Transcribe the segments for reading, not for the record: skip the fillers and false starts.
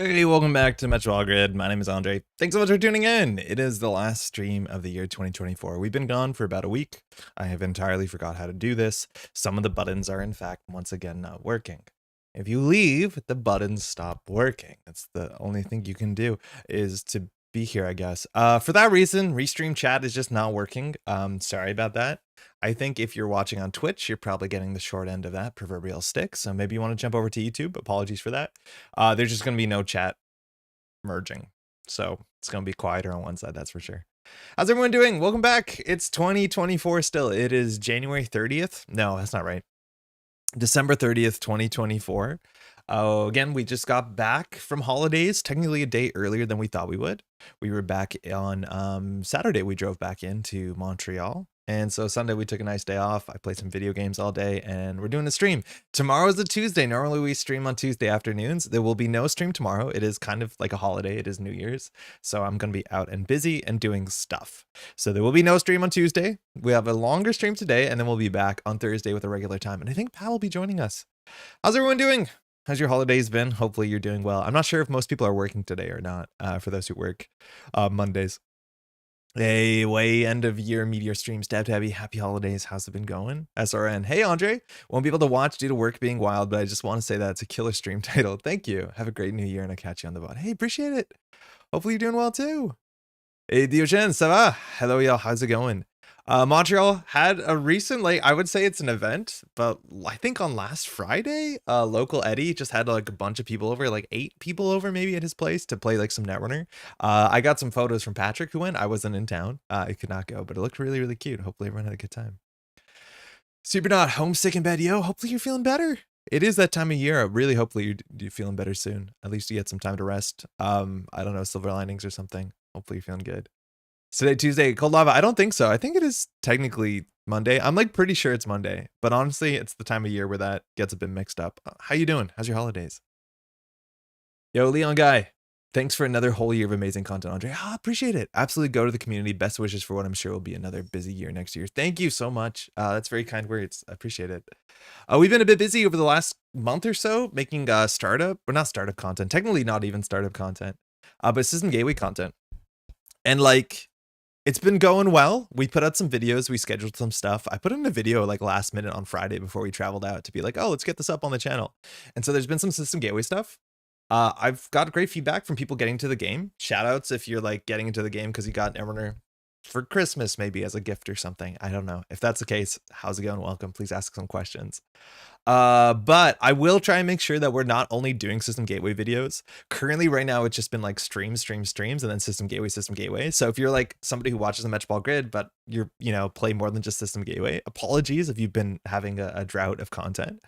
Hey, welcome back to Métropole Grid. My name is Andre. Thanks so much for tuning in. It is the last stream of the year 2024. We've been gone for about a week. I have entirely forgot how to do this. Some of the buttons are in fact once again not working. If you leave, the buttons stop working. That's the only thing you can do is to be here, I guess. For that reason, Restream chat is just not working. Sorry about that. I think if you're watching on Twitch, you're probably getting the short end of that proverbial stick. So maybe you want to jump over to YouTube. Apologies for that. There's just going to be no chat merging. So it's going to be quieter on one side, that's for sure. How's everyone doing? Welcome back. It's 2024 still. It is January 30th. No, that's not right. December 30th, 2024. Again, we just got back from holidays, technically a day earlier than we thought we would. We were back on Saturday. We drove back into Montreal. And so Sunday we took a nice day off. I played some video games all day and we're doing a stream. Tomorrow is a Tuesday. Normally we stream on Tuesday afternoons. There will be no stream tomorrow. It is kind of like a holiday. It is New Year's. So I'm going to be out and busy and doing stuff. So there will be no stream on Tuesday. We have a longer stream today and then we'll be back on Thursday with a regular time. And I think Pat will be joining us. How's everyone doing? How's your holidays been? Hopefully you're doing well. I'm not sure if most people are working today or not, for those who work Mondays. Hey, way end of year meteor streams. Dab Tabby, happy holidays. How's it been going? SRN. Hey, Andre. Won't be able to watch due to work being wild, but I just want to say that it's a killer stream title. Thank you. Have a great new year and I'll catch you on the bot. Hey, appreciate it. Hopefully you're doing well too. Hey, Diogen, ça va? Hello, y'all. How's it going? Montreal had a recent, I would say it's an event, but I think on last Friday, local Eddie just had like a bunch of people over, like 8 people over maybe at his place to play like some Netrunner. I got some photos from Patrick who went. I wasn't in town. I could not go, but it looked really, really cute. Hopefully everyone had a good time. Super not homesick in bed. Yo, hopefully you're feeling better. It is that time of year. Really, hopefully you're feeling better soon. At least you get some time to rest. I don't know, silver linings or something. Hopefully you're feeling good. Today, Tuesday, cold lava. I don't think so. I think it is technically Monday. I'm like pretty sure it's Monday, but honestly, it's the time of year where that gets a bit mixed up. How you doing? How's your holidays? Yo, Leon guy. Thanks for another whole year of amazing content, Andre. Appreciate it. Absolutely go to the community. Best wishes for what I'm sure will be another busy year next year. Thank you so much. That's very kind words. I appreciate it. We've been a bit busy over the last month or so making startup, or not startup content, technically not even startup content, but System Gateway content. And like, it's been going well. We put out some videos. We scheduled some stuff. I put in a video like last minute on Friday before we traveled out to be like, oh, let's get this up on the channel. And so there's been some System Gateway stuff. I've got great feedback from people getting to the game. Shout outs if you're like getting into the game because you got Netrunner for Christmas, maybe as a gift or something. I don't know. If that's the case, how's it going? Welcome. Please ask some questions. But I will try and make sure that we're not only doing System Gateway videos. Currently, right now, it's just been like streams, and then System Gateway. So if you're like somebody who watches the Métropole Grid, but you're, play more than just System Gateway, apologies if you've been having a drought of content.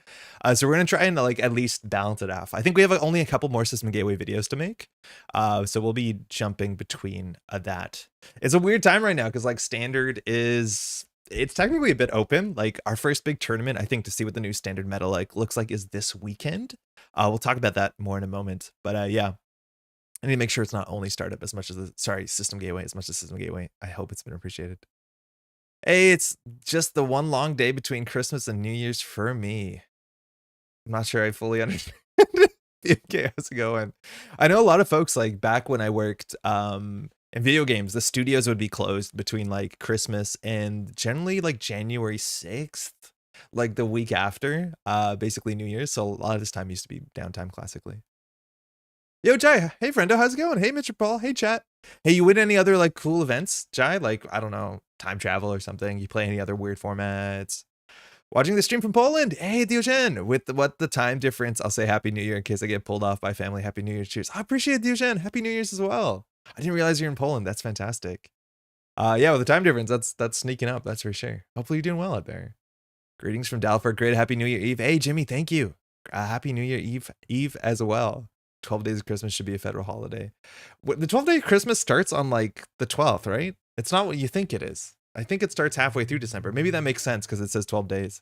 So we're going to try and like at least balance it off. I think we have only a couple more System Gateway videos to make. So we'll be jumping between that. It's a weird time right now because like standard is... It's technically a bit open. Like our first big tournament, I think, to see what the new standard meta looks like is this weekend. We'll talk about that more in a moment. But yeah, I need to make sure it's not only startup as much as System Gateway as much as System Gateway. I hope it's been appreciated. Hey, it's just the one long day between Christmas and New Year's for me. I'm not sure I fully understand. Okay, how's it going? I know a lot of folks like back when I worked in video games, the studios would be closed between like Christmas and generally like January 6th, like the week after, basically New Year's. So a lot of this time used to be downtime classically. Yo, Jai. Hey, friendo. How's it going? Hey, Métropole. Hey, chat. Hey, you win any other like cool events, Jai? Like, I don't know, time travel or something? You play any other weird formats? Watching the stream from Poland. Hey, Diogen. With the time difference, I'll say Happy New Year in case I get pulled off by family. Happy New Year's. Cheers. I appreciate it, Diogen. Happy New Year's as well. I didn't realize you're in Poland. That's fantastic. Yeah, with the time difference, that's sneaking up. That's for sure. Hopefully you're doing well out there. Greetings from Dalford Grid. Happy New Year Eve. Hey, Jimmy, thank you. Happy New Year Eve as well. 12 days of Christmas should be a federal holiday. The 12-day Christmas starts on like the 12th, right? It's not what you think it is. I think it starts halfway through December. Maybe that makes sense because it says 12 days.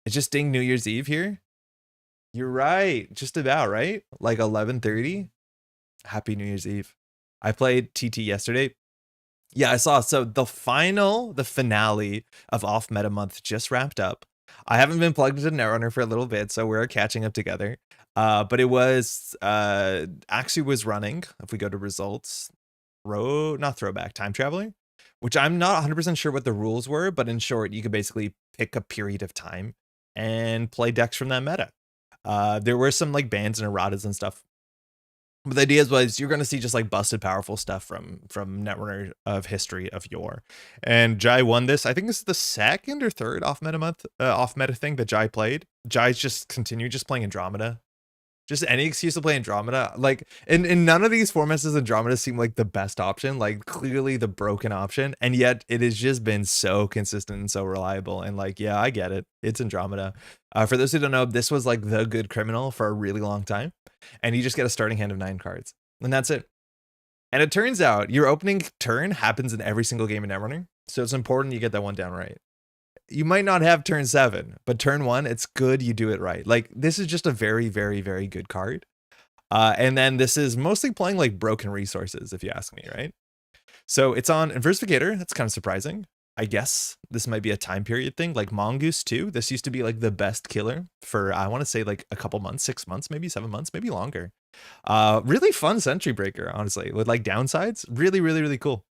It's just ding New Year's Eve here. You're right. Just about, right? Like 11:30. Happy New Year's Eve. I played TT yesterday. Yeah, I saw. So the finale of Off Meta Month just wrapped up. I haven't been plugged into Netrunner for a little bit, so we're catching up together. But it was Axu was running. If we go to results, not throwback, time traveler, which I'm not 100% sure what the rules were, but in short, you could basically pick a period of time and play decks from that meta. There were some like bans and erratas and stuff. But the idea was you're going to see just like busted powerful stuff from Netrunner of history of yore. And Jai won this. I think this is the second or third off meta thing that Jai played. Jai's just continued just playing Andromeda. Just any excuse to play Andromeda. Like in none of these formats does Andromeda seem like the best option, like clearly the broken option, and yet it has just been so consistent and so reliable. And like, yeah, I get it. It's Andromeda. For those who don't know, this was like the good criminal for a really long time, and you just get a starting hand of 9 cards, and that's it. And it turns out your opening turn happens in every single game in Netrunner, so it's important you get that one down right. You might not have turn 7, but turn 1, it's good you do it right. Like, this is just a very, very, very good card. And then this is mostly playing like broken resources, if you ask me, right? So it's on Inversificator. That's kind of surprising. I guess this might be a time period thing, like Mongoose too. This used to be like the best killer for, I want to say like a couple months, 6 months, maybe 7 months, maybe longer. Really fun Sentry Breaker, honestly, with like downsides. Really, really, really cool.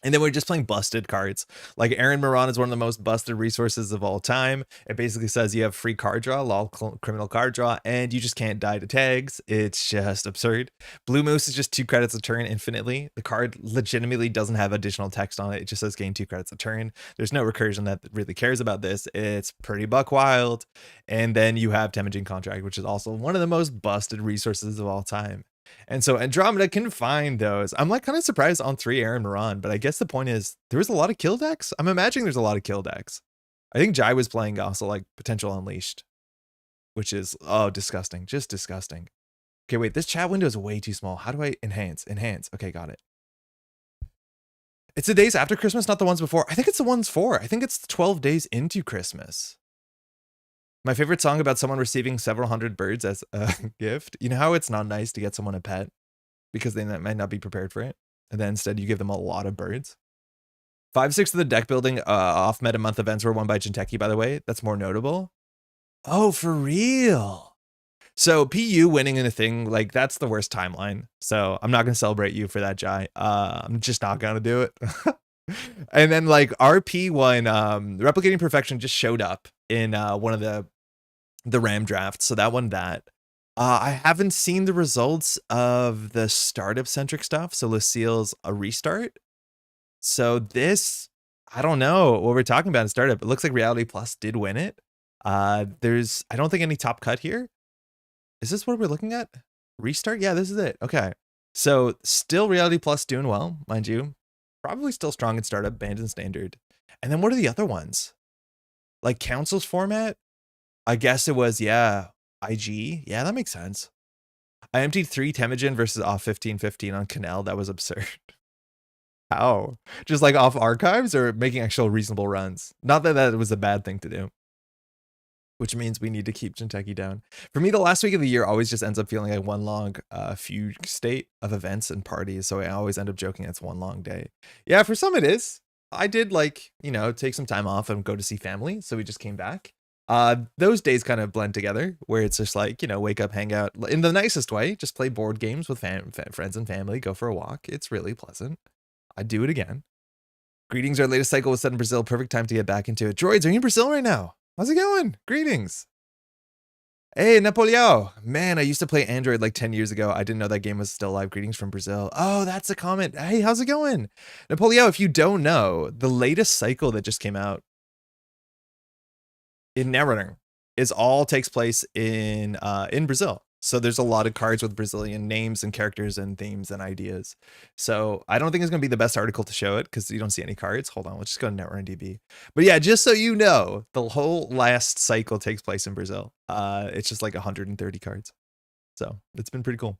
And then we're just playing busted cards. Like Aaron Moran is one of the most busted resources of all time. It basically says you have free card draw, lol criminal card draw, and you just can't die to tags. It's just absurd. Blue Moose is just 2 credits a turn infinitely. The card legitimately doesn't have additional text on it. It just says gain 2 credits a turn. There's no recursion that really cares about this. It's pretty buck wild. And then you have Temujin Contract, which is also one of the most busted resources of all time. And so Andromeda can find those. I'm like kind of surprised on 3 Aaron Moran, but I guess the point is there was a lot of kill decks. I'm imagining there's a lot of kill decks. I think Jai was playing also like Potential Unleashed, which is, oh, disgusting. Just disgusting. Okay, wait, this chat window is way too small. How do I enhance? Enhance. Okay, got it. It's the days after Christmas, not the ones before. I think it's the ones for. I think it's 12 days into Christmas. My favorite song about someone receiving several hundred birds as a gift. You know how it's not nice to get someone a pet because they might not be prepared for it, and then instead you give them a lot of birds. 5/6 of the deck building off meta month events were won by Jinteki, by the way. That's more notable. Oh, for real. So PU winning in a thing, like that's the worst timeline. So I'm not gonna celebrate you for that, Jai. I'm just not gonna do it. And then like RP won, Replicating Perfection just showed up in one of the RAM drafts, so that won that. I haven't seen the results of the startup centric stuff, so Lucille's a restart. So this, I don't know what we're talking about in startup. It looks like Reality Plus did win it. There's, I don't think any top cut here. Is this what we're looking at? Restart? Yeah, this is it. Okay. So still Reality Plus doing well, mind you. Probably still strong in startup, banned in standard. And then what are the other ones? Like Council's format? I guess it was, yeah, IG. Yeah, that makes sense. I emptied 3 Temujin versus off 15/15 on Canal. That was absurd. How? Just like off archives or making actual reasonable runs? Not that that was a bad thing to do. Which means we need to keep Jinteki down. For me, the last week of the year always just ends up feeling like one long fugue state of events and parties. So I always end up joking it's one long day. Yeah, for some it is. I did like, you know, take some time off and go to see family. So we just came back. Those days kind of blend together where it's just like, you know, wake up, hang out in the nicest way, just play board games with friends and family, go for a walk. It's really pleasant. I'd do it again. Greetings, our latest cycle was set in Brazil. Perfect time to get back into it. Droids, are you in Brazil right now? How's it going? Greetings. Hey, Napoleon. Man, I used to play Android like 10 years ago. I didn't know that game was still live. Greetings from Brazil. Oh, that's a comment. Hey, how's it going? Napoleon, if you don't know, the latest cycle that just came out in Netrunner is all takes place in Brazil. So there's a lot of cards with Brazilian names and characters and themes and ideas. So I don't think it's going to be the best article to show it because you don't see any cards. Hold on, let's just go to Netrunner DB. But yeah, just so you know, the whole last cycle takes place in Brazil. It's just like 130 cards. So it's been pretty cool.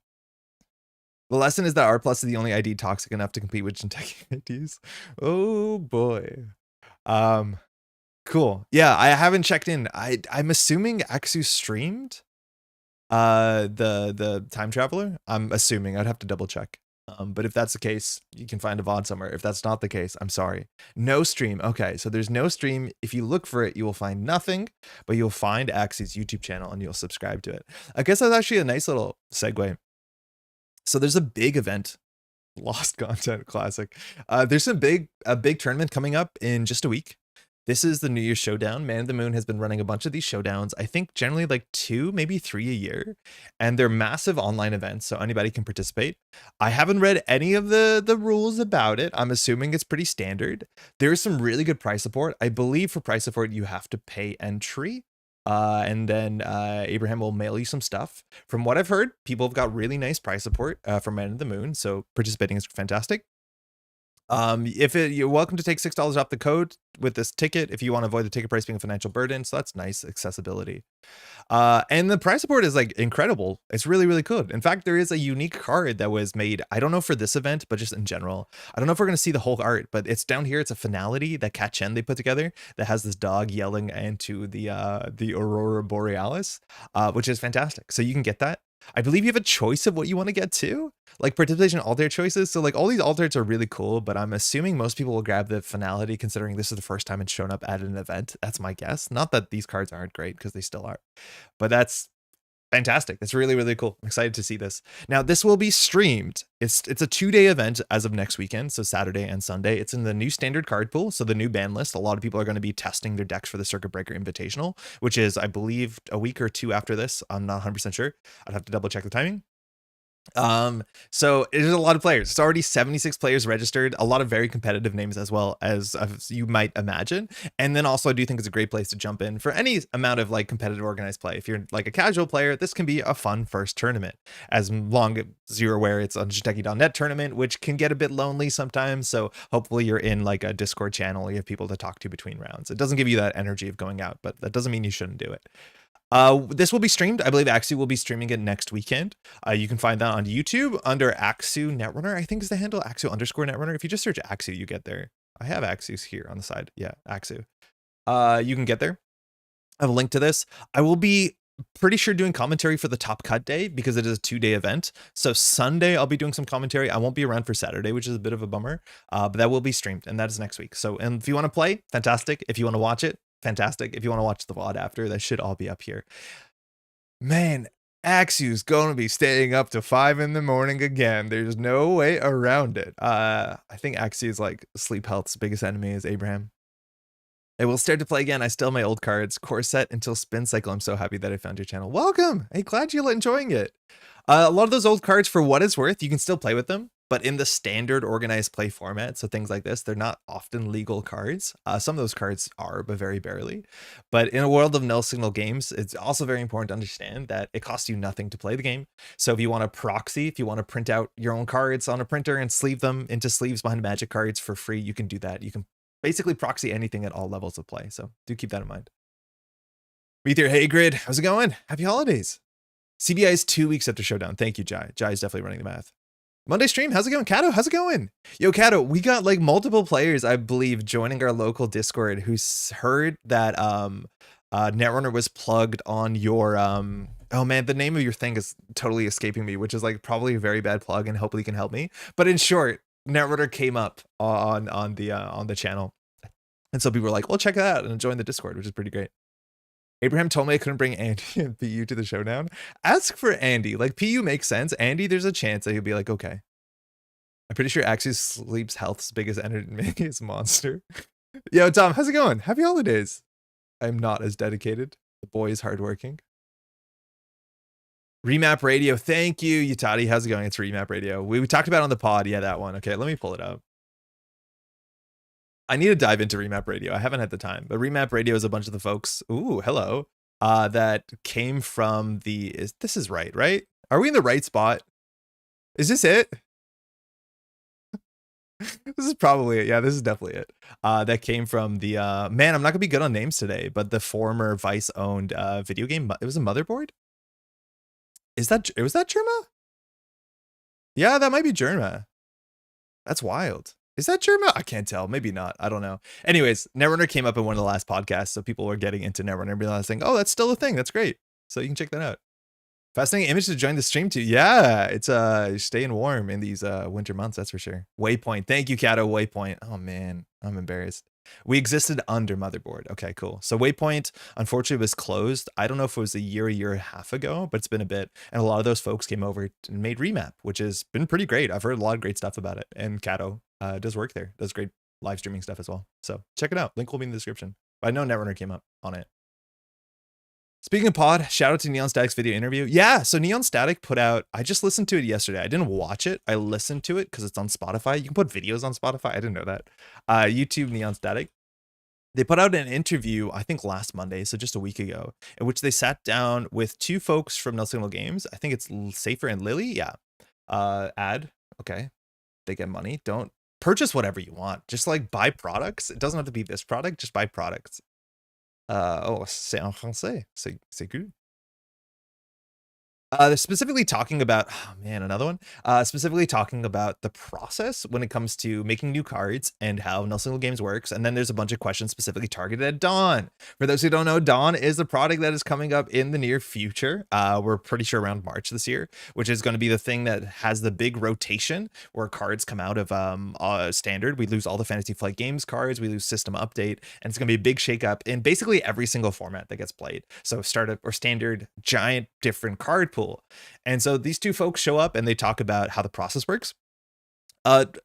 The lesson is that R plus is the only ID toxic enough to compete with Jinteki IDs. Oh boy. Cool. Yeah, I haven't checked in. I'm assuming Axu streamed the time traveler. I'm assuming. I'd have to double check. But if that's the case, you can find a VOD somewhere. If that's not the case, I'm sorry. No stream. Okay, so there's no stream. If you look for it, you will find nothing, but you'll find Axie's YouTube channel and you'll subscribe to it. I guess that's actually a nice little segue. So there's a big event, Lost Content Classic. There's a big tournament coming up in just a week. This is the New Year's Showdown. Man of the Moon has been running a bunch of these showdowns. I think generally like 2, maybe 3 a year. And they're massive online events, so anybody can participate. I haven't read any of the rules about it. I'm assuming it's pretty standard. There's some really good prize support. I believe for prize support, you have to pay entry. And then Abraham will mail you some stuff. From what I've heard, people have got really nice prize support from Man of the Moon, so participating is fantastic. You're welcome to take $6 off the code with this ticket if you want to avoid the ticket price being a financial burden. So that's nice accessibility. And the prize support is like incredible. It's really, really good. In fact, there is a unique card that was made. I don't know for this event, but just in general. I don't know if we're going to see the whole art, but it's down here. It's a finality that Cat Chen they put together that has this dog yelling into the Aurora Borealis, which is fantastic. So you can get that. I believe you have a choice of what you want to get too, like participation alter choices. So like all these alters are really cool, but I'm assuming most people will grab the finality considering this is the first time it's shown up at an event. That's my guess. Not that these cards aren't great because they still are, but that's fantastic. That's really, really cool. I'm excited to see this. Now this will be streamed. It's a 2-day event as of next weekend. So Saturday and Sunday. It's in the new standard card pool. So the new ban list. A lot of people are going to be testing their decks for the Circuit Breaker Invitational, which is, I believe, a week or 2 after this. I'm not 100% sure. I'd have to double check the timing. So it is a lot of players. It's already 76 players registered, a lot of very competitive names as well as you might imagine. And then also I do think it's a great place to jump in for any amount of like competitive organized play. If you're like a casual player, this can be a fun first tournament, as long as you're aware it's a Jiteki.net tournament, which can get a bit lonely sometimes. So hopefully you're in like a Discord channel, you have people to talk to between rounds. It doesn't give you that energy of going out, but that doesn't mean you shouldn't do it. This will be streamed. I believe Axu will be streaming it next weekend. You can find that on YouTube under Axu Netrunner, I think is the handle, Axu_Netrunner. If you just search Axu, you get there. I have Axus here on the side. Yeah, Axu. You can get there. I have a link to this. I will be pretty sure doing commentary for the Top Cut Day because it is a 2-day event. So Sunday, I'll be doing some commentary. I won't be around for Saturday, which is a bit of a bummer, but that will be streamed and that is next week. So, and if you want to play, fantastic. If you want to watch it, fantastic. If you want to watch the VOD after, that should all be up here. Man, Axu's going to be staying up to 5 in the morning again. There's no way around it. I think Axu is like sleep health's biggest enemy is Abraham. I will start to play again. I still have my old cards. Core set until spin cycle. I'm so happy that I found your channel. Welcome. Hey, glad you're enjoying it. A lot of those old cards, for what it's worth, you can still play with them, but in the standard organized play format. So things like this, they're not often legal cards. Some of those cards are, but very barely. But in a world of null signal games, it's also very important to understand that it costs you nothing to play the game. So if you want to proxy, if you want to print out your own cards on a printer and sleeve them into sleeves behind Magic cards for free, you can do that. You can basically proxy anything at all levels of play. So do keep that in mind. Meteor, hey Grid, how's it going? Happy holidays. CBI is 2 weeks after Showdown. Thank you, Jai. Jai is definitely running the math. Monday stream, how's it going? Kato, how's it going? Yo, Kato, we got like multiple players, I believe, joining our local Discord who's heard that Netrunner was plugged on your oh man, the name of your thing is totally escaping me, which is like probably a very bad plug, and hopefully you can help me. But in short, Netrunner came up on the channel, and so people were like, well, check it out and join the Discord, which is pretty great. Abraham told me I couldn't bring Andy and PU to the showdown. Ask for Andy. Like, PU makes sense. Andy, there's a chance that he'll be like, okay. I'm pretty sure Axie Sleep's health's biggest enemy is monster. Yo, Tom, how's it going? Happy holidays. I'm not as dedicated. The boy is hardworking. Remap Radio. Thank you, Yutati. How's it going? It's Remap Radio. We talked about it on the pod. Yeah, that one. Okay, let me pull it up. I need to dive into Remap Radio. I haven't had the time, but Remap Radio is a bunch of the folks. Ooh, hello. That came from the. This is right? Are we in the right spot? Is this it? This is probably it. Yeah, this is definitely it. That came from the. Man, I'm not gonna be good on names today, but the former Vice-owned video game. It was a motherboard. Was that Germa? Yeah, that might be Germa. That's wild. Is that Germa? I can't tell. Maybe not. I don't know. Anyways, Netrunner came up in one of the last podcasts, so people were getting into Netrunner and realizing, oh, that's still a thing. That's great. So you can check that out. Fascinating image to join the stream too. Yeah, it's staying warm in these winter months, that's for sure. Waypoint. Thank you, Kato. Waypoint. Oh man, I'm embarrassed. We existed under Motherboard. Okay, cool. So Waypoint, unfortunately, was closed. I don't know if it was a year and a half ago, but it's been a bit. And a lot of those folks came over and made Remap, which has been pretty great. I've heard a lot of great stuff about it. And Kato does work there. Does great live streaming stuff as well. So check it out. Link will be in the description. But I know Netrunner came up on it. Speaking of pod, shout out to Neon Static's video interview. Yeah, so Neon Static put out, I just listened to it yesterday. I didn't watch it. I listened to it because it's on Spotify. You can put videos on Spotify. I didn't know that. YouTube Neon Static. They put out an interview, I think last Monday, so just a week ago, in which they sat down with two folks from No Signal Games. I think it's Safer and Lily. Yeah. Ad. Okay. They get money. Don't purchase whatever you want. Just like buy products. It doesn't have to be this product. Just buy products. Oh, c'est en français. C'est cool. They're specifically talking about, oh man, another one. Specifically talking about the process when it comes to making new cards and how No Single Games works. And then there's a bunch of questions specifically targeted at Dawn. For those who don't know, Dawn is a product that is coming up in the near future. We're pretty sure around March this year, which is going to be the thing that has the big rotation where cards come out of standard. We lose all the Fantasy Flight Games cards. We lose System Update, and it's going to be a big shakeup in basically every single format that gets played. So startup or standard, giant, different card pool. And so these two folks show up and they talk about how the process works.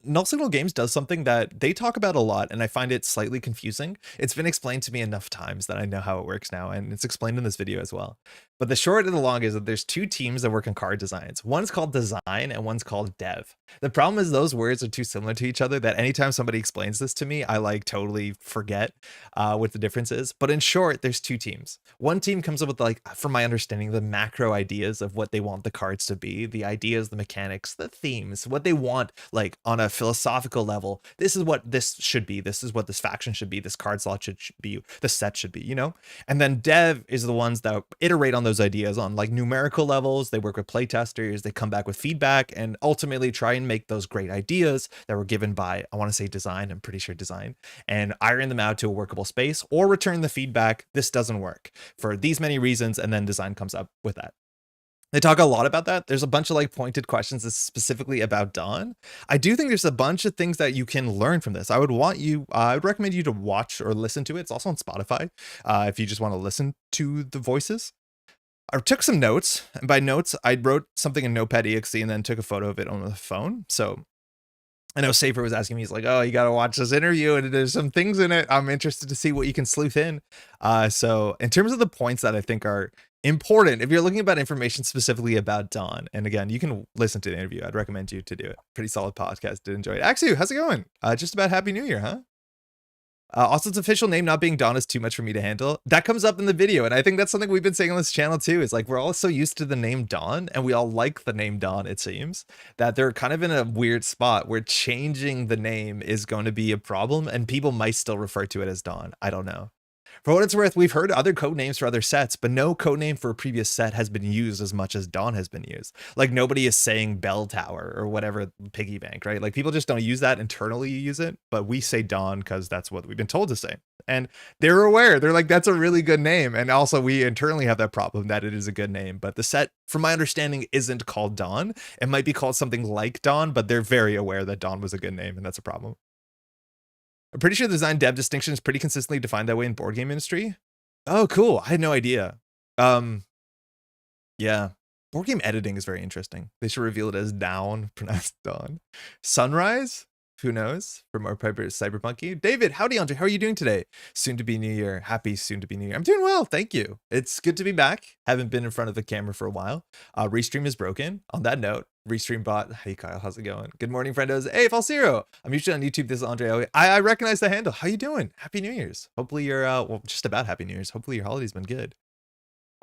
Null Signal Games does something that they talk about a lot, and I find it slightly confusing. It's been explained to me enough times that I know how it works now, and it's explained in this video as well. But the short and the long is that there's two teams that work on card designs. One's called design and one's called dev. The problem is those words are too similar to each other that anytime somebody explains this to me, I like totally forget what the difference is. But in short, there's two teams. One team comes up with, like, from my understanding, the macro ideas of what they want the cards to be, the ideas, the mechanics, the themes, what they want, like on a philosophical level. This is what this should be. This is what this faction should be. This card slot should be. The set should be, you know? And then dev is the ones that iterate on those ideas on like numerical levels. They work with playtesters. They come back with feedback and ultimately try and make those great ideas that were given by, I want to say design, I'm pretty sure design, and iron them out to a workable space or return the feedback. This doesn't work for these many reasons. And then design comes up with that. They talk a lot about that. There's a bunch of like pointed questions that's specifically about Dawn. I do think there's a bunch of things that you can learn from this. I would recommend you to watch or listen to it. It's also on Spotify if you just want to listen to the voices. I took some notes, and by notes, I wrote something in Notepad.exe and then took a photo of it on the phone. So I know Safer was asking me, he's like, oh, you got to watch this interview and there's some things in it. I'm interested to see what you can sleuth in. So in terms of the points that I think are important, if you're looking about information specifically about Dawn, and again, you can listen to the interview. I'd recommend you to do it. Pretty solid podcast. Did enjoy it. Axu, how's it going? Just about Happy New Year, huh? Also, its official name not being Dawn is too much for me to handle. That comes up in the video, and I think that's something we've been saying on this channel too, is like we're all so used to the name Dawn, and we all like the name Dawn, it seems, that they're kind of in a weird spot where changing the name is going to be a problem, and people might still refer to it as Dawn. I don't know. For what it's worth, we've heard other code names for other sets, but no code name for a previous set has been used as much as Dawn has been used. Like nobody is saying Bell Tower or whatever, Piggy Bank, right? Like people just don't use that internally. You use it, but we say Dawn because that's what we've been told to say. And they're aware. They're like, that's a really good name. And also we internally have that problem that it is a good name, but the set, from my understanding, isn't called Dawn. It might be called something like Dawn, but they're very aware that Dawn was a good name, and that's a problem. I'm pretty sure the design dev distinction is pretty consistently defined that way in board game industry. Oh, cool. I had no idea. Yeah. Board game editing is very interesting. They should reveal it as down, pronounced dawn. Sunrise? Who knows? For more Piper Cyberpunky. David, howdy, Andre. How are you doing today? Soon to be New Year. Happy soon to be New Year. I'm doing well. Thank you. It's good to be back. Haven't been in front of the camera for a while. Restream is broken. On that note, Restream bot. Hey, Kyle. How's it going? Good morning, friendos. Hey, Falsero. I'm usually on YouTube. This is Andre. I recognize the handle. How you doing? Happy New Year's. Hopefully you're, well, just about Happy New Year's. Hopefully your holiday's been good.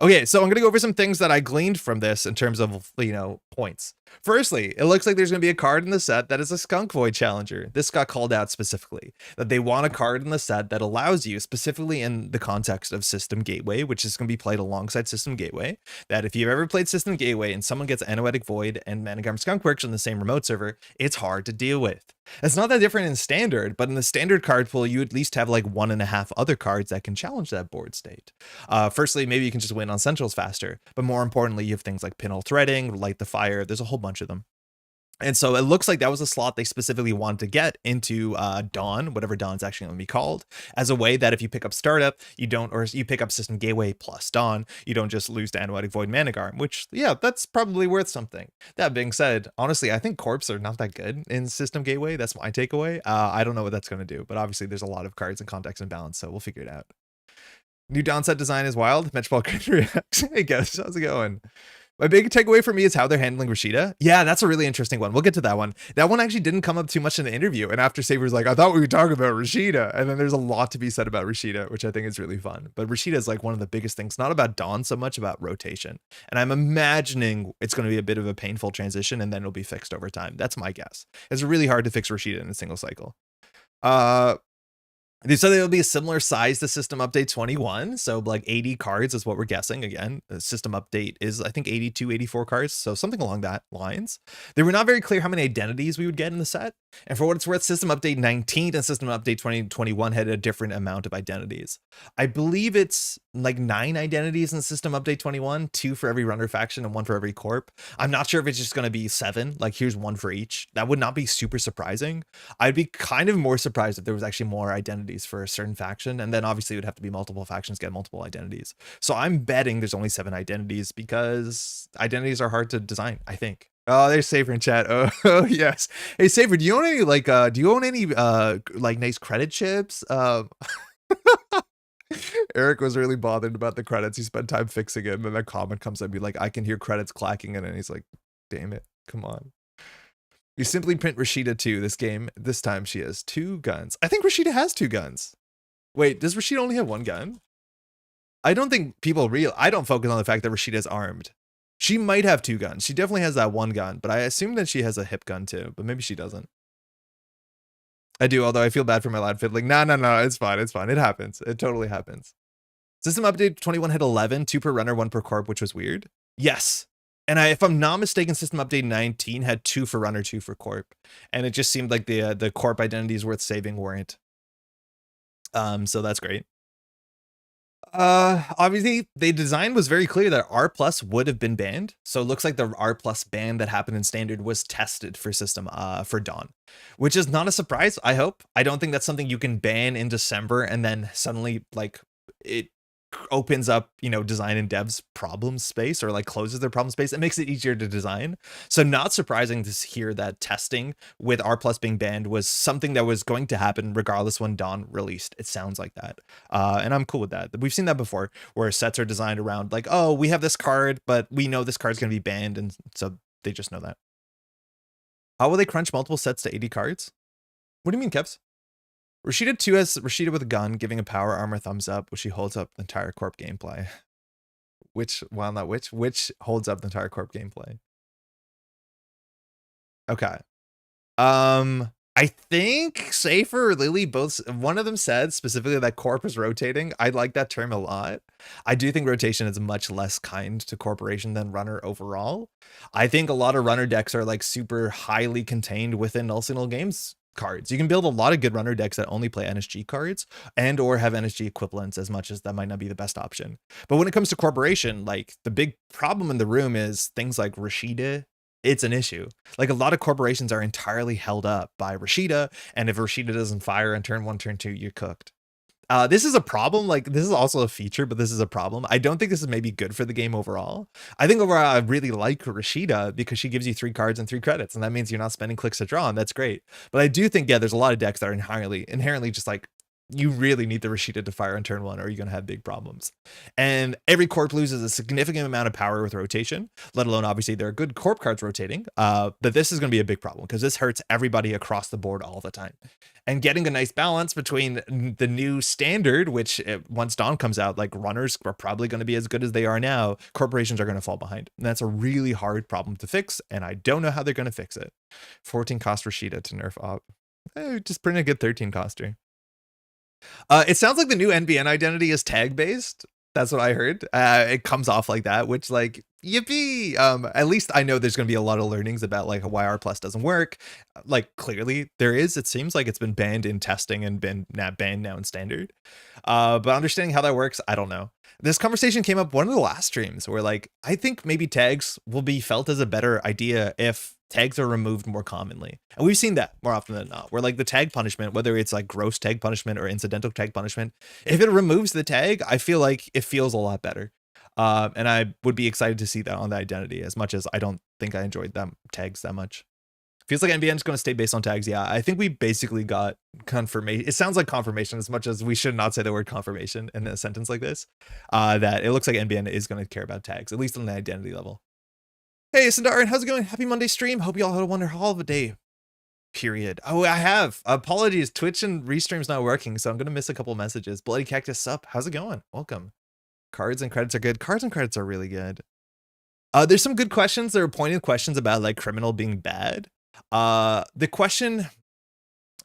Okay, so I'm going to go over some things that I gleaned from this in terms of, you know, points. Firstly, it looks like there's going to be a card in the set that is a Skunk Void Challenger. This got called out specifically, that they want a card in the set that allows you, specifically in the context of System Gateway, which is going to be played alongside System Gateway, that if you've ever played System Gateway and someone gets Anoetic Void and Managarm Skunkworks on the same remote server, it's hard to deal with. It's not that different in standard, but in the standard card pool, you at least have like 1.5 other cards that can challenge that board state. Firstly, maybe you can just win on centrals faster, but more importantly, you have things like pinhole threading, light the fire. There's a whole bunch of them. And so it looks like that was a slot they specifically wanted to get into Dawn, whatever Dawn's actually going to be called, as a way that if you pick up Startup, you don't, or you pick up System Gateway plus Dawn, you don't just lose to Anoetic Void Managarm, which, yeah, that's probably worth something. That being said, honestly, I think Corps are not that good in System Gateway. That's my takeaway. I don't know what that's going to do, but obviously there's a lot of cards in context and balance, so we'll figure it out. New Dawn set design is wild. Metropole Grid reacts. Hey guys, how's it going? My big takeaway for me is how they're handling Rashida. Yeah, that's a really interesting one. We'll get to that one. That one actually didn't come up too much in the interview. And after Saber's like, I thought we were talking about Rashida. And then there's a lot to be said about Rashida, which I think is really fun. But Rashida is like one of the biggest things, not about Dawn so much, about rotation. And I'm imagining it's going to be a bit of a painful transition and then it'll be fixed over time. That's my guess. It's really hard to fix Rashida in a single cycle. They said it'll be a similar size to System Update 21. So like 80 cards is what we're guessing. Again, the System Update is, I think, 82, 84 cards. So something along that lines. They were not very clear how many identities we would get in the set. And for what it's worth, System Update 19 and System Update 2021 had a different amount of identities. I believe it's like 9 identities in System Update 21, 2 for every runner faction and 1 for every corp. I'm not sure if it's just going to be 7, like here's 1 for each. That would not be super surprising. I'd be kind of more surprised if there was actually more identities for a certain faction, and then obviously it would have to be multiple factions get multiple identities. So I'm betting there's only 7 identities because identities are hard to design, I think. Oh, there's Saber in chat. Oh yes. Hey Saber, do you own any like nice credit chips? Eric was really bothered about the credits. He spent time fixing it, and then a comment comes up and be like, I can hear credits clacking in it, and he's like, damn it, come on. You simply print Rashida 2 this game. This time she has 2 guns. I think Rashida has 2 guns. Wait, does Rashida only have 1 gun? I don't think I don't focus on the fact that Rashida is armed. She might have 2 guns. She definitely has that 1 gun, but I assume that she has a hip gun too, but maybe she doesn't. I do, although I feel bad for my lad fiddling. No, it's fine. It's fine. It happens. It totally happens. System Update 21 had 11, 2 per runner, 1 per corp, which was weird. Yes. And if I'm not mistaken, System Update 19 had 2 for runner, 2 for corp. And it just seemed like the corp identities worth saving weren't. So that's great. Obviously the design was very clear that R+ would have been banned. So it looks like the R+ ban that happened in standard was tested for system for Dawn, which is not a surprise. I hope. I don't think that's something you can ban in December and then suddenly like it opens up, you know, design and devs problem space, or like closes their problem space. It makes it easier to design. So not surprising to hear that testing with R+ being banned was something that was going to happen regardless when Dawn released. It sounds like that. And I'm cool with that. We've seen that before where sets are designed around like, oh, we have this card, but we know this card's going to be banned. And so they just know that. How will they crunch multiple sets to 80 cards? What do you mean, Kevs? Rashida 2 has Rashida with a gun, giving a power armor thumbs up, which she holds up the entire corp gameplay. Which holds up the entire corp gameplay. Okay. I think Safer or Lily both, one of them said specifically that corp is rotating. I like that term a lot. I do think rotation is much less kind to corporation than runner overall. I think a lot of runner decks are like super highly contained within Null Signal Games cards. You can build a lot of good runner decks that only play NSG cards and or have NSG equivalents, as much as that might not be the best option. But when it comes to corporation, like the big problem in the room is things like Rashida. It's an issue. Like a lot of corporations are entirely held up by Rashida, and if Rashida doesn't fire on turn 1, turn 2, you're cooked. This is a problem. Like this is also a feature, but this is a problem. I don't think this is maybe good for the game overall. I think overall I really like Rashida because she gives you 3 cards and 3 credits, and that means you're not spending clicks to draw, and that's great. But I do think, yeah, there's a lot of decks that are inherently just like, you really need the Rashida to fire on turn 1 or you're going to have big problems. And every corp loses a significant amount of power with rotation, let alone obviously there are good corp cards rotating. But this is going to be a big problem because this hurts everybody across the board all the time. And getting a nice balance between the new standard, which once Dawn comes out, like runners are probably going to be as good as they are now, corporations are going to fall behind. And that's a really hard problem to fix. And I don't know how they're going to fix it. 14 cost Rashida to nerf op. Just print a good 13 coster. It sounds like the new NBN identity is tag based. That's what I heard. It comes off like that, which like Yippee! At least I know there's going to be a lot of learnings about like why R plus doesn't work. Like clearly there is. It seems like it's been banned in testing and been banned now in standard. But understanding how that works, I don't know. This conversation came up one of the last streams where like I think maybe tags will be felt as a better idea if tags are removed more commonly. And we've seen that more often than not, where like the tag punishment, whether it's like gross tag punishment or incidental tag punishment, if it removes the tag, I feel like it feels a lot better. And I would be excited to see that on the identity, as much as I don't think I enjoyed them tags that much. Feels like NBN is going to stay based on tags. Yeah, I think we basically got confirmation. It sounds like confirmation, as much as we should not say the word confirmation in a sentence like this, that it looks like NBN is going to care about tags, at least on the identity level. Hey, Sandarin, how's it going? Happy Monday stream. Hope you all had a wonderful holiday period. Oh, I have. Apologies. Twitch and Restream's not working, so I'm going to miss a couple messages. Bloody Cactus Sup, how's it going? Welcome. Cards and credits are good. Cards and credits are really good. There's some good questions. There are pointed questions about like criminal being bad. The question,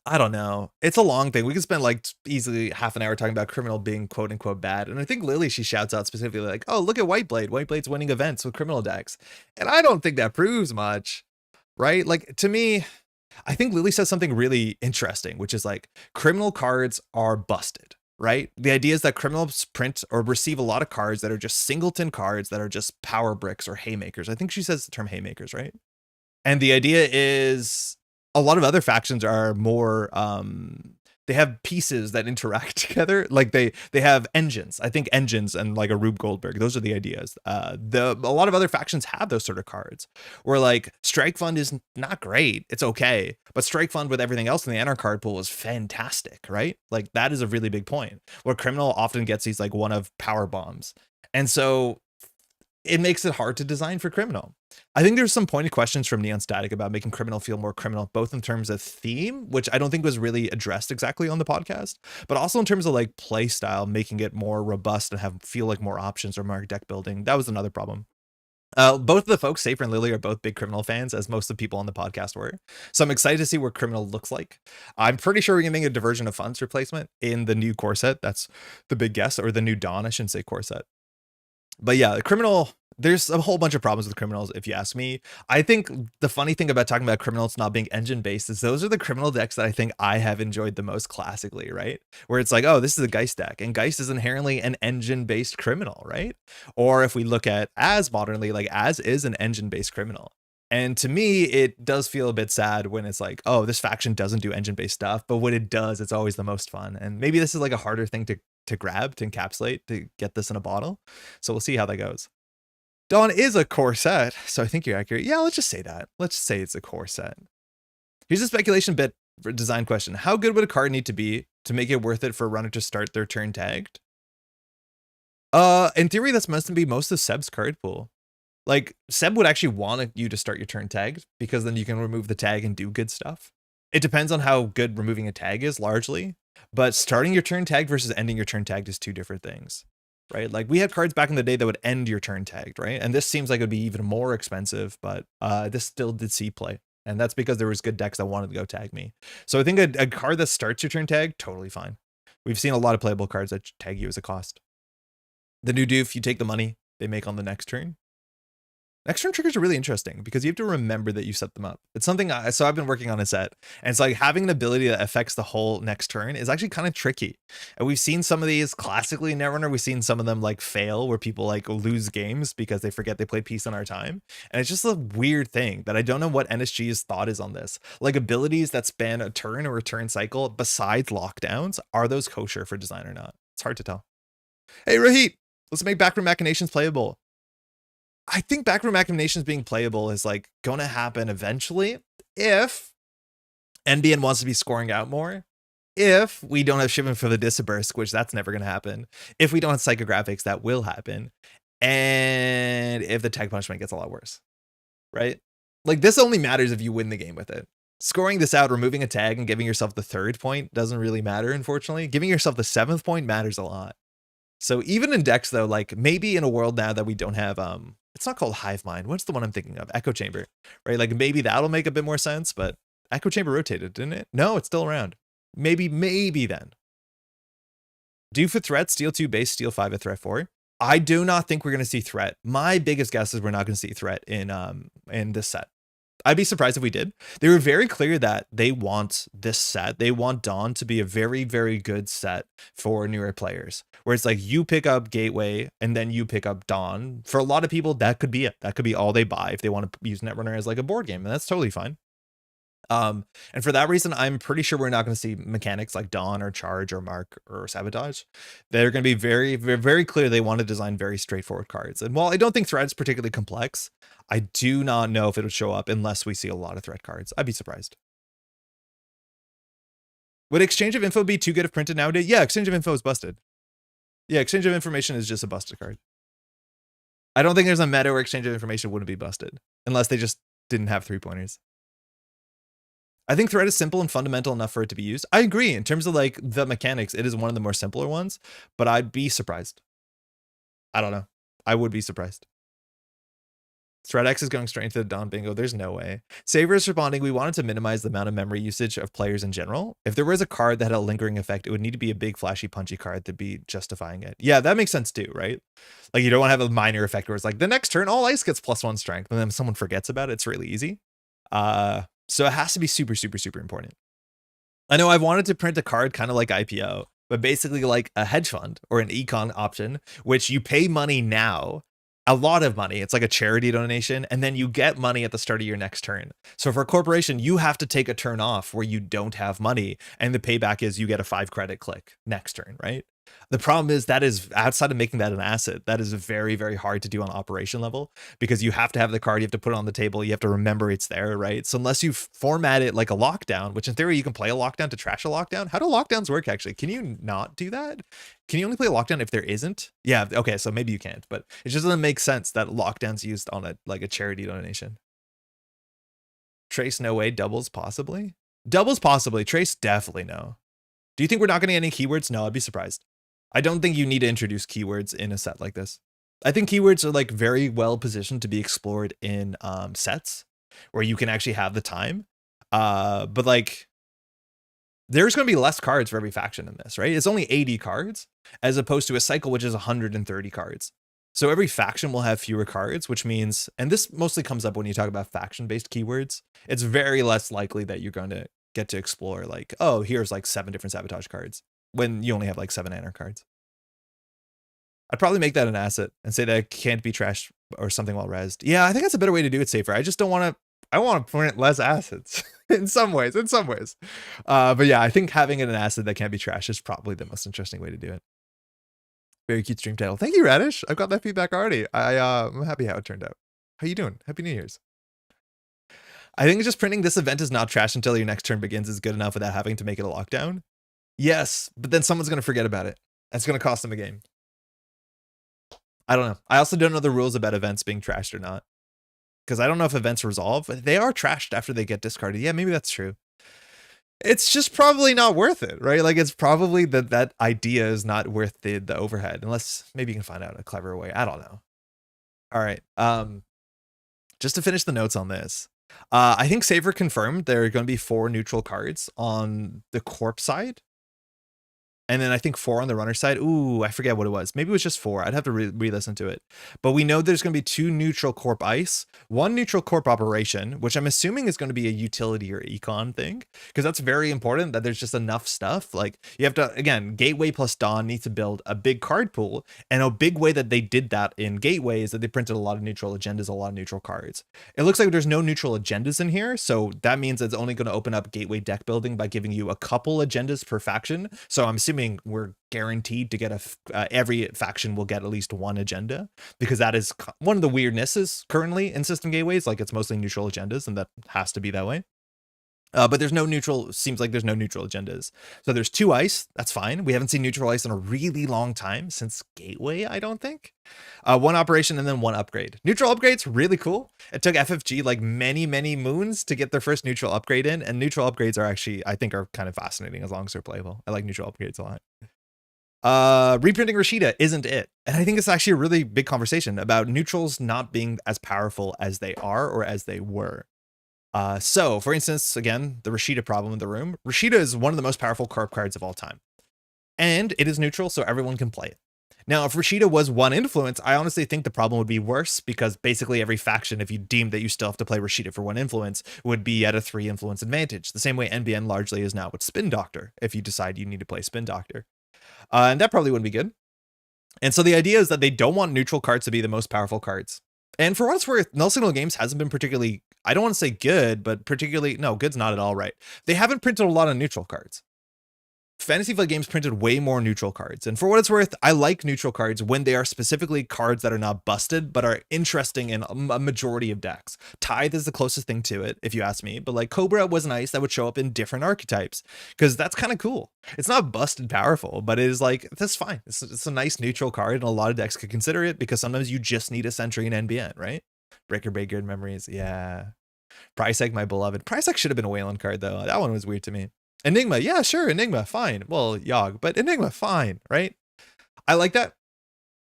I don't know. It's a long thing. We could spend like easily half an hour talking about criminal being quote unquote bad. And I think Lily, she shouts out specifically like, oh, look at Whiteblade. Whiteblade's winning events with criminal decks. And I don't think that proves much, right? Like to me, I think Lily says something really interesting, which is like criminal cards are busted. Right? The idea is that criminals print or receive a lot of cards that are just singleton cards that are just power bricks or haymakers. I think she says the term haymakers, right? And the idea is a lot of other factions are more they have pieces that interact together. Like they have engines. I think engines and like a Rube Goldberg. Those are the ideas. A lot of other factions have those sort of cards where like Strike Fund is not great. It's okay. But Strike Fund with everything else in the Anar card pool is fantastic, right? Like that is a really big point where criminal often gets these like one of power bombs. And so it makes it hard to design for criminal. I think there's some pointed questions from Neon Static about making criminal feel more criminal, both in terms of theme, which I don't think was really addressed exactly on the podcast, but also in terms of like play style, making it more robust and have feel like more options or more deck building. That was another problem. Both of the folks, Safer and Lily, are both big criminal fans, as most of the people on the podcast were. So I'm excited to see what criminal looks like. I'm pretty sure we're getting a diversion of funds replacement in the new core set. That's the big guess, or the new Dawn, I shouldn't say core set. But yeah, the criminal, there's a whole bunch of problems with criminals, if you ask me. I think the funny thing about talking about criminals not being engine based is those are the criminal decks that I think I have enjoyed the most classically, right? Where it's like, oh, this is a Geist deck, and Geist is inherently an engine based criminal, right? Or if we look at as modernly, like as is an engine based criminal. And to me, it does feel a bit sad when it's like, oh, this faction doesn't do engine based stuff, but when it does, it's always the most fun. And maybe this is like a harder thing to grab, to encapsulate, to get this in a bottle. So we'll see how that goes. Dawn is a core set, so I think you're accurate. Yeah, let's just say that. Let's just say it's a core set. Here's a speculation bit for design question. How good would a card need to be to make it worth it for a runner to start their turn tagged? In theory, that's meant to be most of Seb's card pool. Like, Seb would actually want you to start your turn tagged, because then you can remove the tag and do good stuff. It depends on how good removing a tag is, largely. But starting your turn tagged versus ending your turn tagged is two different things, right? Like we had cards back in the day that would end your turn tagged, right? And this seems like it would be even more expensive, but this still did see play. And that's because there was good decks that wanted to go tag me. So I think a card that starts your turn tag, totally fine. We've seen a lot of playable cards that tag you as a cost. The new doof, you take the money they make on the next turn. Next turn triggers are really interesting because you have to remember that you set them up. It's something so I've been working on a set, and it's like having an ability that affects the whole next turn is actually kind of tricky. And we've seen some of these classically in Netrunner. We've seen some of them like fail where people like lose games because they forget they played Peace on Our Time. And it's just a weird thing that I don't know what NSG's thought is on this. Like abilities that span a turn or a turn cycle besides lockdowns, are those kosher for design or not? It's hard to tell. Hey, Rahit, let's make Backroom Machinations playable. I think Backroom Machinations being playable is like going to happen eventually if NBN wants to be scoring out more, if we don't have shipment for the Disburst, which that's never going to happen, if we don't have psychographics, that will happen, and if the tag punishment gets a lot worse, right? Like this only matters if you win the game with it. Scoring this out, removing a tag and giving yourself the 3rd point doesn't really matter, unfortunately. Giving yourself the 7th point matters a lot. So even in decks though, like maybe in a world now that we don't have it's not called Hive Mind. What's the one I'm thinking of? Echo Chamber, right? Like maybe that'll make a bit more sense, but Echo Chamber rotated, didn't it? No, it's still around. Maybe then. Do for threat, steal 2 base, steal 5 at threat 4. I do not think we're going to see threat. My biggest guess is we're not going to see threat in this set. I'd be surprised if we did. They were very clear that they want this set. They want Dawn to be a very, very good set for newer players, where it's like you pick up Gateway and then you pick up Dawn. For a lot of people, that could be it. That could be all they buy if they want to use Netrunner as like a board game, and that's totally fine. And for that reason, I'm pretty sure we're not going to see mechanics like Dawn or Charge or Mark or Sabotage. They're going to be very, very, very clear. They want to design very straightforward cards. And while I don't think Threat is particularly complex, I do not know if it would show up unless we see a lot of Threat cards. I'd be surprised. Would Exchange of Info be too good if printed nowadays? Yeah, Exchange of Info is busted. Yeah, Exchange of Information is just a busted card. I don't think there's a meta where Exchange of Information wouldn't be busted, unless they just didn't have 3-pointers. I think Threat is simple and fundamental enough for it to be used. I agree. In terms of like the mechanics, it is one of the more simpler ones, but I'd be surprised. I don't know. I would be surprised. Threat X is going straight into the Dawn bingo. There's no way. Saver is responding, we wanted to minimize the amount of memory usage of players in general. If there was a card that had a lingering effect, it would need to be a big, flashy, punchy card to be justifying it. Yeah, that makes sense too, right? Like you don't want to have a minor effect where it's like the next turn, all ice gets +1 strength, and then someone forgets about it. It's really easy. So it has to be super, super, super important. I know I've wanted to print a card kind of like IPO, but basically like a hedge fund or an econ option, which you pay money now, a lot of money. It's like a charity donation, and then you get money at the start of your next turn. So for a corporation, you have to take a turn off where you don't have money, and the payback is you get a 5 credit click next turn, right? The problem is that is outside of making that an asset, that is very, very hard to do on operation level, because you have to have the card, you have to put it on the table, you have to remember it's there, right? So unless you format it like a lockdown, which in theory you can play a lockdown to trash a lockdown. How do lockdowns work actually? Can you not do that? Can you only play a lockdown if there isn't? Yeah, okay, so maybe you can't, but it just doesn't make sense that lockdown's used on a like a charity donation. Trace, no way. Doubles, possibly. Doubles, possibly. Trace, definitely no. Do you think we're not getting any keywords? No, I'd be surprised. I don't think you need to introduce keywords in a set like this. I think keywords are like very well positioned to be explored in sets where you can actually have the time. But like there's going to be less cards for every faction in this, right? It's only 80 cards as opposed to a cycle, which is 130 cards. So every faction will have fewer cards, which means, and this mostly comes up when you talk about faction-based keywords, it's very less likely that you're going to get to explore like, oh, here's like 7 different sabotage cards when you only have like 7 Anarch cards. I'd probably make that an asset and say that it can't be trashed or something while rezzed. Yeah, I think that's a better way to do it safer. I just don't want to, I want to print less assets in some ways. But yeah, I think having it an asset that can't be trashed is probably the most interesting way to do it. Very cute stream title. Thank you, Radish. I've got that feedback already. I'm happy how it turned out. How you doing? Happy New Year's. I think just printing this event is not trash until your next turn begins is good enough without having to make it a lockdown. Yes, but then someone's going to forget about it. That's going to cost them a game. I don't know. I also don't know the rules about events being trashed or not. Because I don't know if events resolve. They are trashed after they get discarded. Yeah, maybe that's true. It's just probably not worth it, right? Like it's probably that idea is not worth the overhead, unless maybe you can find out a clever way. I don't know. All right. Just to finish the notes on this, I think Saver confirmed there are going to be 4 neutral cards on the corp side. And then I think 4 on the runner side. Ooh, I forget what it was. Maybe it was just 4. I'd have to re-listen to it. But we know there's going to be 2 neutral corp ice, 1 neutral corp operation, which I'm assuming is going to be a utility or econ thing, because that's very important that there's just enough stuff. Like you have to, again, Gateway plus Dawn needs to build a big card pool. And a big way that they did that in Gateway is that they printed a lot of neutral agendas, a lot of neutral cards. It looks like there's no neutral agendas in here. So that means it's only going to open up Gateway deck building by giving you a couple agendas per faction. So I'm assuming we're guaranteed to get every faction will get at least 1 agenda, because that is one of the weirdnesses currently in system gateways. Like it's mostly neutral agendas, and that has to be that way. But there's no neutral, seems like there's no neutral agendas. So there's 2 ice, that's fine. We haven't seen neutral ice in a really long time, since Gateway, I don't think. 1 operation and then 1 upgrade. Neutral upgrades, really cool. It took FFG like many, many moons to get their first neutral upgrade in, and neutral upgrades are actually, I think, are kind of fascinating as long as they're playable. I like neutral upgrades a lot. Reprinting Rashida isn't it. And I think it's actually a really big conversation about neutrals not being as powerful as they are or as they were. So, for instance, again, the Rashida problem in the room. Rashida is one of the most powerful corp cards of all time. And it is neutral, so everyone can play it. Now, if Rashida was 1 influence, I honestly think the problem would be worse because basically every faction, if you deem that you still have to play Rashida for 1 influence, would be at a 3 influence advantage. The same way NBN largely is now with Spin Doctor, if you decide you need to play Spin Doctor. And that probably wouldn't be good. And so the idea is that they don't want neutral cards to be the most powerful cards. And for what it's worth, Null Signal Games hasn't been particularly, I don't want to say good, but particularly, no, good's not at all right. They haven't printed a lot of neutral cards. Fantasy Flight Games printed way more neutral cards. And for what it's worth, I like neutral cards when they are specifically cards that are not busted, but are interesting in a majority of decks. Tithe is the closest thing to it, if you ask me. But like Cobra was nice that would show up in different archetypes, because that's kind of cool. It's not busted powerful, but it is like, that's fine. It's a nice neutral card, and a lot of decks could consider it, because sometimes you just need a Sentry in NBN, right? Breaker Breaker Memories, yeah. Price Egg, my beloved. Price Egg should have been a Wayland card, though. That one was weird to me. Enigma, yeah, sure, Enigma, fine. Well, Yogg, but Enigma, fine, right? I like that.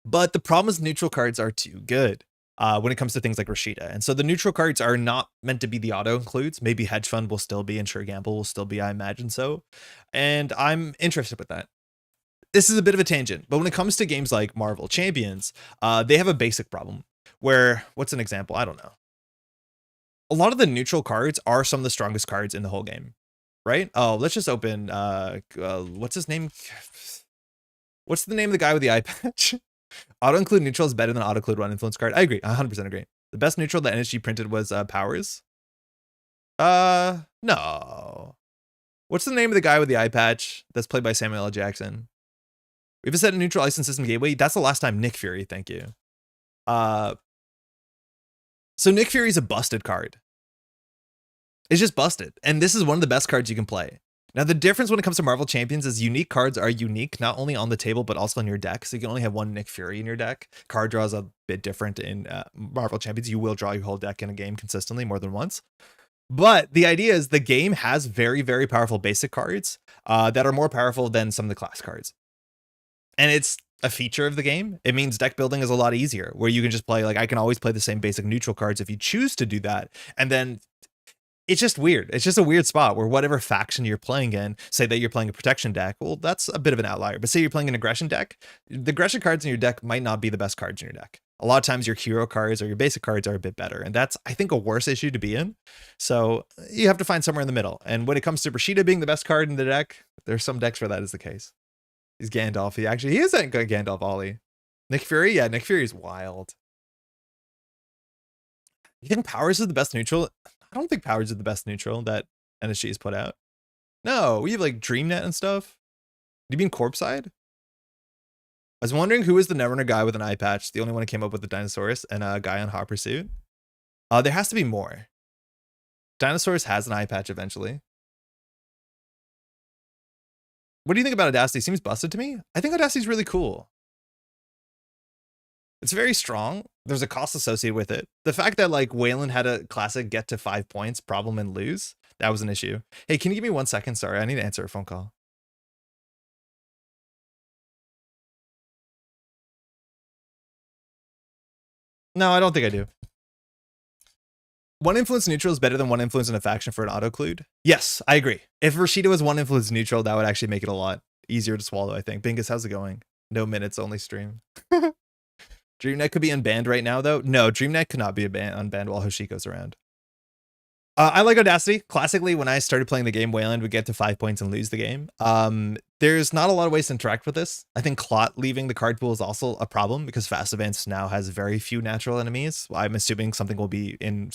But the problem is neutral cards are too good when it comes to things like Rashida. And so the neutral cards are not meant to be the auto includes. Maybe Hedge Fund will still be, and Sure Gamble will still be, I imagine so. And I'm interested with that. This is a bit of a tangent, but when it comes to games like Marvel Champions, they have a basic problem where, what's an example? I don't know. A lot of the neutral cards are some of the strongest cards in the whole game. Right? Oh, let's just open, what's his name? What's the name of the guy with the eye patch? Auto-include neutral is better than auto-include 1 influence card. I agree, 100% agree. The best neutral that NSG printed was Powers. No. What's the name of the guy with the eye patch that's played by Samuel L. Jackson? We have a set of neutral Ice and System Gateway. That's the last time. Nick Fury, thank you. So Nick Fury's a busted card. It's just busted. And this is one of the best cards you can play. Now, the difference when it comes to Marvel Champions is unique cards are unique, not only on the table, but also in your deck. So you can only have 1 Nick Fury in your deck. Card draw is a bit different in Marvel Champions. You will draw your whole deck in a game consistently more than once. But the idea is the game has very, very powerful basic cards that are more powerful than some of the class cards. And it's a feature of the game. It means deck building is a lot easier, where you can just play, like, I can always play the same basic neutral cards if you choose to do that. And then it's just weird. It's just a weird spot where whatever faction you're playing in, say that you're playing a protection deck, well, that's a bit of an outlier. But say you're playing an aggression deck, the aggression cards in your deck might not be the best cards in your deck. A lot of times your hero cards or your basic cards are a bit better. And that's, I think, a worse issue to be in. So you have to find somewhere in the middle. And when it comes to Rashida being the best card in the deck, there's some decks where that is the case. He's Gandalf. He is a good Gandalf Ollie. Nick Fury? Yeah, Nick Fury is wild. You think Powers is the best neutral? I don't think Powers is the best neutral that NSG has put out. No, we have like DreamNet and stuff. Do you mean Corpside? I was wondering who is the Netrunner guy with an eye patch, the only one who came up with the Dinosaurus, and a guy on Hot Pursuit. There has to be more. Dinosaurus has an eye patch eventually. What do you think about Audacity? Seems busted to me. I think Audacity's really cool. It's very strong. There's a cost associated with it. The fact that like Wayland had a classic get to 5 points problem and lose, that was an issue. Hey, can you give me 1 second? Sorry, I need to answer a phone call. No, I don't think I do. 1 influence neutral is better than 1 influence in a faction for an auto-clude. Yes, I agree. If Rashida was 1 influence neutral, that would actually make it a lot easier to swallow, I think. Bingus, how's it going? No minutes, only stream. DreamNet could be unbanned right now, though. No, DreamNet could not be unbanned while Hoshiko's around. I like Audacity. Classically, when I started playing the game, Wayland would get to 5 points and lose the game. There's not a lot of ways to interact with this. I think Clot leaving the card pool is also a problem because Fast Advance now has very few natural enemies. I'm assuming something will be in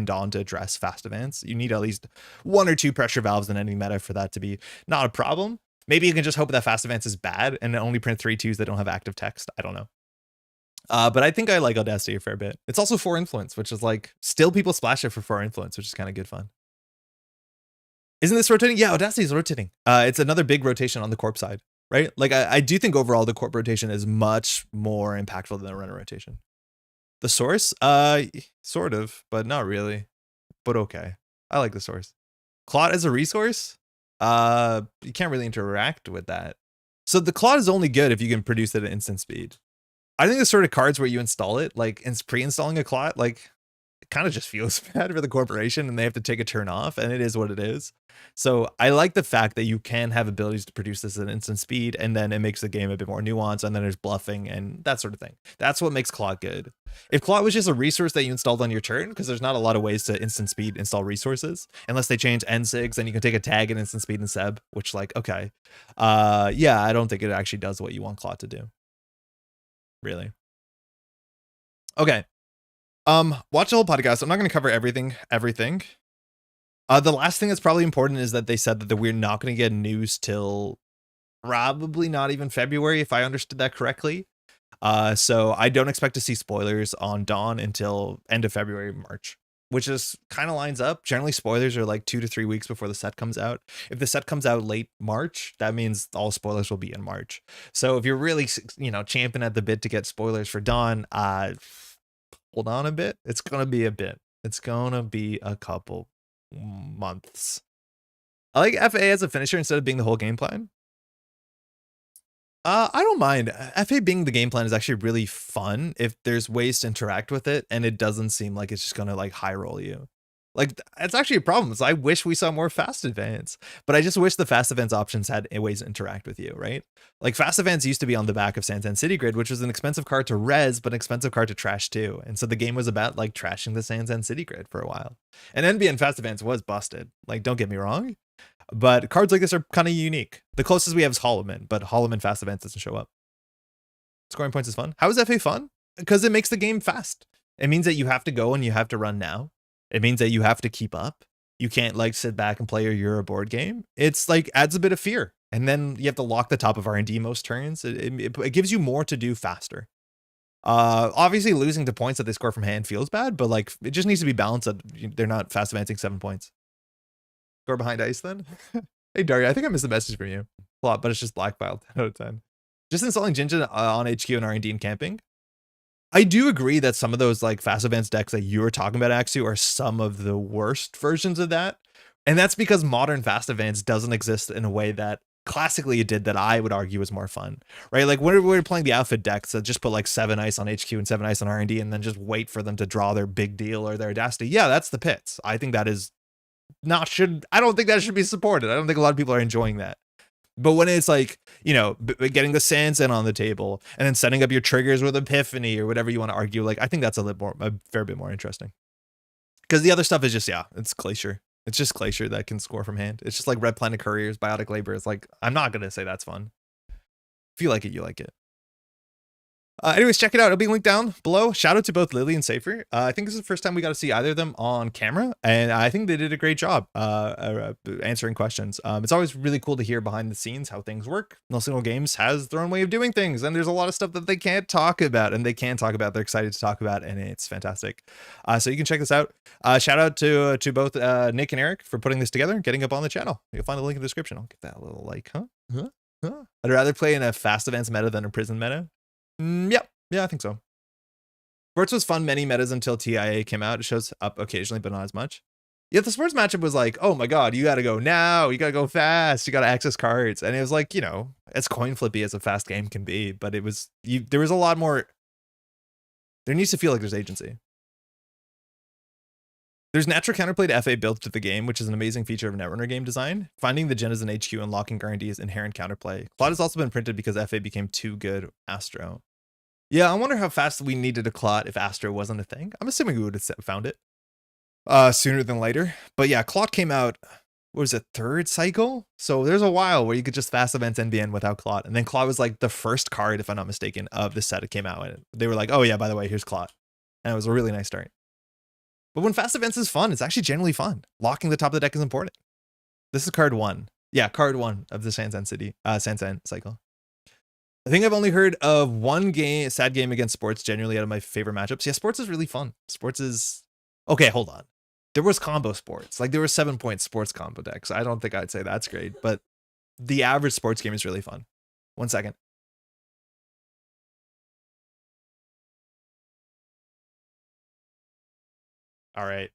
Dawn to address Fast Advance. You need at least 1 or 2 pressure valves in any meta for that to be not a problem. Maybe you can just hope that Fast Advance is bad and only print 3 2s that don't have active text. I don't know. But I think I like Audacity a fair bit. It's also 4 influence, which is like, still people splash it for 4 influence, which is kind of good fun. Isn't this rotating? Yeah, Audacity is rotating. It's another big rotation on the corp side, right? Like I do think overall the corp rotation is much more impactful than the runner rotation. The source? Sort of, but not really. But okay. I like the source. Clot as a resource? You can't really interact with that. So the Clot is only good if you can produce it at instant speed. I think the sort of cards where you install it, like pre-installing a Clot, like kind of just feels bad for the corporation and they have to take a turn off, and it is what it is. So I like the fact that you can have abilities to produce this at instant speed, and then it makes the game a bit more nuanced, and then there's bluffing and that sort of thing. That's what makes Clot good. If Clot was just a resource that you installed on your turn, because there's not a lot of ways to instant speed install resources, unless they change NSIGs, and you can take a tag and instant speed and Seb, which like, okay. Yeah, I don't think it actually does what you want Clot to do. Really. Okay. Watch the whole podcast. I'm not going to cover everything. The last thing that's probably important is that they said that we're not going to get news till probably not even February, if I understood that correctly. So I don't expect to see spoilers on Dawn until end of February, March, which is kind of lines up. Generally, spoilers are like 2 to 3 weeks before the set comes out. If the set comes out late March, that means all spoilers will be in March. So if you're really, champing at the bit to get spoilers for Dawn, hold on a bit. It's going to be a bit. It's going to be a couple months. I like FA as a finisher instead of being the whole game plan. I don't mind. FA being the game plan is actually really fun if there's ways to interact with it and it doesn't seem like it's just gonna like high roll you. Like, it's actually a problem. So I wish we saw more fast advance, but I just wish the fast advance options had ways to interact with you, right? Like, fast advance used to be on the back of Sansan City Grid, which was an expensive card to res, but an expensive card to trash too. And so the game was about like trashing the Sansan City Grid for a while. And NBN fast advance was busted. Like, don't get me wrong, but cards like this are kind of unique. The closest we have is Holloman, but Holloman fast advance doesn't show up. Scoring points is fun. How is FA fun? Because it makes the game fast. It means that you have to go and you have to run now. It means that you have to keep up. You can't like sit back and play your Euro board game. It's like adds a bit of fear. And then you have to lock the top of R&D most turns. It gives you more to do faster. Obviously losing to points that they score from hand feels bad, but like it just needs to be balanced that they're not fast advancing 7 points. Score behind ice then? Hey Daria, I think I missed a message from you. A lot, but it's just black file 10 out of 10. Just installing Jinja on HQ and R&D and camping. I do agree that some of those like fast advance decks that you were talking about, Axu, are some of the worst versions of that. And that's because modern fast advance doesn't exist in a way that classically it did, that I would argue is more fun, right? Like when we're playing the outfit decks that just put like 7 ice on HQ and 7 ice on R&D and then just wait for them to draw their big deal or their audacity. Yeah, that's the pits. I think that is I don't think that should be supported. I don't think a lot of people are enjoying that. But when it's like, getting the Sansan on the table and then setting up your triggers with Epiphany or whatever you want to argue, like, I think that's a fair bit more interesting. Because the other stuff is just, it's Glacier. It's just Glacier that can score from hand. It's just like Red Planet Couriers, Biotic Labor. It's like, I'm not going to say that's fun. If you like it, you like it. Anyways, check it out. It'll be linked down below. Shout out to both Lily and Safer. I think this is the first time we got to see either of them on camera, and I think they did a great job answering questions. It's always really cool to hear behind the scenes how things work. No Signal Games has their own way of doing things, and there's a lot of stuff that they can't talk about, and they can talk about. They're excited to talk about, and it's fantastic. So you can check this out. Shout out to both Nick and Eric for putting this together and getting up on the channel. You'll find the link in the description. I'll give that a little like, huh? I'd rather play in a fast advance meta than a prison meta. Yeah, I think so. Sports was fun many metas until TIA came out. It shows up occasionally, but not as much. Yeah, the sports matchup was like, oh my god, you gotta go now, you gotta go fast, you gotta access cards. And it was like, as coin flippy as a fast game can be, but it was, there was a lot more, there needs to feel like there's agency. There's natural counterplay to FA built to the game, which is an amazing feature of Netrunner game design. Finding the Genas in HQ and locking guarantee is inherent counterplay. Clot has also been printed because FA became too good Astro. Yeah, I wonder how fast we needed a Clot if Astro wasn't a thing. I'm assuming we would have found it sooner than later. But yeah, Clot came out, what was it, 3rd cycle? So there's a while where you could just fast advance NBN without Clot. And then Clot was like the first card, if I'm not mistaken, of the set it came out. And they were like, oh yeah, by the way, here's Clot. And it was a really nice start. But when fast advance is fun, it's actually generally fun. Locking the top of the deck is important. This is card 1. Yeah, card 1 of the Sansan cycle. I think I've only heard of one sad game against Sports, generally out of my favorite matchups. Yeah, Sports is really fun. Sports is... Okay, hold on. There was combo Sports. Like, there were 7-point Sports combo decks. I don't think I'd say that's great, but the average Sports game is really fun. 1 second. All right.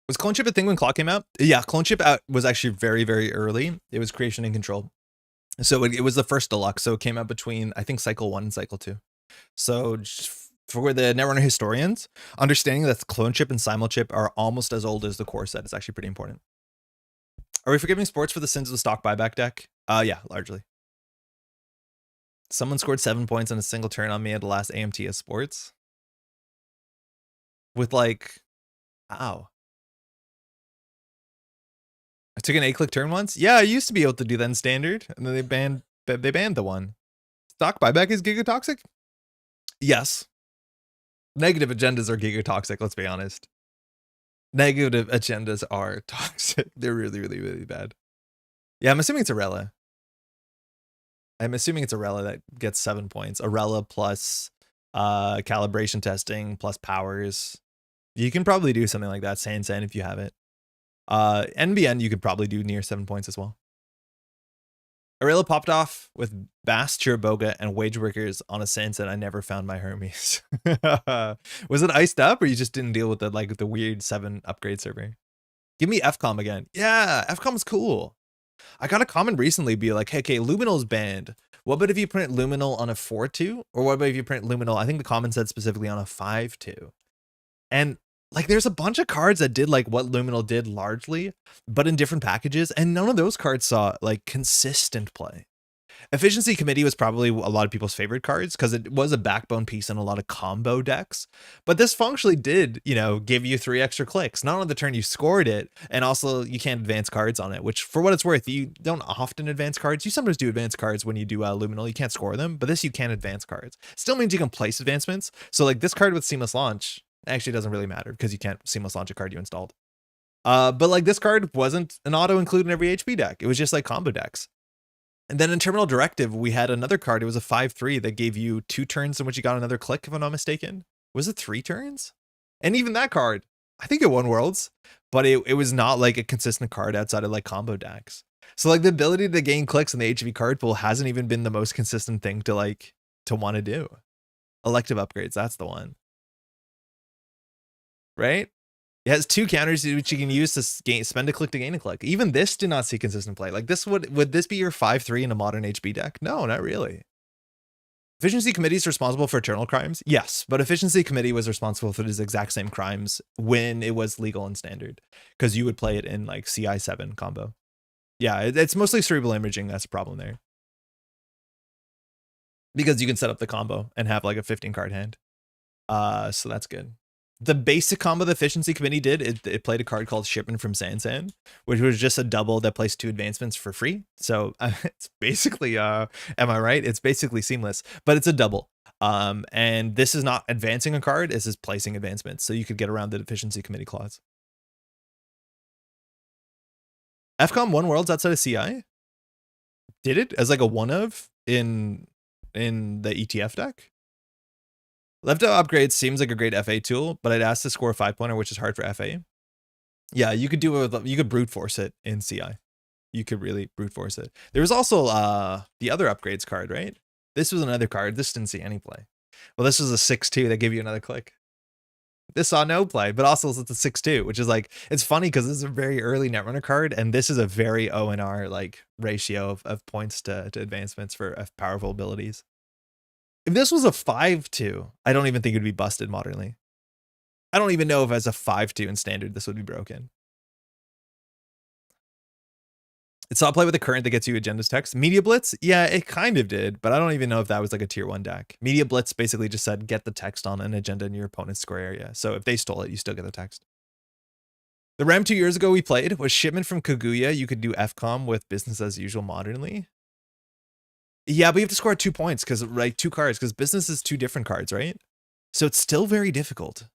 Was Clone Chip a thing when Clock came out? Yeah, Clone Chip was actually very, very early. It was Creation and Control. So it was the first deluxe. So it came out between, I think, cycle 1 and cycle 2. So For the Netrunner historians, understanding that the clone chip and simul chip are almost as old as the core set is actually pretty important. Are we forgiving sports for the sins of the stock buyback deck? Yeah, largely. Someone scored 7 points on a single turn on me at the last AMTS sports. With like, ow. I took an 8-click turn once. Yeah, I used to be able to do that in standard, and then they banned the one. Stock buyback is gigatoxic? Yes. Negative agendas are gigatoxic, let's be honest. Negative agendas are toxic. They're really, really, really bad. Yeah, I'm assuming it's a Rela. I'm assuming it's a Rela that gets 7 points. A Rela plus calibration testing plus powers. You can probably do something like that, San if you have it. NBN, you could probably do near 7 points as well. Arela popped off with Bass, Chiraboga, and Wage Workers on a sense that I never found my Hermes. Was it iced up, or you just didn't deal with the weird 7 upgrade server? Give me FCOM again. Yeah, FCOM's cool. I got a comment recently be like, hey, okay, Luminal's banned. What about if you print Luminal on a 4-2? Or what about if you print Luminal, I think the comment said specifically on a 5-2. And like, there's a bunch of cards that did like what Luminal did largely, but in different packages, and none of those cards saw like consistent play. Efficiency Committee was probably a lot of people's favorite cards because it was a backbone piece in a lot of combo decks. But this functionally did, you know, give you 3 extra clicks. Not on the turn you scored it, and also you can't advance cards on it, which for what it's worth, you don't often advance cards. You sometimes do advance cards when you do Luminal. You can't score them, but this you can advance cards. Still means you can place advancements. So like this card with Seamless Launch actually doesn't really matter because you can't Seamless Launch a card you installed. But like this card wasn't an auto include in every HP deck. It was just like combo decks. And then in Terminal Directive, we had another card. It was a 5-3 that gave you 2 turns in which you got another click, if I'm not mistaken. Was it 3 turns? And even that card, I think it won Worlds, but it was not like a consistent card outside of like combo decks. So like the ability to gain clicks in the HV card pool hasn't even been the most consistent thing to want to do. Elective upgrades, that's the one. Right? It has 2 counters which you can use to spend a click to gain a click. Even this did not see consistent play. Like this would this be your 5-3 in a modern HB deck? No, not really. Efficiency Committee is responsible for eternal crimes? Yes, but Efficiency Committee was responsible for these exact same crimes when it was legal and standard, because you would play it in like CI7 combo. Yeah, it's mostly cerebral imaging that's a problem there. Because you can set up the combo and have like a 15 card hand. So that's good. The basic combo the Efficiency Committee did, it played a card called Shipment from Sansan, which was just a double that placed 2 advancements for free. So it's basically, am I right? It's basically seamless, but it's a double. And this is not advancing a card, this is placing advancements. So you could get around the Efficiency Committee clause. FCOM won Worlds outside of CI? Did it as like a one of in the ETF deck? Left out upgrades seems like a great FA tool, but I'd ask to score a 5-pointer, which is hard for FA. Yeah, you could do it with, you could brute force it in CI. You could really brute force it. There was also the other upgrades card, right? This was another card. This didn't see any play. Well, this was a 6-2 that gave you another click. This saw no play, but also it's a 6-2, which is like, it's funny because this is a very early Netrunner card, and this is a very ONR like ratio of points to advancements for powerful abilities. If this was a 5-2, I don't even think it would be busted modernly. I don't even know if as a 5-2 in standard, this would be broken. It saw play with a current that gets you agendas text. Media Blitz, yeah, it kind of did, but I don't even know if that was like a tier 1 deck. Media Blitz basically just said, get the text on an agenda in your opponent's square area. So if they stole it, you still get the text. The RAM 2 years ago we played was Shipment from Kaguya. You could do FCOM with business as usual modernly. Yeah, but you have to score 2 points because like 2 cards, because business is 2 different cards, right? So it's still very difficult.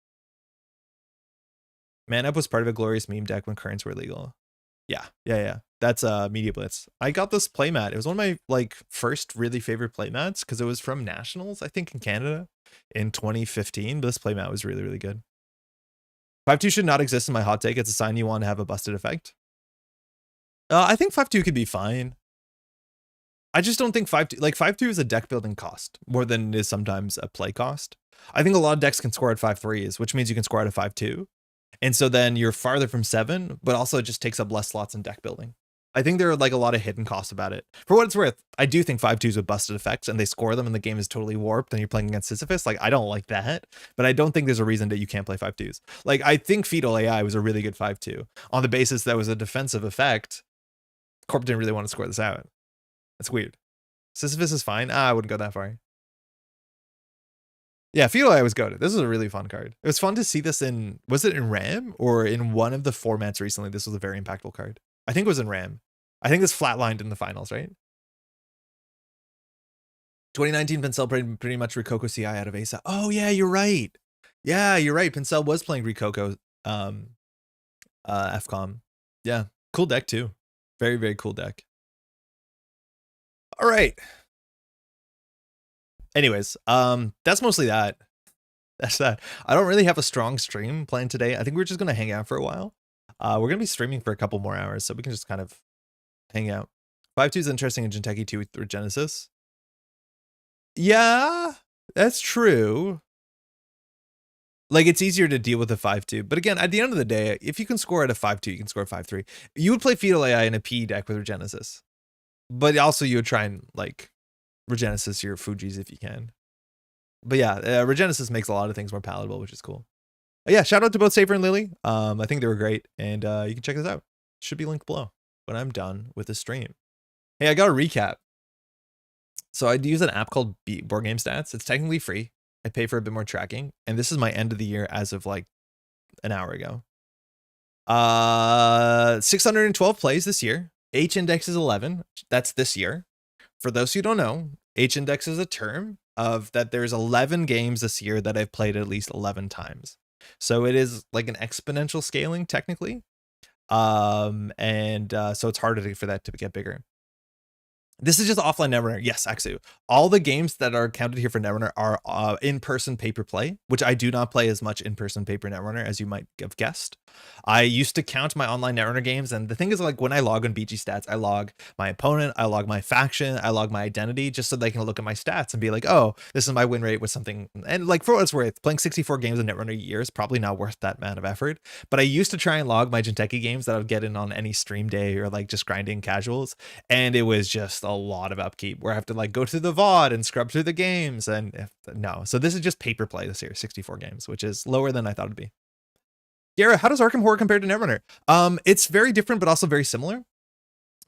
Man Up was part of a glorious meme deck when currents were illegal. Yeah. That's Media Blitz. I got this playmat. It was one of my like first really favorite playmats because it was from Nationals, I think, in Canada in 2015. But this playmat was really, really good. 5-2 should not exist in my hot take. It's a sign you want to have a busted effect. I think 5-2 could be fine. I just don't think 5-2, like 5-2 is a deck building cost more than it is sometimes a play cost. I think a lot of decks can score at 5-3s, which means you can score at a 5-2. And so then you're farther from 7, but also it just takes up less slots in deck building. I think there are like a lot of hidden costs about it. For what it's worth, I do think 5-2s with busted effects and they score them and the game is totally warped and you're playing against Sisyphus. Like, I don't like that, but I don't think there's a reason that you can't play 5-2s. Like, I think Fetal AI was a really good 5-2 on the basis that was a defensive effect. Corp didn't really want to score this out. That's weird. Sisyphus is fine. I wouldn't go that far. Yeah, Fetal AI was goated. This was a really fun card. It was fun to see this in, was it in RAM or in one of the formats recently? This was a very impactful card. I think it was in RAM. I think this flatlined in the finals, right? 2019, Pincel played pretty much Rikoko CI out of ASA. Oh, yeah, you're right. Yeah, you're right. Pincel was playing Rikoko FCOM. Yeah, cool deck too. Very, very cool deck. All right. Anyways, that's mostly that. That's that. I don't really have a strong stream planned today. I think we're just going to hang out for a while. We're going to be streaming for a couple more hours, so we can just kind of hang out. 5-2 is interesting in Jinteki 2 with Genesis. Yeah, that's true. Like, it's easier to deal with a 5-2. But again, at the end of the day, if you can score at a 5-2, you can score 5-3. You would play Fetal AI in a PE deck with Regenesis. But also you would try and, like, Regenesis your Fujis if you can. But yeah, Regenesis makes a lot of things more palatable, which is cool. Yeah, shout out to both Saber and Lily. I think they were great. And you can check this out. It should be linked below when I'm done with the stream. Hey, I got a recap. So I'd use an app called Board Game Stats. It's technically free. I pay for a bit more tracking. And this is my end of the year as of like an hour ago. 612 plays this year. H index is 11. That's this year. For those who don't know, H index is a term of that there's 11 games this year that I've played at least 11 times. So it is like an exponential scaling technically. So it's harder for that to get bigger. This is just offline Netrunner. Yes, actually, all the games that are counted here for Netrunner are in-person paper play, which I do not play as much in-person paper Netrunner as you might have guessed. I used to count my online Netrunner games, and the thing is, like, when I log on BG Stats, I log my opponent, I log my faction, I log my identity, just so they can look at my stats and be like, oh, this is my win rate with something. And like, for what it's worth, playing 64 games in Netrunner a year is probably not worth that amount of effort. But I used to try and log my Jinteki games that I would get in on any stream day or like just grinding casuals, and it was just a lot of upkeep where I have to like go through the VOD and scrub through the games, and no. So this is just paper play this year, 64 games, which is lower than I thought it'd be. Gara, how does Arkham Horror compare to Netrunner? It's very different, but also very similar.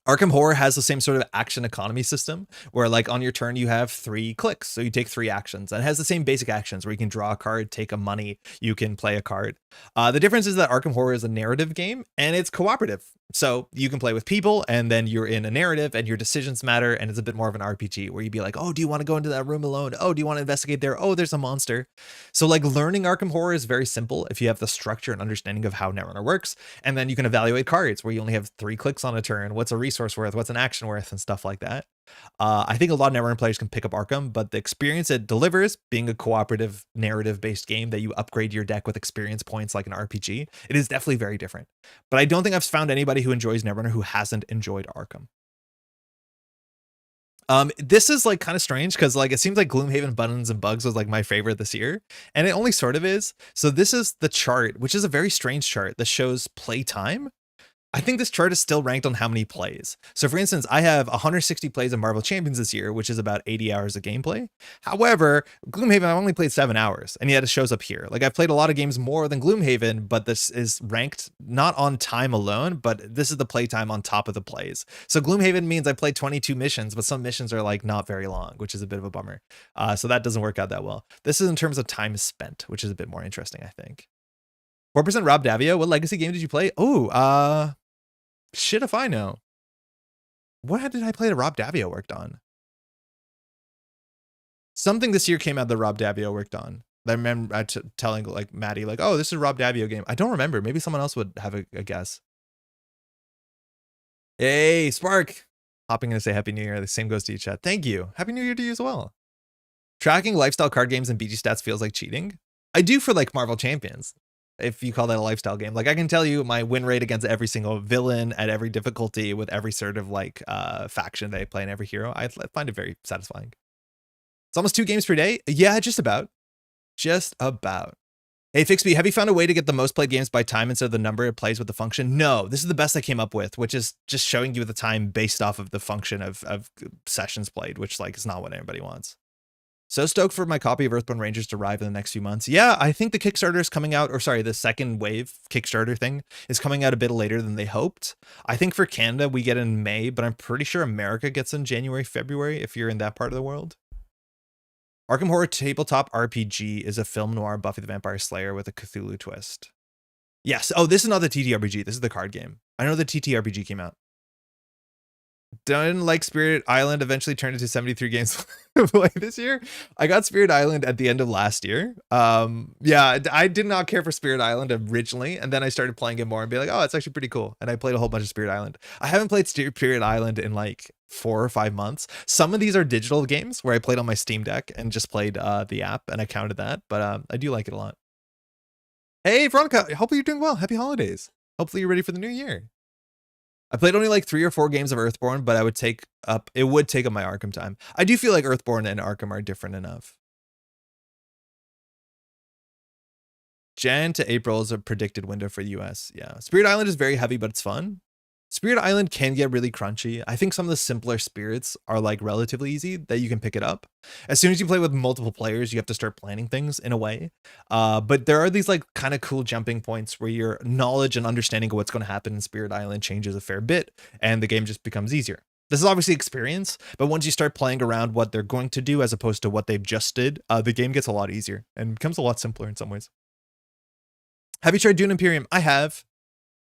Arkham Horror has the same sort of action economy system where like on your turn you have 3 clicks, so you take 3 actions, and it has the same basic actions where you can draw a card, take a money, you can play a card. The difference is that Arkham Horror is a narrative game and it's cooperative. So you can play with people and then you're in a narrative and your decisions matter, and it's a bit more of an RPG where you'd be like, oh, do you want to go into that room alone? Oh, do you want to investigate there? Oh, there's a monster. So like learning Arkham Horror is very simple if you have the structure and understanding of how Netrunner works, and then you can evaluate cards where you only have 3 clicks on a turn. What's a resource worth? What's an action worth? And stuff like that. I think a lot of Netrunner players can pick up Arkham, but the experience it delivers, being a cooperative narrative-based game that you upgrade your deck with experience points like an RPG, it is definitely very different. But I don't think I've found anybody who enjoys Netrunner who hasn't enjoyed Arkham. This is like kind of strange because like it seems like Gloomhaven Buttons and Bugs was like my favorite this year, and it only sort of is. So this is the chart, which is a very strange chart that shows play time. I think this chart is still ranked on how many plays. So for instance, I have 160 plays of Marvel Champions this year, which is about 80 hours of gameplay. However, Gloomhaven, I only played 7 hours, and yet it shows up here. Like I've played a lot of games more than Gloomhaven, but this is ranked not on time alone, but this is the play time on top of the plays. So Gloomhaven means I played 22 missions, but some missions are like not very long, which is a bit of a bummer. So that doesn't work out that well. This is in terms of time spent, which is a bit more interesting, I think. 4% Rob Davio. What legacy game did you play? Oh, shit if I know. What did I play that Rob Davio worked on? Something this year came out that Rob Davio worked on. I remember telling like Maddie, like, oh, this is a Rob Davio game. I don't remember. Maybe someone else would have a guess. Hey, Spark. Hopping in to say Happy New Year. The same goes to you, chat. Thank you. Happy New Year to you as well. Tracking lifestyle card games and BG stats feels like cheating. I do for like Marvel Champions, if you call that a lifestyle game. Like I can tell you my win rate against every single villain at every difficulty with every sort of like faction that I play in every hero. I find it very satisfying. It's almost 2 games per day. Yeah, just about. Just about. Hey, Fixby, have you found a way to get the most played games by time instead of the number it plays with the function? No, this is the best I came up with, which is just showing you the time based off of the function of sessions played, which like is not what anybody wants. So stoked for my copy of Earthbound Rangers to arrive in the next few months. Yeah, I think the Kickstarter is coming out, or sorry, the second wave Kickstarter thing is coming out a bit later than they hoped. I think for Canada, we get in May, but I'm pretty sure America gets in January, February, if you're in that part of the world. Arkham Horror Tabletop RPG is a film noir Buffy the Vampire Slayer with a Cthulhu twist. Yes. Oh, this is not the TTRPG. This is the card game. I know the TTRPG came out. Done like Spirit Island eventually turned into 73 games to play this year. I got Spirit Island at the end of last year. Yeah, I did not care for Spirit Island originally, and then I started playing it more and be like, oh, it's actually pretty cool. And I played a whole bunch of Spirit Island. I haven't played Spirit Island in like 4 or 5 months. Some of these are digital games where I played on my Steam Deck and just played the app, and I counted that, but I do like it a lot. Hey, Veronica, hopefully you're doing well. Happy holidays. Hopefully you're ready for the new year. I played only like 3 or 4 games of Earthborn, but it would take up my Arkham time. I do feel like Earthborn and Arkham are different enough. Jan to April is a predicted window for the US. Yeah. Spirit Island is very heavy, but it's fun. Spirit Island can get really crunchy. I think some of the simpler spirits are like relatively easy that you can pick it up. As soon as you play with multiple players, you have to start planning things in a way. But there are these like kind of cool jumping points where your knowledge and understanding of what's going to happen in Spirit Island changes a fair bit, and the game just becomes easier. This is obviously experience, but once you start playing around what they're going to do as opposed to what they've just did, the game gets a lot easier and becomes a lot simpler in some ways. Have you tried Dune Imperium? I have.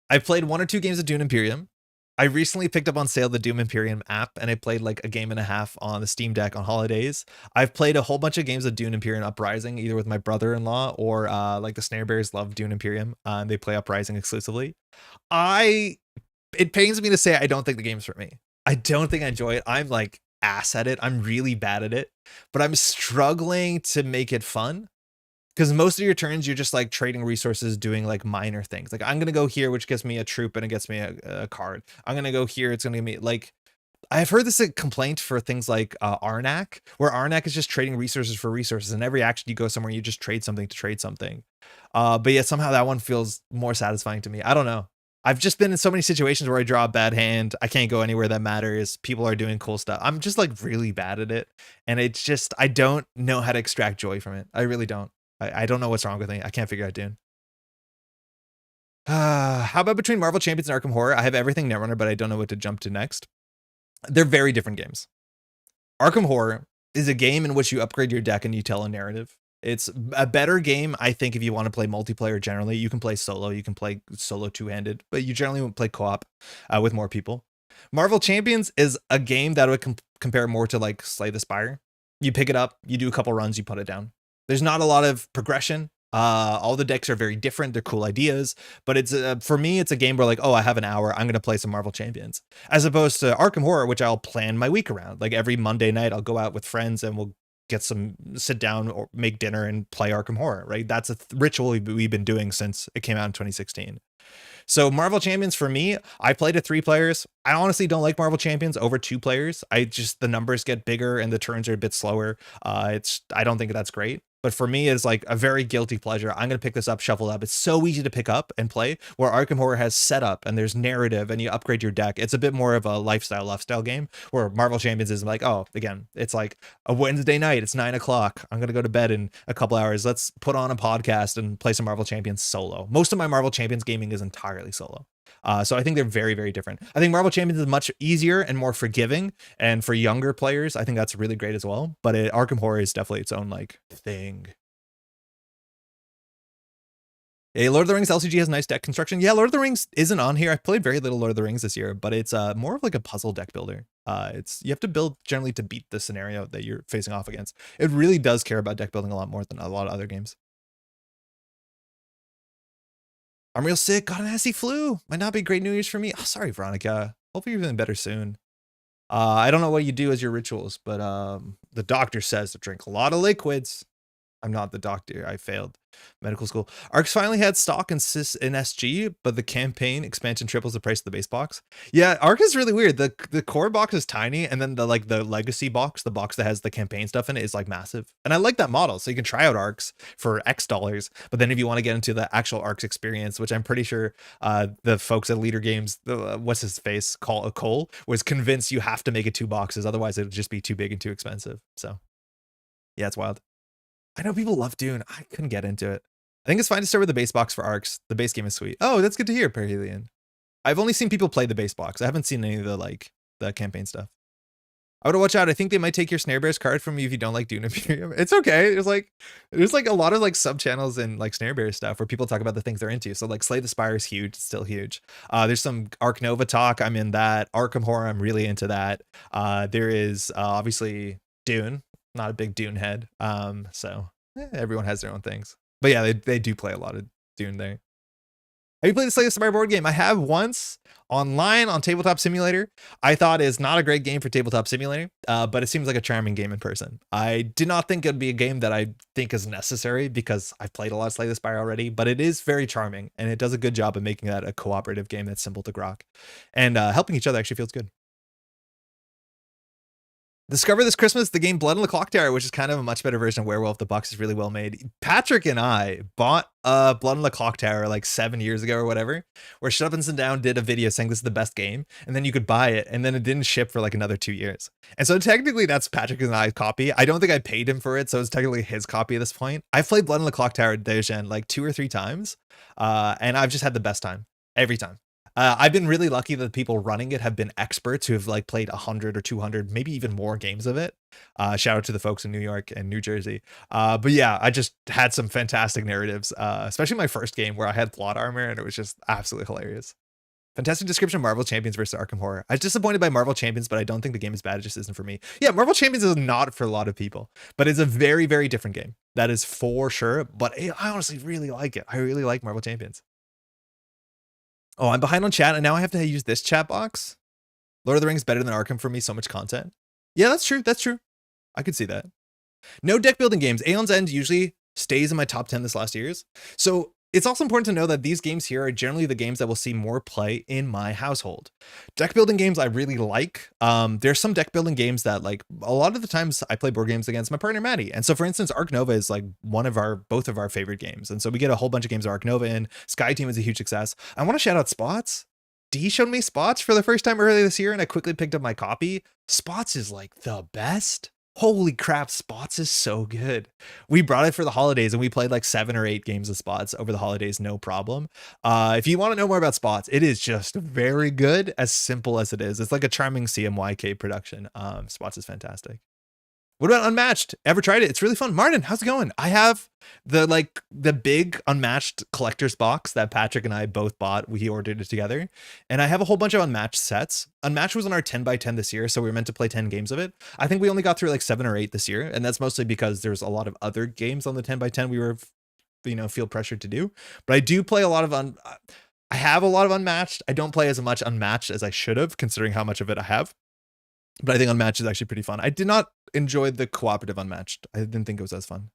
I've played 1 or 2 games of Dune Imperium. I recently picked up on sale the Doom Imperium app, and I played like a game and a half on the Steam Deck on holidays. I've played a whole bunch of games of Dune Imperium Uprising, either with my brother-in-law or like the Snare Bears love Dune Imperium, and they play Uprising exclusively. It pains me to say I don't think the game's for me. I don't think I enjoy it. I'm like ass at it. I'm really bad at it, but I'm struggling to make it fun. Because most of your turns, you're just like trading resources, doing like minor things. Like I'm going to go here, which gets me a troop and it gets me a card. I'm going to go here. It's going to give me like, I've heard this complaint for things like Arnak, where Arnak is just trading resources for resources. And every action you go somewhere, you just trade something to trade something. But yet somehow that one feels more satisfying to me. I don't know. I've just been in so many situations where I draw a bad hand. I can't go anywhere that matters. People are doing cool stuff. I'm just like really bad at it. And it's just, I don't know how to extract joy from it. I really don't. I don't know what's wrong with me. I can't figure out Dune. How about between Marvel Champions and Arkham Horror? I have everything Netrunner, but I don't know what to jump to next. They're very different games. Arkham Horror is a game in which you upgrade your deck and you tell a narrative. It's a better game, I think, if you want to play multiplayer generally. You can play solo. You can play solo two-handed, but you generally won't play co-op with more people. Marvel Champions is a game that would compare more to like Slay the Spire. You pick it up, you do a couple runs, you put it down. There's not a lot of progression. All the decks are very different. They're cool ideas, but it's for me, it's a game where like, oh, I have an hour. I'm going to play some Marvel Champions, as opposed to Arkham Horror, which I'll plan my week around. Like every Monday night, I'll go out with friends and we'll sit down or make dinner and play Arkham Horror, right? That's a ritual we've been doing since it came out in 2016. So Marvel Champions for me, I played at 3 players. I honestly don't like Marvel Champions over 2 players. The numbers get bigger and the turns are a bit slower. I don't think that's great. But for me, it's like a very guilty pleasure. I'm going to pick this up, shuffle up. It's so easy to pick up and play, where Arkham Horror has setup and there's narrative and you upgrade your deck. It's a bit more of a lifestyle game, where Marvel Champions is like, oh, again, it's like a Wednesday night. It's 9 o'clock. I'm going to go to bed in a couple hours. Let's put on a podcast and play some Marvel Champions solo. Most of my Marvel Champions gaming is entirely solo. So I think they're very, very different. I think Marvel Champions is much easier and more forgiving. And for younger players, I think that's really great as well. But Arkham Horror is definitely its own like thing. Hey, Lord of the Rings LCG has nice deck construction. Yeah, Lord of the Rings isn't on here. I played very little Lord of the Rings this year, but it's more of like a puzzle deck builder. You have to build generally to beat the scenario that you're facing off against. It really does care about deck building a lot more than a lot of other games. I'm real sick. Got an nasty flu. Might not be great New Year's for me. Oh, sorry, Veronica. Hopefully you're feeling better soon. I don't know what you do as your rituals, but the doctor says to drink a lot of liquids. I'm not the doctor. I failed medical school. Arcs finally had stock in SG, but the campaign expansion triples the price of the base box. Yeah, Arc is really weird. The core box is tiny, and then the legacy box, the box that has the campaign stuff in it, is like massive. And I like that model. So you can try out Arcs for X dollars, but then if you want to get into the actual Arcs experience, which I'm pretty sure the folks at Leader Games, what's his face, Cole, was convinced you have to make it 2 boxes, otherwise it would just be too big and too expensive. So yeah, it's wild. I know people love Dune. I couldn't get into it. I think it's fine to start with the base box for Arcs. The base game is sweet. Oh, that's good to hear, Perihelion. I've only seen people play the base box. I haven't seen any of the campaign stuff. I would watch out. I think they might take your Snare Bears card from you if you don't like Dune Imperium. It's okay. There's like a lot of like sub channels and like Snare Bear stuff where people talk about the things they're into. So like Slay the Spire is huge, it's still huge. There's some Arc Nova talk. I'm in that. Arkham Horror, I'm really into that. There is obviously Dune. Not a big Dune head. So everyone has their own things. But yeah, they do play a lot of Dune there. Have you played the Slay the Spire board game? I have once online on Tabletop Simulator. I thought is not a great game for Tabletop Simulator, but it seems like a charming game in person. I did not think it'd be a game that I think is necessary because I've played a lot of Slay the Spire already, but it is very charming and it does a good job of making that a cooperative game that's simple to grok. And helping each other actually feels good. Discover this Christmas the game Blood in the Clock Tower, which is kind of a much better version of Werewolf. The box is really well made. Patrick and I bought Blood in the Clock Tower like 7 years ago or whatever, where Shut Up and Sit Down did a video saying this is the best game, and then you could buy it, and then it didn't ship for like another 2 years. And so technically that's Patrick and I's copy. I don't think I paid him for it, so it's technically his copy at this point. I've played Blood in the Clock Tower Dejan like 2 or 3 times, and I've just had the best time every time. I've been really lucky that the people running it have been experts who have like played 100 or 200, maybe even more games of it. Shout out to the folks in New York and New Jersey. But yeah, I just had some fantastic narratives, especially my first game where I had plot armor and it was just absolutely hilarious. Fantastic description, Marvel Champions versus Arkham Horror. I was disappointed by Marvel Champions, but I don't think the game is bad. It just isn't for me. Yeah, Marvel Champions is not for a lot of people, but it's a very, very different game. That is for sure. But I honestly really like it. I really like Marvel Champions. Oh, I'm behind on chat, and now I have to use this chat box. Lord of the Rings better than Arkham for me, so much content. Yeah, that's true. That's true. I could see that. No deck building games. Aeon's End usually stays in my top 10 this last year's. So it's also important to know that these games here are generally the games that will see more play in my household. Deck building games I really like. There's some deck building games that like a lot of the times I play board games against my partner Maddie. And so for instance, Arc Nova is like both of our favorite games. And so we get a whole bunch of games of Arc Nova in. Sky Team is a huge success. I want to shout out Spots. D showed me Spots for the first time earlier this year and I quickly picked up my copy. Spots is like the best. Holy crap, Spots is so good. We brought it for the holidays and we played like 7 or 8 games of Spots over the holidays, no problem. If you want to know more about Spots, it is just very good, as simple as it is. It's like a charming CMYK production. Spots is fantastic. What about Unmatched? Ever tried it? It's really fun. Martin, how's it going? I have the big Unmatched collector's box that Patrick and I both bought. We ordered it together. And I have a whole bunch of Unmatched sets. Unmatched was on our 10x10 this year, so we were meant to play 10 games of it. I think we only got through like 7 or 8 this year, and that's mostly because there's a lot of other games on the 10x10 we were, feel pressured to do. But I do play a lot of I have a lot of Unmatched. I don't play as much Unmatched as I should have, considering how much of it I have. But I think Unmatched is actually pretty fun. I did not enjoy the cooperative Unmatched. I didn't think it was as fun.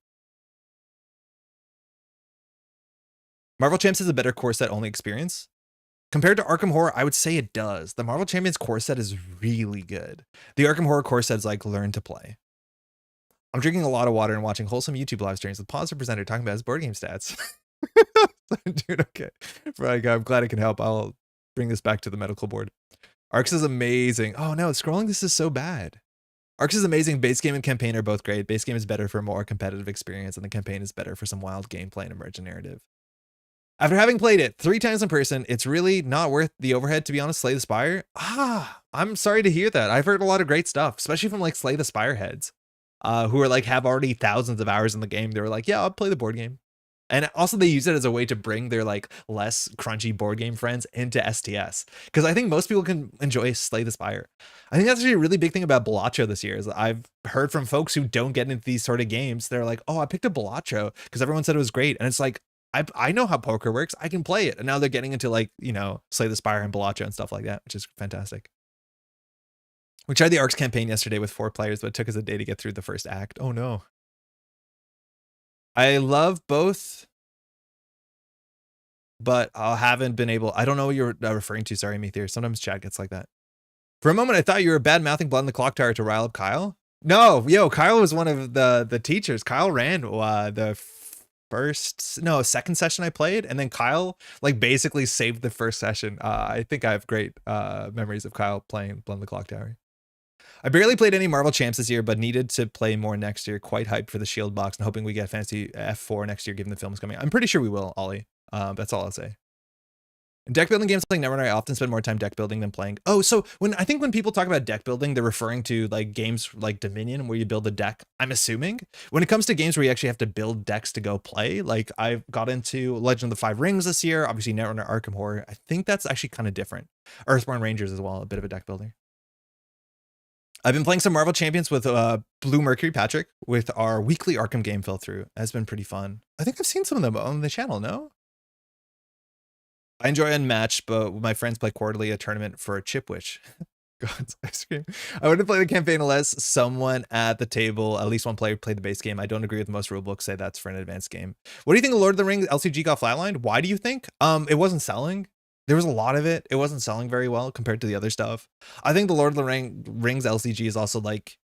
Marvel Champs is a better core set only experience. Compared to Arkham Horror, I would say it does. The Marvel Champions core set is really good. The Arkham Horror core set is like learn to play. I'm drinking a lot of water and watching wholesome YouTube live streams with positive presenter talking about his board game stats. Dude, okay. Right, I'm glad I can help. I'll bring this back to the medical board. Arcs is amazing. Oh no, scrolling this is so bad. Arcs is amazing. Base game and campaign are both great. Base game is better for a more competitive experience, and the campaign is better for some wild gameplay and emergent narrative. After having played it 3 times in person, it's really not worth the overhead, to be honest. Slay the Spire. I'm sorry to hear that. I've heard a lot of great stuff, especially from like Slay the Spire heads, who are like have already thousands of hours in the game. They were like, yeah, I'll play the board game. And also they use it as a way to bring their like less crunchy board game friends into STS. Because I think most people can enjoy Slay the Spire. I think that's actually a really big thing about Balatro this year is I've heard from folks who don't get into these sort of games. They're like, oh, I picked up Balatro because everyone said it was great. And it's like, I know how poker works. I can play it. And now they're getting into like, Slay the Spire and Balatro and stuff like that, which is fantastic. We tried the Arcs campaign yesterday with 4 players, but it took us a day to get through the first act. Oh no. I love both, but I haven't been able. I don't know what you're referring to. Sorry, Meteor. Sometimes chat gets like that. For a moment, I thought you were bad mouthing Blood in the Clock Tower to rile up Kyle. No, yo, Kyle was one of the teachers. Kyle ran the second session I played, and then Kyle like basically saved the first session. I think I have great memories of Kyle playing Blood in the Clock Tower. I barely played any Marvel Champs this year, but needed to play more next year. Quite hyped for the Shield box and hoping we get Fantasy F4 next year, given the film's coming. I'm pretty sure we will, Ollie. That's all I'll say. In deck building games like Netrunner, I often spend more time deck building than playing. Oh, so when people talk about deck building, they're referring to like games like Dominion where you build a deck. I'm assuming when it comes to games where you actually have to build decks to go play, like I got into Legend of the Five Rings this year, obviously Netrunner, Arkham Horror. I think that's actually kind of different. Earthborn Rangers as well, a bit of a deck builder. I've been playing some Marvel Champions with Blue Mercury Patrick with our weekly Arkham game fill through. That's been pretty fun. I think I've seen some of them on the channel, no? I enjoy Unmatched, but my friends play quarterly a tournament for a Chipwich. God's ice cream. I want to play the campaign unless someone at the table, at least one player, played the base game. I don't agree with most rulebooks say that's for an advanced game. What do you think of Lord of the Rings LCG got flatlined? Why do you think? It wasn't selling. There was a lot of it. It wasn't selling very well compared to the other stuff. I think the Lord of the Rings LCG is also like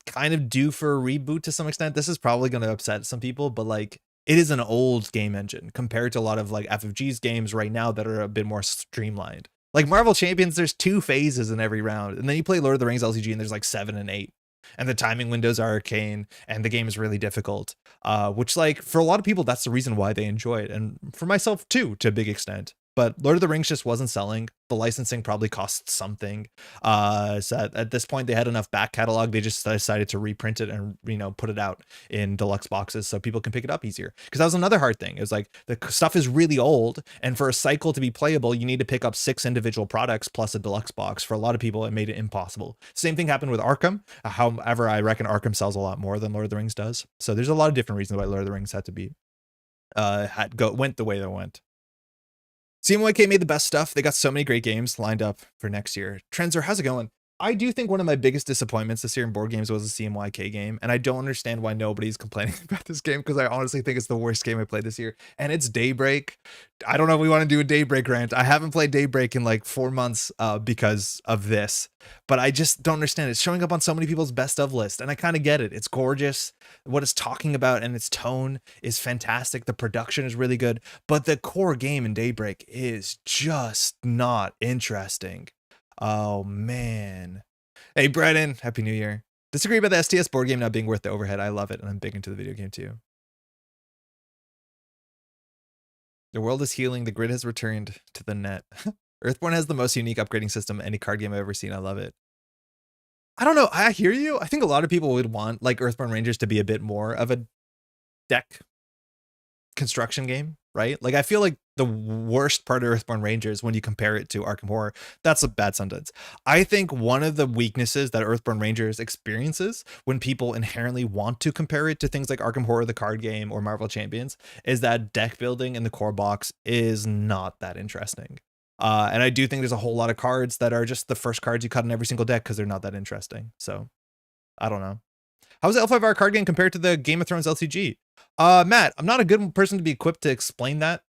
kind of due for a reboot to some extent. This is probably going to upset some people, but like it is an old game engine compared to a lot of like FFG's games right now that are a bit more streamlined. Like Marvel Champions, there's 2 phases in every round, and then you play Lord of the Rings LCG and there's like 7 and 8. And the timing windows are arcane and the game is really difficult, which like for a lot of people, that's the reason why they enjoy it. And for myself too, to a big extent. But Lord of the Rings just wasn't selling. The licensing probably cost something. So at this point, they had enough back catalog. They just decided to reprint it and, you know, put it out in deluxe boxes so people can pick it up easier. Because that was another hard thing. It was like the stuff is really old. And for a cycle to be playable, you need to pick up 6 individual products plus a deluxe box. For a lot of people, it made it impossible. Same thing happened with Arkham. However, I reckon Arkham sells a lot more than Lord of the Rings does. So there's a lot of different reasons why Lord of the Rings had to be went the way they went. CMYK made the best stuff. They got so many great games lined up for next year. Trenzer, how's it going? I do think one of my biggest disappointments this year in board games was a CMYK game, and I don't understand why nobody's complaining about this game because I honestly think it's the worst game I played this year, and it's Daybreak. I don't know if we want to do a Daybreak rant. I haven't played Daybreak in like 4 months because of this, but I just don't understand. It's showing up on so many people's best of list, and I kind of get it. It's gorgeous. What it's talking about and its tone is fantastic. The production is really good, but the core game in Daybreak is just not interesting. Oh man. Hey Brennan, happy new year. Disagree about the STS board game not being worth the overhead. I love it and I'm big into the video game too. The world is healing. The grid has returned to the net. Earthborn has the most unique upgrading system any card game I've ever seen. I love it. I don't know. I hear you. I think a lot of people would want like Earthborn Rangers to be a bit more of a deck construction game, right? Like I feel like the worst part of Earthborn Rangers when you compare it to Arkham Horror, that's a bad sentence. I think one of the weaknesses that Earthborn Rangers experiences when people inherently want to compare it to things like Arkham Horror, the card game, or Marvel Champions, is that deck building in the core box is not that interesting. And I do think there's a whole lot of cards that are just the first cards you cut in every single deck because they're not that interesting. So I don't know. How's the L5R card game compared to the Game of Thrones LCG? Matt, I'm not a good person to be equipped to explain that.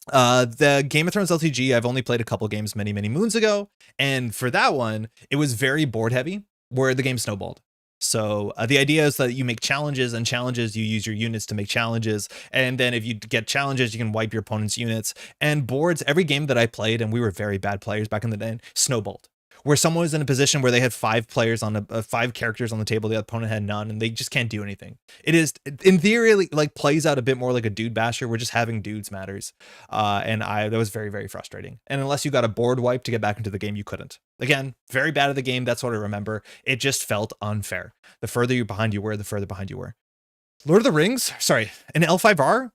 The Game of Thrones LCG, I've only played a couple games many moons ago. And for that one, it was very board heavy where the game snowballed. So the idea is that you make challenges and challenges, you use your units to make challenges. And then if you get challenges, you can wipe your opponent's units and boards. Every game that I played, and we were very bad players back in the day, snowballed. Where someone was in a position where they had 5 players on 5 characters on the table, the opponent had none, and they just can't do anything. It is, in theory, like plays out a bit more like a dude basher, where just having dudes matters. And that was very frustrating. And unless you got a board wipe to get back into the game, you couldn't. Again, very bad at the game. That's what I remember. It just felt unfair. The further behind you were, the further behind you were. Lord of the Rings, sorry, an L5R.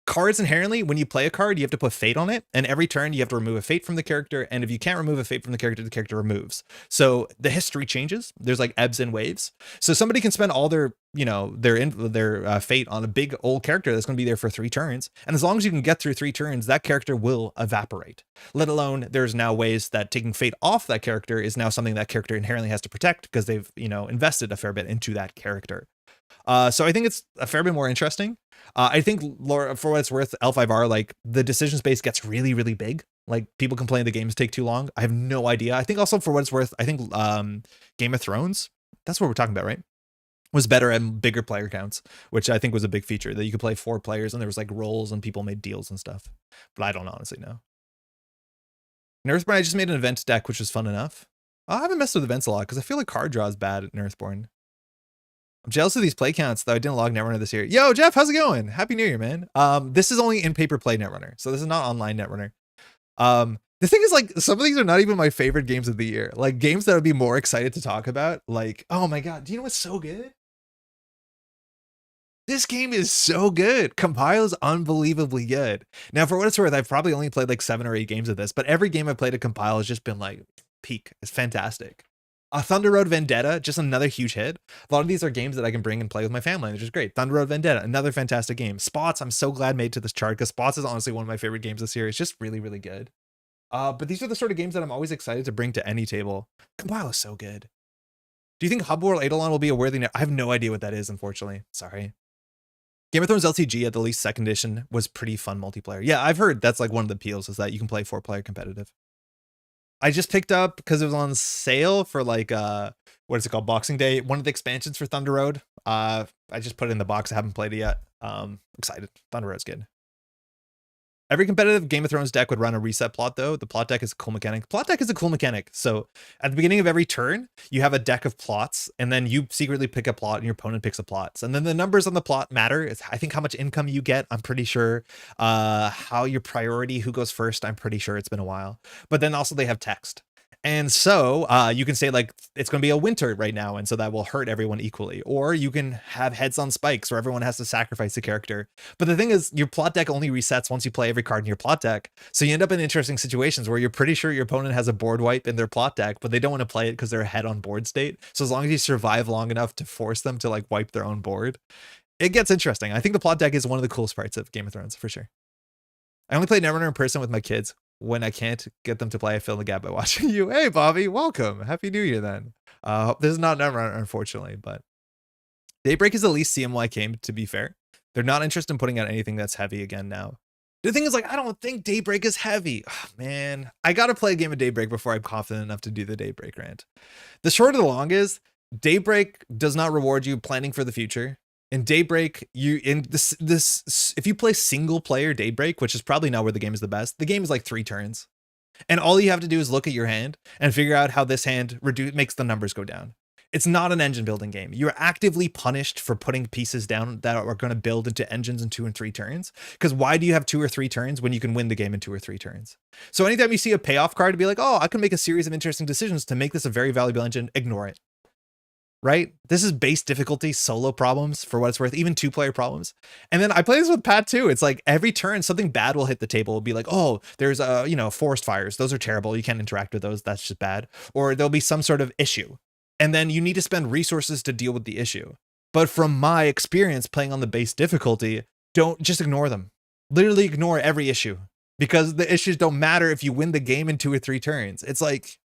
Cards inherently, when you play a card, you have to put fate on it, and every turn you have to remove a fate from the character, and if you can't remove a fate from the character removes. So the history changes. There's like ebbs and waves. So somebody can spend all their, you know, their fate on a big old character that's going to be there for 3 turns, and as long as you can get through 3 turns, that character will evaporate. Let alone there's now ways that taking fate off that character is now something that character inherently has to protect because they've, you know, invested a fair bit into that character. So I think it's a fair bit more interesting. I think for what it's worth, L5R, like the decision space gets really, really big. Like people complain the games take too long. I have no idea. I think also for what it's worth, I think Game of Thrones, that's what we're talking about, right? Was better at bigger player counts, which I think was a big feature, that you could play 4 players and there was like roles and people made deals and stuff. But I don't honestly know. In Earthborn, I just made an event deck, which was fun enough. I haven't messed with events a lot because I feel like card draw is bad in Earthborn. I'm jealous of these play counts, though I didn't log Netrunner this year. Yo, Jeff, how's it going? Happy New Year, man. This is only in paper play Netrunner, so this is not online Netrunner. The thing is, like, some of these are not even my favorite games of the year. Like, games that I would be more excited to talk about. Like, oh my god, do you know what's so good? This game is so good. Compile is unbelievably good. Now, for what it's worth, I've probably only played like 7 or 8 games of this, but every game I've played at Compile has just been like peak. It's fantastic. Thunder Road Vendetta, just another huge hit. A lot of these are games that I can bring and play with my family, which is great. Thunder Road Vendetta, another fantastic game. Spots, I'm so glad made to this chart because Spots is honestly one of my favorite games this year. It's just really, really good. But these are the sort of games that I'm always excited to bring to any table. Compile is so good. Do you think Hub World Eidolon will be a worthy? I have no idea what that is, unfortunately. Sorry. Game of Thrones LCG at the least 2nd edition was pretty fun multiplayer. Yeah, I've heard that's like one of the appeals is that you can play 4-player competitive. I just picked up because it was on sale for like what is it called, Boxing Day, one of the expansions for Thunder Road. I just put it in the box. I haven't played it yet. Excited. Thunder Road's good. Every competitive Game of Thrones deck would run a reset plot, though. The plot deck is a cool mechanic. Plot deck is a cool mechanic. So at the beginning of every turn, you have a deck of plots, and then you secretly pick a plot, and your opponent picks a plot. And then the numbers on the plot matter. It's, I think, how much income you get. I'm pretty sure. How your priority, who goes first. I'm pretty sure it's been a while. But then also they have text. And so you can say like it's going to be a winter right now, and so that will hurt everyone equally. Or you can have heads on spikes where everyone has to sacrifice a character. But the thing is, your plot deck only resets once you play every card in your plot deck. So you end up in interesting situations where you're pretty sure your opponent has a board wipe in their plot deck, but they don't want to play it because they're ahead on board state. So as long as you survive long enough to force them to like wipe their own board, it gets interesting. I think the plot deck is one of the coolest parts of Game of Thrones for sure. I only play Netrunner in person with my kids. When I can't get them to play, I fill the gap by watching you. Hey, Bobby, welcome. Happy New Year, then. This is not Netrunner, unfortunately, but Daybreak is the least CMY game, to be fair. They're not interested in putting out anything that's heavy again now. The thing is, like, I don't think Daybreak is heavy. Oh, man, I got to play a game of Daybreak before I'm confident enough to do the Daybreak rant. The short of the long is, Daybreak does not reward you planning for the future. In Daybreak, if you play single player Daybreak, which is probably not where the game is the best, the game is like 3 turns. And all you have to do is look at your hand and figure out how this hand makes the numbers go down. It's not an engine building game. You're actively punished for putting pieces down that are going to build into engines in 2 and 3 turns. Because why do you have 2 or 3 turns when you can win the game in 2 or 3 turns? So anytime you see a payoff card to be like, oh, I can make a series of interesting decisions to make this a very valuable engine, ignore it. Right? This is base difficulty solo problems for what it's worth, even 2-player problems. And then I play this with Pat too. It's like every turn something bad will hit the table. It'll be like, oh, there's forest fires. Those are terrible. You can't interact with those. That's just bad. Or there'll be some sort of issue. And then you need to spend resources to deal with the issue. But from my experience playing on the base difficulty, don't just ignore them. Literally ignore every issue. Because the issues don't matter if you win the game in 2 or 3 turns. It's like,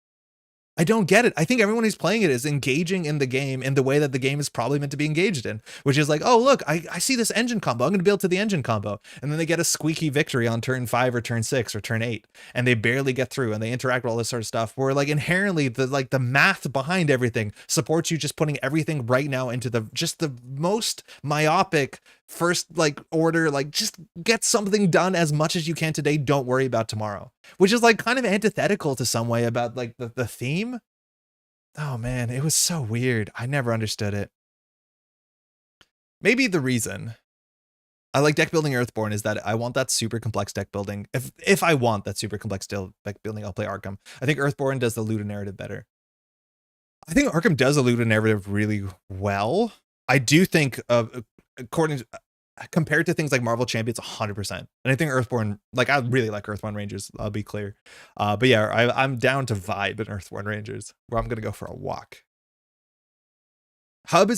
I don't get it. I think everyone who's playing it is engaging in the game in the way that the game is probably meant to be engaged in, which is like, oh, look, I see this engine combo. I'm going to build to the engine combo. And then they get a squeaky victory on turn 5 or turn 6 or turn 8, and they barely get through and they interact with all this sort of stuff where like inherently the math behind everything supports you just putting everything right now into the most myopic first like order, like just get something done as much as you can today. Don't worry about tomorrow, which is like kind of antithetical to some way about like the theme. Oh man, it was so weird. I never understood it. Maybe the reason I like deck building Earthborn is that I want that super complex deck building. If I want that super complex deck building, I'll play Arkham. I think Earthborn does the Luda narrative better. I think Arkham does the Luda narrative really well. I do think according to compared to things like Marvel Champions, 100%. And I think Earthborn, like I really like Earthborn Rangers, I'll be clear. But yeah, I'm down to vibe in Earthborn Rangers, where I'm gonna go for a walk. Hub World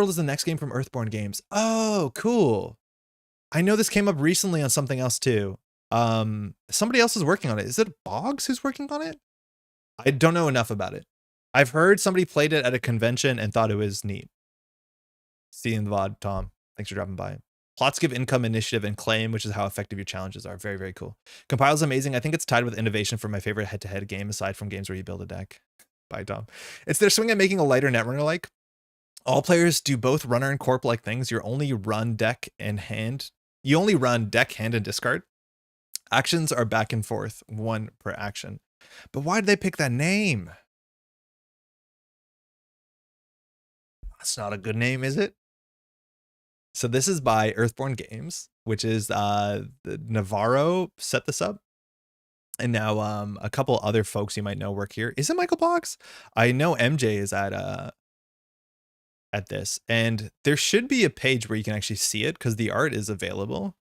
is the next game from Earthborn Games. Oh, cool. I know this came up recently on something else too. Somebody else is working on it. Is it Boggs who's working on it? I don't know enough about it. I've heard somebody played it at a convention and thought it was neat. See you in the VOD, Tom. Thanks for dropping by. Plots give income, initiative, and claim, which is how effective your challenges are. Very, very cool. Compile's amazing. I think it's tied with innovation for my favorite head-to-head game, aside from games where you build a deck. Bye, Tom. It's their swing at making a lighter Netrunner-like. All players do both runner and corp-like things. You only run deck and hand. You only run deck, hand, and discard. Actions are back and forth, one per action. But why did they pick that name? That's not a good name, is it? So this is by Earthborn Games, which is Navarro set this up. And now a couple other folks you might know work here. Is it Michael Boggs? I know MJ is at this. And there should be a page where you can actually see it because the art is available.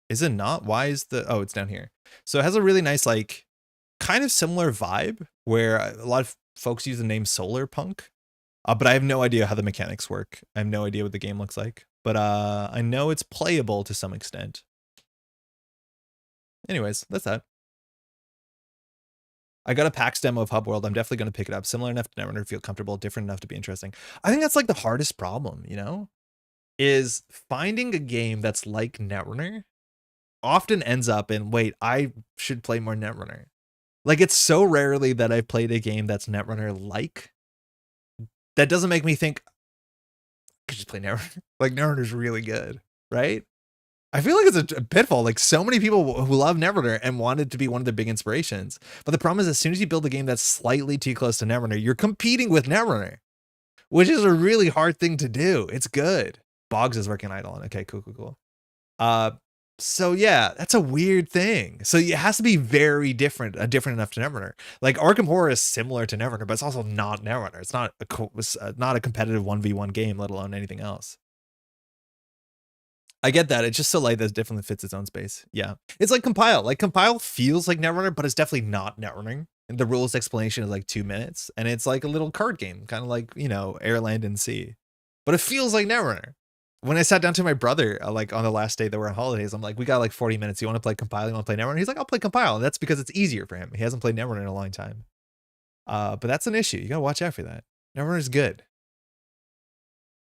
Is it not? Why is the... Oh, it's down here. So it has a really nice, like, kind of similar vibe where a lot of folks use the name Solar Punk. But I have no idea how the mechanics work. I have no idea what the game looks like. But I know it's playable to some extent. Anyways, that's that. I got a PAX demo of Hub World. I'm definitely going to pick it up. Similar enough to Netrunner to feel comfortable, different enough to be interesting. I think that's like the hardest problem, you know? Is finding a game that's like Netrunner often ends up in, wait, I should play more Netrunner. Like, it's so rarely that I've played a game that's Netrunner-like. That doesn't make me think, I could just play Netrunner. Like, Netrunner's really good, right? I feel like it's a pitfall. Like, so many people who love Netrunner and wanted to be one of their big inspirations. But the problem is, as soon as you build a game that's slightly too close to Netrunner, you're competing with Netrunner, which is a really hard thing to do. It's good. Boggs is working Eidolon. Okay, cool. So yeah, that's a weird thing. So it has to be very different, different enough to Netrunner. Like Arkham Horror is similar to Netrunner, but it's also not Netrunner. It's not a competitive 1v1 game, let alone anything else. I get that. It's just so light that it definitely fits its own space. Yeah, it's like Compile. Like Compile feels like Netrunner, but it's definitely not Netrunner. And the rules explanation is like 2 minutes, and it's like a little card game, kind of like, you know, Air, Land, and Sea. But it feels like Netrunner. When I sat down to my brother, like on the last day that we're on holidays, I'm like, we got like 40 minutes. You want to play Compile? You want to play Netrunner? He's like, I'll play Compile. And that's because it's easier for him. He hasn't played Netrunner in a long time. But that's an issue. You got to watch out for that. Netrunner is good.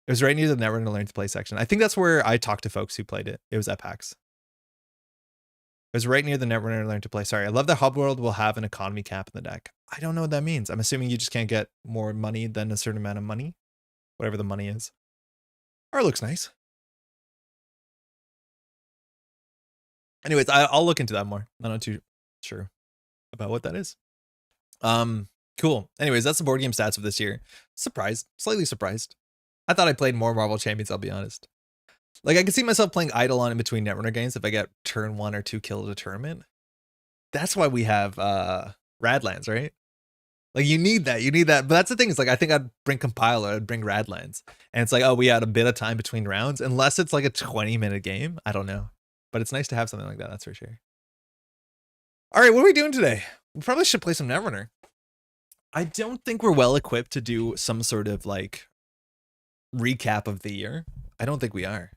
It was right near the Netrunner to Learn to Play section. I think that's where I talked to folks who played it. It was at PAX. It was right near the Netrunner to Learn to Play. Sorry, I love that Hub World will have an economy cap in the deck. I don't know what that means. I'm assuming you just can't get more money than a certain amount of money. Whatever the money is. Art looks nice. Anyways, I'll look into that more. I'm not too sure about what that is. Cool. Anyways, that's the board game stats of this year. Surprised, slightly surprised. I thought I played more Marvel Champions, I'll be honest. Like, I could see myself playing Eidolon in between Netrunner games if I get turn 1 or 2 kills at a tournament. That's why we have Radlands, right? Like, you need that. But that's the thing. Is like, I think I'd bring Compiler, I'd bring Radlands. And it's like, oh, we had a bit of time between rounds. Unless it's like a 20-minute game. I don't know. But it's nice to have something like that, that's for sure. All right, what are we doing today? We probably should play some Netrunner. I don't think we're well equipped to do some sort of like recap of the year. I don't think we are.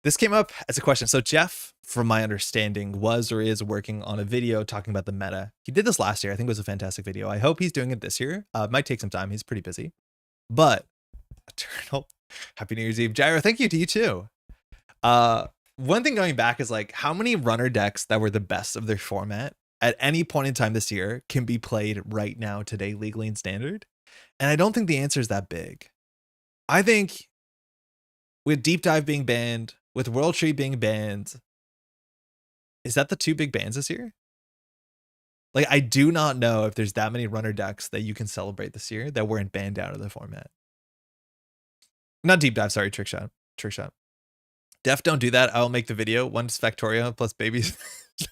This came up as a question. So Jeff, from my understanding, was or is working on a video talking about the meta. He did this last year. I think it was a fantastic video. I hope he's doing it this year. It might take some time. He's pretty busy. But Eternal, Happy New Year's Eve. Gyro, thank you to you too. One thing going back is like how many runner decks that were the best of their format at any point in time this year can be played right now today legally and standard? And I don't think the answer is that big. I think with Deep Dive being banned, with World Tree being banned, is that the 2 big bans this year? Like, I do not know if there's that many runner decks that you can celebrate this year that weren't banned out of the format. Not Deep Dive, sorry, Trick Shot. Def, don't do that. I'll make the video. 1 Factorio plus babies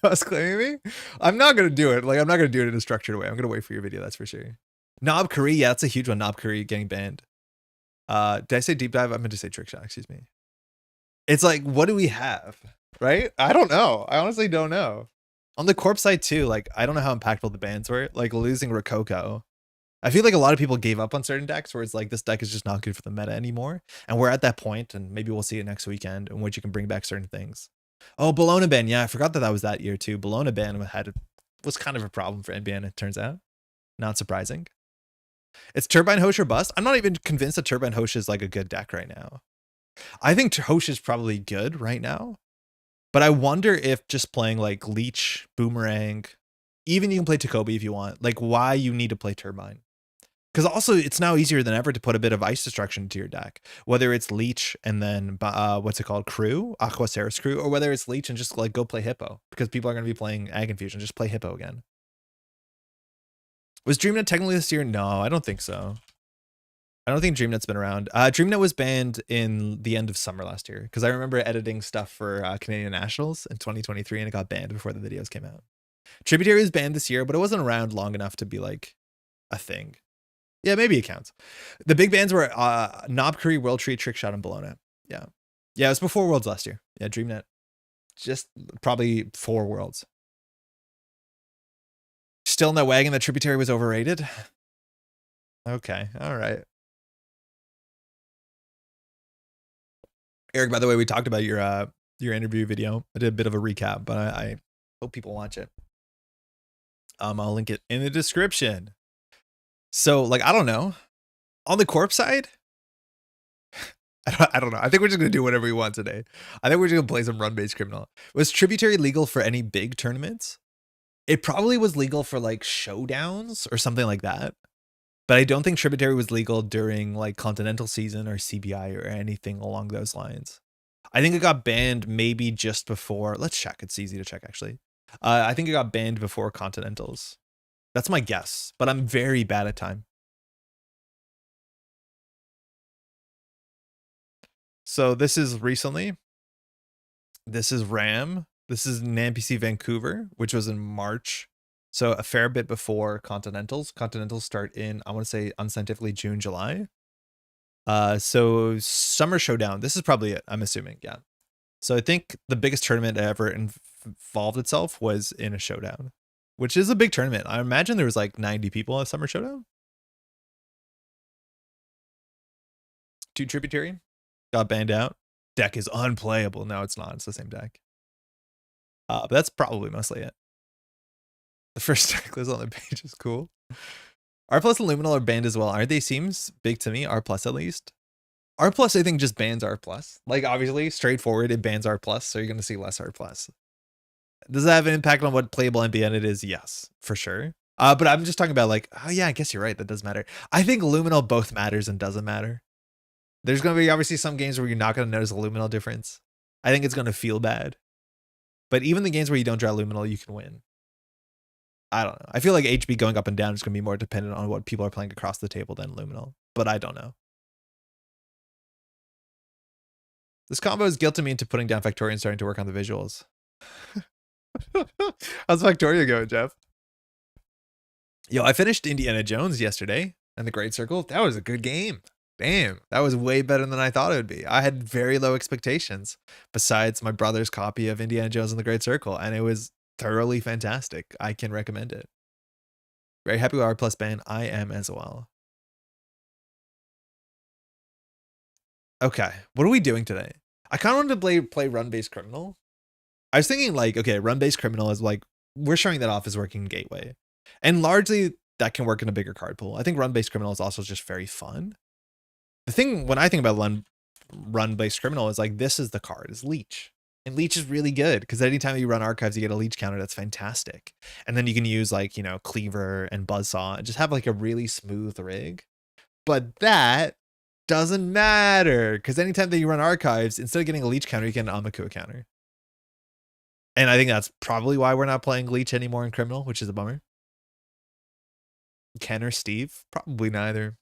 just claiming me. I'm not going to do it. Like, I'm not going to do it in a structured way. I'm going to wait for your video. That's for sure. Knob Curry. Yeah, that's a huge one. Knob Curry getting banned. Did I say Deep Dive? I meant to say Trick Shot. Excuse me. It's like, what do we have? Right? I don't know. I honestly don't know. On the Corp side too, like, I don't know how impactful the bans were. Like, losing Rococo. I feel like a lot of people gave up on certain decks where it's like, this deck is just not good for the meta anymore. And we're at that point, and maybe we'll see it next weekend, in which you can bring back certain things. Oh, Bologna ban. Yeah, I forgot that was that year too. Bologna ban was kind of a problem for NBN, it turns out. Not surprising. It's Turbine Hosh or bust. I'm not even convinced that Turbine Hosh is like a good deck right now. I think Hosh is probably good right now, but I wonder if just playing like Leech, Boomerang, even you can play Takobi if you want, like why you need to play Turbine. Because also it's now easier than ever to put a bit of ice destruction into your deck, whether it's Leech and then what's it called, Crew, Aquaceris Crew, or whether it's Leech and just like go play Hippo, because people are going to be playing Ag Infusion. Just play Hippo again. Was DreamNet technically this year? No, I don't think so. I don't think DreamNet's been around. DreamNet was banned in the end of summer last year, because I remember editing stuff for Canadian Nationals in 2023 and it got banned before the videos came out. Tributary was banned this year, but it wasn't around long enough to be like a thing. Yeah, maybe it counts. The big bans were Knob Curry, World Tree, Trick Shot, and Bologna. Yeah. Yeah, it was before Worlds last year. Yeah, DreamNet. Just probably 4 Worlds. Still in that wagon that Tributary was overrated? Okay, all right. Eric, by the way, we talked about your interview video. I did a bit of a recap, but I hope people watch it. I'll link it in the description. So, like, I don't know. On the corp side, I don't know. I think we're just going to do whatever we want today. I think we're just going to play some run-based criminal. Was Tributary legal for any big tournaments? It probably was legal for like showdowns or something like that. But I don't think Tributary was legal during like Continental season or CBI or anything along those lines. I think it got banned maybe just before. Let's check. It's easy to check, actually. I think it got banned before Continentals. That's my guess, but I'm very bad at time. So this is recently. This is RAM. This is NAMPC Vancouver, which was in March. So a fair bit before Continentals. Continentals start in, I want to say unscientifically June, July. So Summer Showdown. This is probably it, I'm assuming. Yeah. So I think the biggest tournament ever involved itself was in a showdown, which is a big tournament. I imagine there was like 90 people at Summer Showdown. 2 Tributary got banned out. Deck is unplayable. No, it's not. It's the same deck. But that's probably mostly it. The first deck list on the page is cool. R plus and Luminal are banned as well. Aren't they? Seems big to me. R plus at least. R plus I think just bans R plus. Like obviously straightforward, it bans R plus, so you're gonna see less R plus. Does that have an impact on what playable NBN it is? Yes, for sure. But I'm just talking about like, oh yeah, I guess you're right. That does matter. I think Luminal both matters and doesn't matter. There's gonna be obviously some games where you're not gonna notice a Luminal difference. I think it's gonna feel bad. But even the games where you don't draw Luminal, you can win. I don't know. I feel like HB going up and down is going to be more dependent on what people are playing across the table than Luminal, but I don't know. This combo is guilting me into putting down Factoria and starting to work on the visuals. How's Factoria going, Jeff? Yo, I finished Indiana Jones yesterday and the Great Circle. That was a good game. Damn, that was way better than I thought it would be. I had very low expectations besides my brother's copy of Indiana Jones and the Great Circle, and it was thoroughly fantastic. I can recommend it. Very happy with R plus ban. I am as well. Okay, what are we doing today? I kind of wanted to play run-based criminal. I was thinking like, okay, run-based criminal is like, we're showing that off as working gateway. And largely that can work in a bigger card pool. I think run-based criminal is also just very fun. The thing when I think about run-based criminal is like, this is the card, is Leech. And Leech is really good because anytime you run archives, you get a Leech counter. That's fantastic. And then you can use like, you know, Cleaver and Buzzsaw and just have like a really smooth rig. But that doesn't matter because anytime that you run archives, instead of getting a Leech counter, you get an Amakua counter. And I think that's probably why we're not playing Leech anymore in Criminal, which is a bummer. Ken or Steve? Probably neither.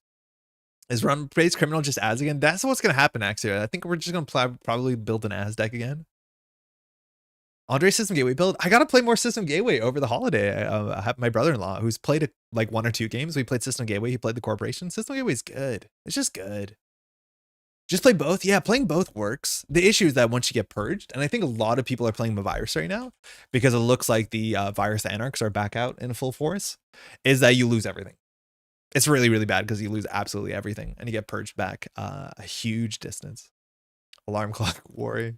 Is run-based Criminal just as again? That's what's going to happen next year. I think we're just going to probably build an as deck again. Andre System Gateway build. I got to play more System Gateway over the holiday. I have my brother-in-law who's played like 1 or 2 games. We played System Gateway. He played the Corporation. System Gateway is good. It's just good. Just play both. Yeah, playing both works. The issue is that once you get purged, and I think a lot of people are playing Virus right now because it looks like the Virus Anarchs are back out in full force, is that you lose everything. It's really, really bad because you lose absolutely everything and you get purged back a huge distance. Alarm clock worry.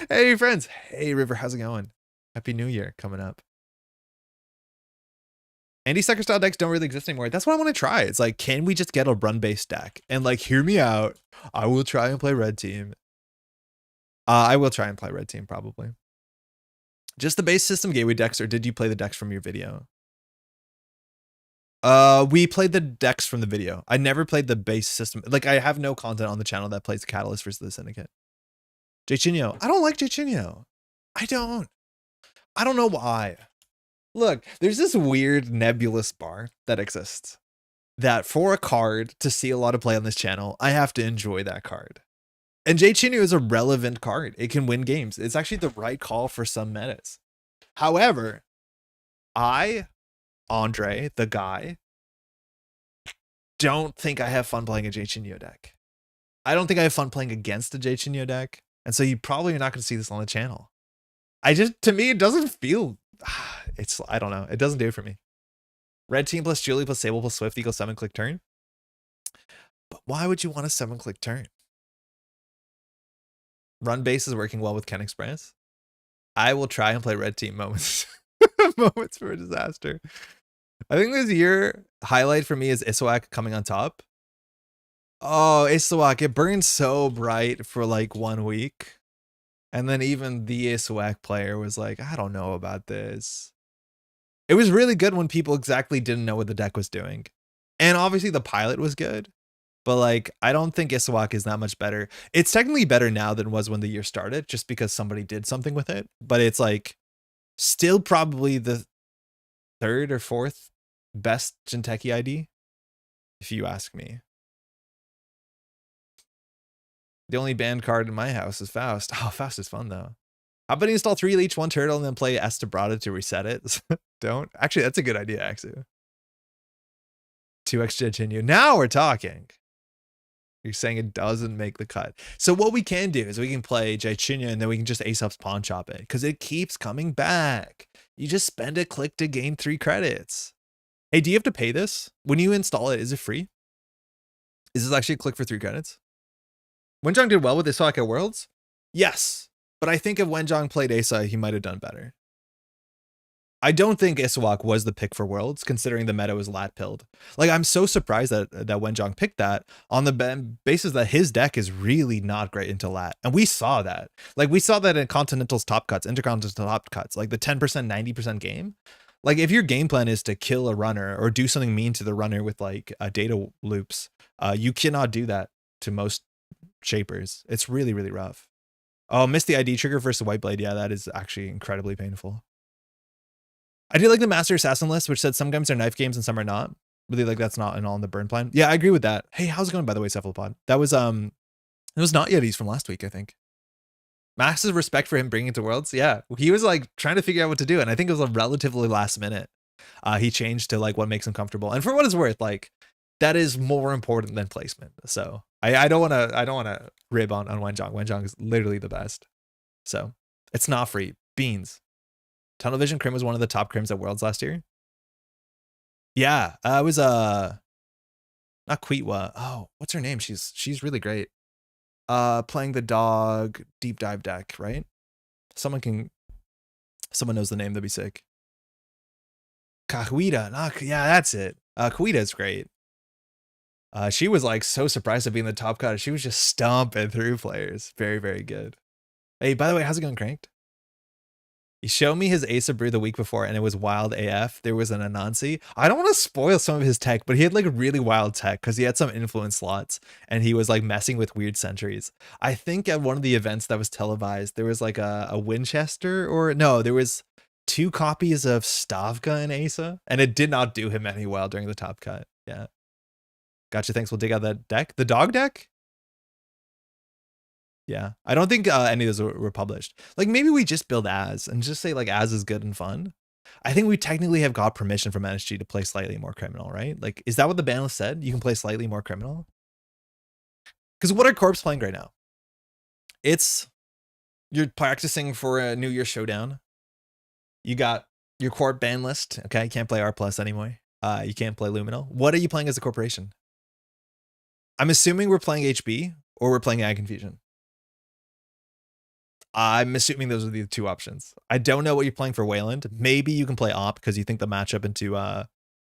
Hey, friends. Hey, River. How's it going? Happy New Year coming up. Anti-sucker style decks don't really exist anymore. That's what I want to try. It's like, can we just get a run-based deck? And like, hear me out. I will try and play red team. I will try and play red team probably. Just the base system gateway decks, or did you play the decks from your video? We played the decks from the video. I never played the base system. Like, I have no content on the channel that plays Catalyst versus the Syndicate. Jachinho. I don't like Jachinho. I don't know why. Look, there's this weird nebulous bar that exists that for a card to see a lot of play on this channel, I have to enjoy that card. And Jachinho is a relevant card. It can win games. It's actually the right call for some metas. However, Andre, the guy, don't think I have fun playing a Jachinho deck. I don't think I have fun playing against a Jachinho deck. And so you probably are not going to see this on the channel. To me, it doesn't feel, I don't know. It doesn't do it for me. Red team plus Julie plus Sable plus Swift equals 7-click turn. But why would you want a 7-click turn? Run base is working well with Ken Express. I will try and play red team moments. Moments for a disaster. I think this year highlight for me is Iswak coming on top. Oh, Iswak, it burned so bright for like 1 week. And then even the Iswak player was like, I don't know about this. It was really good when people exactly didn't know what the deck was doing. And obviously the pilot was good. But like, I don't think Iswak is that much better. It's technically better now than it was when the year started, just because somebody did something with it. But it's like still probably the 3rd or 4th best Jinteki ID, if you ask me. The only banned card in my house is Faust. Oh, Faust is fun though. How about you install 3 leech, 1 turtle, and then play Estebrada to reset it? Don't. Actually, that's a good idea, actually. 2x Jachinho. Now we're talking. You're saying it doesn't make the cut. So what we can do is we can play Jachinho and then we can just Aesop's Pawn Chop it because it keeps coming back. You just spend a click to gain 3 credits. Hey, do you have to pay this? When you install it, is it free? Is this actually a click for 3 credits? Wenjong did well with Iswak at Worlds? Yes. But I think if Wenjong played Asa, he might have done better. I don't think Iswak was the pick for Worlds, considering the meta was lat pilled. Like, I'm so surprised that Wenjong picked that on the basis that his deck is really not great into lat. And we saw that. Like, we saw that in Continental's top cuts, Intercontinental top cuts, like the 10%, 90% game. Like, if your game plan is to kill a runner or do something mean to the runner with like data loops, you cannot do that to most shapers. It's really, really rough. Oh, missed the ID trigger versus White Blade. Yeah, that is actually incredibly painful. I do like the Master Assassin list, which said some games are knife games and some are not. Really, like that's not in all in the burn plan. Yeah, I agree with that. Hey, how's it going, by the way, Cephalopod? That was it was not Yetis from last week, I think. Max's respect for him bringing it to Worlds. Yeah, he was like trying to figure out what to do, and I think it was a relatively last minute. He changed to like what makes him comfortable, and for what it's worth, like that is more important than placement. So I don't want to rib on Wenjong. Wenjong is literally the best. So it's not free. Beans. Tunnel Vision Crim was one of the top crims at Worlds last year. Yeah, it was not Quitwa. Oh, what's her name? She's really great. Playing the dog deep dive deck, right? Someone knows the name, that'd be sick. Kahuida. Yeah, that's it. Kahuida is great. She was like so surprised at being the top cut. She was just stomping through players. Very, very good. Hey, by the way, how's it going, Cranked? He showed me his Asa Brew the week before, and it was wild AF. There was an Anansi. I don't want to spoil some of his tech, but he had like really wild tech because he had some influence slots, and he was like messing with weird sentries. I think at one of the events that was televised, there was like a Winchester, or no, there was 2 copies of Stavka in Asa, and it did not do him any well during the top cut. Yeah. Gotcha. Thanks. We'll dig out that deck. The dog deck? Yeah, I don't think any of those were published. Like maybe we just build as and just say like as is good and fun. I think we technically have got permission from NSG to play slightly more criminal, right? Like, is that what the ban list said? You can play slightly more criminal? Because what are Corps playing right now? You're practicing for a New Year showdown. You got your Corp ban list. Okay, you can't play R+ anymore. You can't play Luminal. What are you playing as a corporation? I'm assuming we're playing HB or we're playing Ag Confusion. I'm assuming those are the 2 options. I don't know what you're playing for Wayland. Maybe you can play Op because you think the matchup into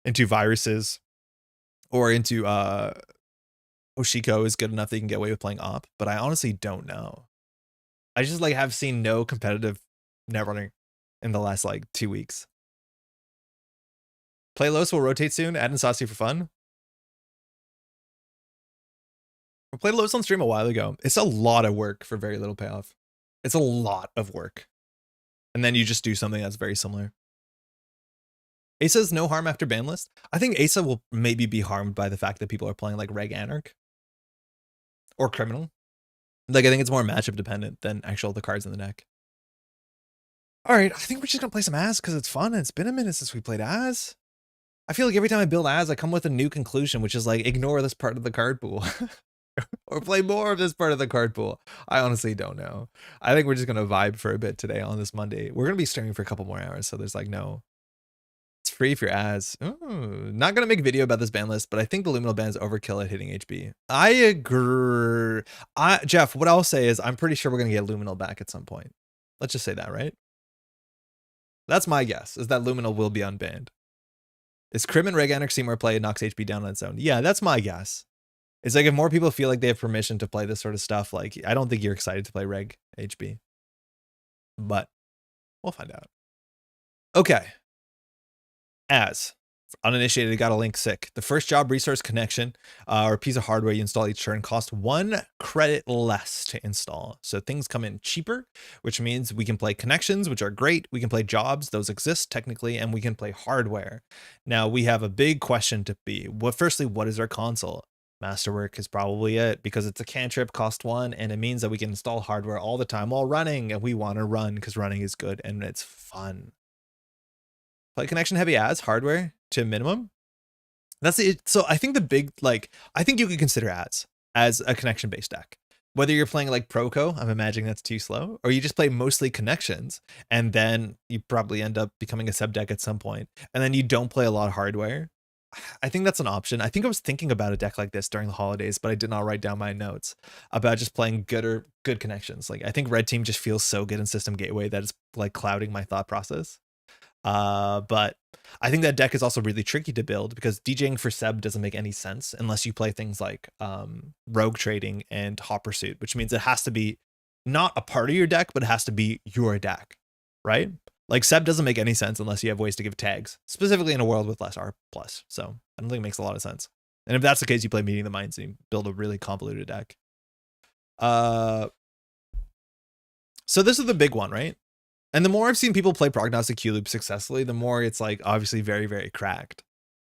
into viruses or into Oshiko is good enough that you can get away with playing op, but I honestly don't know. I just like have seen no competitive Netrunner in the last like 2 weeks. Play Los will rotate soon. Add in Saucy for fun. I played Los on stream a while ago. It's a lot of work for very little payoff. It's a lot of work. And then you just do something that's very similar. Asa's no harm after ban list. I think Asa will maybe be harmed by the fact that people are playing like Reg Anarch or Criminal. Like I think it's more matchup dependent than actual the cards in the deck. All right, I think we're just gonna play some Az because it's fun. And it's been a minute since we played Az. I feel like every time I build Az, I come with a new conclusion, which is like ignore this part of the card pool. Or play more of this part of the card pool. I honestly don't know. I think we're just gonna vibe for a bit today on this Monday. We're gonna be streaming for a couple more hours, so there's like no. It's free if you're Az. Ooh, not gonna make a video about this ban list, but I think the Luminal ban is overkill at hitting HB. I agree. Jeff, what I'll say is I'm pretty sure we're gonna get Luminal back at some point. Let's just say that, right? That's my guess, is that Luminal will be unbanned. Is Crim and Reg Anarch see more play and knocks HP down on its own? Yeah, that's my guess. It's like if more people feel like they have permission to play this sort of stuff, like I don't think you're excited to play Reg HB. But we'll find out. Okay. Az. Uninitiated, got a link sick. The first job resource connection or a piece of hardware you install each turn costs 1 credit less to install. So things come in cheaper, which means we can play connections, which are great. We can play jobs, those exist technically, and we can play hardware. Now we have a big question to be. Firstly, what is our console? Masterwork is probably it because it's a cantrip, cost 1, and it means that we can install hardware all the time while running, and we want to run because running is good and it's fun. Play connection heavy Az hardware to minimum. That's it. So I think the big, like, I think you could consider Az as a connection based deck. Whether you're playing like Proco, I'm imagining that's too slow, or you just play mostly connections and then you probably end up becoming a sub deck at some point, and then you don't play a lot of hardware. I think that's an option. I think I was thinking about a deck like this during the holidays, but I did not write down my notes about just playing good connections. Like I think red team just feels so good in system gateway that it's like clouding my thought process. But I think that deck is also really tricky to build because DJing for Seb doesn't make any sense unless you play things like rogue trading and hot pursuit, which means it has to be not a part of your deck, but it has to be your deck, right? Like Seb doesn't make any sense unless you have ways to give tags, specifically in a world with less R+. So I don't think it makes a lot of sense. And if that's the case, you play Meeting the Minds and you build a really convoluted deck. So this is the big one, right? And the more I've seen people play Prognostic Q-Loop successfully, the more it's like obviously very, very cracked.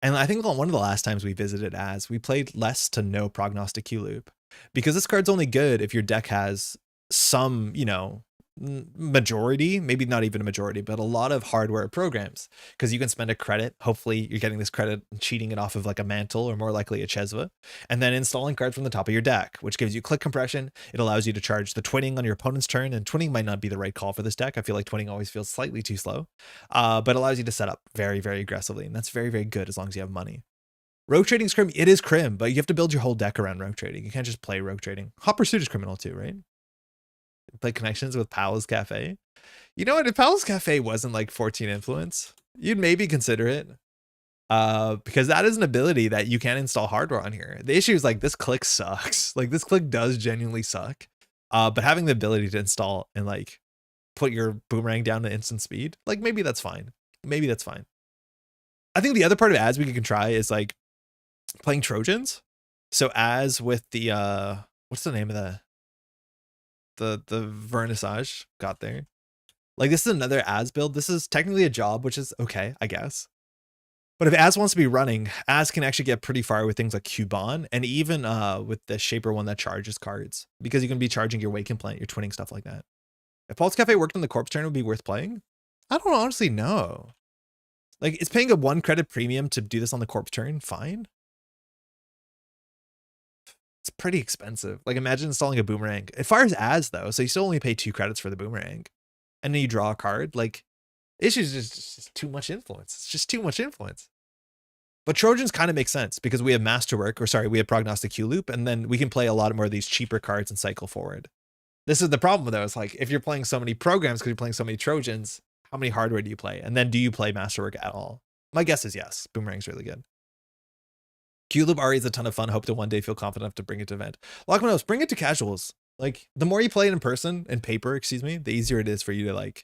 And I think one of the last times we visited Az, we played less to no Prognostic Q-Loop because this card's only good if your deck has some, you know, majority, maybe not even a majority, but a lot of hardware programs because you can spend a credit. Hopefully you're getting this credit and cheating it off of like a Mantle or more likely a Chesva, and then installing cards from the top of your deck, which gives you click compression. It allows you to charge the twinning on your opponent's turn, and twinning might not be the right call for this deck. I feel like twinning always feels slightly too slow, but allows you to set up very, very aggressively, and that's very, very good as long as you have money. Rogue trading is crim. It is crim, but you have to build your whole deck around rogue trading. You can't just play rogue trading. Hot pursuit is criminal too, right? Play connections with Powell's Cafe. You know what? If Powell's Cafe wasn't like 14 influence, you'd maybe consider it. Because that is an ability that you can install hardware on here. The issue is like this click sucks. Like this click does genuinely suck. But having the ability to install and like put your boomerang down to instant speed, like maybe that's fine. Maybe that's fine. I think the other part of Az we can try is like playing Trojans. So Az with the what's the name of the vernissage got there. Like this is another Az build. This is technically a job, which is okay, I guess. But if Az wants to be running, Az can actually get pretty far with things like Cuban and even with the Shaper one that charges cards because you can be charging your Wake Implant, your twinning, stuff like that. If Paul's Cafe worked on the corpse turn, it would be worth playing. I don't honestly know. Like it's paying a 1 credit premium to do this on the corpse turn. Fine. It's pretty expensive. Like imagine installing a boomerang. It fires Az though, so you still only pay 2 credits for the boomerang. And then you draw a card. Like issues is just too much influence. It's just too much influence. But Trojans kind of make sense because we have Masterwork, or sorry, we have Prognostic Q-Loop, and then we can play a lot more of these cheaper cards and cycle forward. This is the problem though. It's like if you're playing so many programs because you're playing so many Trojans, how many hardware do you play? And then do you play Masterwork at all? My guess is yes. Boomerang's really good. Q-Lib Ari is a ton of fun. Hope to one day feel confident enough to bring it to event. Lockman, bring it to casuals. Like, the more you play it in person, in paper, excuse me, the easier it is for you to, like,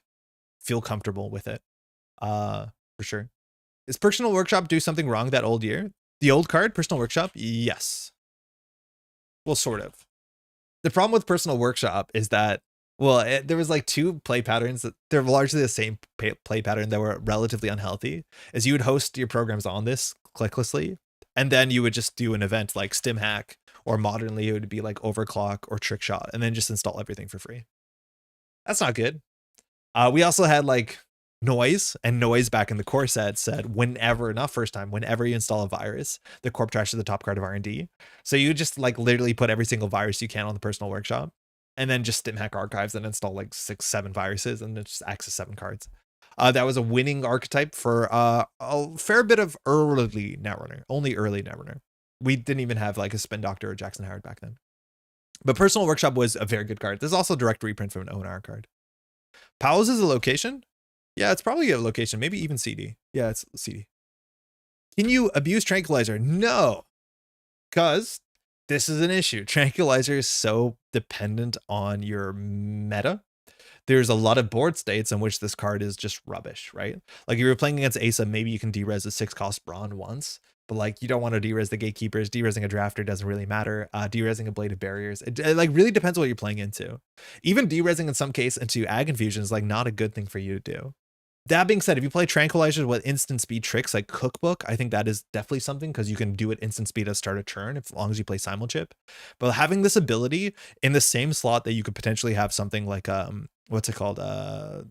feel comfortable with it. For sure. Is Personal Workshop do something wrong that old year? The old card, Personal Workshop? Yes. Well, sort of. The problem with Personal Workshop is that, well, there was like two play patterns that they're largely the same play pattern that were relatively unhealthy. Is you would host your programs on this clicklessly, and then you would just do an event like Stim Hack, or modernly it would be like Overclock or Trick Shot, and then just install everything for free. That's not good. We also had like noise, and noise back in the core set said whenever, not first time, whenever you install a virus, the corp trash is the top card of R&D. So you just like literally put every single virus you can on the Personal Workshop, and then just Stim Hack archives and install like 6-7 viruses, and then just access 7 cards. That was a winning archetype for a fair bit of early Netrunner, only early Netrunner. We didn't even have like a Spin Doctor or Jackson Howard back then. But Personal Workshop was a very good card. There's also a direct reprint from an ONR card. Powell's is a location? Yeah, it's probably a location, maybe even CD. Yeah, it's CD. Can you abuse Tranquilizer? No, because this is an issue. Tranquilizer is so dependent on your meta. There's a lot of board states in which this card is just rubbish, right? Like if you're playing against Asa, maybe you can derez a 6-cost Brawn once, but like you don't want to derez the Gatekeepers. Derezing a Drafter doesn't really matter. Derezing a Blade of Barriers, it like really depends on what you're playing into. Even derezing in some case into Ag Infusion is like not a good thing for you to do. That being said, if you play Tranquilizers with instant speed tricks like Cookbook, I think that is definitely something because you can do it instant speed to start a turn as long as you play Simulchip. But having this ability in the same slot that you could potentially have something like what's it called? I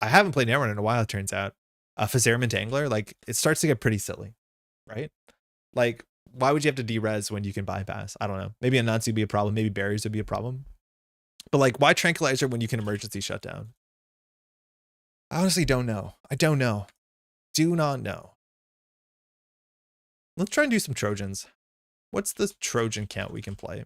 haven't played Netrunner in a while, it turns out. Fazerment Angler, like it starts to get pretty silly, right? Like, why would you have to derez when you can bypass? I don't know. Maybe a Nazi would be a problem, maybe barriers would be a problem. But like, why Tranquilizer when you can emergency shutdown? I honestly don't know. I don't know. Do not know. Let's try and do some Trojans. What's the Trojan count we can play?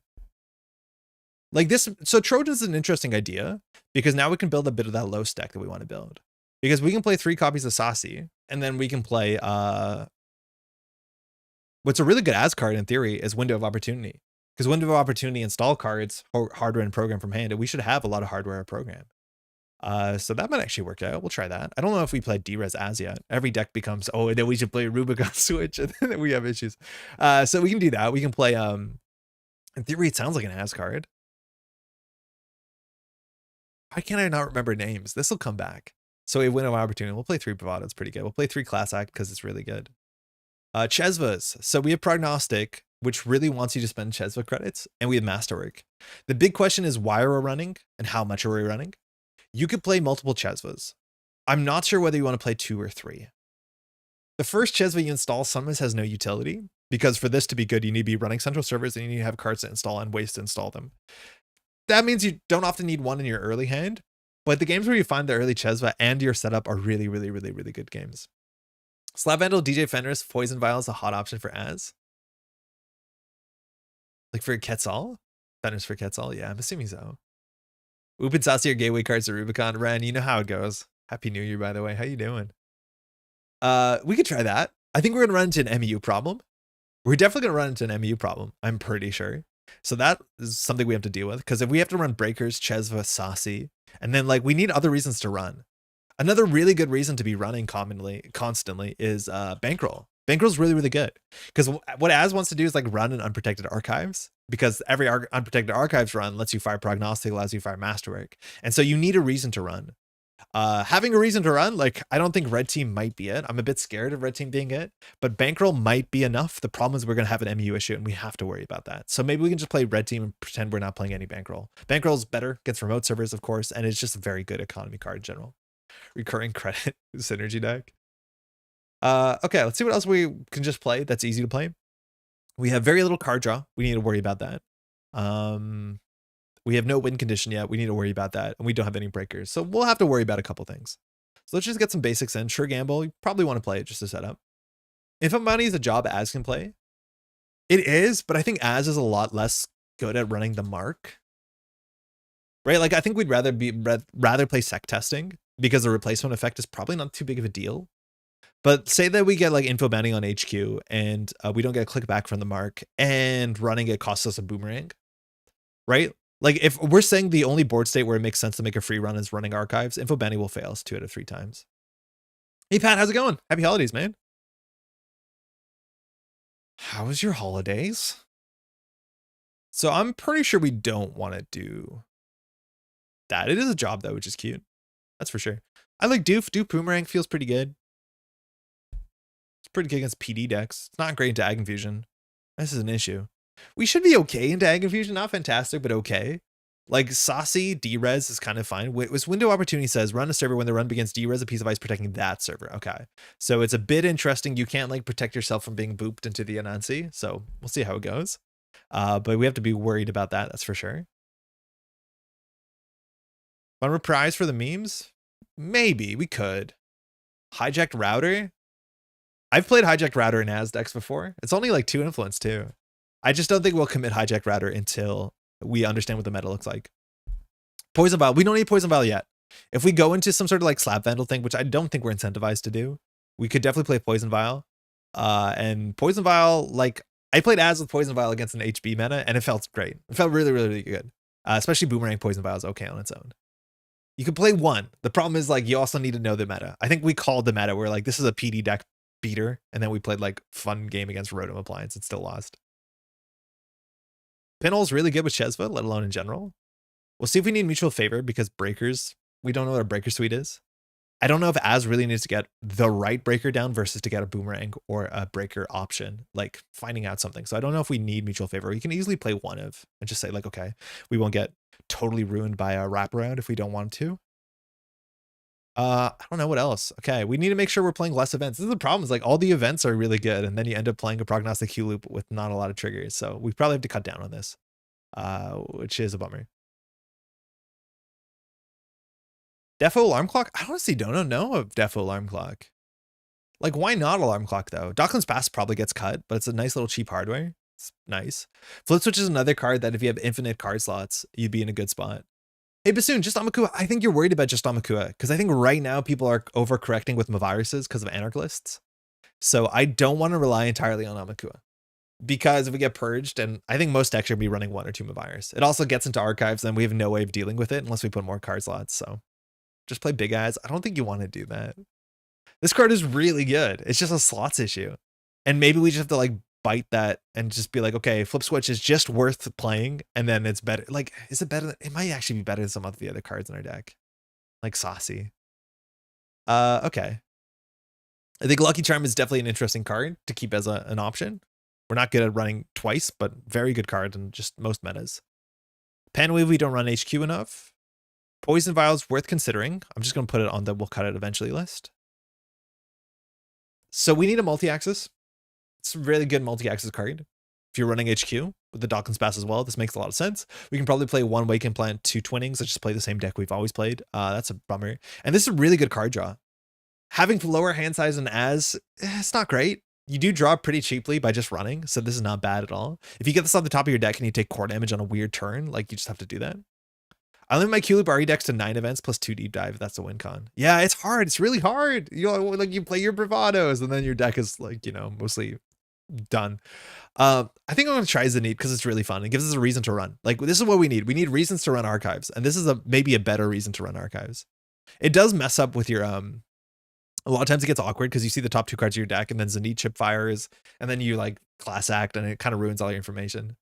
Like this, so Trojan's an interesting idea because now we can build a bit of that low stack that we want to build. Because we can play 3 copies of Saucy, and then we can play what's a really good as card in theory is Window of Opportunity. Because Window of Opportunity install cards, hardware and program from hand, and we should have a lot of hardware program. So that might actually work out. We'll try that. I don't know if we played Derez as yet. Every deck becomes, oh, then we should play Rubicon Switch, and then we have issues. So we can do that. We can play, in theory, it sounds like an as card. Why can't I not remember names? This will come back. So we win an opportunity. We'll play 3 Bravado. It's pretty good. We'll play 3 Class Act because it's really good. Chesvas. So we have Prognostic, which really wants you to spend Chesva credits, and we have Masterwork. The big question is why are we running and how much are we running? You could play multiple Chesvas. I'm not sure whether you want to play 2 or 3. The first Chesva you install sometimes has no utility, because for this to be good, you need to be running central servers and you need to have cards to install and ways to install them. That means you don't often need one in your early hand, but the games where you find the early Chesva and your setup are really, really, really, really good games. Slab Vandal, DJ Fenris, Poison Vial is a hot option for Az. Like for Quetzal? Fenris for Quetzal? Yeah, I'm assuming so. Upin Saucy or Gateway cards to Rubicon. Ren, you know how it goes. Happy New Year, by the way. How you doing? We could try that. I think we're going to run into an MU problem. We're definitely going to run into an MU problem. I'm pretty sure. So that is something we have to deal with. Because if we have to run Breakers, Chesva, Saucy, and then like we need other reasons to run. Another really good reason to be running constantly is Bankroll. Bankroll's really, really good. Because what Az wants to do is like run an Unprotected Archives. Because every Unprotected Archives run lets you fire Prognostic, allows you to fire Masterwork. And so you need a reason to run. Having a reason to run, like I don't think Red Team might be it. I'm a bit scared of Red Team being it. But Bankroll might be enough. The problem is we're going to have an MU issue and we have to worry about that. So maybe we can just play Red Team and pretend we're not playing any Bankroll. Bankroll's better, gets remote servers, of course. And it's just a very good economy card in general. Recurring credit synergy deck. Okay, let's see what else we can just play that's easy to play. We have very little card draw. We need to worry about that. We have no win condition yet. We need to worry about that. And we don't have any breakers. So we'll have to worry about a couple things. So let's just get some basics in. Sure Gamble, you probably want to play it just to set up. Infinite Money is a job Az can play. It is, but I think Az is a lot less good at running the mark. Right? Like I think we'd rather play sec testing because the replacement effect is probably not too big of a deal. But say that we get like info banning on HQ and we don't get a click back from the mark, and running it costs us a boomerang, right? Like if we're saying the only board state where it makes sense to make a free run is running archives, info banning will fail us 2 out of 3 times. Hey Pat, how's it going? Happy holidays, man. How was your holidays? So I'm pretty sure we don't want to do that. It is a job though, which is cute. That's for sure. I like Doof. Doof Boomerang feels pretty good. It's pretty good against PD decks. It's not great into Ag Infusion. This is an issue. We should be okay into Ag Infusion. Not fantastic, but okay. Like Saucy D-Res is kind of fine. Was Window Opportunity says run a server when the run begins D-Res a piece of ice protecting that server. Okay. So it's a bit interesting. You can't like protect yourself from being booped into the Anansi. So we'll see how it goes. But we have to be worried about that. That's for sure. Want a reprise for the memes? Maybe we could. Hijacked Router. I've played Hijacked Router in Az decks before. It's only like 2 influence too. I just don't think we'll commit Hijacked Router until we understand what the meta looks like. Poison Vial. We don't need Poison Vial yet. If we go into some sort of like Slap Vandal thing, which I don't think we're incentivized to do, we could definitely play Poison Vial. And Poison Vial, like I played Az with Poison Vial against an HB meta and it felt great. It felt really, really, really good. Especially Boomerang Poison Vial is okay on its own. You can play one. The problem is like you also need to know the meta. I think we called the meta. We're like, this is a PD deck beater. And then we played like fun game against Rotom Appliance and still lost. Pinhole's really good with Chesva, let alone in general. We'll see if we need Mutual Favor because breakers, we don't know what our breaker suite is. I don't know if Az really needs to get the right breaker down versus to get a boomerang or a breaker option, like finding out something. So I don't know if we need Mutual Favor. We can easily play one of and just say like, okay, we won't get totally ruined by a wraparound if we don't want to. I don't know what else. Okay, we need to make sure we're playing less events. This is the problem, is like all the events are really good and then you end up playing a prognostic Q loop with not a lot of triggers. So we probably have to cut down on this, which is a bummer. Defo Alarm Clock? I honestly don't know of Defo Alarm Clock. Like, why not Alarm Clock though? Docklands Pass probably gets cut, but it's a nice little cheap hardware. It's nice. Flip Switch is another card that if you have infinite card slots, you'd be in a good spot. Hey, Bassoon, just Amakua. I think you're worried about just Amakua because I think right now people are overcorrecting with viruses because of anarchlists. So I don't want to rely entirely on Amakua because if we get purged, and I think most decks should be running 1 or 2 virus. It also gets into archives, then we have no way of dealing with it unless we put more card slots. So just play big eyes. I don't think you want to do that. This card is really good. It's just a slots issue. And maybe we just have to like bite that and just be like, okay, Flip Switch is just worth playing. And then it's better. Like, is it better? It might actually be better than some of the other cards in our deck. Like Saucy. Okay. I think Lucky Charm is definitely an interesting card to keep as an option. We're not good at running twice, but very good card in just most metas. Panwave, we don't run HQ enough. Poison Vial's worth considering. I'm just going to put it on the we'll cut it eventually list. So we need a multi-axis. It's a really good multi-axis card. If you're running HQ with the Docklands Pass as well, this makes a lot of sense. We can probably play 1 Wake Implant, 2 Twinnings. Let's just play the same deck we've always played. That's a bummer. And this is a really good card draw. Having lower hand size than Az, it's not great. You do draw pretty cheaply by just running, so this is not bad at all. If you get this on the top of your deck and you take core damage on a weird turn, like you just have to do that. I limit my Q-Loop RE decks to 9 events plus 2 deep dive. That's a win con. Yeah, it's hard. It's really hard. You know, like you play your bravados and then your deck is like, you know, mostly done. I think I'm going to try Zenith because it's really fun. It gives us a reason to run. Like this is what we need. We need reasons to run archives. And this is maybe a better reason to run archives. It does mess up with your, a lot of times it gets awkward because you see the top 2 cards of your deck and then Zenith chip fires and then you like class act and it kind of ruins all your information.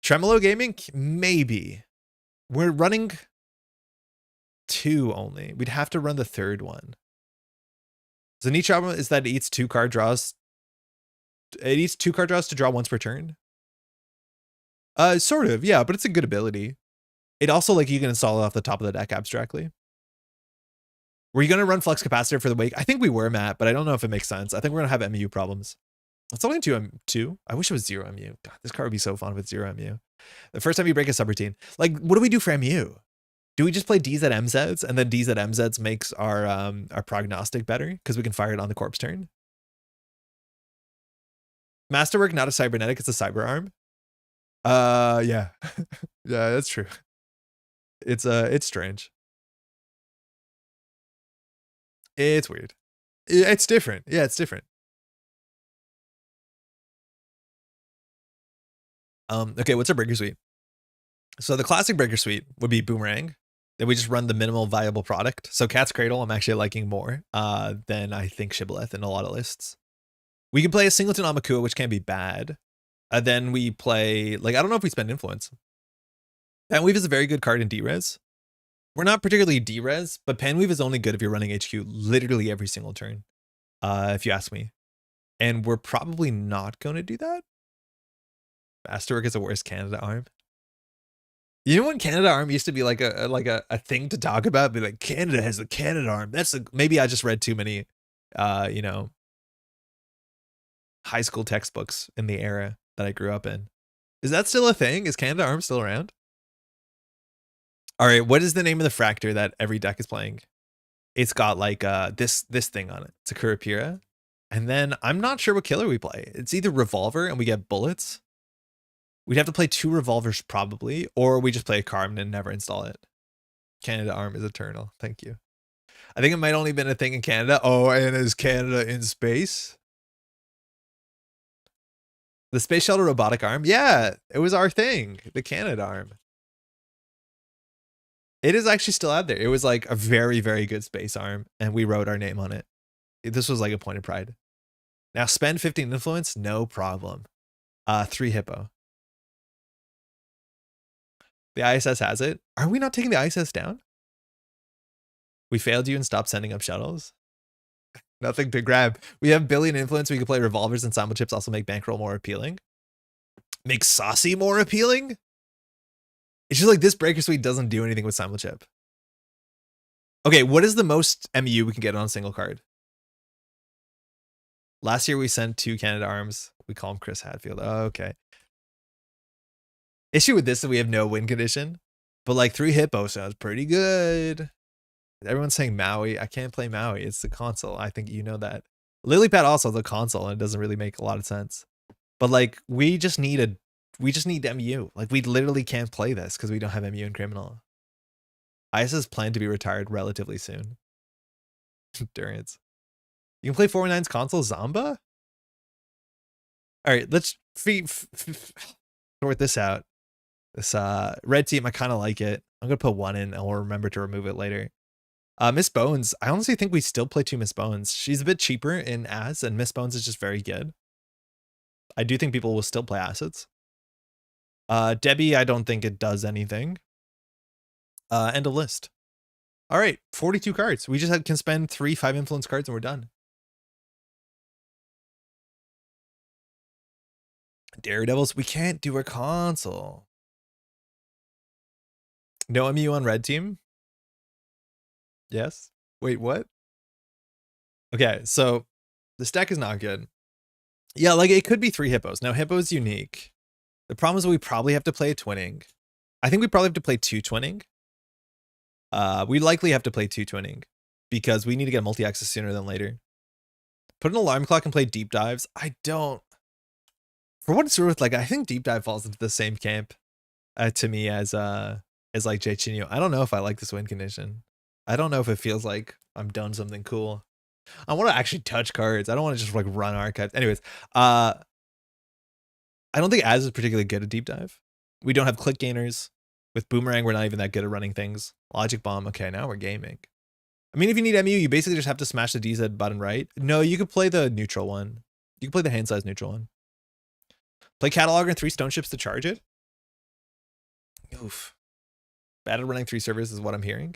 Tremolo Gaming? Maybe. We're running 2 only. We'd have to run the 3rd one. Zenith problem is that it eats 2 card draws. It eats 2 card draws to draw once per turn. Sort of, yeah, but it's a good ability. It also, like, you can install it off the top of the deck abstractly. Were you going to run Flux Capacitor for the Wake? I think we were, Matt, but I don't know if it makes sense. I think we're going to have MU problems. It's only 2. I wish it was 0 MU. God, this card would be so fun with 0 MU. The first time you break a subroutine. Like, what do we do for MU? Do we just play DZ MZs and then DZ MZs makes our prognostic better because we can fire it on the corpse turn? Masterwork, not a cybernetic, it's a cyber arm. Yeah. Yeah, that's true. It's strange. It's weird. It's different. Yeah, it's different. Okay, what's our breaker suite? So the classic breaker suite would be Boomerang. Then we just run the minimal viable product. So Cat's Cradle, I'm actually liking more than I think Shibboleth in a lot of lists. We can play a Singleton Amakua, which can be bad. Then we play, like, I don't know if we spend Influence. Panweave is a very good card in D-Res. We're not particularly D-Res, but Panweave is only good if you're running HQ literally every single turn, if you ask me. And we're probably not going to do that. Masterwork is the worst Canada arm. You know when Canada arm used to be like a thing to talk about? Be like, Canada has the Canada arm. That's maybe I just read too many, you know, high school textbooks in the era that I grew up in. Is that still a thing? Is Canada arm still around? All right, what is the name of the Fractor that every deck is playing? It's got like this thing on it. It's a Kurapira. And then I'm not sure what killer we play. It's either Revolver and we get bullets. We'd have to play 2 revolvers probably, or we just play a Carmen and never install it. Canada arm is eternal. Thank you. I think it might only been a thing in Canada. Oh, and is Canada in space? The Space Shuttle robotic arm? Yeah, it was our thing. The Canada arm. It is actually still out there. It was like a very, very good space arm, and we wrote our name on it. This was like a point of pride. Now spend 15 influence, no problem. 3 hippo. The ISS has it. Are we not taking the ISS down? We failed you and stopped sending up shuttles. Nothing to grab. We have billion influence. We can play revolvers, and simul chips also make bankroll more appealing. Make saucy more appealing? It's just like this breaker suite doesn't do anything with simul chip. Okay, what is the most MU we can get on a single card? Last year we sent 2 Canada arms. We call him Chris Hadfield. Oh, okay. Issue with this is we have no win condition, but like 3 hippo sounds pretty good. Everyone's saying Maui. I can't play Maui. It's the console. I think you know that. Lilypad also the console, and it doesn't really make a lot of sense. But like we just need MU. Like we literally can't play this because we don't have MU in criminal. ISS planned to be retired relatively soon. Endurance. You can play 419's console Zamba? All right, let's sort this out. This red team, I kind of like it. I'm gonna put 1 in and we'll remember to remove it later. Miss Bones, I honestly think we still play 2 Miss Bones. She's a bit cheaper in As, and Miss Bones is just very good. I do think people will still play assets. Debbie, I don't think it does anything. End of list. All right, 42 cards. We just can spend 3 5 influence cards and we're done. Daredevils, we can't do a console. No MU on red team? Yes. Wait, what? Okay, so this deck is not good. Yeah, like it could be 3 hippos. Now, hippo is unique. The problem is we probably have to play a twinning. I think we probably have to play 2 twinning. We likely have to play 2 twinning because we need to get multi-access sooner than later. Put an alarm clock and play deep dives. I don't. For what it's worth, like I think deep dive falls into the same camp to me as like Jay Chinio. I don't know if I like this win condition. I don't know if it feels like I'm done something cool. I want to actually touch cards. I don't want to just like run archives. Anyways, I don't think Az is particularly good at deep dive. We don't have click gainers. With Boomerang, we're not even that good at running things. Logic Bomb. Okay, now we're gaming. I mean, if you need MU, you basically just have to smash the DZ button right. No, you could play the neutral one. You can play the hand size neutral one. Play Cataloger and 3 stone ships to charge it. Oof. Bad at running 3 servers is what I'm hearing.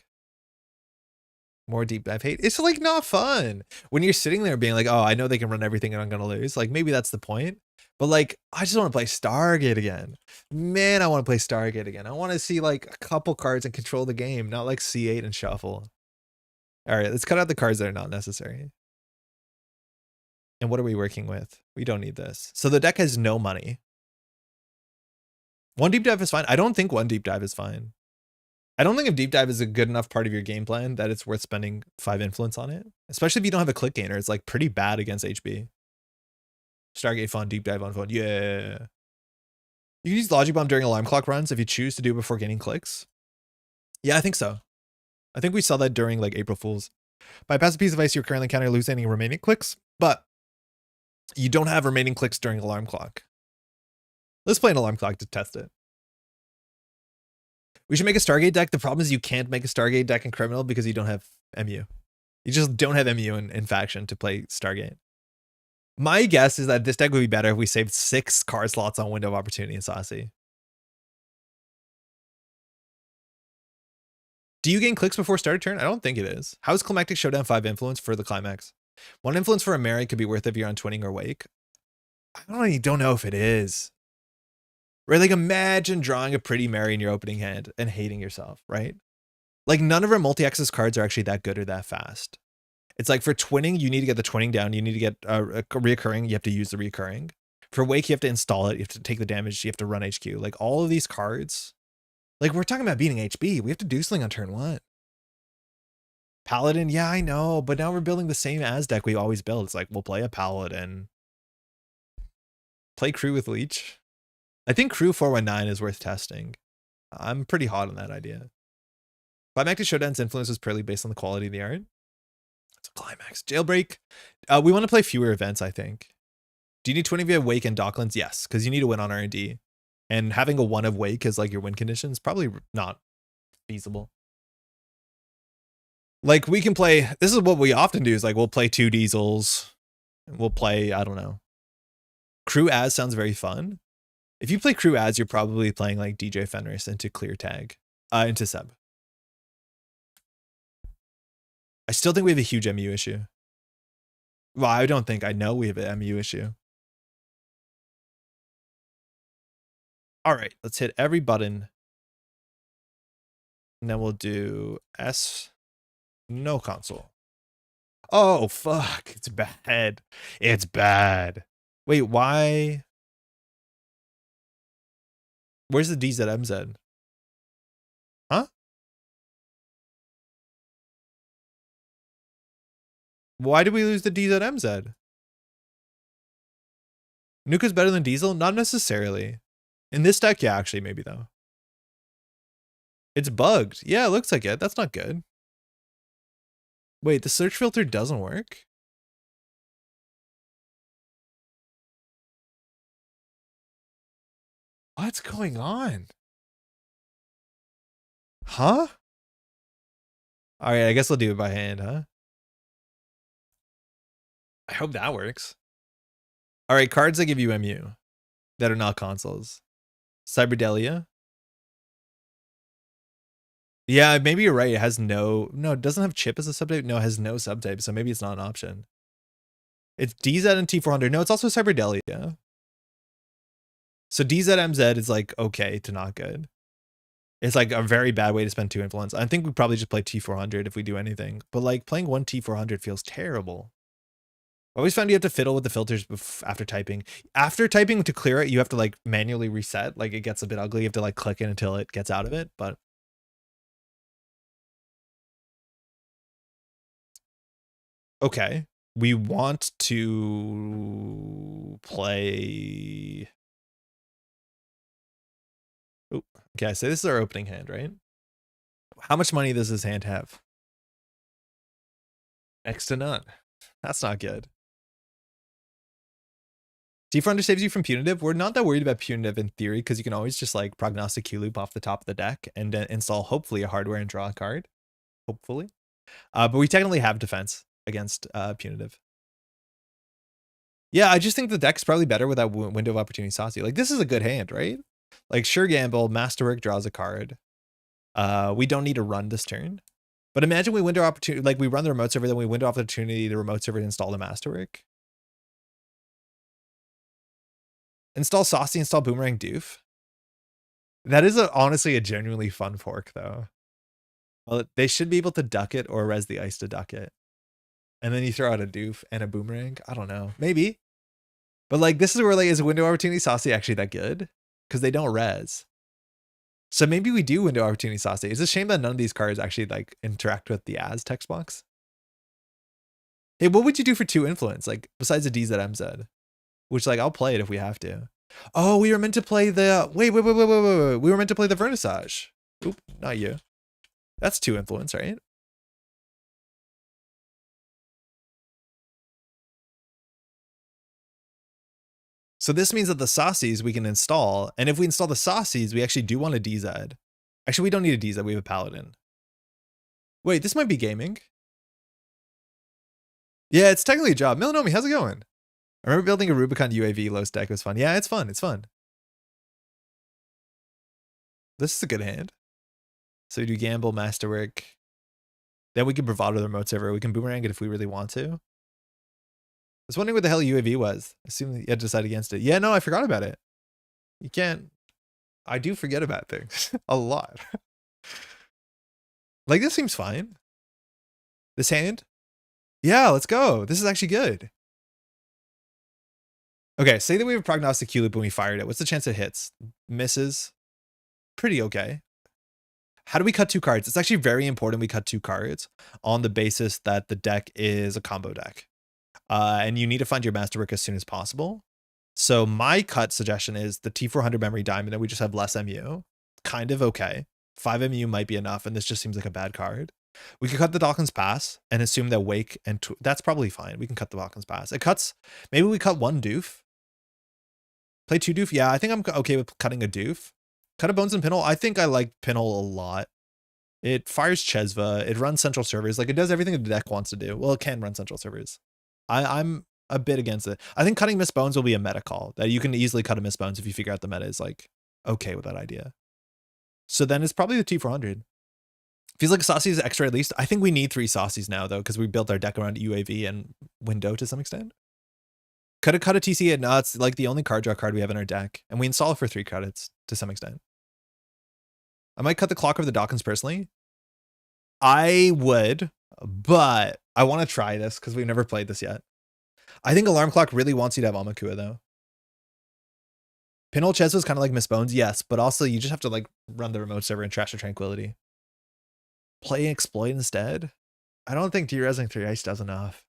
More deep dive hate. It's like not fun when you're sitting there being like, oh, I know they can run everything and I'm gonna lose. Like maybe that's the point. But like, I just want to play Stargate again. Man, I want to play Stargate again. I want to see like a couple cards and control the game, not like C8 and shuffle. All right, let's cut out the cards that are not necessary. And what are we working with? We don't need this. So the deck has no money. 1 deep dive is fine. I don't think 1 deep dive is fine. I don't think if deep dive is a good enough part of your game plan that it's worth spending 5 influence on it. Especially if you don't have a click gainer. It's like pretty bad against HB. Stargate fun, deep dive on phone. Yeah. You can use Logic Bomb during alarm clock runs if you choose to do it before gaining clicks. Yeah, I think so. I think we saw that during like April Fools. By pass a piece of ice, you're currently counter lose any remaining clicks, but you don't have remaining clicks during alarm clock. Let's play an alarm clock to test it. We should make a Stargate deck. The problem is you can't make a Stargate deck in Criminal because you don't have MU. You just don't have MU in Faction to play Stargate. My guess is that this deck would be better if we saved 6 card slots on Window of Opportunity and Saucy. Do you gain clicks before start of turn? I don't think it is. How is Climactic Showdown 5 influence for the climax? 1 influence for a Mary could be worth it if you're on Twinning or Wake. I don't know if it is. Right? Like, imagine drawing a pretty Mary in your opening hand and hating yourself, right? Like, none of our multi-access cards are actually that good or that fast. It's like for Twinning, you need to get the Twinning down. You need to get a reoccurring. You have to use the reoccurring. For Wake, you have to install it. You have to take the damage. You have to run HQ. Like, all of these cards. Like, we're talking about beating HB. We have to do something on turn 1. Paladin, yeah, I know. But now we're building the same as deck we always build. It's like, we'll play a Paladin. Play Crew with Leech. I think Crew 419 is worth testing. I'm pretty hot on that idea. Climactic Showdown's influence is purely based on the quality of the art. It's a climax. Jailbreak. We want to play fewer events, I think. Do you need 20 via Wake and Docklands? Yes, because you need to win on R&D. And having a 1 of Wake as like your win condition is probably not feasible. Like, we can play, this is what we often do, is like we'll play 2 Diesels. We'll play, I don't know. Crew as sounds very fun. If you play Crew as, you're probably playing like DJ Fenris into Clear Tag, into Seb. I still think we have a huge MU issue. Well, I don't think, I know we have an MU issue. All right, let's hit every button. And then we'll do S, no console. Oh, fuck, it's bad. It's bad. Wait, why? Where's the DZMZ? Huh? Why did we lose the DZMZ? Nuka's better than Diesel? Not necessarily. In this deck, yeah, actually, maybe though. It's bugged. Yeah, it looks like it. That's not good. Wait, the search filter doesn't work? What's going on? Huh? All right, I guess we'll do it by hand, huh? I hope that works. All right, cards that give you MU that are not consoles. Cyberdelia. Yeah, maybe you're right. It has no, it doesn't have chip as a subtype. No, it has no subtype. So maybe it's not an option. It's DZ and T400. No, it's also Cyberdelia. So DZMZ is like okay to not good. It's like a very bad way to spend 2 influence. I think we probably just play T400 if we do anything. But like playing 1 T400 feels terrible. I always found you have to fiddle with the filters after typing. After typing to clear it, you have to like manually reset. Like it gets a bit ugly. You have to like click it until it gets out of it. But okay, we want to play. Oh, okay, so this is our opening hand, right? How much money does this hand have? Next to none. That's not good. T400 saves you from punitive. We're not that worried about punitive in theory because you can always just like prognostic Q loop off the top of the deck and then install hopefully a hardware and draw a card. Hopefully. But we technically have defense against punitive. Yeah, I just think the deck's probably better without Window of Opportunity Saucy. Like this is a good hand, right? Like sure gamble, Masterwork draws a card. We don't need to run this turn. But imagine we Window Opportunity, like we run the remote server, then we Window Opportunity the remote server to install the Masterwork. Install Saucy, install Boomerang Doof. That is honestly a genuinely fun fork though. Well, they should be able to duck it or res the ice to duck it. And then you throw out a Doof and a Boomerang. I don't know. Maybe. But like this is where like is Window Opportunity Saucy actually that good? Because they don't res. So maybe we do Window Opportunity Saucy. It's a shame that none of these cards actually like interact with the as text box. Hey, what would you do for 2 influence? Like besides the DZMZ? Which like I'll play it if we have to. Oh, we were meant to play the wait. We were meant to play the Vernissage. Oop, not you. That's 2 influence, right? So this means that the saucies we can install, and if we install the saucies, we actually do want a DZ. Actually, we don't need a DZ, we have a Paladin. Wait, this might be gaming. Yeah, it's technically a job. Milanomi, how's it going? I remember building a Rubicon UAV low stack. It was fun. Yeah, it's fun. It's fun. This is a good hand. So we do Gamble, Masterwork. Then we can Bravado the remote server. We can Boomerang it if we really want to. I was wondering what the hell UAV was. I assume you had to decide against it. Yeah, no, I forgot about it. You can't. I do forget about things a lot. Like, this seems fine. This hand? Yeah, let's go. This is actually good. Okay, say that we have a prognostic Q loop when we fired it. What's the chance it hits? Misses. Pretty okay. How do we cut 2 cards? It's actually very important we cut 2 cards on the basis that the deck is a combo deck. And you need to find your masterwork as soon as possible. So my cut suggestion is the T400 memory diamond, and we just have less MU. Kind of okay. 5 MU might be enough, and this just seems like a bad card. We could cut the Dawkins Pass and assume that Wake and that's probably fine. We can cut the Dawkins Pass. It cuts. Maybe we cut 1 doof. Play 2 doof. Yeah, I think I'm okay with cutting a doof. Cut a Bones and Pinhole. I think I like Pinhole a lot. It fires Chesva. It runs central servers. Like, it does everything the deck wants to do. Well, it can run central servers. I'm a bit against it. I think cutting Miss Bones will be a meta call. That you can easily cut a Miss Bones if you figure out the meta is like okay with that idea. So then it's probably the T400. Feels like Saucy is extra at least. I think we need 3 Saucies now though, because we built our deck around UAV and Window to some extent. Could have cut a TC at nuts, like the only card draw card we have in our deck, and we install it for 3 credits to some extent. I might cut the Clock of the Dawkins personally. I would, but I want to try this because we've never played this yet. I think Alarm Clock really wants you to have Amakua though. Pinhole Chess was kind of like Miss Bones, yes, but also you just have to like run the remote server and trash the Tranquility. Play Exploit instead? I don't think Derezzing 3 Ice does enough.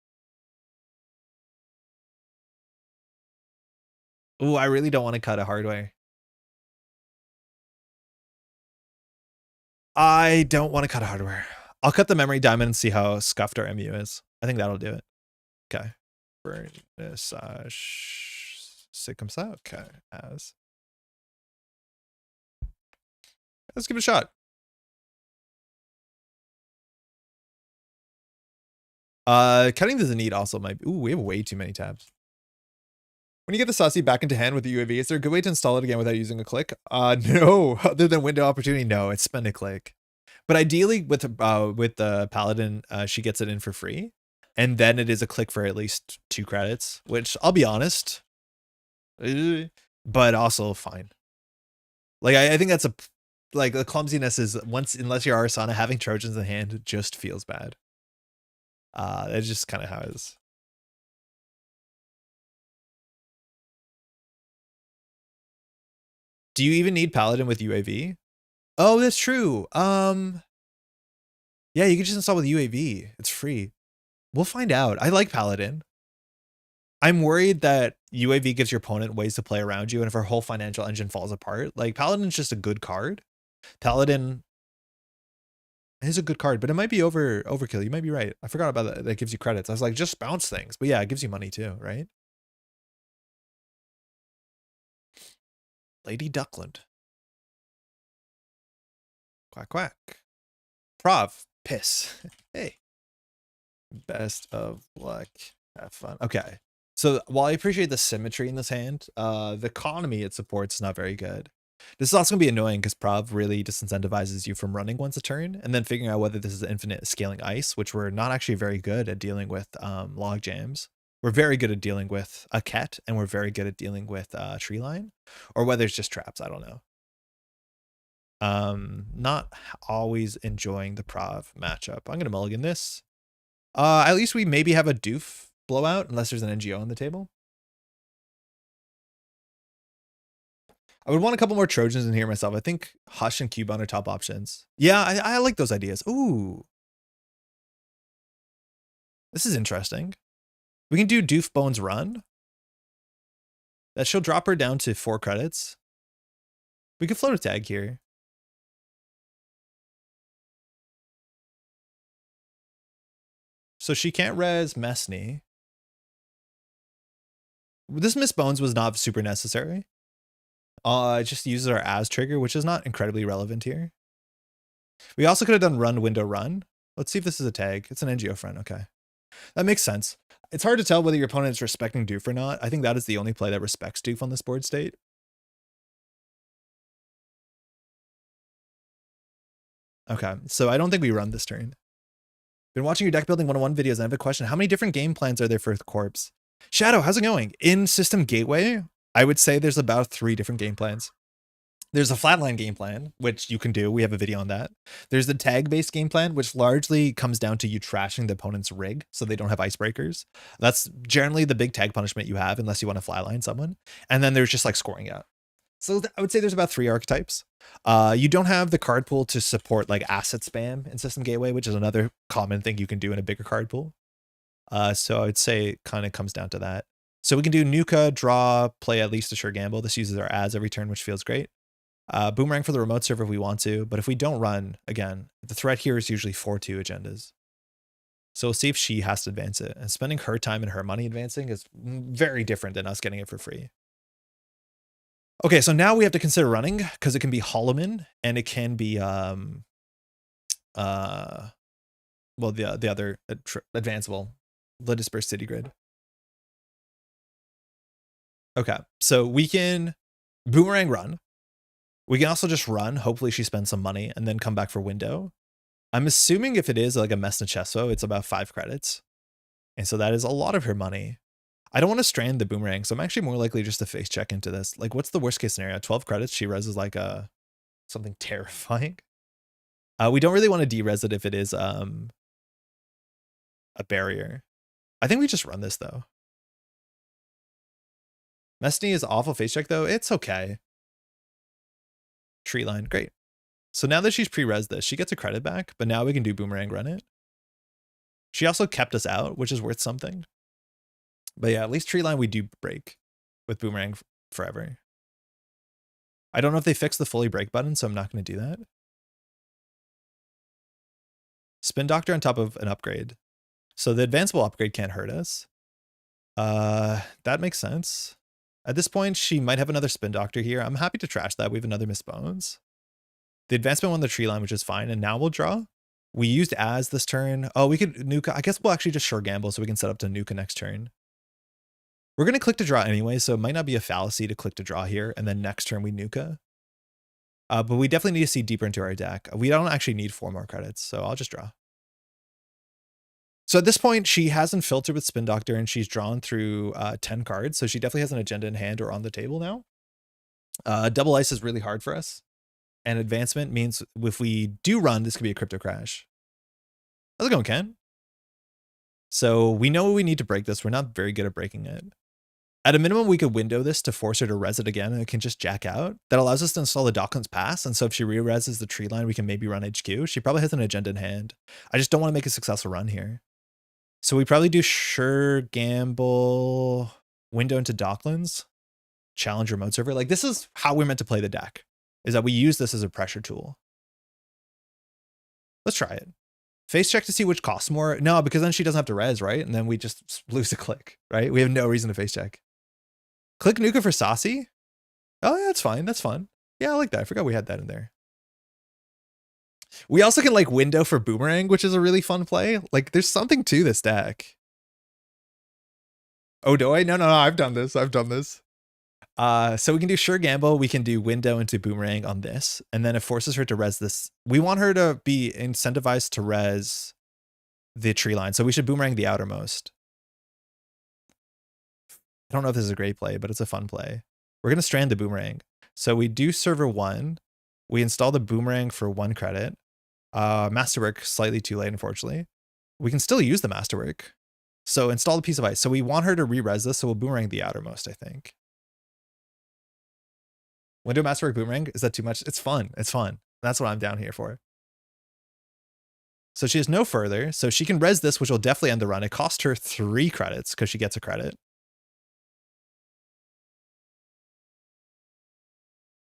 Ooh, I really don't want to cut a Hardware. I don't want to cut a Hardware. I'll cut the Memory Diamond and see how scuffed our MU is. I think that'll do it. Okay. C'est comme ça? Okay. Let's give it a shot. Cutting the Zenith also might be. Ooh, we have way too many tabs. When you get the Saucy back into hand with the UAV, is there a good way to install it again without using a click? No. Other than window opportunity, no. It's spend a click. But ideally, with the Paladin, she gets it in for free, and then it is a click for at least 2 credits. Which I'll be honest, but also fine. Like I think that's like the clumsiness is unless you're Arsana, having Trojans in hand just feels bad. That's just kind of how it is. Do you even need Paladin with UAV? Oh, that's true. Yeah, you can just install with UAV. It's free. We'll find out. I like Paladin. I'm worried that UAV gives your opponent ways to play around you, and if our whole financial engine falls apart, like Paladin's just a good card. Paladin is a good card, but it might be overkill. You might be right. I forgot about that. That gives you credits. I was like, just bounce things, but yeah, it gives you money too, right? Lady Duckland. Quack quack. Prov. Piss. Hey. Best of luck. Have fun. Okay. So while I appreciate the symmetry in this hand, the economy it supports is not very good. This is also going to be annoying because Prov really disincentivizes you from running once a turn and then figuring out whether this is infinite scaling ice, which we're not actually very good at dealing with log jams. We're very good at dealing with a cat, and we're very good at dealing with tree line, or whether it's just traps. I don't know. Not always enjoying the Prov matchup. I'm going to mulligan this. At least we maybe have a doof blowout, unless there's an NGO on the table. I would want a couple more Trojans in here myself. I think Hush and Cubone are top options. Yeah, I like those ideas. Ooh. This is interesting. We can do Doof Bones Run. That she'll drop her down to 4 credits. We could float a tag here. So she can't res Mesney. This Miss Bones was not super necessary. It just uses our as trigger, which is not incredibly relevant here. We also could have done run window run. Let's see if this is a tag. It's an NGO friend. Okay. That makes sense. It's hard to tell whether your opponent is respecting Doof or not. I think that is the only play that respects Doof on this board state. Okay, so I don't think we run this turn. Been watching your deck building 101 videos and I have a question. How many different game plans are there for Corpse? Shadow, how's it going? In System Gateway, I would say there's about 3 different game plans. There's a flatline game plan, which you can do. We have a video on that. There's the tag-based game plan, which largely comes down to you trashing the opponent's rig so they don't have icebreakers. That's generally the big tag punishment you have unless you want to flatline someone. And then there's just like scoring out. So I would say there's about 3 archetypes. You don't have the card pool to support like asset spam in System Gateway, which is another common thing you can do in a bigger card pool. So I would say it kind of comes down to that. So we can do Nuka, draw, play at least a sure gamble. This uses our ads every turn, which feels great. Boomerang for the remote server if we want to, but if we don't run, again, the threat here is usually 4-2 agendas. So we'll see if she has to advance it. And spending her time and her money advancing is very different than us getting it for free. Okay, so now we have to consider running because it can be Holloman and it can be well the other advanceable, the dispersed city grid. Okay, so we can boomerang run. We can also just run. Hopefully she spends some money and then come back for window. I'm assuming if it is like a Messna Chesso, it's about 5 credits. And so that is a lot of her money. I don't want to strand the boomerang, so I'm actually more likely just to face check into this. Like, what's the worst case scenario? 12 credits, she reses like something terrifying. We don't really want to de-res it if it is a barrier. I think we just run this though. Messney is awful face check though. It's okay. Tree line, great. So now that she's pre-res this, she gets a credit back, but now we can do boomerang run it. She also kept us out, which is worth something. But yeah, at least tree line we do break with boomerang forever. I don't know if they fixed the fully break button, so I'm not going to do that. Spin Doctor on top of an upgrade. So the advanceable upgrade can't hurt us. That makes sense. At this point, she might have another Spin Doctor here. I'm happy to trash that. We have another Miss Bones. The advancement won the tree line, which is fine. And now we'll draw. We used as this turn. Oh, we could Nuka. I guess we'll actually just sure gamble so we can set up to Nuka next turn. We're going to click to draw anyway, so it might not be a fallacy to click to draw here. And then next turn we Nuka. But we definitely need to see deeper into our deck. We don't actually need 4 more credits, so I'll just draw. So at this point, she hasn't filtered with Spin Doctor and she's drawn through 10 cards. So she definitely has an agenda in hand or on the table now. Double ice is really hard for us. And advancement means if we do run, this could be a crypto crash. How's it going, Ken? So we know we need to break this. We're not very good at breaking it. At a minimum, we could window this to force her to res it again and it can just jack out. That allows us to install the Docklands Pass. And so if she re-reses the tree line, we can maybe run HQ. She probably has an agenda in hand. I just don't want to make a successful run here. So we probably do sure gamble, window into Docklands, challenge remote server. Like this is how we're meant to play the deck, is that we use this as a pressure tool. Let's try it. Face check to see which costs more. No, because then she doesn't have to res, right? And then we just lose a click, right? We have no reason to face check. Click Nuka for Saucy. Oh yeah, that's fine. That's fun. Yeah, I like that. I forgot we had that in there. We also can like window for boomerang, which is a really fun play. Like there's something to this deck. Oh, do I? No, I've done this. So we can do sure gamble. We can do window into boomerang on this. And then it forces her to res this. We want her to be incentivized to res the tree line. So we should boomerang the outermost. I don't know if this is a great play, but it's a fun play. We're going to strand the boomerang. So we do server 1. We install the boomerang for 1 credit. Masterwork, slightly too late, unfortunately. We can still use the Masterwork. So install the piece of ice. So we want her to re-res this, so we'll boomerang the outermost, I think. Window Masterwork boomerang, is that too much? It's fun. It's fun. That's what I'm down here for. So she has no further. So she can res this, which will definitely end the run. It cost her 3 credits because she gets a credit.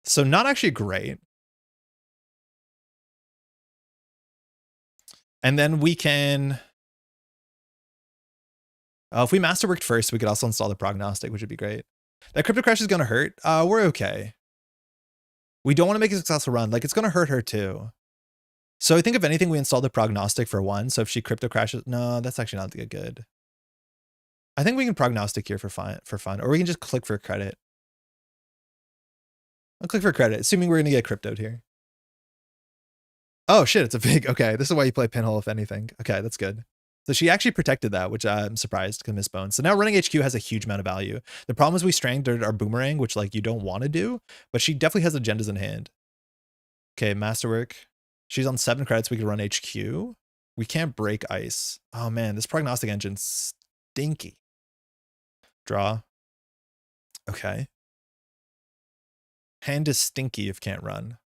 So not actually great. And then we can If we masterworked first, we could also install the prognostic, which would be great. That crypto crash is going to hurt. We're okay. We don't want to make a successful run. Like, it's going to hurt her too. So I think if anything, we install the prognostic for 1. So if she crypto crashes, no, that's actually not good. I think we can prognostic here for fun, or we can just click for credit. I'll click for credit, assuming we're going to get cryptoed here. Oh shit, it's a big, okay. This is why you play pinhole, if anything. Okay, that's good. So she actually protected that, which I'm surprised because Miss Bones. So now running HQ has a huge amount of value. The problem is we stranged our boomerang, which like you don't want to do, but she definitely has agendas in hand. Okay, masterwork. She's on 7 credits. We could run HQ. We can't break ice. Oh man, this prognostic engine's stinky. Draw. Okay. Hand is stinky if can't run.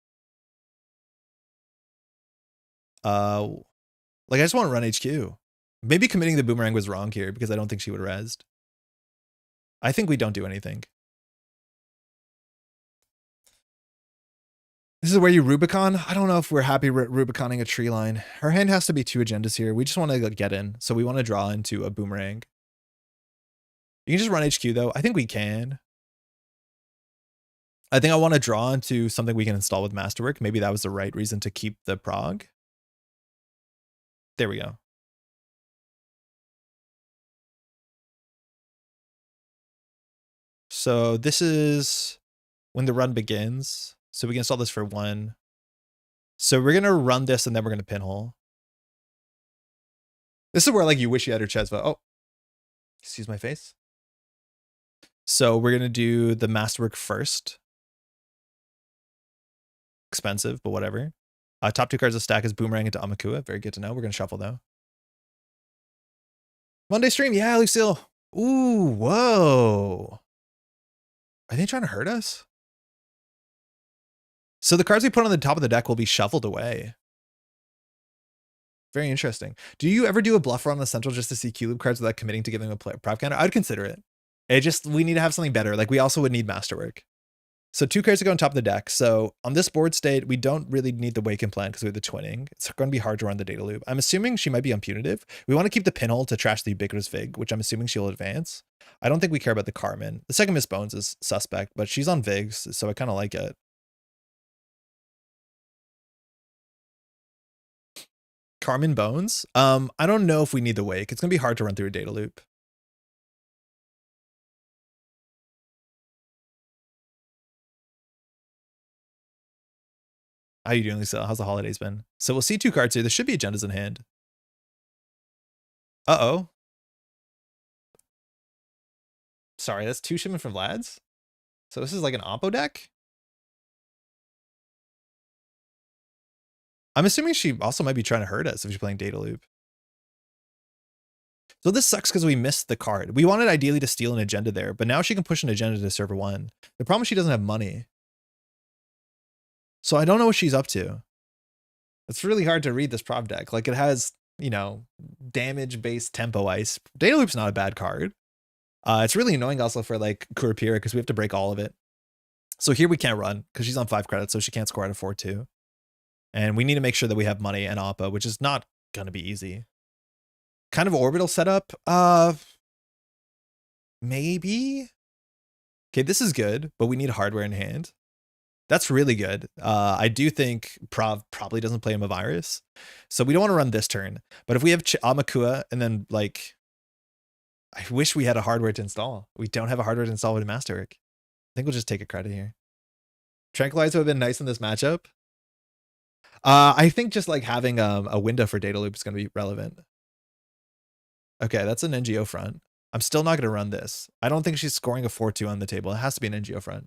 Like I just want to run HQ. Maybe committing the boomerang was wrong here because I don't think she would resed. I think we don't do anything. This is where you Rubicon. I don't know if we're happy Rubiconing a tree line. Her hand has to be 2 agendas here. We just want to get in. So we want to draw into a boomerang. You can just run HQ though. I think we can. I think I want to draw into something we can install with Masterwork. Maybe that was the right reason to keep the prog. There we go. So this is when the run begins. So we can install this for 1. So we're going to run this and then we're going to pinhole. This is where like you wish you had her Chesva. Oh, excuse my face. So we're going to do the Masterwork first. Expensive, but whatever. Top 2 cards of stack is Boomerang into Amakua. Very good to know. We're going to shuffle though. Monday stream. Yeah, Lucille. Ooh, whoa. Are they trying to hurt us? So the cards we put on the top of the deck will be shuffled away. Very interesting. Do you ever do a bluff run on the central just to see Q-Loop cards without committing to giving a prop counter? I'd consider it. We need to have something better. Like we also would need Masterwork. So 2 cards to go on top of the deck. So on this board state, we don't really need the Waken plan because we have the twinning. It's going to be hard to run the data loop. I'm assuming she might be on punitive. We want to keep the pinhole to trash the ubiquitous Vig, which I'm assuming she'll advance. I don't think we care about the Carmen. The second Miss Bones is suspect, but she's on Vigs, so I kind of like it. Carmen Bones? I don't know if we need the Wake. It's going to be hard to run through a data loop. How you doing, Lisa? How's the holidays been? So we'll see 2 cards here. There should be agendas in hand. Uh-oh. Sorry, that's 2 shipment from Vlad's? So this is like an Oppo deck? I'm assuming she also might be trying to hurt us if she's playing data loop. So this sucks because we missed the card. We wanted ideally to steal an agenda there, but now she can push an agenda to server 1. The problem is she doesn't have money. So I don't know what she's up to. It's really hard to read this prop deck. Like it has, you know, damage-based tempo ice. Data loop's not a bad card. It's really annoying also for like Kurapira because we have to break all of it. So here we can't run because she's on 5 credits, so she can't score out of 4-2. And we need to make sure that we have money and Appa, which is not going to be easy. Kind of orbital setup. Maybe. Okay, this is good, but we need hardware in hand. That's really good. I do think Prov probably doesn't play him a virus. So we don't want to run this turn. But if we have Amakua and then like, I wish we had a hardware to install. We don't have a hardware to install with a Masterwork. I think we'll just take a credit here. Tranquilizer would have been nice in this matchup. I think just like having a window for data loop is going to be relevant. Okay, that's an NGO front. I'm still not going to run this. I don't think she's scoring a 4-2 on the table. It has to be an NGO front.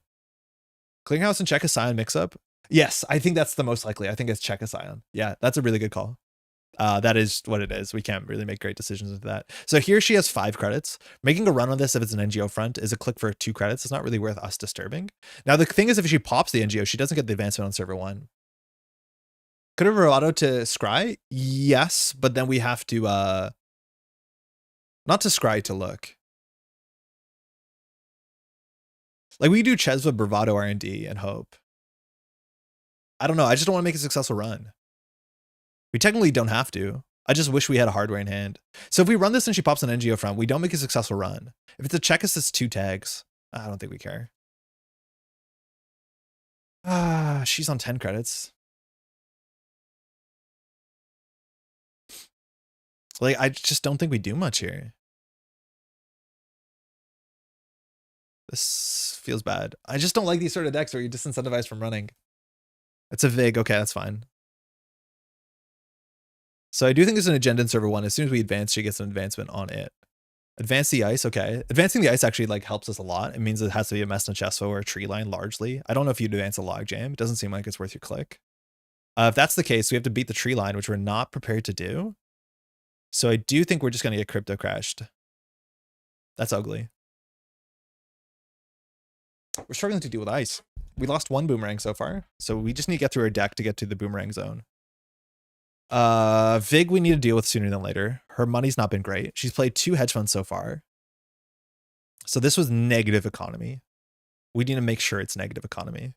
Clearinghouse and Check a Scion mix up. Yes, I think that's the most likely. I think it's Check a Scion. Yeah, that's a really good call. That is what it is. We can't really make great decisions with that. So here she has 5 credits. Making a run on this if it's an NGO front is a click for 2 credits. It's not really worth us disturbing. Now the thing is, if she pops the NGO, she doesn't get the advancement on server 1. Could have Bravado to Scry? Yes, but then we have to not to Scry, to look. Like we do Chesva, Bravado, R&D, and hope. I don't know. I just don't want to make a successful run. We technically don't have to. I just wish we had a hardware in hand. So if we run this and she pops an NGO front, we don't make a successful run. If it's a check us, it's 2 tags. I don't think we care. She's on 10 credits. Like, I just don't think we do much here. This feels bad. I just don't like these sort of decks where you're disincentivized from running. It's a VIG. Okay, that's fine. So I do think there's an agenda in server 1. As soon as we advance, she gets an advancement on it. Advance the ice, okay. Advancing the ice actually like helps us a lot. It means it has to be a Mess Chesto or a tree line largely. I don't know if you'd advance a logjam. It doesn't seem like it's worth your click. If that's the case, we have to beat the tree line, which we're not prepared to do. So I do think we're just going to get crypto crashed. That's ugly. We're struggling to deal with ice. We lost 1 boomerang so far, so we just need to get through our deck to get to the boomerang zone. Vig we need to deal with sooner than later. Her money's not been great. She's played 2 hedge funds so far. So this was negative economy. We need to make sure it's negative economy.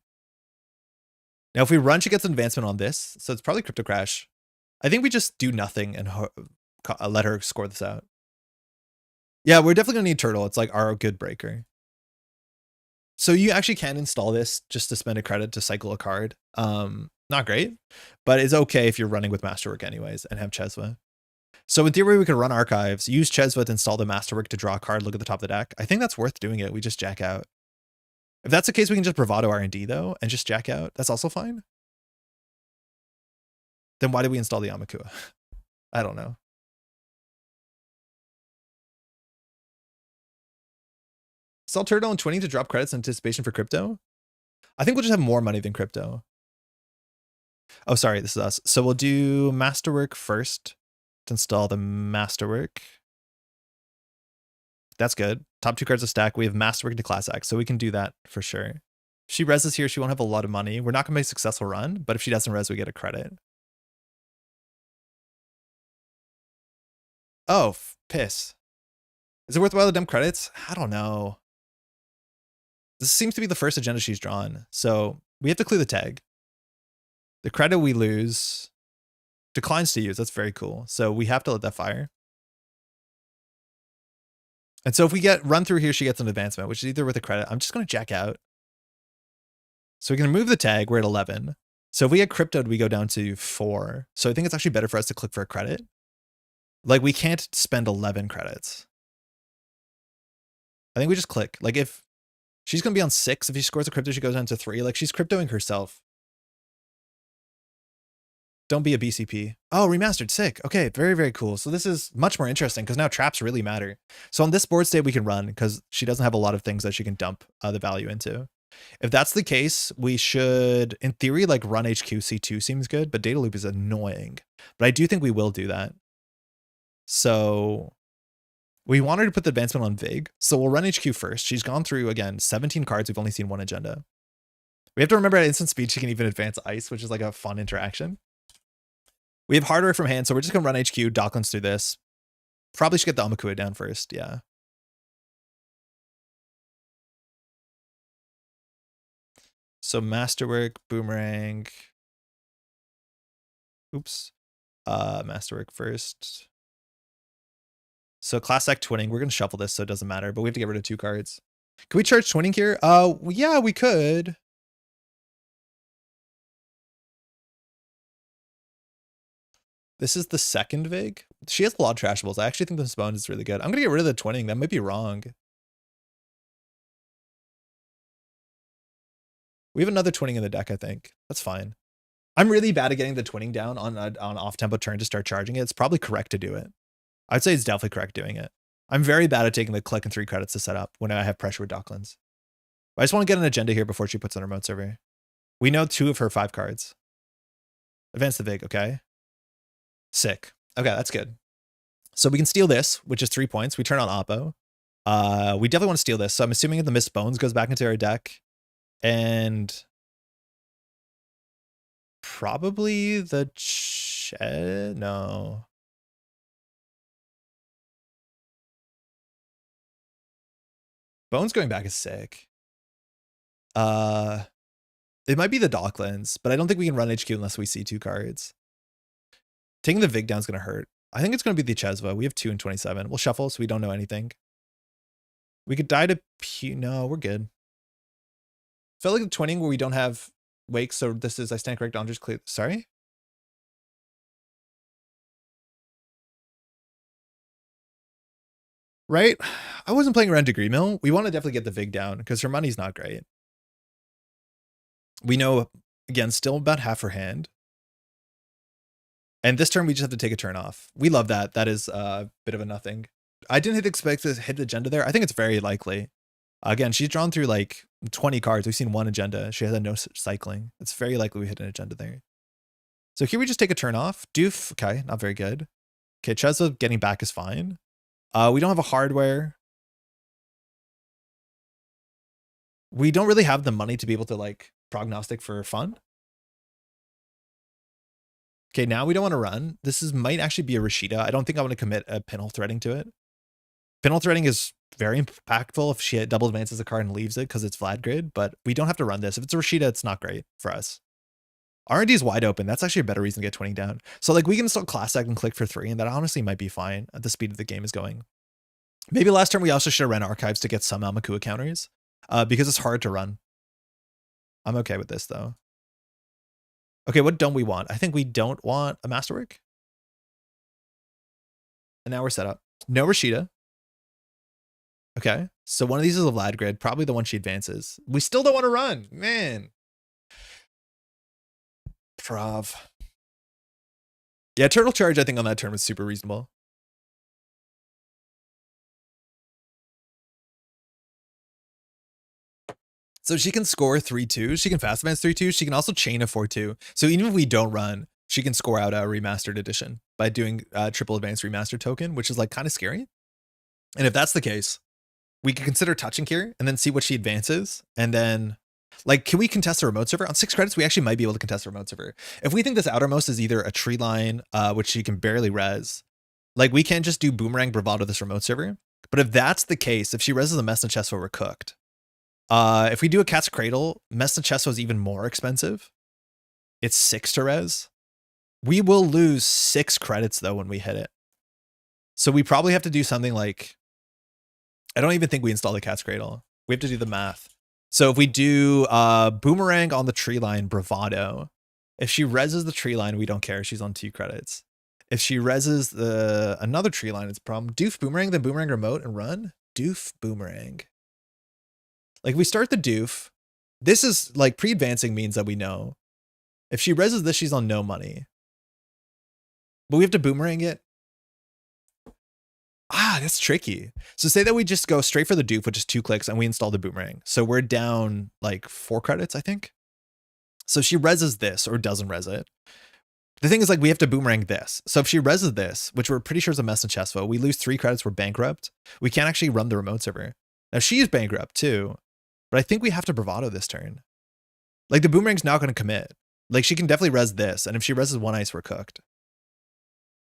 Now if we run, she gets an advancement on this, so it's probably crypto crash. I think we just do nothing and let her score this out. Yeah, we're definitely gonna need turtle. It's like our good breaker. So you actually can install this just to spend a credit to cycle a card. Not great, but it's okay if you're running with Masterwork anyways and have Chesva. So in theory, we could run archives, use Chesva to install the Masterwork to draw a card, look at the top of the deck. I think that's worth doing it. We just jack out. If that's the case, we can just bravado R&D though, and just jack out. That's also fine. Then why did we install the Amakua? I don't know. Sell turtle and 20 to drop credits in anticipation for crypto. I think we'll just have more money than crypto. Oh, sorry, this is us. So we'll do Masterwork first to install the Masterwork. That's good. Top 2 cards of stack. We have Masterwork into Class X, so we can do that for sure. If she reses here, she won't have a lot of money. We're not going to make a successful run, but if she doesn't res, we get a credit. Oh, piss. Is it worthwhile to dump credits? I don't know. This seems to be the first agenda she's drawn, so we have to clear the tag. The credit we lose declines to use. That's very cool. So we have to let that fire. And so if we get run through here, she gets an advancement, which is either with a credit. I'm just going to jack out. So we can remove the tag. We're at 11. So if we get cryptoed, we go down to 4. So I think it's actually better for us to click for a credit. Like we can't spend 11 credits. I think we just click. Like if she's going to be on 6, if she scores a crypto, she goes down to 3. Like she's cryptoing herself. Don't be a BCP. Oh, remastered. Sick. Okay, very, very cool. So this is much more interesting because now traps really matter. So on this board state, we can run because she doesn't have a lot of things that she can dump the value into. If that's the case, we should, in theory, like run HQ C2 seems good, but data loop is annoying. But I do think we will do that. So we want her to put the advancement on Vig. So we'll run HQ first. She's gone through, again, 17 cards. We've only seen 1 agenda. We have to remember at instant speed, she can even advance ice, which is like a fun interaction. We have hardware from hand, so we're just going to run HQ, Docklands through this. Probably should get the Amakua down first, yeah. So Masterwork, Boomerang. Oops. Masterwork first. So Class Act twinning, we're going to shuffle this so it doesn't matter, but we have to get rid of 2 cards. Can we charge twinning here? Yeah, we could. This is the second Vig. She has a lot of trashables. I actually think this bone is really good. I'm going to get rid of the twinning. That might be wrong. We have another twinning in the deck, I think. That's fine. I'm really bad at getting the twinning down on off-tempo turn to start charging it. It's probably correct to do it. I'd say it's definitely correct doing it. I'm very bad at taking the click and 3 credits to set up when I have pressure with Docklands. I just want to get an agenda here before she puts on remote server. We know 2 of her 5 cards. Advance the Vig, okay. Sick. Okay, that's good. So we can steal this, which is 3 points. We turn on Oppo. We definitely want to steal this. So I'm assuming the Missed Bones goes back into our deck. And probably the no. Bones going back is sick. It might be the Docklands, but I don't think we can run HQ unless we see 2 cards. Taking the Vig down is going to hurt. I think it's going to be the Chesva. We have 2 and 27. We'll shuffle so we don't know anything. We could die to no, we're good. Felt like the twinning where we don't have wakes, so this is I stand correct. Andre's clear. Sorry. Right? I wasn't playing around Degree Mill. We want to definitely get the Vig down because her money's not great. We know, again, still about half her hand. And this turn, we just have to take a turn off. We love that. That is a bit of a nothing. I didn't expect to hit the agenda there. I think it's very likely. Again, she's drawn through like 20 cards. We've seen one agenda. She has no cycling. It's very likely we hit an agenda there. So here we just take a turn off. Doof, okay, not very good. Okay, Chesva getting back is fine. We don't have a hardware. We don't really have the money to be able to like prognostic for fun. Okay, now we don't want to run. This might actually be a Rashida. I don't think I want to commit a pinhole threading to it. Pinhole threading is very impactful if she double advances a card and leaves it because it's flat grid, but we don't have to run this. If it's a Rashida, it's not great for us. R&D is wide open. That's actually a better reason to get twinning down. So like we can still class act and click for 3, and that honestly might be fine at the speed of the game is going. Maybe last turn we also should have ran archives to get some Almakua counters because it's hard to run. I'm okay with this though. Okay, what don't we want? I think we don't want a Masterwork. And now we're set up. No Rashida. Okay, so one of these is a Vlad grid, probably the one she advances. We still don't want to run, man. Prov. Yeah, Turtle Charge I think on that turn was super reasonable. So she can score 3-2. She can fast advance 3-2. She can also chain a 4-2. So even if we don't run, she can score out a remastered edition by doing triple advance remastered token, which is like kind of scary. And if that's the case, we could consider touching here and then see what she advances. And then like, can we contest the remote server? On 6 credits, we actually might be able to contest the remote server. If we think this outermost is either a tree line, which she can barely res, like we can't just do boomerang bravado this remote server. But if that's the case, if she reses the Messna Chesva, we're cooked. If we do a Cat's Cradle, Messna Chesva is even more expensive. It's 6 to res. We will lose 6 credits though when we hit it. So we probably have to do something like, I don't even think we install the Cat's Cradle. We have to do the math. So if we do boomerang on the tree line bravado, if she reses the tree line, we don't care. She's on 2 credits. If she reses another tree line, it's a problem. Doof boomerang, then boomerang remote and run. Doof boomerang. Like we start the doof. This is like pre-advancing means that we know. If she reses this, she's on no money. But we have to boomerang it. Ah, that's tricky. So say that we just go straight for the doof, which is 2 clicks, and we install the boomerang. So we're down like 4 credits, I think. So she reses this or doesn't res it. The thing is like we have to boomerang this. So if she reses this, which we're pretty sure is a Messna Chesva, we lose 3 credits, we're bankrupt. We can't actually run the remote server. Now she's bankrupt too. But I think we have to bravado this turn. Like the boomerang's not going to commit. Like she can definitely res this. And if she reses 1 ice, we're cooked.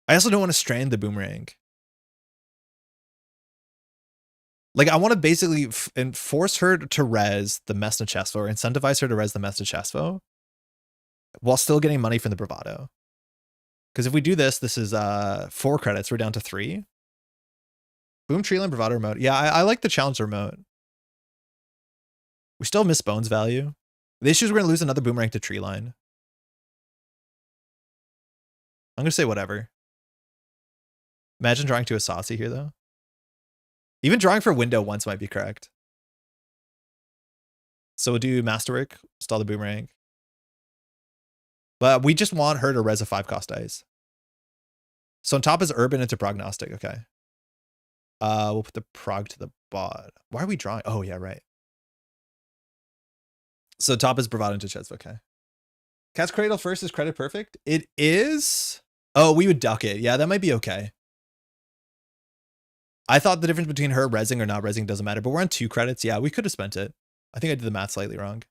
I also don't want to strand the boomerang. Like I want to basically force her to res the Messna Chesva or incentivize her to res the Messna Chesva while still getting money from the bravado. Because if we do this, this is 4 credits. We're down to 3. Boom, tree line, bravado remote. Yeah, I like the challenge remote. We still miss bones value. The issue is we're going to lose another boomerang to tree line. I'm going to say whatever. Imagine drawing to a saucy here, though. Even drawing for window once might be correct. So we'll do masterwork, install the boomerang. But we just want her to res a 5-cost dice. So on top is urban into prognostic. Okay. We'll put the prog to the bot. Why are we drawing? Oh, yeah, right. So top is bravado into Chesva. Okay. Cat's Cradle first is credit perfect. It is. Oh, we would duck it. Yeah, that might be okay. I thought the difference between her resing or not resing doesn't matter, but we're on 2 credits. Yeah, we could have spent it. I think I did the math slightly wrong.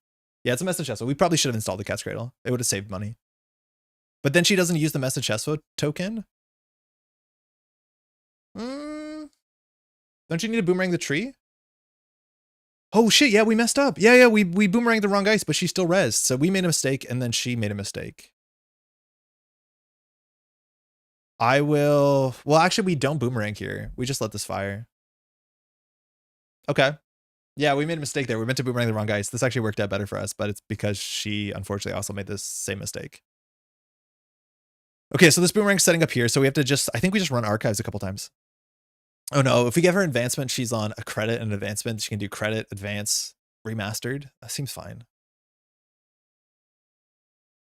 Yeah, it's a Messna Chesva. We probably should have installed the Cat's Cradle. It would have saved money. But then she doesn't use the Messna Chesva token. Don't you need to boomerang the tree? Oh shit, yeah, we messed up. Yeah, we boomeranged the wrong ice, but she still res. So we made a mistake and then she made a mistake. I will. Well, actually, we don't boomerang here. We just let this fire. Okay. Yeah, we made a mistake there. We meant to boomerang the wrong guys. This actually worked out better for us, but it's because she unfortunately also made this same mistake. Okay, so this boomerang's setting up here, so we have to just, I think we just run archives a couple times. Oh no, if we give her advancement, she's on a credit and advancement. She can do credit, advance, remastered. That seems fine.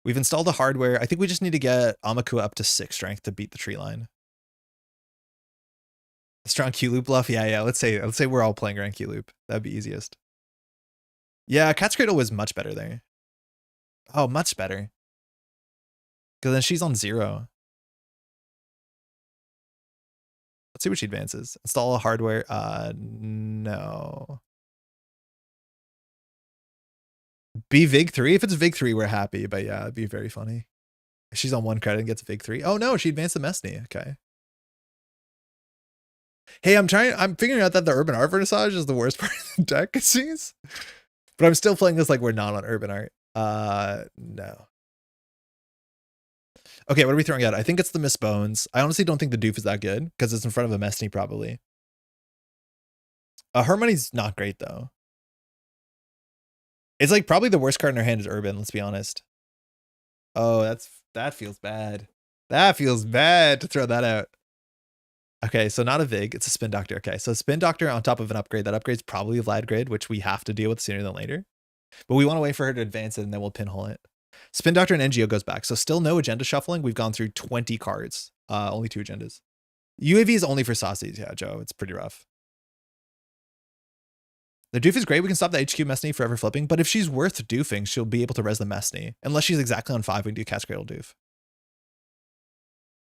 We've installed the hardware. I think we just need to get Amakua up to 6 strength to beat the tree line. Strong Q loop bluff. Yeah. Let's say we're all playing Grand Q loop. That'd be easiest. Yeah, Cat's Cradle was much better there. Oh, much better. Because then she's on 0. Let's see what she advances. Install a hardware. No. Be Vig 3? If it's Vig 3, we're happy. But yeah, it'd be very funny. She's on 1 credit and gets Vig 3. Oh no, she advanced the Mesney. Okay. Hey, I'm figuring out that the Urban Art Vernissage is the worst part of the deck, it seems. But I'm still playing this like we're not on Urban Art. No. Okay, what are we throwing out? I think it's the Miss Bones. I honestly don't think the Doof is that good because it's in front of a Mesney probably. Her money's not great though. It's like probably the worst card in her hand is Urban, let's be honest. Oh, that feels bad. That feels bad to throw that out. Okay, so not a Vig, it's a Spin Doctor. Okay, so Spin Doctor on top of an upgrade. That upgrade's probably a Vlad grid, which we have to deal with sooner than later. But we want to wait for her to advance it and then we'll pinhole it. Spin Doctor and NGO goes back. So still no agenda shuffling. We've gone through 20 cards. Only 2 agendas. UAV is only for saucies. Yeah, Joe, it's pretty rough. The Doof is great. We can stop the HQ Mesney forever flipping. But if she's worth doofing, she'll be able to res the Mesney. Unless she's exactly on 5, we can do Cat's Cradle Doof.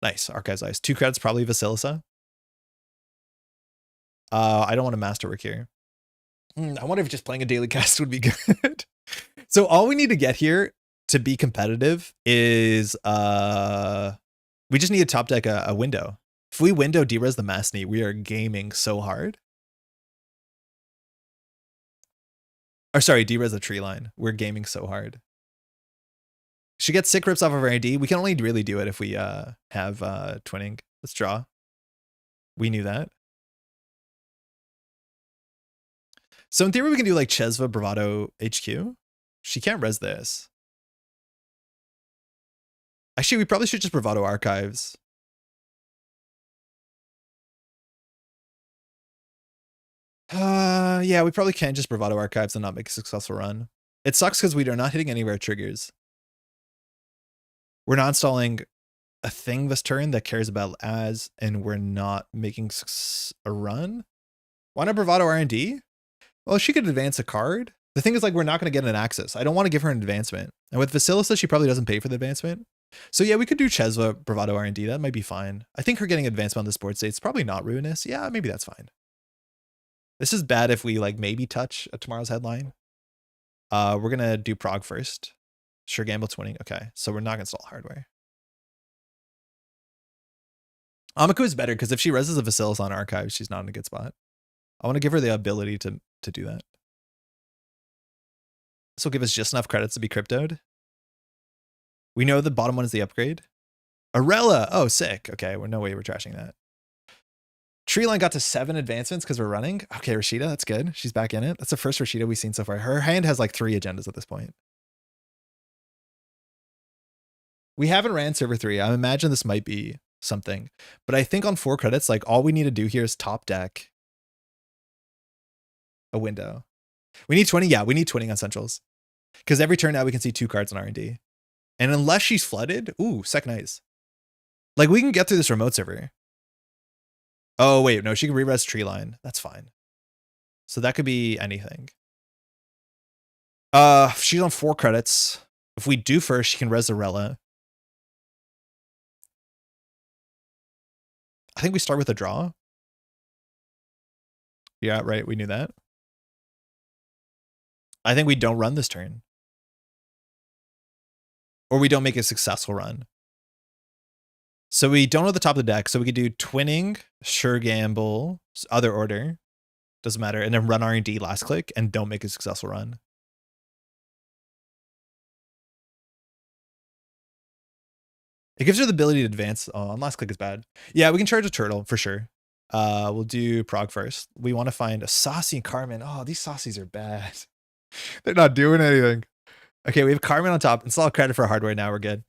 Nice. Archives Ice. 2 credits, probably Vasilisa. I don't want to masterwork here. I wonder if just playing a daily cast would be good. So all we need to get here to be competitive is we just need to top deck a window. If we window D-res the Mesney, we are gaming so hard. Or sorry, D-res the tree line. We're gaming so hard. She gets sick rips off of our ID. We can only really do it if we have twinning. Let's draw. We knew that. So in theory, we can do like Chesva Bravado HQ. She can't res this. Actually, we probably should just Bravado Archives. Yeah, we probably can just Bravado Archives and not make a successful run. It sucks because we are not hitting any of our triggers. We're not installing a thing this turn that cares about as, and we're not making a run. Why not Bravado R&D? Well, she could advance a card. The thing is, like, we're not going to get an access. I don't want to give her an advancement. And with Vasilisa, she probably doesn't pay for the advancement. So yeah, we could do Chesva, Bravado R&D. That might be fine. I think her getting advancement on this board state is probably not ruinous. Yeah, maybe that's fine. This is bad if we like maybe touch a tomorrow's headline. We're going to do Prog first. Sure, gamble twinning. Okay, so we're not going to install hardware. Amaku is better because if she reses a Vasilisa on archives, she's not in a good spot. I want to give her the ability to do that. This will give us just enough credits to be cryptoed. We know the bottom one is the upgrade. Arella. Oh, sick. Okay, well, no way we're trashing that. Treeline got to 7 advancements because we're running. Okay, Rashida, that's good. She's back in it. That's the first Rashida we've seen so far. Her hand has like 3 agendas at this point. We haven't ran server 3. I imagine this might be something. But I think on 4 credits, like all we need to do here is top deck a window. We need 20. Yeah, we need twinning on centrals. Because every turn now we can see 2 cards on R&D. And unless she's flooded, ooh, second ice. Like we can get through this remote server. Oh, wait, no, she can re-res tree line. That's fine. So that could be anything. She's on 4 credits. If we do first, she can res Arella. I think we start with a draw. Yeah, right. We knew that. I think we don't run this turn. Or we don't make a successful run. So we don't know the top of the deck. So we could do twinning, sure gamble, other order. Doesn't matter. And then run R&D last click and don't make a successful run. It gives her the ability to advance. Oh, on last click is bad. Yeah, we can charge a turtle for sure. We'll do prog first. We want to find a saucy Carmen. Oh, these saucies are bad. They're not doing anything. Okay, we have Carmen on top. Install credit for hardware now. We're good.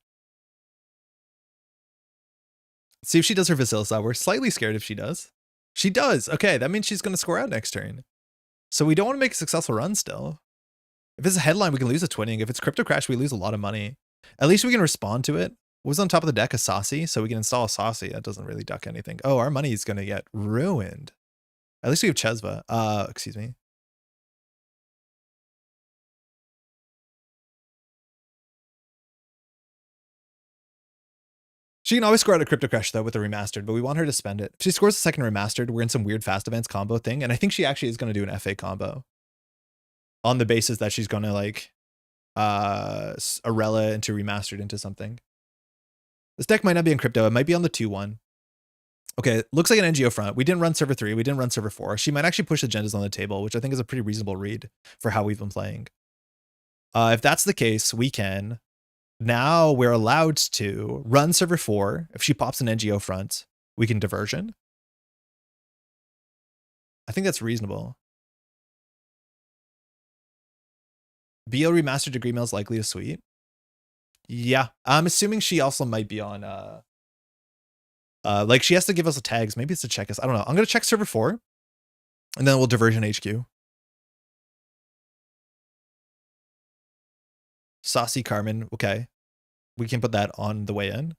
See if she does her Vasilisa. We're slightly scared if she does. She does. Okay, that means she's going to score out next turn. So we don't want to make a successful run still. If it's a headline, we can lose a twinning. If it's Crypto Crash, we lose a lot of money. At least we can respond to it. What was on top of the deck? A Saucy, so we can install a Saucy. That doesn't really duck anything. Oh, our money is going to get ruined. At least we have Chesva. Excuse me. She can always score out a Crypto Crash, though, with the Remastered, but we want her to spend it. If she scores a second Remastered, we're in some weird Fast Events combo thing, and I think she actually is going to do an FA combo. On the basis that she's going to, like, Arella into Remastered into something. This deck might not be in crypto. It might be on the 2-1. Okay, looks like an NGO front. We didn't run server 3. We didn't run server 4. She might actually push agendas on the table, which I think is a pretty reasonable read for how we've been playing. If that's the case, we can. Now we're allowed to run server 4. If she pops an NGO front, we can diversion. I think that's reasonable. BO Remastered Degree Mail is likely to sweep. Yeah, I'm assuming she also might be on, like she has to give us a tags. Maybe it's to check us. I don't know. I'm going to check server 4 and then we'll diversion HQ. Saucy Carmen. Okay. We can put that on the way in.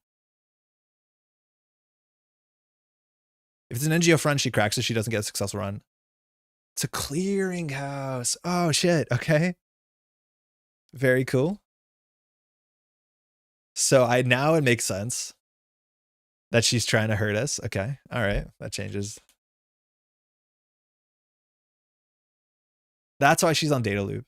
If it's an NGO front, she cracks it. She doesn't get a successful run. It's a clearinghouse. Oh, shit. Okay. Very cool. So now it makes sense that she's trying to hurt us. Okay. All right. That changes. That's why she's on data loop.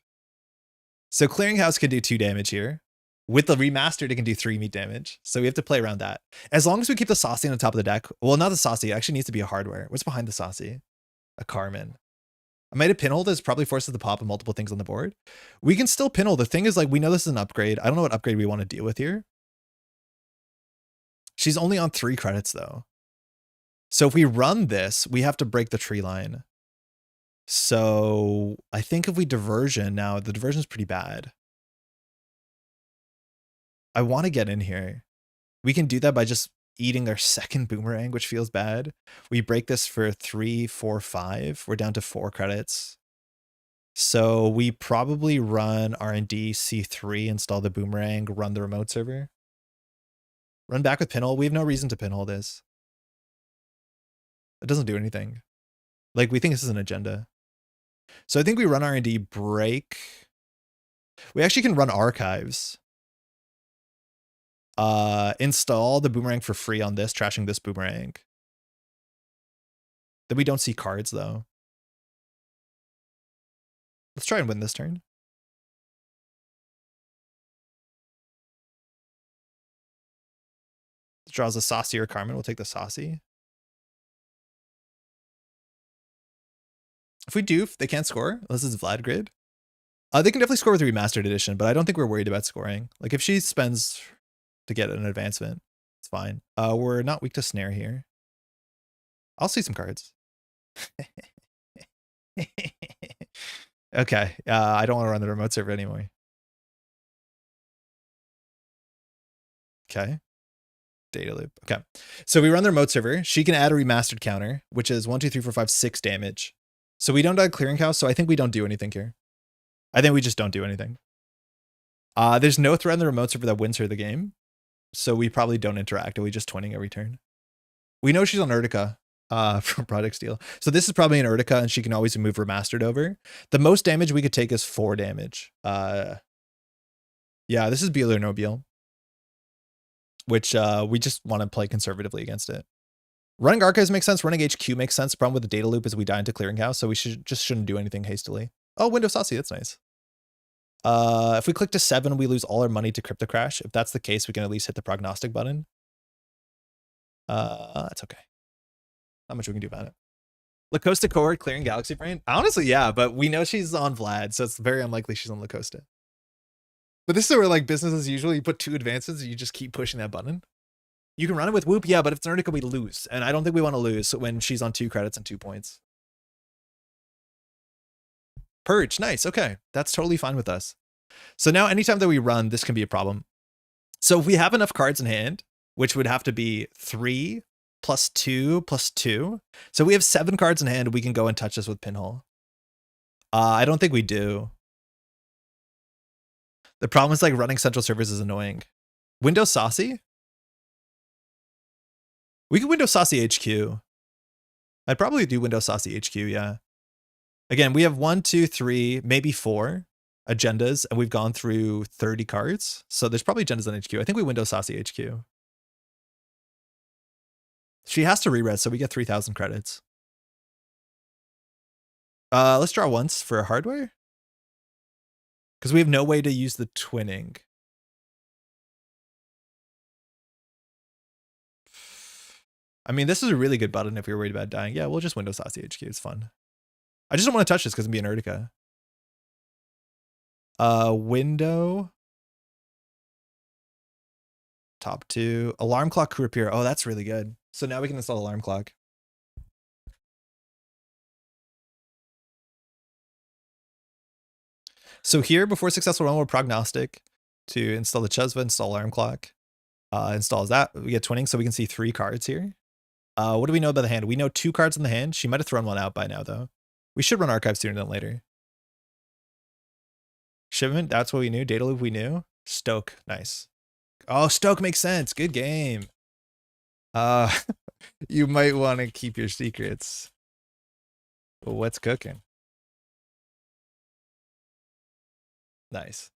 So clearinghouse can do 2 damage here. With the remastered, it can do 3 meat damage. So we have to play around that. As long as we keep the Saucy on the top of the deck. Well, not the Saucy. It actually needs to be a hardware. What's behind the Saucy? A Carmen. I might have pinholed. This probably forces the pop of multiple things on the board. We can still pinhole. The thing is, like, we know this is an upgrade. I don't know what upgrade we want to deal with here. She's only on 3 credits, though. So if we run this, we have to break the tree line. So I think if we diversion now, the diversion is pretty bad. I want to get in here. We can do that by just eating their second boomerang, which feels bad. We break this for 3, 4, 5. We're down to 4 credits. So we probably run R&D C3, install the boomerang, run the remote server. Run back with pinhole. We have no reason to pinhole this. It doesn't do anything. Like, we think this is an agenda. So I think we run R&D break. We actually can run archives. Install the boomerang for free on this, trashing this boomerang. Then we don't see cards, though. Let's try and win this turn. Draws a Saucy or Carmen. We'll take the Saucy. If we do, they can't score. This is Vlad Grid. They can definitely score with the Remastered Edition, but I don't think we're worried about scoring. Like, if she spends to get an advancement, it's fine. We're not weak to Snare here. I'll see some cards. Okay. I don't want to run the remote server anymore. Okay. Data loop. Okay. So we run the remote server. She can add a remastered counter, which is 1, 2, 3, 4, 5, 6 damage. So we don't die clearinghouse. So I think we don't do anything here. I think we just don't do anything. There's no threat in the remote server that wins her the game. So we probably don't interact. We just twinning every turn. We know she's on Urtica from Project Steel. So this is probably an Urtica and she can always move remastered over. The most damage we could take is 4 damage. Yeah, this is Beal or no Beal, which we just want to play conservatively against it. Running archives makes sense. Running HQ makes sense. The problem with the data loop is we die into clearinghouse, so we shouldn't do anything hastily. Oh, Window Saucy, that's nice. If we click to 7, we lose all our money to Crypto Crash. If that's the case, we can at least hit the prognostic button. That's okay. Not much we can do about it. Lacosta cohort clearing Galaxy Brain? Honestly, yeah, but we know she's on Vlad, so it's very unlikely she's on Lacosta. But this is where, like, business as usual. You put 2 advances and you just keep pushing that button. You can run it with Whoop, yeah, but if it's Nerdica, we lose. And I don't think we want to lose when she's on 2 credits and 2 points. Purge, nice, okay. That's totally fine with us. So now anytime that we run, this can be a problem. So if we have enough cards in hand, which would have to be 3 plus 2 plus 2. So we have 7 cards in hand, we can go and touch this with Pinhole. I don't think we do. The problem is like running central servers is annoying. Windows Saucy? We could Windows Saucy HQ. I'd probably do Windows Saucy HQ, yeah. Again, we have 1, 2, 3, maybe 4 agendas, and we've gone through 30 cards. So there's probably agendas on HQ. I think we Windows Saucy HQ. She has to re-res, so we get 3,000 credits. Let's draw once for hardware. Because we have no way to use the twinning. I mean, this is a really good button if you're worried about dying. Yeah, we'll just Windows Saucy HQ. It's fun. I just don't want to touch this because it'd be an Urtica. Window. Top 2. Alarm clock could appear. Oh, that's really good. So now we can install alarm clock. So here, before successful run, we're prognostic to install the Chesva, install alarm clock, installs that. We get twinning, so we can see 3 cards here. What do we know about the hand? We know 2 cards in the hand. She might have thrown one out by now, though. We should run archive sooner than later. Shipment, that's what we knew. Data loop, we knew. Stoke, nice. Oh, Stoke makes sense. Good game. You might want to keep your secrets. Well, what's cooking? Nice.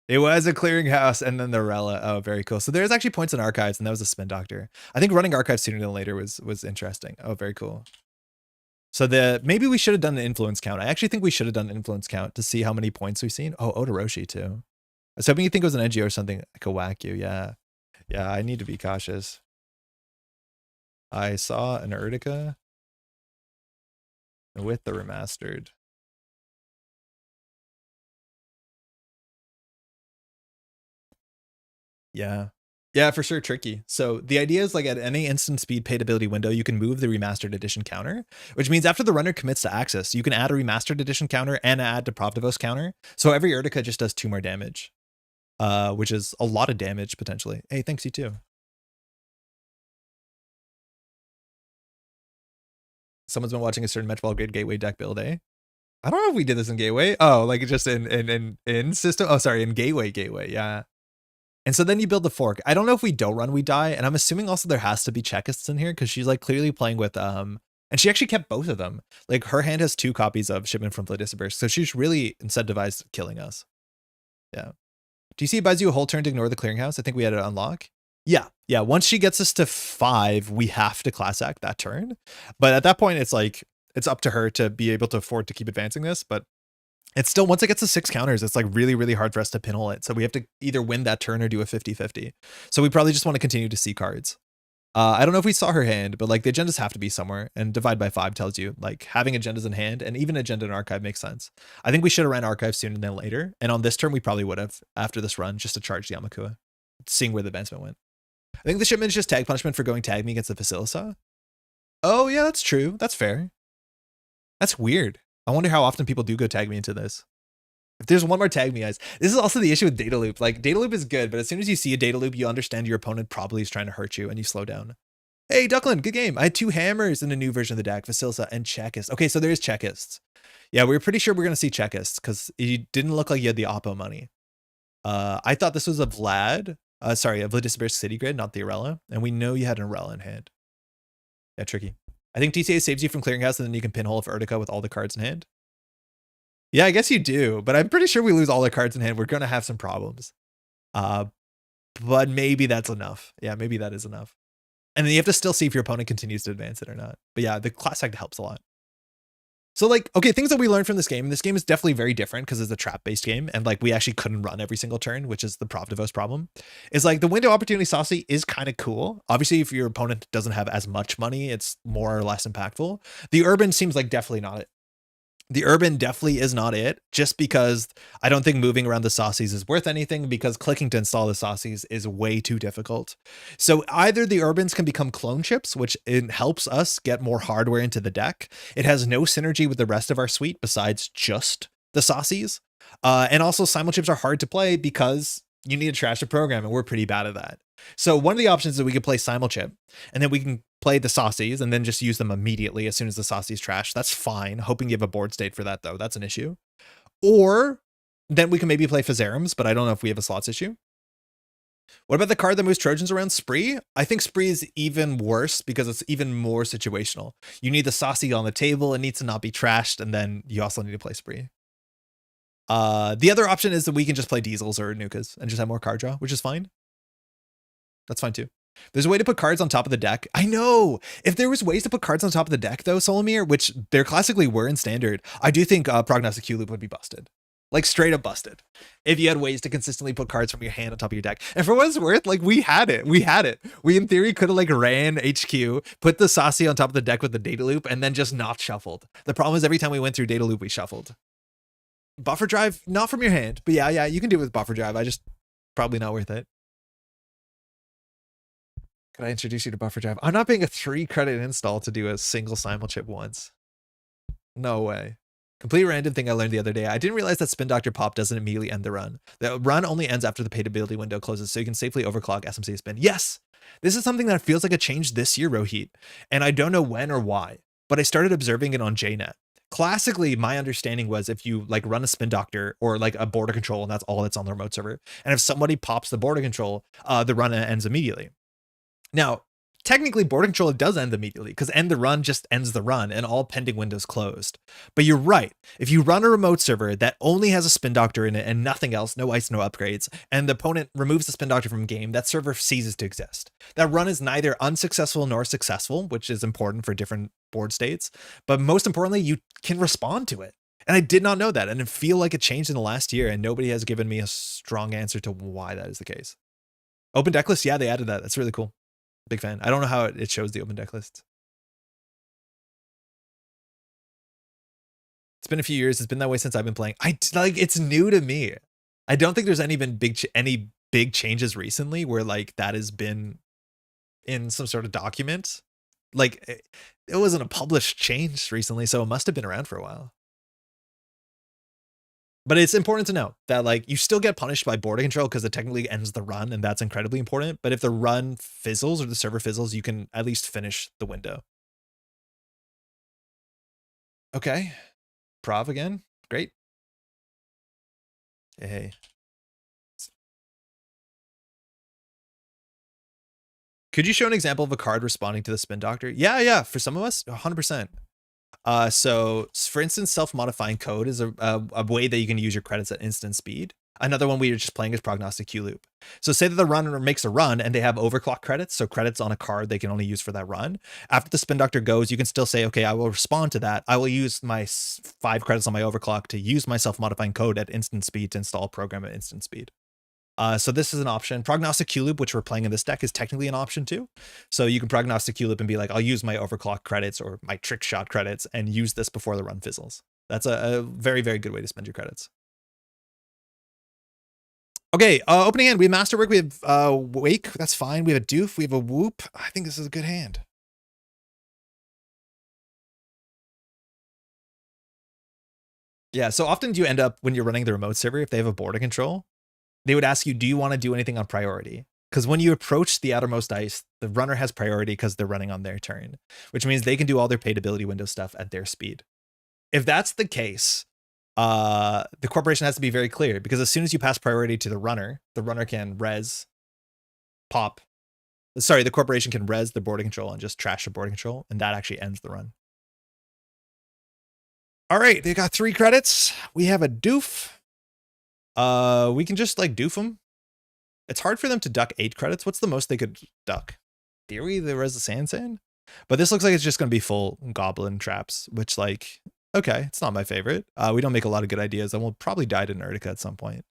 It was a clearinghouse and then the Rella. Oh, very cool. So there's actually points in archives, and that was a spin doctor. I think running archives sooner than later was interesting. Oh, very cool. So maybe we should have done an influence count. I actually think we should have done an influence count to see how many points we've seen. Oh, Odoroshi too. I was hoping you think it was an NGO or something. I could whack you. Yeah. Yeah, I need to be cautious. I saw an Urtica with the remastered. Yeah. Yeah, for sure, tricky. So the idea is like at any instant speed paid ability window, you can move the remastered edition counter, which means after the runner commits to access, you can add a remastered edition counter and add to Pravdivos counter. So every Urtica just does 2 more damage, which is a lot of damage potentially. Hey, thanks, you too. Someone's been watching a certain Metropole Grid Gateway deck build, eh? I don't know if we did this in Gateway. Oh, like just in system. Oh, sorry, in Gateway, yeah. And so then you build the fork. I don't know if we don't run, we die. And I'm assuming also there has to be checkists in here because she's like clearly playing with, and she actually kept both of them. Like her hand has 2 copies of Shipment from Flidisaburst. So she's really incentivized killing us. Yeah. Do you see it buys you a whole turn to ignore the clearinghouse? I think we had to unlock. Yeah. Yeah. Once she gets us to 5, we have to class act that turn. But at that point, it's like, it's up to her to be able to afford to keep advancing this. But it's still, once it gets to 6 counters, it's like really, really hard for us to pinhole it. So we have to either win that turn or do a 50-50. So we probably just want to continue to see cards. I don't know if we saw her hand, but like the agendas have to be somewhere, and divide by 5 tells you like having agendas in hand and even agenda in archive makes sense. I think we should have ran archive sooner than later. And on this turn, we probably would have after this run just to charge the Amakua, seeing where the advancement went. I think the shipment is just tag punishment for going tag me against the Facilisa. Oh yeah, that's true. That's fair. That's weird. I wonder how often people do go tag me into this. If there's one more tag me eyes. This is also the issue with data loop. Like data loop is good, but as soon as you see a data loop, you understand your opponent probably is trying to hurt you and you slow down. Hey, Duckland, good game. I had 2 hammers in a new version of the deck, Facilisa and Checkists. Okay, so there is Checkists. Yeah, we were pretty sure we're going to see Checkists because it didn't look like you had the Oppo money. I thought this was a Vlad. Sorry, a Vladisburst City Grid, not the Arella. And we know you had an Arella in hand. Yeah, tricky. I think TCA saves you from clearinghouse and then you can pinhole if Urtica with all the cards in hand. Yeah, I guess you do, but I'm pretty sure we lose all the cards in hand. We're going to have some problems. But maybe that's enough. Yeah, maybe that is enough. And then you have to still see if your opponent continues to advance it or not. But yeah, the class act helps a lot. So like, okay, things that we learned from this game. This game is definitely very different because it's a trap-based game. And like, we actually couldn't run every single turn, which is the Pravdivos problem. Is like the window opportunity saucy is kind of cool. Obviously, if your opponent doesn't have as much money, it's more or less impactful. The urban seems like definitely not The urban definitely is not it, just because I don't think moving around the saucies is worth anything, because clicking to install the saucies is way too difficult. So either the urbans can become clone chips, which it helps us get more hardware into the deck. It has no synergy with the rest of our suite besides just the saucies. And also simul chips are hard to play because you need to trash the program, and we're pretty bad at that. So one of the options is that we could play simul chip, and then we can play the saucies and then just use them immediately as soon as the saucies trash. That's fine. Hoping you have a board state for that, though. That's an issue. Or then we can maybe play Phasarums, but I don't know if we have a slots issue. What about the card that moves Trojans around? Spree? I think Spree is even worse because it's even more situational. You need the saucy on the table. It needs to not be trashed, and then you also need to play Spree. The other option is that we can just play Diesels or Nukas and just have more card draw, which is fine. That's fine too. There's a way to put cards on top of the deck. I know. If there was ways to put cards on top of the deck, though, Solomir, which there classically were in Standard, I do think Prognostic Q-Loop would be busted. Like, straight up busted. If you had ways to consistently put cards from your hand on top of your deck. And for what it's worth, like, we had it. We had it. We, in theory, could have, like, ran HQ, put the Saucy on top of the deck with the Data Loop, and then just not shuffled. The problem is every time we went through Data Loop, we shuffled. Buffer Drive, not from your hand. But yeah, you can do it with Buffer Drive. I just, probably not worth it. Could I introduce you to Buffer Drive? I'm not paying a 3-credit install to do a single simul chip once. No way. Complete random thing I learned the other day. I didn't realize that Spin Doctor Pop doesn't immediately end the run. The run only ends after the paid ability window closes, so you can safely overclock SMC spin. Yes! This is something that feels like a change this year, Rohit. And I don't know when or why, but I started observing it on JNet. Classically, my understanding was if you like run a Spin Doctor or like a border control, and that's all that's on the remote server, and if somebody pops the border control, the run ends immediately. Now, technically, border control does end immediately because end the run just ends the run and all pending windows closed. But you're right. If you run a remote server that only has a Spin Doctor in it and nothing else, no ice, no upgrades, and the opponent removes the Spin Doctor from game, that server ceases to exist. That run is neither unsuccessful nor successful, which is important for different board states. But most importantly, you can respond to it. And I did not know that. And I feel like it changed in the last year, and nobody has given me a strong answer to why that is the case. Open deck list, yeah, they added that. That's really cool. Big fan. I don't know how it shows the open deck lists. It's been a few years. It's been that way since I've been playing. It's new to me. I don't think there's any big changes recently where like that has been in some sort of document. Like it wasn't a published change recently, so it must have been around for a while. But it's important to know that like you still get punished by border control because it technically ends the run, and that's incredibly important. But if the run fizzles or the server fizzles, you can at least finish the window. Okay. Prov again. Great. Hey. Could you show an example of a card responding to the Spin Doctor? Yeah. For some of us, 100%. So for instance, self-modifying code is a way that you can use your credits at instant speed. Another one we were just playing is Prognostic Q-Loop. So say that the runner makes a run and they have overclock credits, so credits on a card they can only use for that run. After the Spin Doctor goes, you can still say, okay, I will respond to that. I will use my 5 credits on my overclock to use my self-modifying code at instant speed to install a program at instant speed. So this is an option. Prognostic Q-Loop, which we're playing in this deck, is technically an option too. So you can Prognostic Q-Loop and be like, I'll use my overclock credits or my trick shot credits and use this before the run fizzles. That's a very, very good way to spend your credits. Okay, opening hand, we have Masterwork, we have Wake, that's fine. We have a Doof, we have a Whoop. I think this is a good hand. Yeah, so often do you end up, when you're running the remote server, if they have a border control, they would ask you, do you want to do anything on priority? Because when you approach the outermost ice, the runner has priority because they're running on their turn, which means they can do all their paid ability window stuff at their speed. If that's the case, the corporation has to be very clear, because as soon as you pass priority to the runner can res, pop. Sorry, the corporation can res the border control and just trash the border control, and that actually ends the run. All right, they got 3 credits. We have a Doof. We can just like Doof them. It's hard for them to duck 8 credits. What's the most they could duck? Theory, the Res of Sand. But this looks like it's just going to be full goblin traps, which like, okay, it's not my favorite. We don't make a lot of good ideas, and we'll probably die to Nerdica at some point.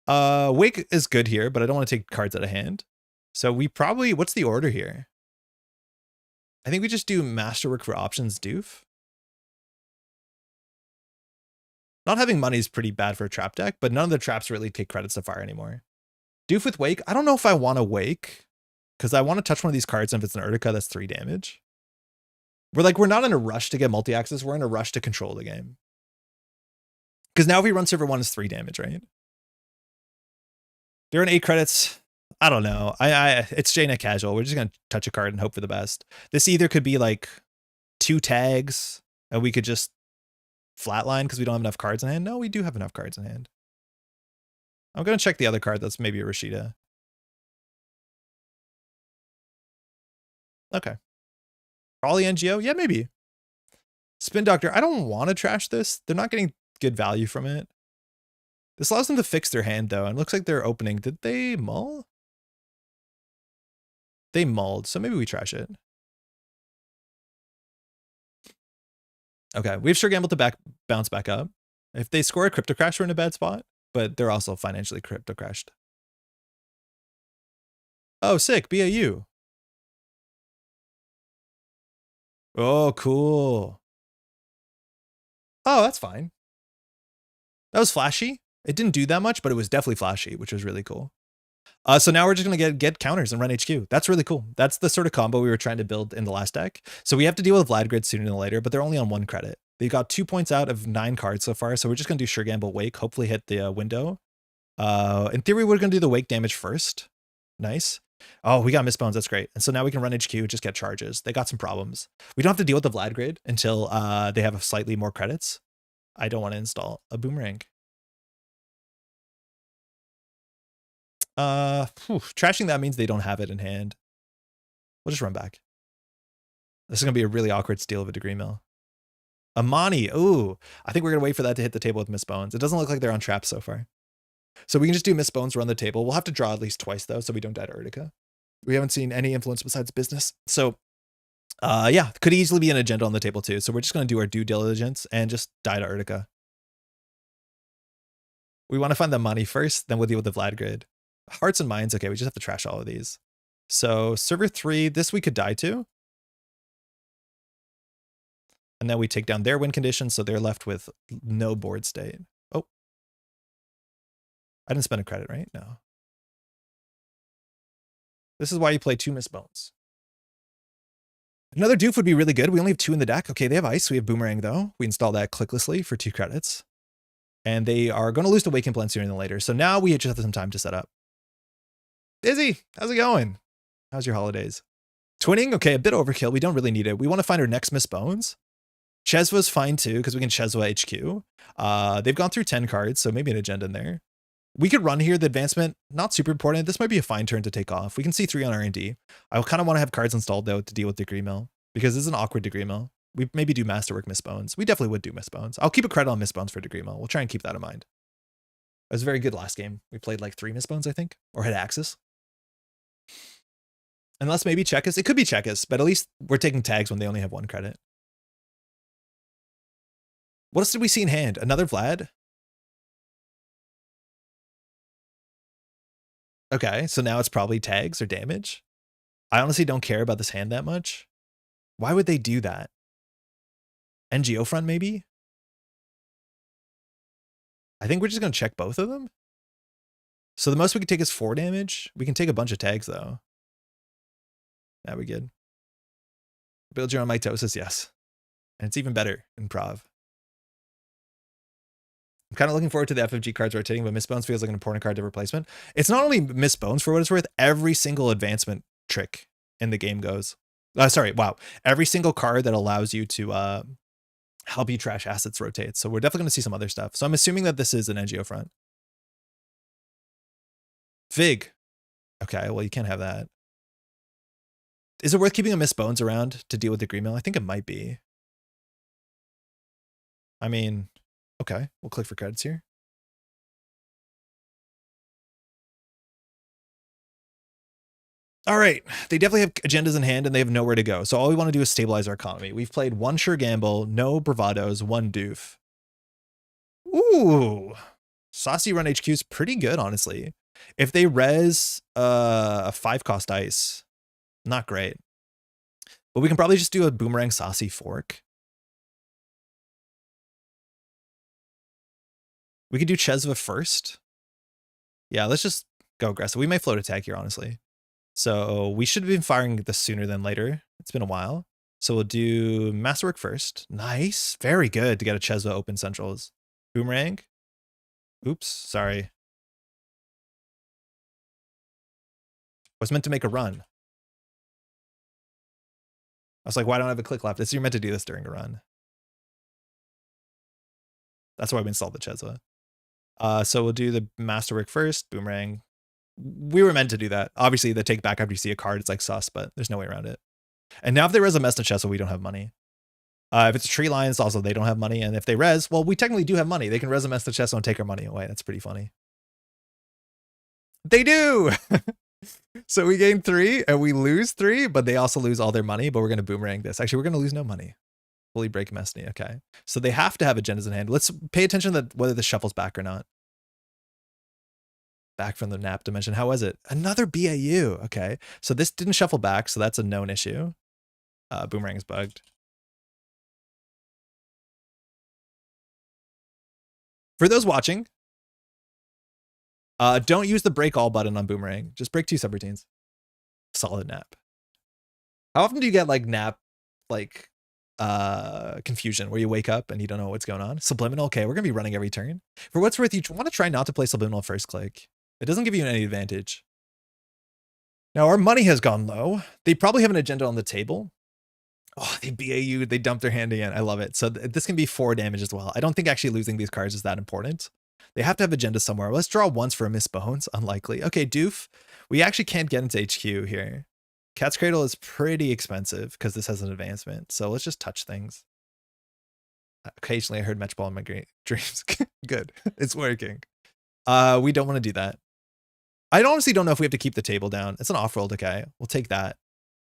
Wake is good here, but I don't want to take cards out of hand. So we probably, what's the order here? I think we just do Masterwork for options Doof. Not having money is pretty bad for a trap deck, but none of the traps really take credits to fire anymore. Doof with Wake. I don't know if I want to Wake, because I want to touch one of these cards, and if it's an Urtica, that's 3 damage. We're not in a rush to get multi-axis, we're in a rush to control the game. Because now if we run server 1 is 3 damage, right? They're in 8 credits. I don't know. It's JNet casual. We're just gonna touch a card and hope for the best. This either could be like 2 tags, and we could just flatline because we don't have enough cards in hand. No, we do have enough cards in hand. I'm gonna check the other card. That's maybe a Rashida. Okay. Probably NGO? Yeah, maybe. Spin Doctor. I don't want to trash this. They're not getting good value from it. This allows them to fix their hand, though, and it looks like they're opening. Did they mull? They mulled, so maybe we trash it. Okay, we have Sure Gamble to bounce back up. If they score a Crypto Crash, we're in a bad spot, but they're also financially Crypto Crashed. Oh, sick, BAU. Oh, cool. Oh, that's fine. That was flashy. It didn't do that much, but it was definitely flashy, which was really cool. So now we're just going to get counters and run HQ. That's really cool. That's the sort of combo we were trying to build in the last deck. So we have to deal with Vlad Grid sooner than later, but they're only on 1 credit. They got 2 points out of 9 cards so far, so we're just going to do Sure Gamble Wake, hopefully hit the window. In theory, we're going to do the Wake damage first. Nice. Oh, we got Missbones. That's great. And so now we can run HQ, just get charges. They got some problems. We don't have to deal with the Vlad Grid until they have slightly more credits. I don't want to install a Boomerang. Trashing that means they don't have it in hand. We'll just run back. This is going to be a really awkward steal of a Degree Mill. Amani. Ooh, I think we're going to wait for that to hit the table with Missbones. It doesn't look like they're on traps so far. So we can just do Missbones, run the table. We'll have to draw at least twice, though, so we don't die to Urtica. We haven't seen any influence besides business. So, yeah, could easily be an agenda on the table, too. So we're just going to do our due diligence and just die to Urtica. We want to find the money first, then we'll deal with the Vlad Grid. Hearts and Minds, okay, we just have to trash all of these. So server 3, this we could die to. And then we take down their win conditions, so they're left with no board state. Oh. I didn't spend a credit, right? No. This is why you play 2 Missbones. Another Doof would be really good. We only have 2 in the deck. Okay, they have Ice. We have Boomerang, though. We install that clicklessly for 2 credits. And they are going to lose to Waking Plan sooner than later. So now we just have some time to set up. Izzy, how's it going? How's your holidays? Twinning? Okay, a bit overkill. We don't really need it. We want to find our next Missbones. Chesva's fine too, because we can Chesva HQ. They've gone through 10 cards, so maybe an agenda in there. We could run here. The advancement, not super important. This might be a fine turn to take off. We can see 3 on R&D. I kind of want to have cards installed, though, to deal with Degree Mill, because this is an awkward Degree Mill. We maybe do Masterwork Missbones. We definitely would do Missbones. I'll keep a credit on Missbones for Degree Mill. We'll try and keep that in mind. It was very good last game. We played like 3 Missbones, I think, or had Axis. Unless maybe Checkus. It could be Checkus, but at least we're taking tags when they only have 1 credit. What else did we see in hand? Another Vlad? Okay, so now it's probably tags or damage. I honestly don't care about this hand that much. Why would they do that? NGO front, maybe? I think we're just going to check both of them. So the most we can take is 4 damage. We can take a bunch of tags, though. That we good. Build your own mitosis, yes. And it's even better in Prov. I'm kind of looking forward to the FFG cards rotating, but Missbones feels like an important card to replacement. It's not only Missbones, for what it's worth, every single advancement trick in the game goes. Every single card that allows you to help you trash assets rotates. So we're definitely going to see some other stuff. So I'm assuming that this is an NGO front. Fig. Okay, well, you can't have that. Is it worth keeping a Missbones around to deal with the Degree Mill? I think it might be. I mean, okay, we'll click for credits here. All right, they definitely have agendas in hand and they have nowhere to go. So all we want to do is stabilize our economy. We've played 1 Sure Gamble, no Bravados, 1 Doof. Ooh, Saucy Run HQ is pretty good, honestly. If they res a 5-cost ice, not great. But we can probably just do a Boomerang Saucy fork. We could do Chesva first. Yeah, let's just go aggressive. We may float attack here, honestly. So we should have been firing this sooner than later. It's been a while. So we'll do Masterwork first. Nice. Very good to get a Chesva open centrals. Boomerang. Oops, sorry. Was meant to make a run. I was like, why don't I have a click left? You're meant to do this during a run. That's why we installed the Chesva. So we'll do the Masterwork first, Boomerang. We were meant to do that. Obviously, the take back after you see a card, it's like sus, but there's no way around it. And now if they res a Mesta Chesva, we don't have money. If it's a Tree Lions, also they don't have money. And if they res, well, we technically do have money. They can res a Mesta Chesva and take our money away. That's pretty funny. They do! So we gain 3 and we lose 3, but they also lose all their money, but we're going to Boomerang this. Actually, we're going to lose no money. Fully break Mestney. Okay. So they have to have agendas in hand. Let's pay attention to whether this shuffles back or not. Back from the nap dimension. How was it? Another BAU. Okay. So this didn't shuffle back, so that's a known issue. Boomerang is bugged. For those watching, don't use the break all button on Boomerang. Just break 2 subroutines. Solid nap. How often do you get like nap, like confusion where you wake up and you don't know what's going on? Subliminal. Okay, we're gonna be running every turn. For what's worth, you want to try not to play subliminal first click. It doesn't give you any advantage. Now our money has gone low. They probably have an agenda on the table. Oh, they BAU, they dumped their hand again. I love it. So this can be 4 damage as well. I don't think actually losing these cards is that important. They have to have agenda somewhere. Let's draw once for a Miss Bones. Unlikely. Okay, Doof. We actually can't get into HQ here. Cat's Cradle is pretty expensive because this has an advancement. So let's just touch things. Occasionally I heard Metropole in my dreams. Good. It's working. We don't want to do that. I honestly don't know if we have to keep the table down. It's an off-rolled, okay. We'll take that.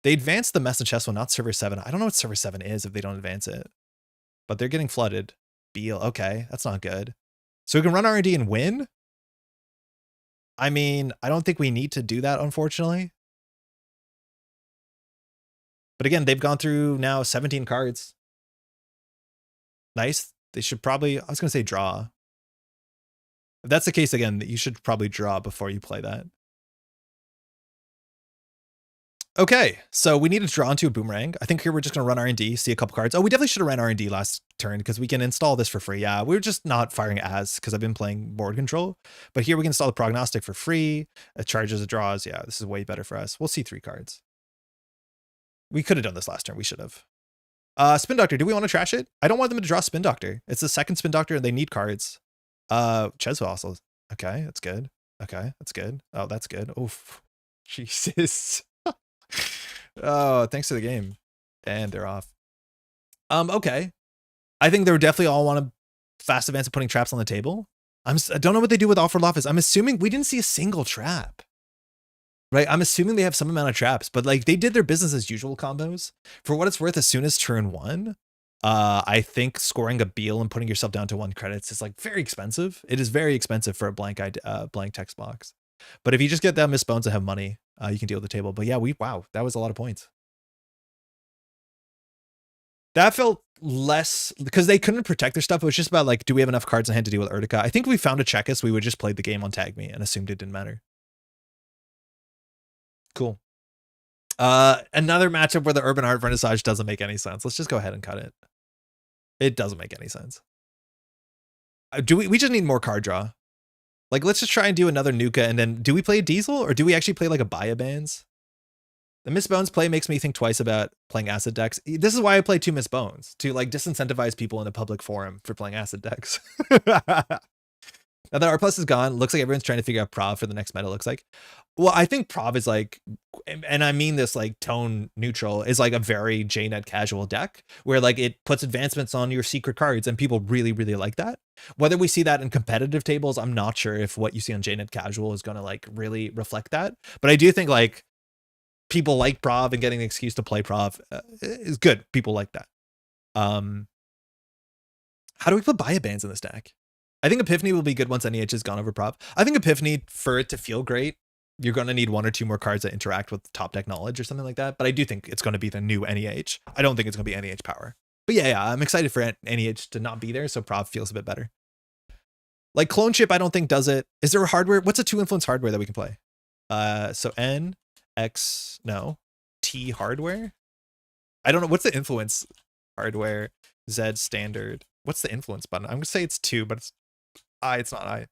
They advanced the Mess and Chess one, not server 7. I don't know what server 7 is if they don't advance it. But they're getting flooded. Beal, okay, that's not good. So we can run R&D and win? I mean, I don't think we need to do that, unfortunately. But again, they've gone through now 17 cards. Nice. They should probably, I was going to say draw. If that's the case, again, you should probably draw before you play that. Okay, so we need to draw into a Boomerang. I think here we're just going to run R&D, see a couple cards. Oh, we definitely should have ran R&D last turn because we can install this for free. Yeah, we were just not firing as because I've been playing board control. But here we can install the Prognostic for free. It charges, it draws. Yeah, this is way better for us. We'll see 3 cards. We could have done this last turn. We should have. Spin Doctor, do we want to trash it? I don't want them to draw Spin Doctor. It's the second Spin Doctor and they need cards. Chesva also. Okay, that's good. Okay, that's good. Oh, that's good. Oof. Jesus. Oh, thanks to the game. And they're off. Okay. I think they're definitely all want to fast advance of putting traps on the table. I don't know what they do with Offered Office. I'm assuming we didn't see a single trap. Right? I'm assuming they have some amount of traps, but like they did their business as usual combos. For what it's worth, as soon as turn 1, I think scoring a Beal and putting yourself down to 1 credits is like very expensive. It is very expensive for a blank text box. But if you just get that Miss Bones and have money, you can deal with the table. But yeah, wow, that was a lot of points. That felt less because they couldn't protect their stuff. It was just about like, do we have enough cards in hand to deal with Urtica? I think if we found a Checkus, we would just play the game on Tag Me and assumed it didn't matter. Cool. Another matchup where the Urban Art Vernissage doesn't make any sense. Let's just go ahead and cut it. It doesn't make any sense. We just need more card draw. Like, let's just try and do another Nuka, and then do we play a Diesel, or do we actually play like a Baya Bands? The Miss Bones play makes me think twice about playing acid decks. This is why I play 2 Miss Bones, to like disincentivize people in a public forum for playing acid decks. Now that R+ is gone, looks like everyone's trying to figure out Prov for the next meta, looks like. Well, I think Prov is like, and I mean this like tone neutral, is like a very JNet casual deck where like it puts advancements on your secret cards and people really, really like that. Whether we see that in competitive tables, I'm not sure if what you see on JNet casual is going to like really reflect that. But I do think like people like Prov and getting an excuse to play Prov is good. People like that. How do we put Baya Bands in this deck? I think Epiphany will be good once NEH has gone over Prov. I think Epiphany, for it to feel great, you're going to need 1 or 2 more cards that interact with top deck knowledge or something like that. But I do think it's going to be the new NEH. I don't think it's going to be NEH power. But yeah, I'm excited for NEH to not be there, so Prov feels a bit better. Like clone chip, I don't think does it. Is there a hardware? What's a 2-influence hardware that we can play? So N, X, no, T hardware. I don't know. What's the influence hardware? Z standard. What's the influence button? I'm gonna say it's 2, but it's I. It's not I. I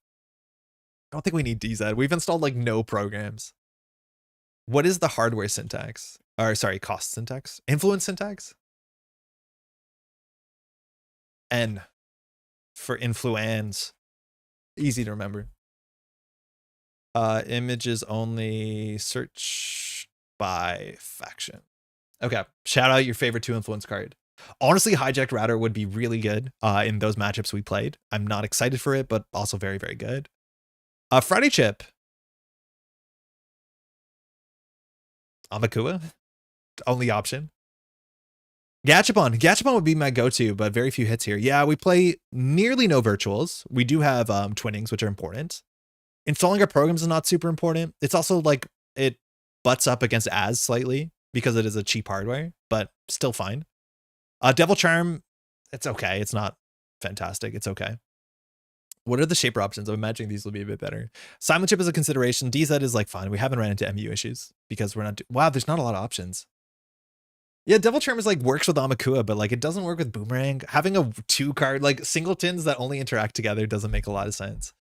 don't think we need DZ. We've installed like no programs. What is the hardware syntax? Or sorry, cost syntax? Influence syntax? N for influence. Easy to remember. Images only, search by faction. Okay, shout out your favorite 2-influence card. Honestly, Hijacked Router would be really good in those matchups we played. I'm not excited for it, but also very, very good. Friday Chip. Amakua? Only option. Gachapon. Gachapon would be my go-to, but very few hits here. Yeah, we play nearly no virtuals. We do have twinnings, which are important. Installing our programs is not super important. It's also like it butts up against Az slightly because it is a cheap hardware, but still fine. Devil Charm, it's okay. It's not fantastic. It's okay. What are the shaper options? I'm imagining these will be a bit better. Silent Chip is a consideration. DZ is like fine. We haven't ran into MU issues because we're not. Wow, there's not a lot of options. Yeah, Devil Charm is like works with Amakua, but like it doesn't work with Boomerang. Having a 2-card, like singletons that only interact together doesn't make a lot of sense.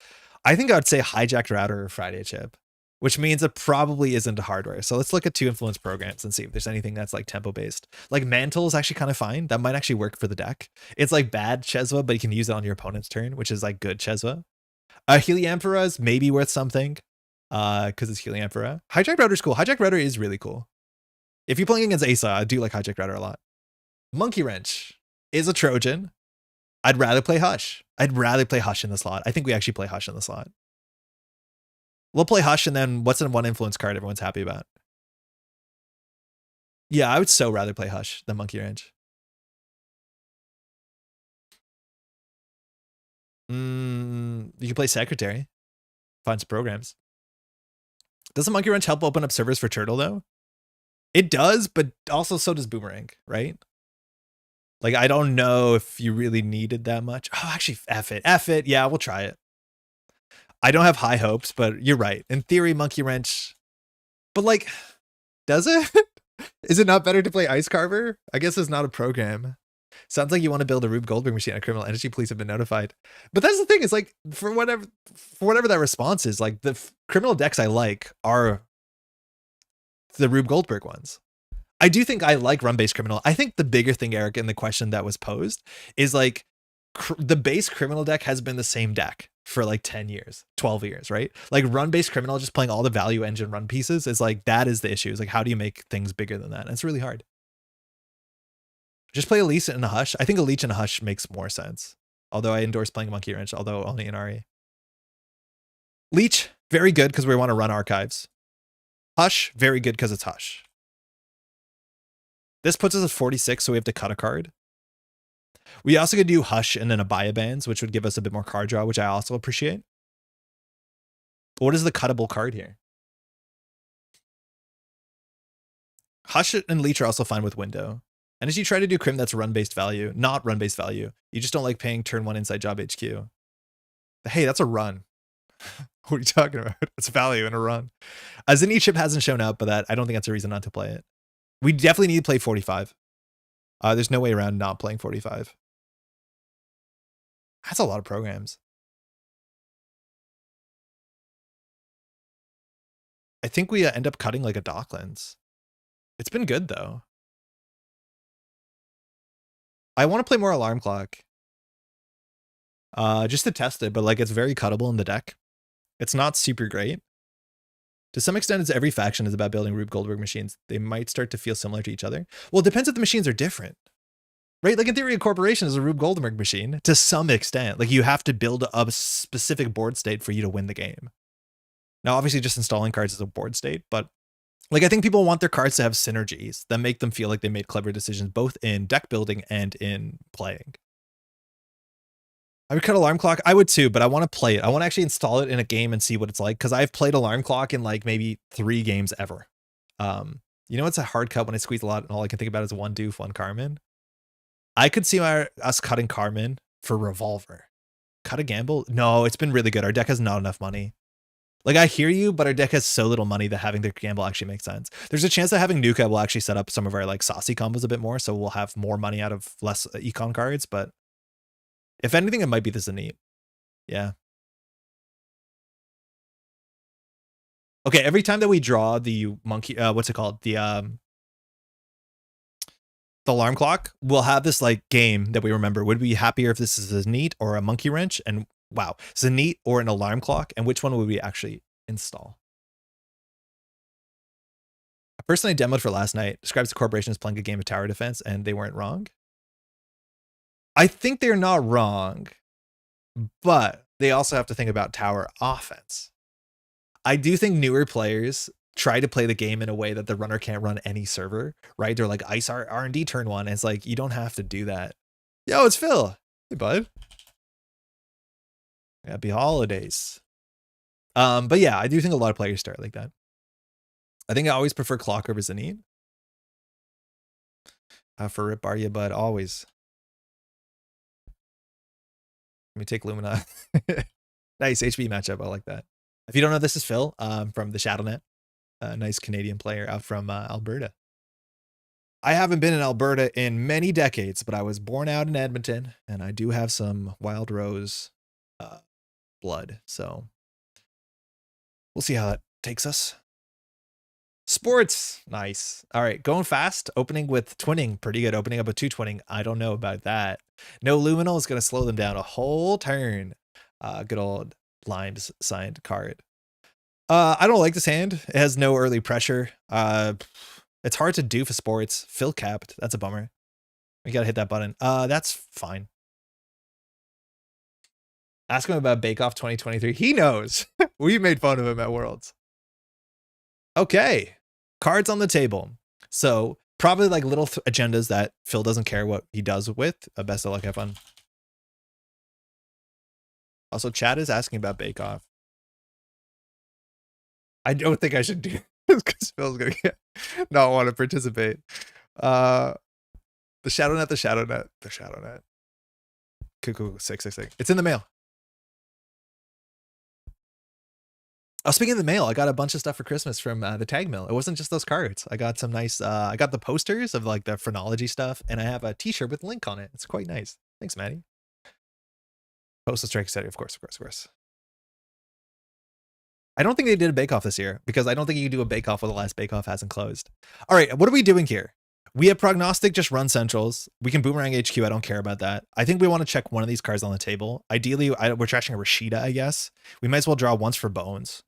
I think I would say Hijacked Router or Friday Chip, which means it probably isn't a hardware. So let's look at 2-influence programs and see if there's anything that's like tempo based. Like Mantle is actually kind of fine. That might actually work for the deck. It's like bad Cheswa, but you can use it on your opponent's turn, which is like good Cheswa. Heliamphora is maybe worth something because it's Heliamphora. Hijacked Router is cool. Hijacked Router is really cool. If you're playing against Asa, I do like Hijacked Router a lot. Monkey Wrench is a Trojan. I'd rather play Hush. I'd rather play Hush in the slot. I think we actually play Hush in the slot. We'll play Hush, and then what's in 1-influence card everyone's happy about? Yeah, I would so rather play Hush than Monkey Wrench. You can play Secretary. Find some programs. Doesn't Monkey Wrench help open up servers for Turtle, though? It does, but also so does Boomerang, right? Like, I don't know if you really needed that much. Oh, actually, F it. F it. Yeah, we'll try it. I don't have high hopes, but you're right. In theory, Monkey Wrench. But, like, does it? Is it not better to play Ice Carver? I guess it's not a program. Sounds like you want to build a Rube Goldberg machine on Criminal Energy. Police have been notified. But that's the thing. Is like, for whatever that response is, like, the criminal decks I like are the Rube Goldberg ones. I do think I like run-based criminal. I think the bigger thing, Eric, in the question that was posed is like the base criminal deck has been the same deck for like 10 years, 12 years, right? Like run-based criminal, just playing all the value engine run pieces is like, that is the issue. Is like, how do you make things bigger than that? And it's really hard. Just play a Leech and a Hush. I think a Leech and a Hush makes more sense. Although I endorse playing Monkey Wrench, although only in RE. Leech, very good because we want to run archives. Hush, very good because it's Hush. This puts us at 46, so we have to cut a card. We also could do Hush and then Abaya Bands, which would give us a bit more card draw, which I also appreciate. But what is the cuttable card here? Hush and Leech are also fine with Window. And as you try to do Crim, that's run-based value, not run-based value. You just don't like paying turn 1 inside job HQ. But hey, that's a run. What are you talking about? It's value in a run. Zenny Chip hasn't shown up, but I don't think that's a reason not to play it. We definitely need to play 45. There's no way around not playing 45. That's a lot of programs. I think we end up cutting like a Docklands. It's been good, though. I want to play more Alarm Clock. Just to test it, but like it's very cuttable in the deck. It's not super great. To some extent, it's every faction is about building Rube Goldberg machines. They might start to feel similar to each other. Well, it depends if the machines are different. Right? Like in theory, a corporation is a Rube Goldberg machine to some extent. Like you have to build a specific board state for you to win the game. Now, obviously, just installing cards is a board state, but like I think people want their cards to have synergies that make them feel like they made clever decisions, both in deck building and in playing. I would cut Alarm Clock. I would too, but I want to play it. I want to actually install it in a game and see what it's like, because I've played Alarm Clock in like maybe 3 games ever. You know, it's a hard cut when I squeeze a lot, and all I can think about is 1 Doof, 1 Carmen. I could see us cutting Carmen for Revolver. cut a gamble? No, it's been really good. Our deck has not enough money. Like, I hear you, but our deck has so little money that having the gamble actually makes sense. There's a chance that having Nuka will actually set up some of our like saucy combos a bit more, so we'll have more money out of less econ cards, but if anything, it might be the Zenith. Yeah. Okay, every time that we draw the monkey, what's it called? The alarm clock, we'll have this like game that we remember. Would we be happier if this is a Zenith or a monkey wrench? And wow, Zenith or an alarm clock? And which one would we actually install? I personally demoed for last night. Describes the corporation as playing a game of tower defense, and they weren't wrong. I think they're not wrong, but they also have to think about tower offense. I do think newer players try to play the game in a way that the runner can't run any server, right? They're like, ice R&D turn one. And it's like, you don't have to do that. Yo, it's Phil. Hey, bud. Happy holidays. But yeah, I do think a lot of players start like that. I think I always prefer clock over Zenith. For Rip Bar, but always. Let me take Lumina. Nice HB matchup. I like that. If you don't know, this is Phil from the ShadowNet. A nice Canadian player out from Alberta. I haven't been in Alberta in many decades, but I was born out in Edmonton, and I do have some Wild Rose blood. So we'll see how that takes us. Sports, nice. All right, going fast. Opening with twinning, pretty good. Opening up with 2 twinning, I don't know about that. No luminal is going to slow them down a whole turn. Good old Limes signed card. I don't like this hand. It has no early pressure. It's hard to do for sports. Phil capped. That's a bummer. We gotta hit that button. That's fine. Ask him about Bake Off 2023. He knows. We made fun of him at Worlds. Okay. Cards on the table. So probably like little agendas that Phil doesn't care what he does with. Best of luck. Have fun. Also, Chad is asking about Bake Off. I don't think I should do this because Phil's gonna not want to participate. The ShadowNet. Cool. 666. It's in the mail. Oh, speaking of the mail, I got a bunch of stuff for Christmas from the tag mill. It wasn't just those cards. I got some nice, I got the posters of like the phrenology stuff, and I have a t-shirt with Link on it. It's quite nice. Thanks, Maddie. Postal Strike City, of course. I don't think they did a bake-off this year because I don't think you can do a bake-off where the last bake-off hasn't closed. All right, what are we doing here? We have Prognostic, just run centrals. We can Boomerang HQ. I don't care about that. I think we want to check one of these cards on the table. Ideally, we're trashing a Rashida, I guess. We might as well draw once for Bones.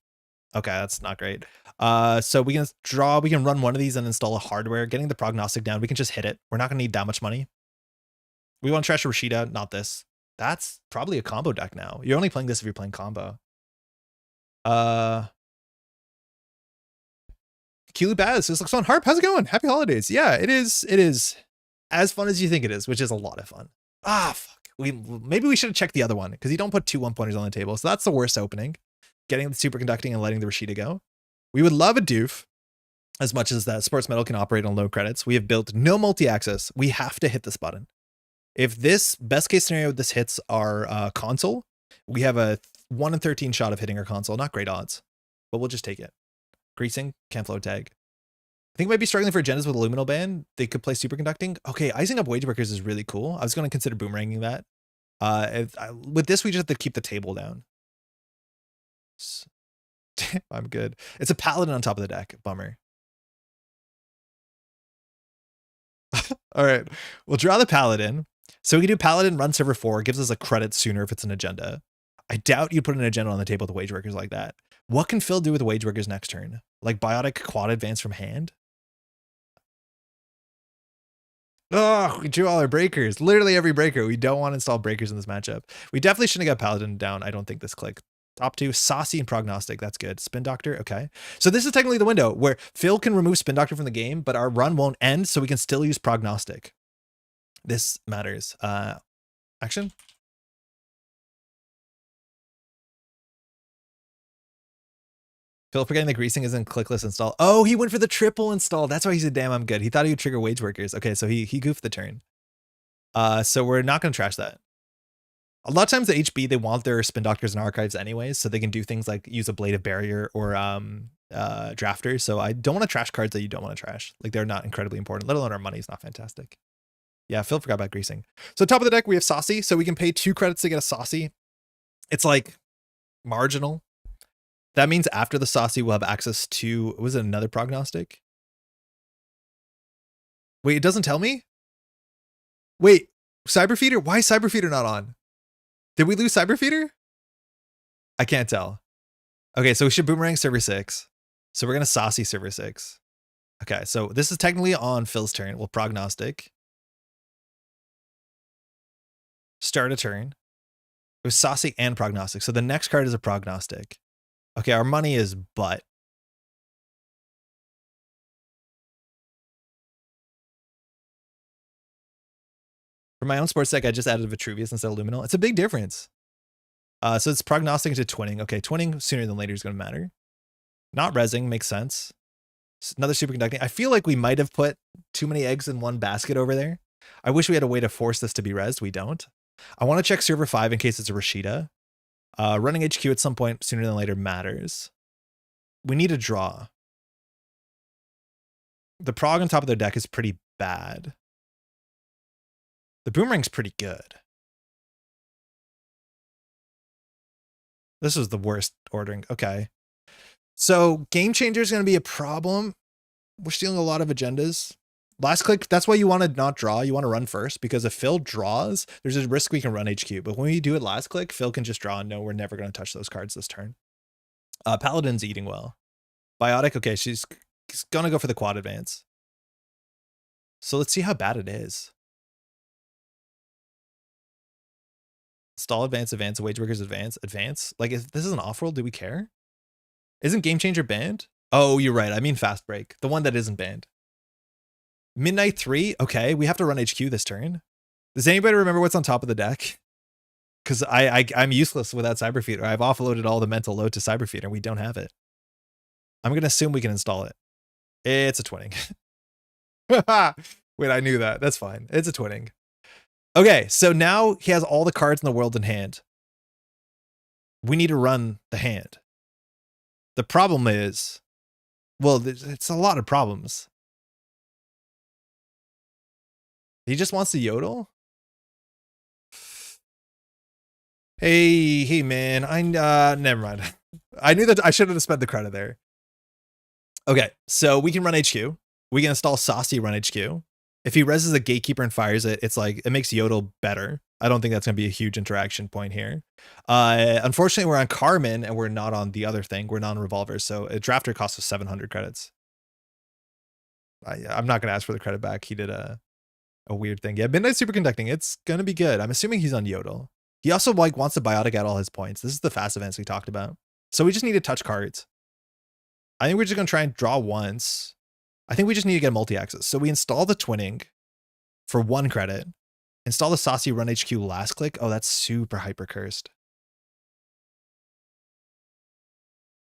Okay, that's not great. So we can run one of these and install a hardware. Getting the Prognostic down, we can just hit it. We're not going to need that much money. We want to trash a Rashida, not this. That's probably a combo deck now. You're only playing this if you're playing combo. Keely Baz, this looks fun. Harp, how's it going? Happy holidays. Yeah, it is as fun as you think it is, which is a lot of fun. Fuck. Maybe we should have checked the other one because you don't put 2 1-pointers on the table. So that's the worst opening. Getting the superconducting and letting the Rashida go. We would love a doof as much as that sports metal can operate on low credits. We have built no multi-access. We have to hit this button. If this best case scenario, this hits our console, we have a 1 in 13 shot of hitting our console. Not great odds, but we'll just take it. Greasing, can't flow tag. I think we might be struggling for agendas with a luminal ban. They could play superconducting. Okay, icing up wage workers is really cool. I was going to consider boomeranging that. With this, we just have to keep the table down. I'm good. It's a paladin on top of the deck. Bummer. All right, we'll draw the paladin. So we can do paladin, run server 4. Gives us a credit sooner if it's an agenda. I doubt you'd put an agenda on the table with wage workers like that. What can Phil do with wage workers next turn? Like biotic quad advance from hand? Oh, we drew all our breakers. Literally every breaker. We don't want to install breakers in this matchup. We definitely shouldn't have got paladin down. I don't think this click. Top 2, saucy and prognostic. That's good. Spin doctor. Okay. So this is technically the window where Phil can remove spin doctor from the game, but our run won't end. So we can still use prognostic. This matters. Action. Phil forgetting the greasing isn't clickless install. Oh, he went for the triple install. That's why he said, damn, I'm good. He thought he would trigger wage workers. Okay, so he goofed the turn. So we're not going to trash that. A lot of times the HB, they want their spin doctors and archives anyways, so they can do things like use a blade of barrier or drafter. So I don't want to trash cards that you don't want to trash. Like they're not incredibly important, let alone our money's not fantastic. Yeah, Phil forgot about greasing. So top of the deck, we have Saucy. So we can pay 2 credits to get a Saucy. It's like marginal. That means after the Saucy, we'll have access to, was it another prognostic? Wait, it doesn't tell me? Wait, Cyberfeeder? Why is Cyberfeeder not on? Did we lose Cyberfeeder? I can't tell. Okay, so we should boomerang server 6. So we're going to Saucy server 6. Okay, so this is technically on Phil's turn. We'll prognostic. Start a turn. It was Saucy and prognostic. So the next card is a prognostic. Okay, our money is butt. For my own sports deck, I just added Vitruvius instead of Luminal. It's a big difference. So it's prognostic to twinning. Okay, twinning sooner than later is going to matter. Not rezzing makes sense. Another superconducting. I feel like we might have put too many eggs in one basket over there. I wish we had a way to force this to be rezzed. We don't. I want to check server 5 in case it's a Rashida. Running HQ at some point sooner than later matters. We need a draw. The prog on top of their deck is pretty bad. The boomerang's pretty good. This was the worst ordering. Okay. So game changer is going to be a problem. We're stealing a lot of agendas. Last click, that's why you want to not draw. You want to run first, because if Phil draws, there's a risk we can run HQ. But when we do it last click, Phil can just draw and know we're never going to touch those cards this turn. Paladin's eating well. Biotic, okay, she's going to go for the quad advance. So let's see how bad it is. Stall, advance, advance, wage workers, advance, advance. Like, if this is an off-world, do we care? Isn't Game Changer banned? Oh, you're right. I mean Fast Break. The one that isn't banned. Midnight 3? Okay, we have to run HQ this turn. Does anybody remember what's on top of the deck? Because I'm useless without Cyberfeeder. I've offloaded all the mental load to Cyberfeeder, and we don't have it. I'm going to assume we can install it. It's a twinning. Wait, I knew that. That's fine. It's a twinning. Okay, so now he has all the cards in the world in hand. We need to run the hand. The problem is, well, it's a lot of problems. He just wants to yodel? Hey, man, never mind. I knew that I should have spent the credit there. Okay, so we can run HQ. We can install Saucy, run HQ. If he reses a gatekeeper and fires it, it's like, it makes yodel better. I don't think that's going to be a huge interaction point here. Unfortunately, we're on Carmen and we're not on the other thing. We're not on revolvers. So a drafter costs us 700 credits. I'm not going to ask for the credit back. He did a weird thing. Yeah, Midnight Superconducting. It's going to be good. I'm assuming he's on yodel. He also like wants to biotic at all his points. This is the fast events we talked about. So we just need to touch cards. I think we're just going to try and draw once. I think we just need to get a multi-axis. So we install the twinning for 1 credit. Install the Saucy, run HQ last click. Oh, that's super hyper cursed.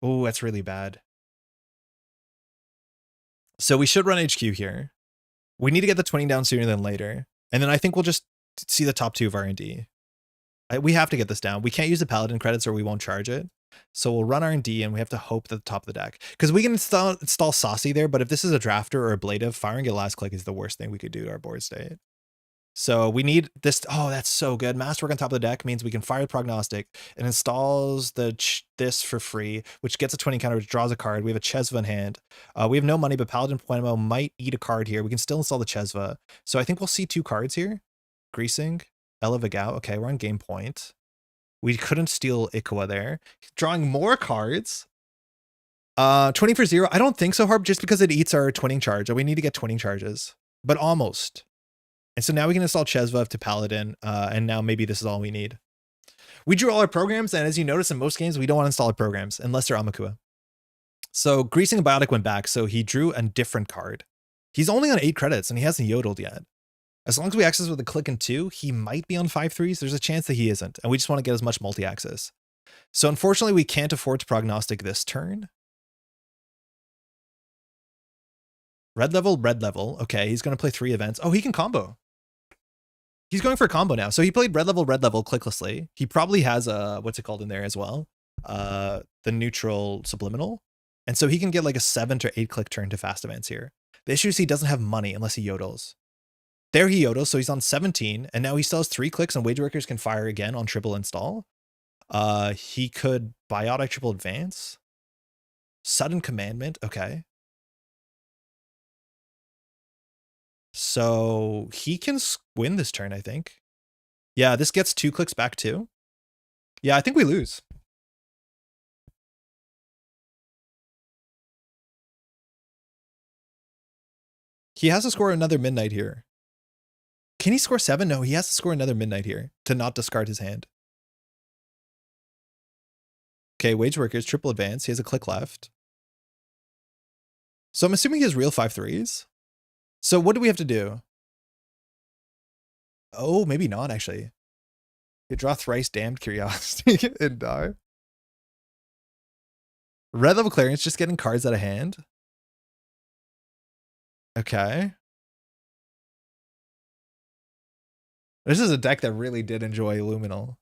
Oh, that's really bad. So we should run HQ here. We need to get the twinning down sooner than later. And then I think we'll just see the top 2 of R&D. We have to get this down. We can't use the Paladin credits or we won't charge it. So we'll run R&D and we have to hope at the top of the deck. Because we can install Saucy there, but if this is a drafter or a ablative, firing it last click is the worst thing we could do to our board state. So we need this. Oh, that's so good. Masterwork on top of the deck means we can fire the prognostic. It installs this for free, which gets a twinning counter, which draws a card. We have a Chesva in hand. We have no money, but Paladin Poemo might eat a card here. We can still install the Chesva. So I think we'll see 2 cards here. Greasing, Ella Vigao. Okay, we're on game point. We couldn't steal Ikawa there. Drawing more cards. Twinning for 0. I don't think so, Harp, just because it eats our twinning charge. We need to get twinning charges, but almost. And so now we can install Chesva to Paladin, and now maybe this is all we need. We drew all our programs, and as you notice in most games, we don't want to install our programs unless they're Amakua. So Greasing and Biotic went back, so he drew a different card. He's only on 8 credits, and he hasn't yodeled yet. As long as we access with a click and 2, he might be on 5/3s. There's a chance that he isn't, and we just want to get as much multi-access. So unfortunately, we can't afford to prognostic this turn. Red level, red level. Okay, he's going to play 3 events. Oh, he can combo. He's going for a combo now. So he played red level, clicklessly. He probably has a, what's it called in there as well? The neutral subliminal. And so he can get like a 7 to 8 click turn to fast events here. The issue is he doesn't have money unless he yodels. There he yodels, so he's on 17, and now he still has 3 clicks, and wage workers can fire again on triple install. He could biotic triple advance. Sudden commandment, okay. So he can win this turn, I think. Yeah, this gets 2 clicks back too. Yeah, I think we lose. He has to score another midnight here. Can he score 7? No, he has to score another midnight here to not discard his hand. Okay, wage workers, triple advance. He has a click left. So I'm assuming he has real 5/3s. So what do we have to do? Oh, maybe not actually. You draw thrice damned curiosity and die. Red level clearance, just getting cards out of hand. Okay. This is a deck that really did enjoy Luminal.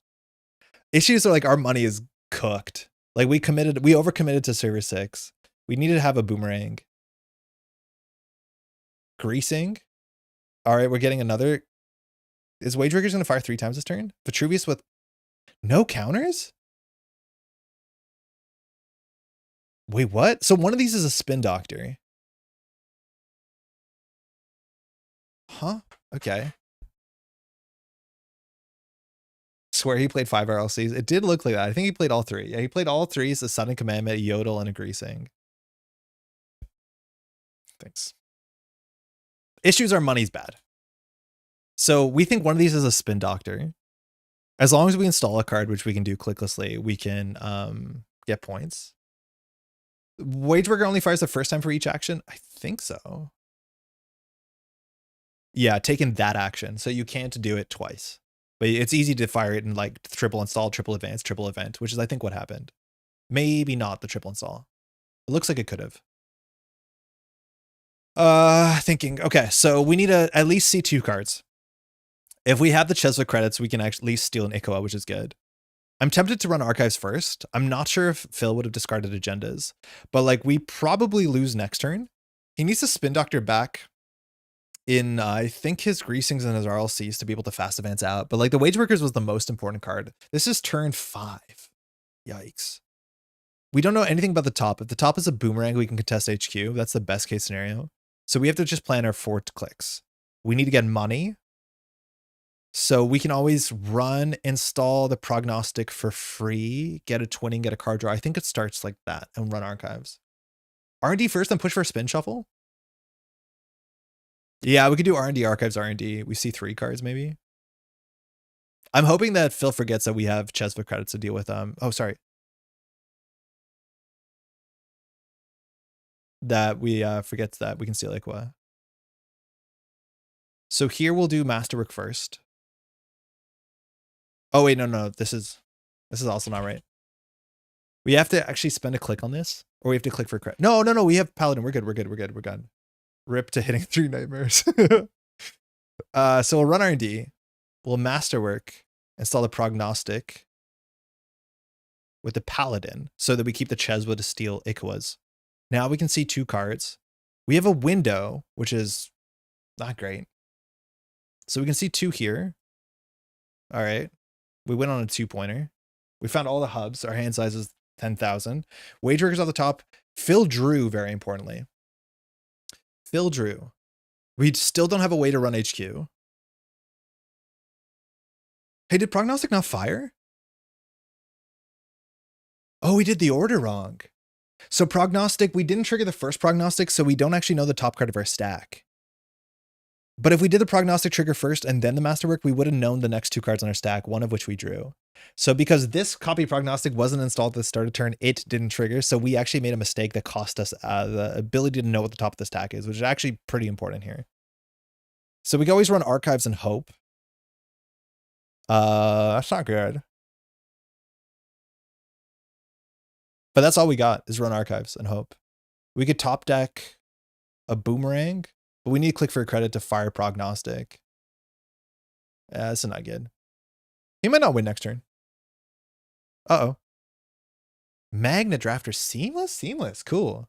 Issues are like our money is cooked. Like we overcommitted to server 6. We needed to have a boomerang. Greasing. All right, we're getting another. Is Wage Workers going to fire 3 times this turn? Vitruvius with no counters? Wait, what? So one of these is a spin doctor. Huh? Okay. Swear he played 5 RLCs. It did look like that. I think he played all 3. Yeah, he played all 3. It's a sudden commandment, a yodel, and a greasing. Thanks. Issues are money's bad. So we think one of these is a spin doctor. As long as we install a card, which we can do clicklessly, we can get points. Wage Worker only fires the first time for each action? I think so. Yeah, taking that action. So you can't do it twice. But it's easy to fire it in like triple install, triple advance, triple event, which is I think what happened. Maybe not the triple install. It looks like it could have. Thinking, okay, so we need to at least see 2 cards. If we have the Cheswick credits, we can at least steal an Ikoa, which is good. I'm tempted to run archives first. I'm not sure if Phil would have discarded agendas, but like we probably lose next turn. He needs to spin doctor back in, I think his greasings and his RLCs to be able to fast advance out. But like the wage workers was the most important card. This is turn 5. Yikes. We don't know anything about the top. If the top is a boomerang, we can contest HQ. That's the best case scenario. So we have to just plan our 4 clicks. We need to get money. So we can always run, install the prognostic for free, get a twinning, get a card draw. I think it starts like that and run archives. R&D first, then push for a spin shuffle. Yeah, we could do R&D, archives, R&D. We see 3 cards maybe. I'm hoping that Phil forgets that we have Chesva credits to deal with. Oh, sorry. That we forgets that we can steal Iqua. So here we'll do Masterwork first. Oh wait, no, this is also not right. We have to actually spend a click on this, or we have to click for credit. No, we have Paladin. We're good. Rip to hitting 3 nightmares. So we'll run R&D. We'll Masterwork, install the prognostic with the Paladin so that we keep the Cheswa to steal Ikoas. Now we can see 2 cards. We have a window, which is not great. So we can see 2 here. All right. We went on a 2-pointer. We found all the hubs. Our hand size is 10,000. Wage workers on the top. Phil drew, very importantly. Phil drew. We still don't have a way to run HQ. Hey, did prognostic not fire? Oh, we did the order wrong. So prognostic, we didn't trigger the first prognostic, so we don't actually know the top card of our stack. But if we did the prognostic trigger first and then the masterwork, we would have known the next 2 cards on our stack, one of which we drew. So because this copy prognostic wasn't installed at the start of turn, it didn't trigger. So we actually made a mistake that cost us the ability to know what the top of the stack is, which is actually pretty important here. So we can always run archives and hope. That's not good. But that's all we got is run archives and hope. We could top deck a boomerang, but we need to click for a credit to fire prognostic. This is not good. He might not win next turn. Uh-oh. Magna Drafter. Seamless? Seamless. Cool.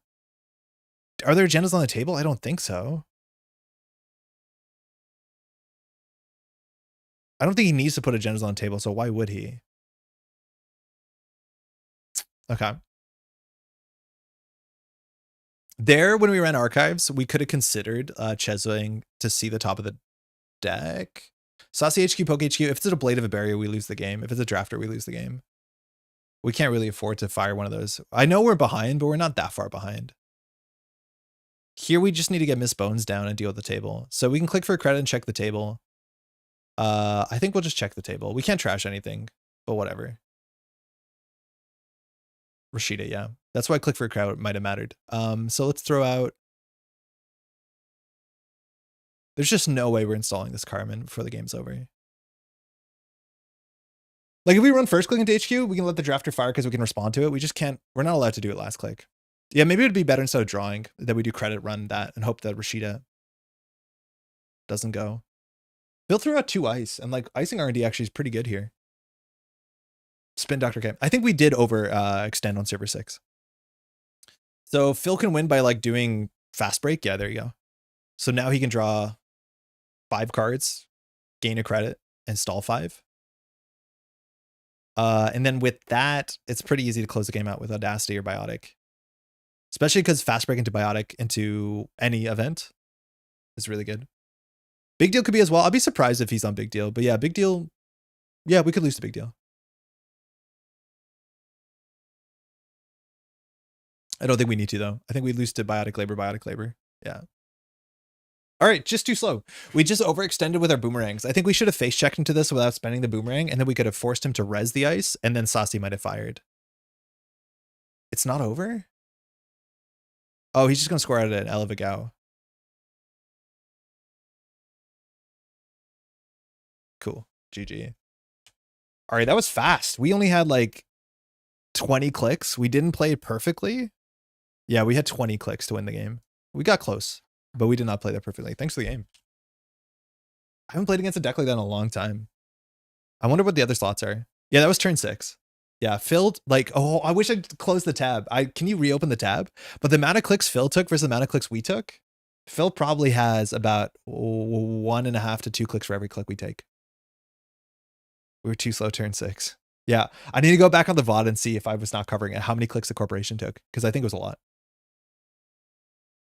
Are there agendas on the table? I don't think so. I don't think he needs to put agendas on the table, so why would he? Okay. There, when we ran archives, we could have considered chesoing to see the top of the deck. Saucy HQ, Poke HQ. If it's a Blade of a Barrier, we lose the game. If it's a Drafter, we lose the game. We can't really afford to fire one of those. I know we're behind, but we're not that far behind. Here, we just need to get Miss Bones down and deal with the table. So we can click for credit and check the table. I think we'll just check the table. We can't trash anything, but whatever. Rashida, yeah. That's why click for a crowd might have mattered. So let's throw out. There's just no way we're installing this Carmen before the game's over. Like if we run first click into HQ, we can let the drafter fire because we can respond to it. We just can't, we're not allowed to do it last click. Yeah, maybe it'd be better instead of drawing that we do credit run that and hope that Rashida doesn't go. Bill threw out 2 ice and like icing R&D actually is pretty good here. Spin Dr. K. I think we did over extend on server 6. So Phil can win by like doing fast break. Yeah, there you go. So now he can draw 5 cards, gain a credit, and stall 5. And then with that, it's pretty easy to close the game out with Audacity or Biotic. Especially because fast break into Biotic into any event is really good. Big Deal could be as well. I'll be surprised if he's on Big Deal. But yeah, Big Deal. Yeah, we could lose to Big Deal. I don't think we need to, though. I think we lose to Biotic Labor. Yeah. All right, just too slow. We just overextended with our boomerangs. I think we should have face checked into this without spending the boomerang, and then we could have forced him to res the ice, and then Saucy might have fired. It's not over? Oh, he's just going to score out an Elevagao. Cool. GG. All right, that was fast. We only had like 20 clicks. We didn't play it perfectly. Yeah, we had 20 clicks to win the game. We got close, but we did not play that perfectly. Thanks for the game. I haven't played against a deck like that in a long time. I wonder what the other slots are. Yeah, that was turn 6. Yeah, Phil, like, oh, I wish I'd closed the tab. Can you reopen the tab? But the amount of clicks Phil took versus the amount of clicks we took, Phil probably has about 1.5 to 2 clicks for every click we take. We were too slow turn 6. Yeah, I need to go back on the VOD and see if I was not covering it, how many clicks the corporation took, because I think it was a lot.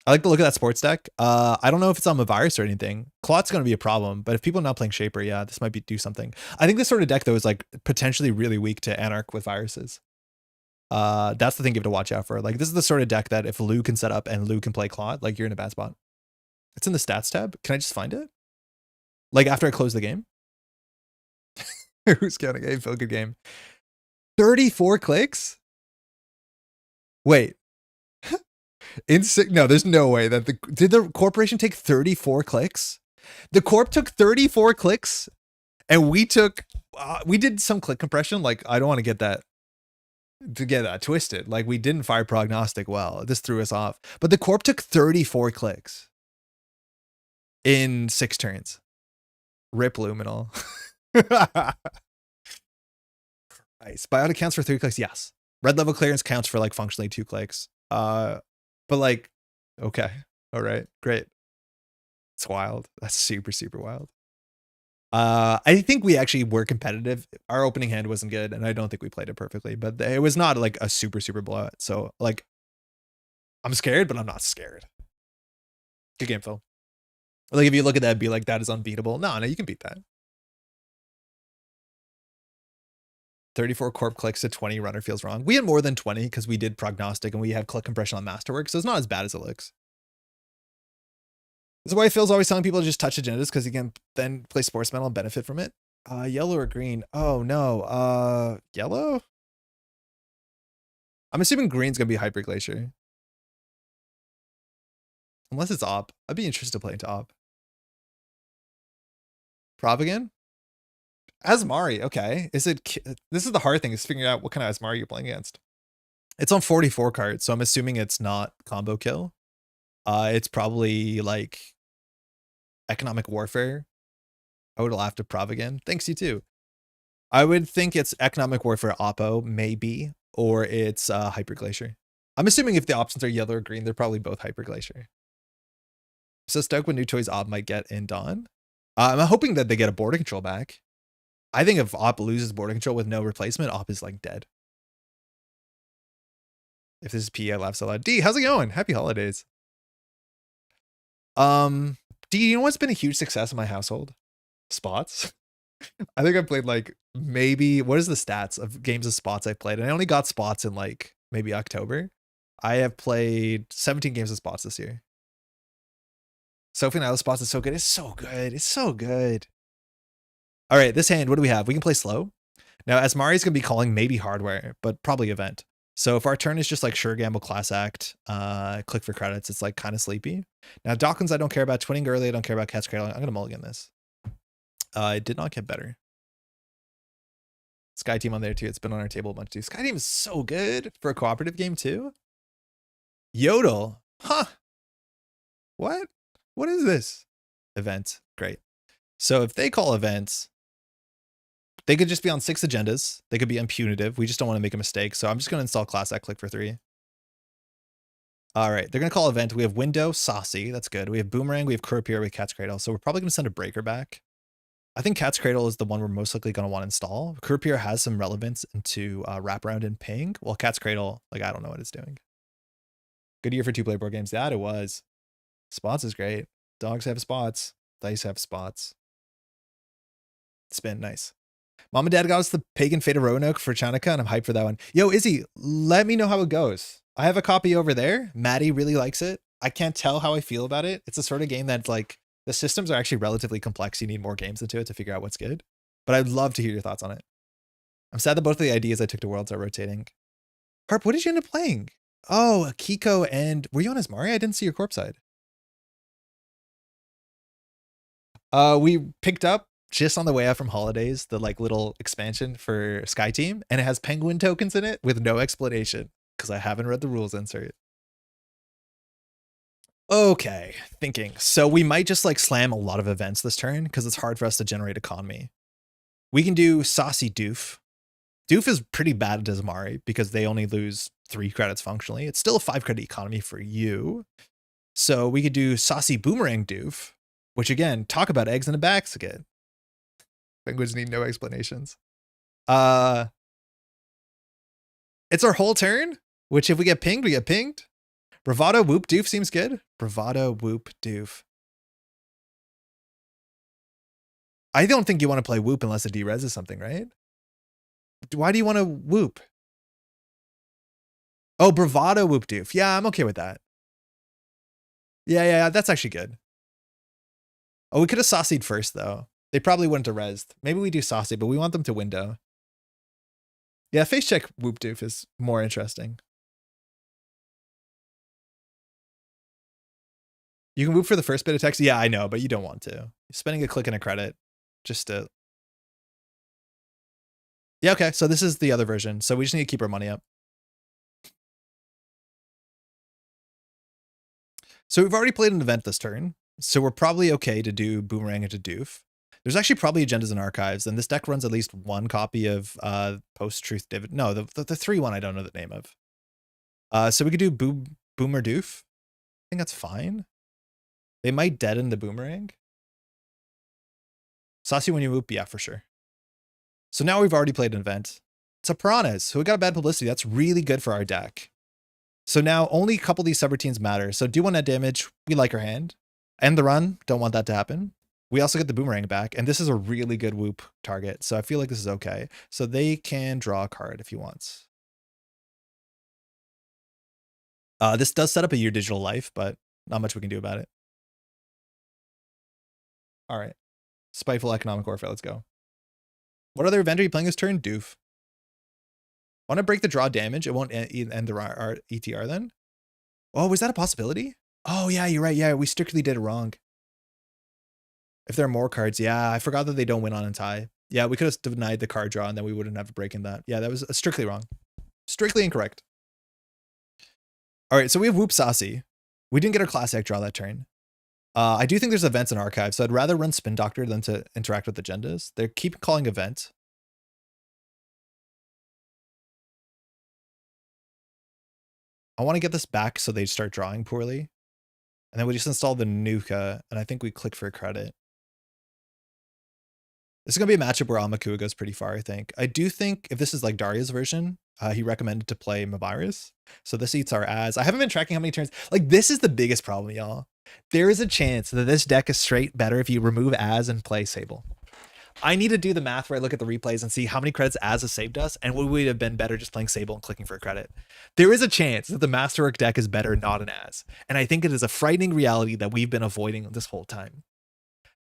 I like to look at that sports deck. I don't know if it's on a virus or anything. Clot's going to be a problem, but if people are not playing Shaper, yeah, this might do something. I think this sort of deck, though, is like potentially really weak to Anarch with viruses. That's the thing you have to watch out for. Like, this is the sort of deck that if Lou can set up and Lou can play Clot, like, you're in a bad spot. It's in the stats tab. Can I just find it? Like, after I close the game? Who's counting? Hey, Phil, good game. 34 clicks? Wait. No, there's no way that did the corporation take 34 clicks? The corp took 34 clicks and we took, we did some click compression. Like, I don't want to get that twisted. Like, we didn't fire prognostic well. This threw us off. But the corp took 34 clicks in 6 turns. Rip Luminal. Nice. Biotic counts for 3 clicks. Yes. Red level clearance counts for like functionally 2 clicks. But like, okay. All right. Great. It's wild. That's super, super wild. I think we actually were competitive. Our opening hand wasn't good, and I don't think we played it perfectly, but it was not like a super, super blowout. So like, I'm scared, but I'm not scared. Good game, Phil. Like, if you look at that and be like, that is unbeatable. No, you can beat that. 34 corp clicks to 20 runner feels wrong. We had more than 20 because we did prognostic and we have click compression on masterwork, so it's not as bad as it looks. This is why Phil's always telling people to just touch agendas, because you can then play sports metal and benefit from it. Yellow or green? Oh no. Yellow? I'm assuming green's gonna be Hyper Glacier. Unless it's op. I'd be interested to play into op. Prov again? Asmari, okay. This is the hard thing, is figuring out what kind of Asmari you're playing against. It's on 44 cards, so I'm assuming it's not combo kill. It's probably like economic warfare. I would laugh to Prov again. Thanks, you too. I would think it's Economic Warfare Oppo, maybe, or it's Hyperglacier. I'm assuming if the options are yellow or green, they're probably both Hyperglacier. So stoked when new toys Op might get in Dawn. I'm hoping that they get a border control back. I think if Op loses border control with no replacement, Op is like dead. If this is P, I laugh so loud. D, how's it going? Happy holidays. D, you know what's been a huge success in my household? Spots. I think I've played like maybe, what is the stats of games of spots I've played? And I only got spots in like maybe October. I have played 17 games of spots this year. Sophie and Isla spots is so good. It's so good. It's so good. All right, this hand, what do we have? We can play slow. Now, Asmari's going to be calling maybe hardware, but probably event. So if our turn is just like sure gamble class act, click for credits, it's like kind of sleepy. Now, Dawkins, I don't care about. Twinning early, I don't care about. Cat's Cradle. I'm going to mulligan this. It did not get better. Sky Team on there too. It's been on our table a bunch too. Sky Team is so good for a cooperative game too. Yodel. Huh. What? What is this? Event. Great. So if they call events, they could just be on 6 agendas. They could be impunitive. We just don't want to make a mistake. So I'm just going to install class act, click for 3. All right. They're going to call event. We have window, saucy. That's good. We have boomerang. We have Courier. We have Cat's Cradle. So we're probably going to send a breaker back. I think Cat's Cradle is the one we're most likely going to want to install. Courier has some relevance into wraparound and ping. Well, Cat's Cradle, like, I don't know what it's doing. Good year for 2-player board games. That it was. Spots is great. Dogs have spots. Dice have spots. Spin, nice. Mom and Dad got us the Pagan Fate of Roanoke for Chanukah, and I'm hyped for that one. Yo, Izzy, let me know how it goes. I have a copy over there. Maddie really likes it. I can't tell how I feel about it. It's a sort of game that's like, the systems are actually relatively complex. You need more games into it to figure out what's good. But I'd love to hear your thoughts on it. I'm sad that both of the ideas I took to Worlds are rotating. Harp, what did you end up playing? Oh, Kiko and... Were you on Asmari? I didn't see your corpse side. We picked up, just on the way out from holidays, the like little expansion for Sky Team. And it has penguin tokens in it with no explanation. Because I haven't read the rules insert. Okay, thinking. So we might just like slam a lot of events this turn because it's hard for us to generate economy. We can do Saucy Doof. Doof is pretty bad at Desmari because they only lose 3 credits functionally. It's still a 5 credit economy for you. So we could do Saucy Boomerang Doof, which again, talk about eggs in a basket. Penguins need no explanations. It's our whole turn, which if we get pinged, we get pinged. Bravado Whoop Doof seems good. Bravado Whoop Doof. I don't think you want to play Whoop unless a D-res is something, right? Why do you want to Whoop? Oh, Bravado Whoop Doof. Yeah, I'm okay with that. Yeah, that's actually good. Oh, we could have saucied first, though. They probably wouldn't have rezzed. Maybe we do saucy, but we want them to window. Yeah, face check Whoop Doof is more interesting. You can move for the first bit of text. Yeah, I know, but you don't want to. Spending a click and a credit just to... Yeah, okay. So this is the other version. So we just need to keep our money up. So we've already played an event this turn. So we're probably okay to do Boomerang into Doof. There's actually probably agendas in archives, and this deck runs at least 1 copy of Post-Truth Dividend. No, the 3-1 I don't know the name of. So we could do Boomer Doof. I think that's fine. They might deaden the Boomerang. Saucy when you whoop, yeah, for sure. So now we've already played an event. It's a Piranhas, so we got a bad publicity. That's really good for our deck. So now only a couple of these subroutines matter. So do 1 net damage. We like our hand. End the run. Don't want that to happen. We also get the Boomerang back, and this is a really good whoop target. So I feel like this is okay. So they can draw a card if he wants. This does set up a Your Digital Life, but not much we can do about it. All right. Spiteful Economic Warfare. Let's go. What other event are you playing this turn? Doof. Want to break the draw damage? It won't end the ETR then? Oh, was that a possibility? Oh, yeah, you're right. Yeah, we strictly did it wrong. If there are more cards, yeah, I forgot that they don't win on a tie. Yeah, we could have denied the card draw and then we wouldn't have a break in that. Yeah, that was strictly wrong. Strictly incorrect. All right, so we have Whoop Saucy. We didn't get our classic draw that turn. I do think there's events in archive, so I'd rather run Spin Doctor than to interact with agendas. They keep calling event. I want to get this back so they start drawing poorly. And then we just install the Nuka, and I think we click for credit. This is going to be a matchup where Amakua goes pretty far, I think. I do think if this is like Daria's version, he recommended to play Mavirus. So this eats our ads. I haven't been tracking how many turns. Like, this is the biggest problem, y'all. There is a chance that this deck is straight better if you remove Az and play Sable. I need to do the math where I look at the replays and see how many credits Az has saved us, and would we have been better just playing Sable and clicking for a credit. There is a chance that the Masterwork deck is better not an Az, and I think it is a frightening reality that we've been avoiding this whole time.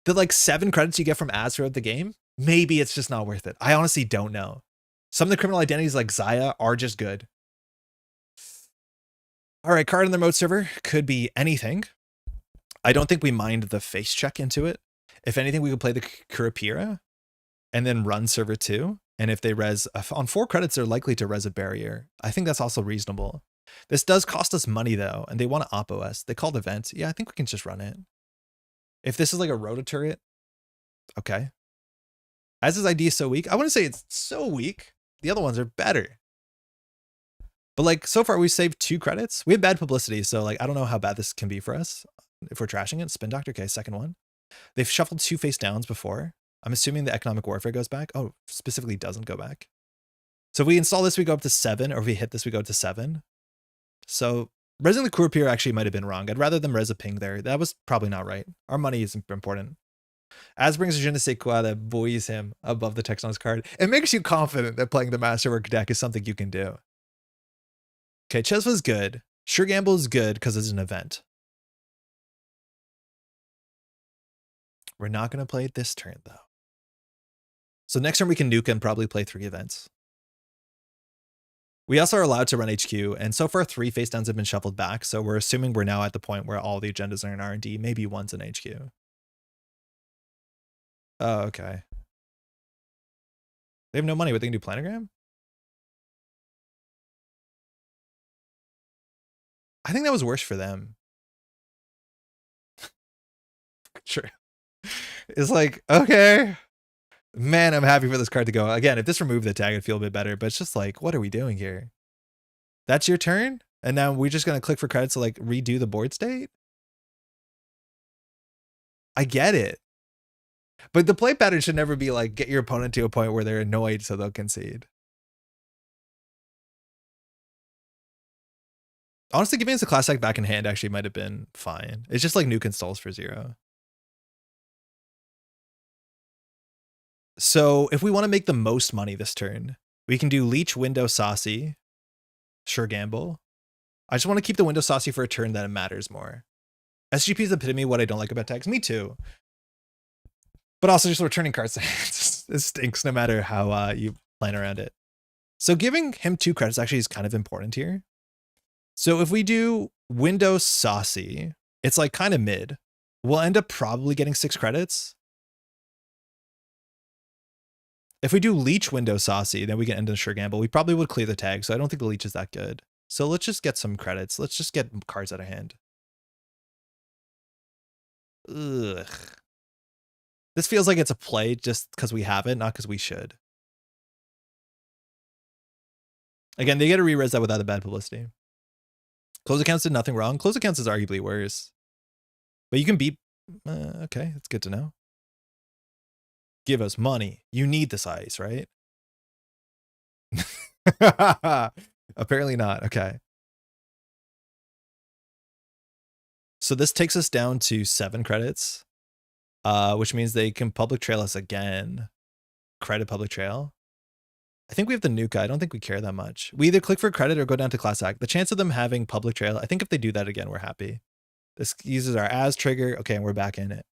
The like 7 credits you get from Az throughout the game, maybe it's just not worth it. I honestly don't know. Some of the criminal identities like Zaya are just good. All right, card in the remote server could be anything. I don't think we mind the face check into it. If anything, we could play the Kurapira and then run server 2. And if they res on 4 credits, they're likely to res a barrier. I think that's also reasonable. This does cost us money though, and they want to oppo us. They called event. Yeah, I think we can just run it. If this is like a rototurret, okay. As his ID is so weak, I wouldn't say it's so weak. The other ones are better. But like so far we saved 2 credits. We have bad publicity, so like I don't know how bad this can be for us if we're trashing it. Spin Doctor, okay, second one. They've shuffled 2 face downs before. I'm assuming the economic warfare goes back. Oh, specifically doesn't go back. So if we install this, we go up to 7, or if we hit this, we go up to 7. So resing the Kurapir actually might have been wrong. I'd rather them res a ping there. That was probably not right. Our money is important. Az brings a je ne sais quoi that buoys him above the text on his card. It makes you confident that playing the Masterwork deck is something you can do. Okay, Chesva's good. Sure Gamble is good because it's an event. We're not going to play it this turn, though. So next turn we can nuke and probably play 3 events. We also are allowed to run HQ, and so far 3 face downs have been shuffled back, so we're assuming we're now at the point where all the agendas are in R&D, maybe one's in HQ. Oh, okay. They have no money, but they can do planogram? I think that was worse for them. Sure. It's like, okay. Man, I'm happy for this card to go. Again, if this removed the tag, I'd feel a bit better, but it's just like, what are we doing here? That's your turn? And now we're just going to click for credits to like redo the board state? I get it. But the play pattern should never be like, get your opponent to a point where they're annoyed so they'll concede. Honestly, giving us a class act back in hand actually might have been fine. It's just like nuke installs for 0. So if we want to make the most money this turn, we can do Leech, Window, Saucy, Sure Gamble. I just want to keep the Window Saucy for a turn that matters more. SGP is the epitome of what I don't like about tags. Me too. But also just returning cards. It stinks no matter how you plan around it. So giving him 2 credits actually is kind of important here. So if we do Window Saucy, it's like kind of mid. We'll end up probably getting 6 credits. If we do Leech, Window Saucy, then we can end in Sure Gamble. We probably would clear the tag, so I don't think the Leech is that good. So let's just get some credits. Let's just get cards out of hand. Ugh. This feels like it's a play just because we have it, not because we should. Again, they get a re-res that without the bad publicity. Close accounts did nothing wrong. Close accounts is arguably worse. But you can beat... okay, that's good to know. Give us money. You need this ice, right? Apparently not. Okay. So this takes us down to 7 credits, which means they can public trail us again. Credit public trail. I think we have the Nuka. I don't think we care that much. We either click for credit or go down to class act. The chance of them having public trail, I think if they do that again, we're happy. This uses our as trigger. Okay, and we're back in it.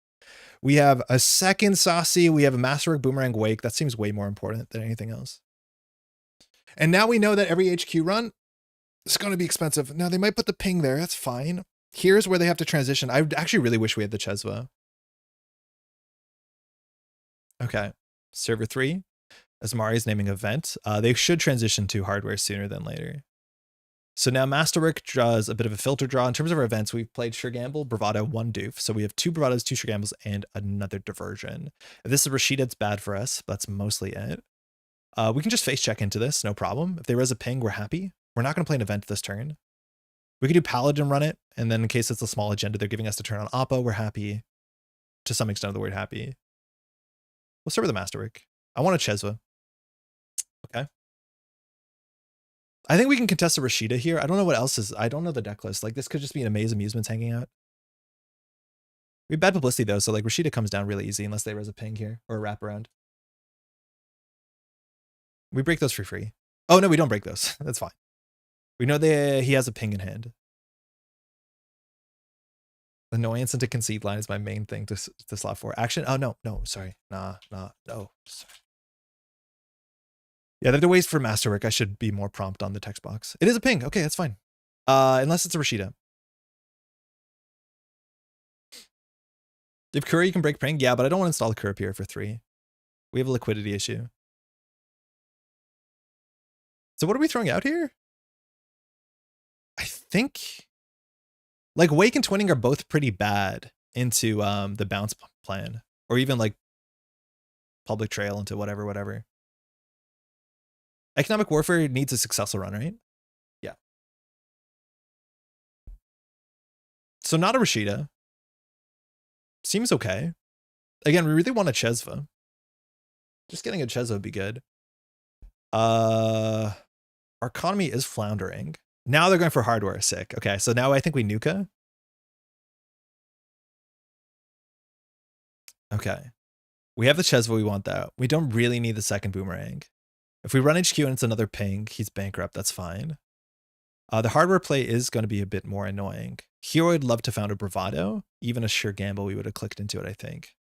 We have a second Saucy. We have a Masterwork Boomerang Wake. That seems way more important than anything else. And now we know that every HQ run is going to be expensive. Now they might put the ping there. That's fine. Here's where they have to transition. I actually really wish we had the Chesva. Okay. Server 3. As Mari's naming event. They should transition to hardware sooner than later. So now Masterwork draws a bit of a filter draw. In terms of our events, we've played Sure Gamble, Bravado, 1 Doof. So we have 2 Bravados, 2 Sure Gambles, and another Diversion. If this is Rashida, it's bad for us. That's mostly it. We can just face check into this, no problem. If there is a ping, we're happy. We're not going to play an event this turn. We could do Paladin run it, and then in case it's a small agenda, they're giving us the turn on Oppo, we're happy. To some extent of the word happy. We'll start with the Masterwork. I want a Chesva. Okay. I think we can contest a Rashida here. I don't know what else is. I don't know the deck list. Like, this could just be an Amaze Amusements hanging out. We have bad publicity, though, so, like, Rashida comes down really easy unless they raise a ping here or a wraparound. We break those for free. Oh, no, we don't break those. That's fine. We know he has a ping in hand. Annoyance into concede line is my main thing to slot for. Action. Oh, no, sorry. No. Sorry. Yeah, they're the ways for Masterwork. I should be more prompt on the text box. It is a ping. Okay, that's fine. Unless it's a Rashida. If Curry, you can break ping. Yeah, but I don't want to install the Curry here for 3. We have a liquidity issue. So what are we throwing out here? I think like Wake and Twinning are both pretty bad into the bounce plan, or even like Public Trail into whatever. Economic Warfare needs a successful run, right? Yeah. So not a Rashida. Seems okay. Again, we really want a Chesva. Just getting a Chesva would be good. Our economy is floundering. Now they're going for hardware. Sick. Okay, so now I think we Nuka. Okay. We have the Chesva, we want that. We don't really need the second Boomerang. If we run HQ and it's another ping, he's bankrupt, that's fine. The hardware play is going to be a bit more annoying. Here I'd love to found a Bravado. Even a Sure Gamble, we would have clicked into it, I think.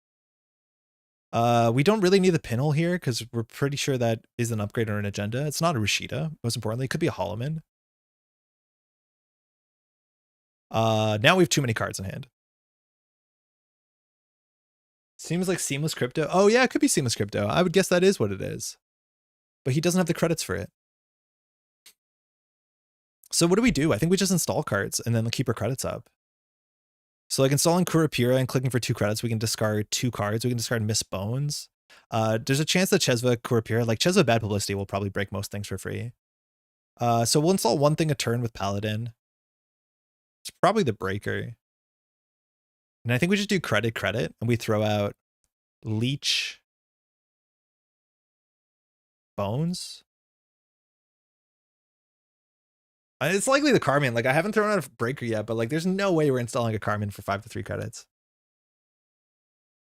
We don't really need the pinhole here because we're pretty sure that is an upgrade or an agenda. It's not a Rashida, most importantly. It could be a Holloman. Now we have too many cards in hand. Seems like Seamless Crypto. Oh yeah, it could be Seamless Crypto. I would guess that is what it is. But he doesn't have the credits for it. So what do we do? I think we just install cards and then keep our credits up. So like installing Kurapira and clicking for 2 credits, we can discard 2 cards. We can discard Miss Bones. There's a chance that Chesva, Kurapira, like Chesva bad publicity will probably break most things for free. So we'll install 1 thing a turn with Paladin. It's probably the breaker. And I think we just do credit, and we throw out Leech, Bones. It's likely the Carmen. Like, I haven't thrown out a breaker yet, but like, there's no way we're installing a Carmen for 5 to 3 credits.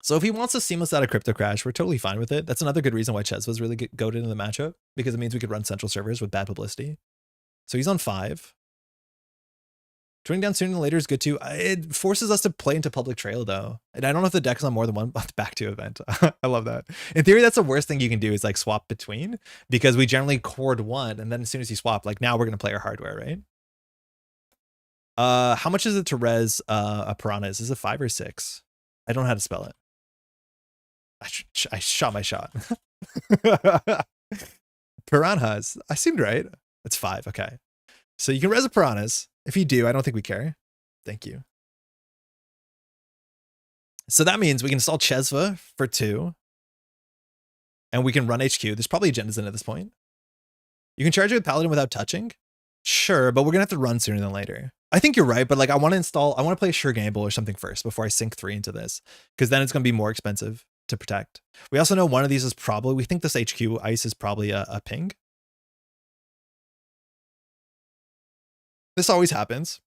So if he wants to seamless out of Crypto Crash, we're totally fine with it. That's another good reason why Ches was really goated in the matchup, because it means we could run central servers with bad publicity. So he's on 5. Turning down sooner than later is good too. It forces us to play into Public Trail though. And I don't know if the deck is on more than one back to event. I love that. In theory, that's the worst thing you can do is like swap between, because we generally chord 1. And then as soon as you swap, like now we're going to play our hardware, right? How much is it to res a Piranhas? Is it 5 or 6? I don't know how to spell it. I shot my shot. Piranhas. I seemed right. It's 5. Okay. So you can res a Piranhas. If you do, I don't think we care. Thank you. So that means we can install Chesva for 2. And we can run HQ. There's probably agendas in at this point. You can charge it with Paladin without touching. Sure, but we're going to have to run sooner than later. I think you're right, but like I want to play a Sure Gamble or something first before I sink 3 into this, because then it's going to be more expensive to protect. We also know one of these is probably, we think this HQ ice is probably a ping. This always happens.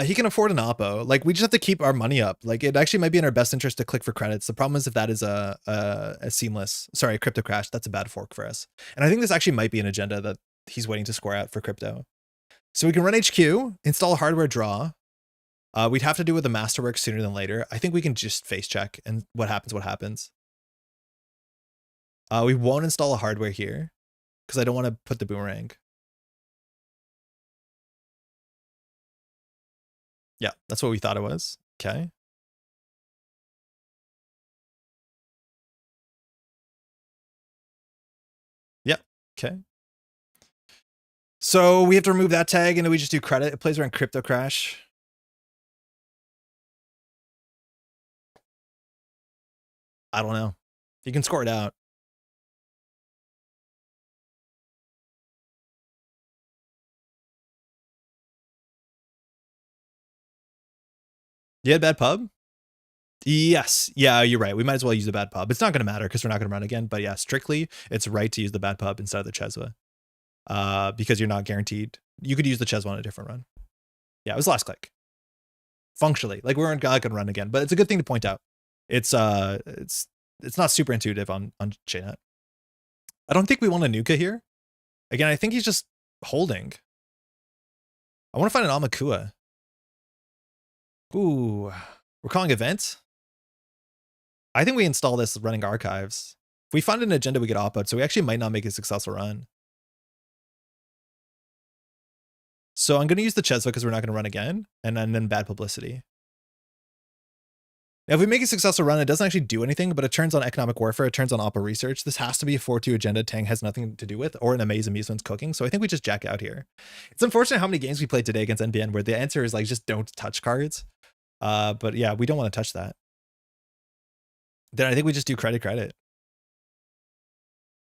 He can afford an Oppo. Like, we just have to keep our money up. Like, it actually might be in our best interest to click for credits. The problem is if that is a seamless, sorry, a Crypto Crash, that's a bad fork for us. And I think this actually might be an agenda that he's waiting to score out for crypto. So we can run HQ, install a hardware draw. We'd have to do with the Masterwork sooner than later. I think we can just face check, and what happens. We won't install a hardware here because I don't want to put the Boomerang. Yeah, that's what we thought it was. Okay. Yep. Okay. So we have to remove that tag and then we just do credit. It plays around Crypto Crash. I don't know. You can score it out. You had bad pub? Yes. Yeah, you're right. We might as well use the bad pub. It's not going to matter because we're not going to run again. But yeah, strictly, it's right to use the bad pub instead of the Cheswa. Because you're not guaranteed. You could use the Cheswa on a different run. Yeah, it was last click. Functionally, like we weren't going to run again, but it's a good thing to point out. It's not super intuitive on Chainnet. I don't think we want a Nuka here. Again, I think he's just holding. I want to find an Amakua. Ooh, we're calling event. I think we install this running archives. If we find an agenda, we get oppoed, so we actually might not make a successful run. So I'm going to use the Chesva because we're not going to run again, and then bad publicity. Now, if we make a successful run, it doesn't actually do anything, but it turns on economic warfare, it turns on oppo research. This has to be a 4-2 agenda Tang has nothing to do with, or an Amaze Amusements cooking. So I think we just jack out here. It's unfortunate how many games we played today against NBN where the answer is like, just don't touch cards. But yeah, we don't want to touch that. Then I think we just do credit.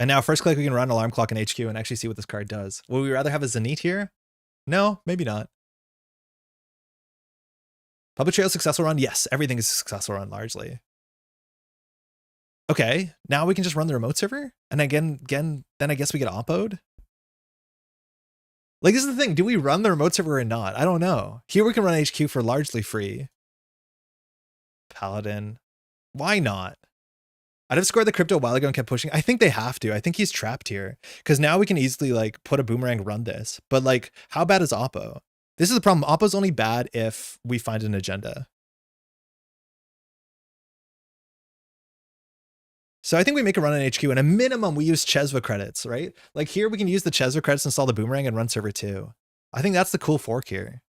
And now first click, we can run alarm clock and HQ and actually see what this card does. Would we rather have a Zenith here? No, maybe not. Public Trail successful run? Yes, everything is a successful run largely. Okay, now we can just run the remote server? And again, then I guess we get oppoed? Like, this is the thing. Do we run the remote server or not? I don't know. Here we can run HQ for largely free. Paladin. Why not? I'd have scored the crypto a while ago and kept pushing. I think they have to. I think he's trapped here. Because now we can easily, like, put a boomerang, run this. But, like, how bad is oppo? This is the problem. Oppo's only bad if we find an agenda. So I think we make a run on HQ, and a minimum we use Chesva credits, right? Like here we can use the Chesva credits, install the boomerang, and run server 2. I think that's the cool fork here.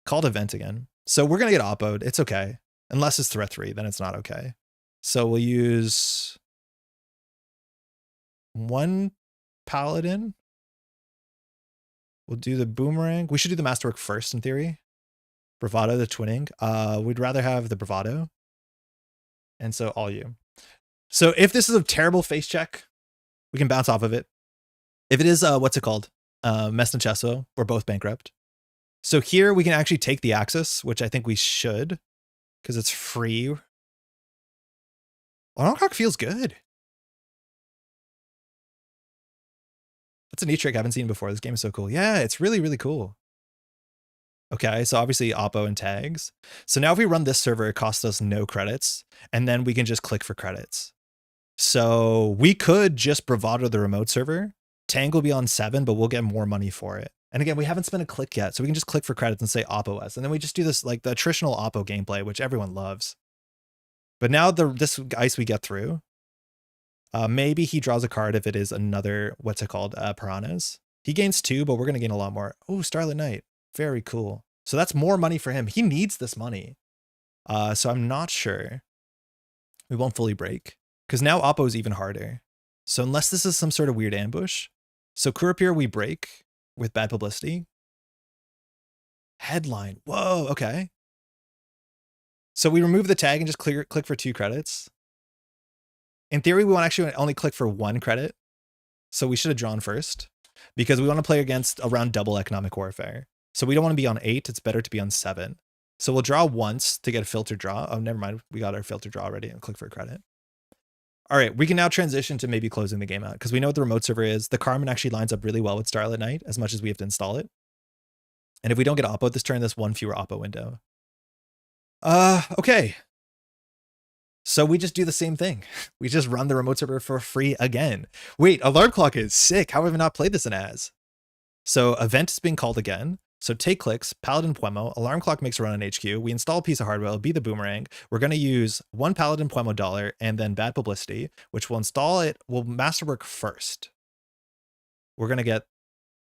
Called event again. So we're going to get oppoed. It's okay. Unless it's threat 3, then it's not okay. So we'll use 1 paladin. We'll do the boomerang. We should do the masterwork first in theory. Bravado, the twinning. We'd rather have the bravado. And so all you. So if this is a terrible face check, we can bounce off of it. If it is, what's it called? Mess and Chesso, we're both bankrupt. So here we can actually take the axis, which I think we should, because it's free. Alarm clock feels good. That's a neat trick I haven't seen before. This game is so cool. Yeah, it's really, really cool. Okay, so obviously oppo and tags. So now if we run this server, it costs us no credits, and then we can just click for credits. So we could just bravado the remote server. Tang will be on 7, but we'll get more money for it. And again, we haven't spent a click yet, so we can just click for credits and say oppo S. And then we just do this like the attritional oppo gameplay, which everyone loves. But now this ice we get through, maybe he draws a card if it is another, what's it called, piranhas. He gains 2, but we're going to gain a lot more. Oh, Starlit Knight. Very cool. So that's more money for him. He needs this money. So I'm not sure. We won't fully break. Because now oppo is even harder. So unless this is some sort of weird ambush. So Kurapir we break with bad publicity. Headline. Whoa, okay. So we remove the tag and just click for 2 credits. In theory, we want to actually only click for 1 credit. So we should have drawn first. Because we want to play against around double economic warfare. So we don't want to be on 8. It's better to be on 7. So we'll draw once to get a filter draw. Oh, never mind. We got our filter draw already and click for a credit. All right, we can now transition to maybe closing the game out because we know what the remote server is. The Carmen actually lines up really well with Starlit Knight as much as we have to install it. And if we don't get oppo this turn, this 1 fewer oppo window. Okay. So we just do the same thing. We just run the remote server for free again. Wait, alarm clock is sick. How have I not played this in as? So event is being called again. So take clicks, Paladin Puemo, alarm clock makes a run on HQ. We install a piece of hardware, it'll be the boomerang. We're going to use 1 Paladin Puemo dollar and then bad publicity, which will install it. We'll masterwork first. We're going to get,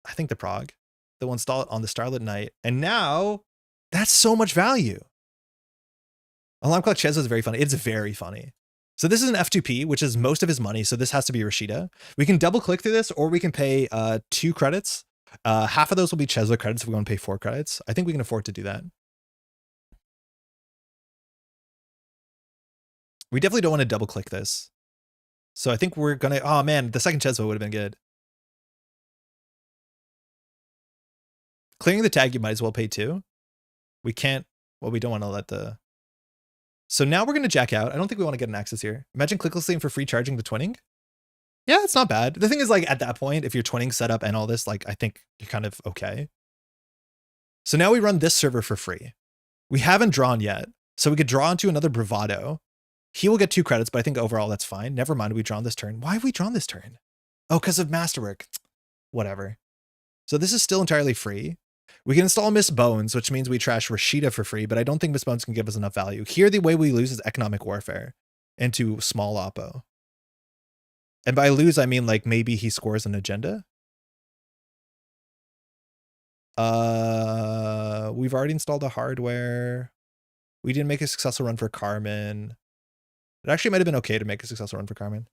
I think, the prog. Then we'll install it on the Starlit Knight. And now that's so much value. Alarm clock Chesva is very funny. It's very funny. So this is an F2P, which is most of his money. So this has to be Rashida. We can double click through this, or we can pay 2 credits. Half of those will be Chesler credits if we want to pay 4 credits. I think we can afford to do that. We definitely don't want to double click this. So I think we're going to, oh man, the second Chesler would have been good. Clearing the tag, you might as well pay 2. We can't, well, we don't want to let the, so now we're going to jack out. I don't think we want to get an access here. Imagine clicklessly for free charging the twinning. Yeah, it's not bad. The thing is, like, at that point, if your twinning setup and all this, like, I think you're kind of okay. So now we run this server for free. We haven't drawn yet. So we could draw into another Bravado. He will get 2 credits, but I think overall that's fine. Never mind, we drawn this turn. Why have we drawn this turn? Oh, because of Masterwork. Whatever. So this is still entirely free. We can install Miss Bones, which means we trash Rashida for free, but I don't think Miss Bones can give us enough value. Here, the way we lose is economic warfare into small oppo. And by lose, I mean, like, maybe he scores an agenda. We've already installed the hardware. We didn't make a successful run for Carmen. It actually might have been okay to make a successful run for Carmen.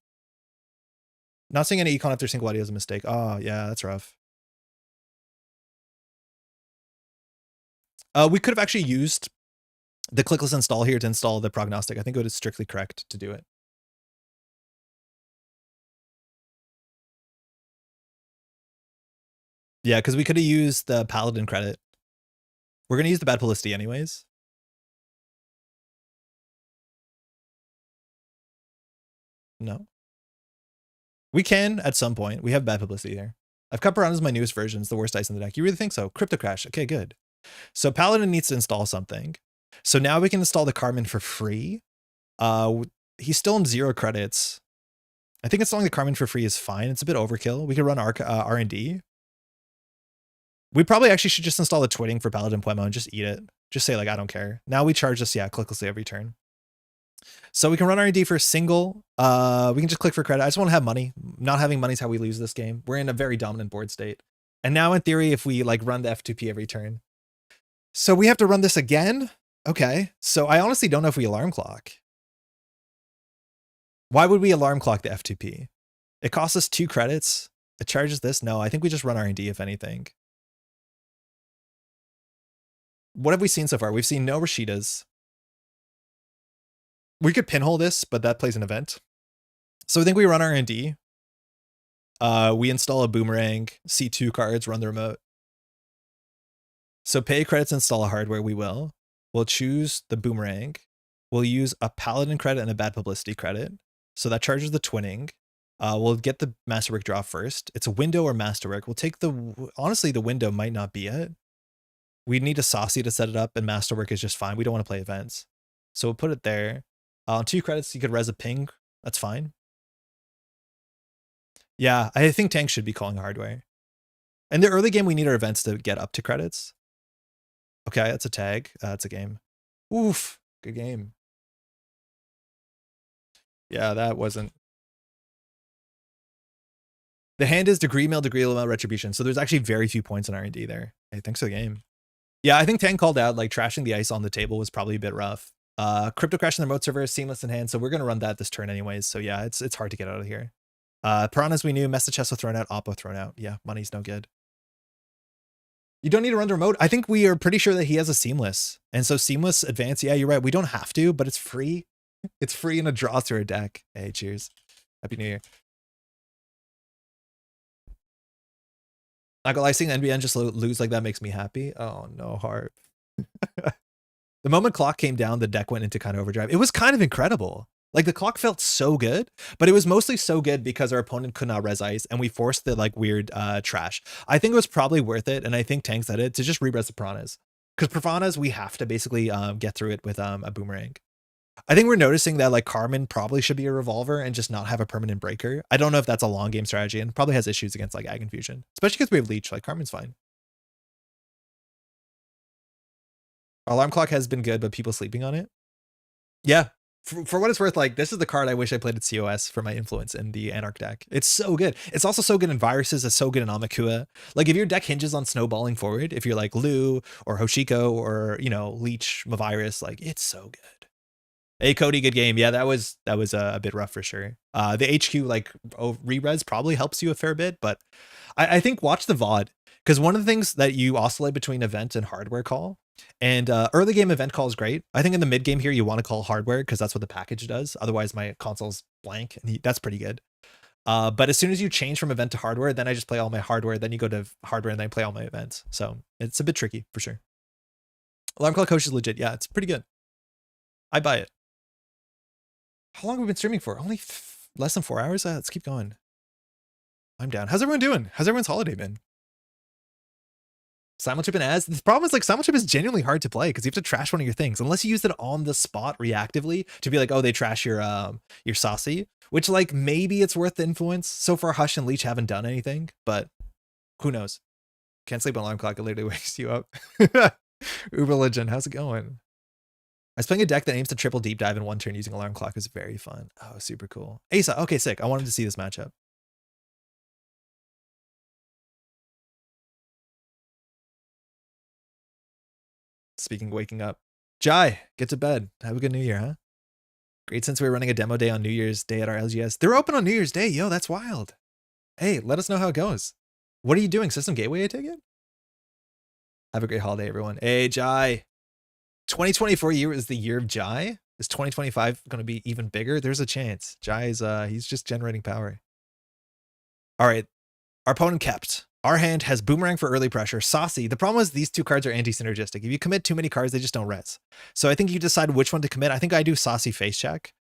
Not seeing any econ after single audio is a mistake. Oh, yeah, that's rough. We could have actually used the clickless install here to install the prognostic. I think it is strictly correct to do it. Yeah, because we could have used the Paladin credit. We're going to use the bad publicity anyways. No. We can at some point. We have bad publicity here. I've cut around as my newest version. It's the worst dice in the deck. You really think so? Crypto Crash. Okay, good. So Paladin needs to install something. So now we can install the Carmen for free. He's still in 0 credits. I think installing the Carmen for free is fine. It's a bit overkill. We could run R&D. We probably actually should just install the twitting for Paladin Puemo and just eat it. Just say, like, I don't care. Now we charge this, yeah, clicklessly every turn. So we can run R&D for a single. We can just click for credit. I just want to have money. Not having money is how we lose this game. We're in a very dominant board state. And now in theory, if we like run the F2P every turn. So we have to run this again. Okay. So I honestly don't know if we alarm clock. Why would we alarm clock the F2P? It costs us 2 credits. It charges this. No, I think we just run R&D if anything. What have we seen so far? We've seen no Rashidas. We could pinhole this, but that plays an event. So I think we run R&D. We install a boomerang, C2 cards, run the remote. So pay credits, install a hardware, we will. We'll choose the boomerang. We'll use a Paladin credit and a bad publicity credit. So that charges the twinning. We'll get the Masterwork draw first. It's a window or Masterwork. We'll take the, honestly, the window might not be it. We need a saucy to set it up, and Masterwork is just fine. We don't want to play events. So we'll put it there. 2 credits, you could res a ping. That's fine. Yeah, I think Tank should be calling hardware. In the early game, we need our events to get up to credits. Okay, that's a tag. That's a game. Oof, good game. Yeah, that wasn't. The hand is degree mail, retribution. So there's actually very few points in R&D there. Hey, thanks for the game. Yeah, I think Tank called out, like, trashing the ice on the table was probably a bit rough. Crypto Crash in the remote server is seamless in hand, so we're going to run that this turn anyways. So yeah, it's hard to get out of here. Piranhas we knew, Message Chesto thrown out, Oppo thrown out. Yeah, money's no good. You don't need to run the remote. I think we are pretty sure that he has a seamless. And so seamless advance, yeah, you're right. We don't have to, but it's free. It's free in a draw through a deck. Hey, cheers. Happy New Year. Not gonna lie, seeing NBN just lose like that makes me happy. Oh no, Harp. The moment clock came down, the deck went into kind of overdrive. It was kind of incredible. Like, the clock felt so good, but it was mostly so good because our opponent could not res ice and we forced the like weird trash. I think it was probably worth it, and I think Tank said it, to just re-res the Piranhas. Because Piranhas, we have to basically get through it with a boomerang. I think we're noticing that like Carmen probably should be a revolver and just not have a permanent breaker. I don't know if that's a long game strategy, and probably has issues against like Ag Infusion, especially because we have Leech. Like, Carmen's fine. Alarm Clock has been good, but people sleeping on it. Yeah. For what it's worth, like, this is the card I wish I played at COS for my influence in the Anarch deck. It's so good. It's also so good in Viruses. It's so good in Amakua. Like, if your deck hinges on snowballing forward, if you're like Lu or Hoshiko or, you know, Leech, Mavirus, like, it's so good. Hey Cody, good game. Yeah, that was a bit rough for sure. The HQ like re-res probably helps you a fair bit, but I think watch the VOD, because one of the things that you oscillate between event and hardware call, and early game event call is great. I think in the mid game here you want to call hardware because that's what the package does. Otherwise my console's blank, and that's pretty good. But as soon as you change from event to hardware, then I just play all my hardware. Then you go to hardware and then I play all my events. So it's a bit tricky for sure. Alarm Clock Coach is legit. Yeah, it's pretty good. I buy it. How long have we been streaming for? Only less than 4 hours? Let's keep going. I'm down. How's everyone doing? How's everyone's holiday been? Simulchip and as the problem is like Simulchip is genuinely hard to play because you have to trash one of your things unless you use it on the spot reactively to be like, oh, they trash your saucy, which like maybe it's worth the influence. So far, Hush and Leech haven't done anything, but who knows? Can't sleep on alarm clock. It literally wakes you up. Uber Legend, how's it going? I was playing a deck that aims to triple deep dive in one turn using alarm clock. It was very fun. Oh, super cool. Asa, okay, sick. I wanted to see this matchup. Speaking of waking up. Jai, get to bed. Have a good New Year, huh? Great since we were running a demo day on New Year's Day at our LGS. They're open on New Year's Day. Yo, that's wild. Hey, let us know how it goes. What are you doing? System Gateway, I take it? Have a great holiday, everyone. Hey, Jai. 2024 year is the year of Jai. Is 2025 going to be even bigger? There's a chance. Jai's, he's just generating power. All right. Our opponent kept. Our hand has Boomerang for early pressure, Saucy. The problem is these two cards are anti-synergistic. If you commit too many cards, they just don't res. So I think you decide which one to commit. I think I do Saucy face check.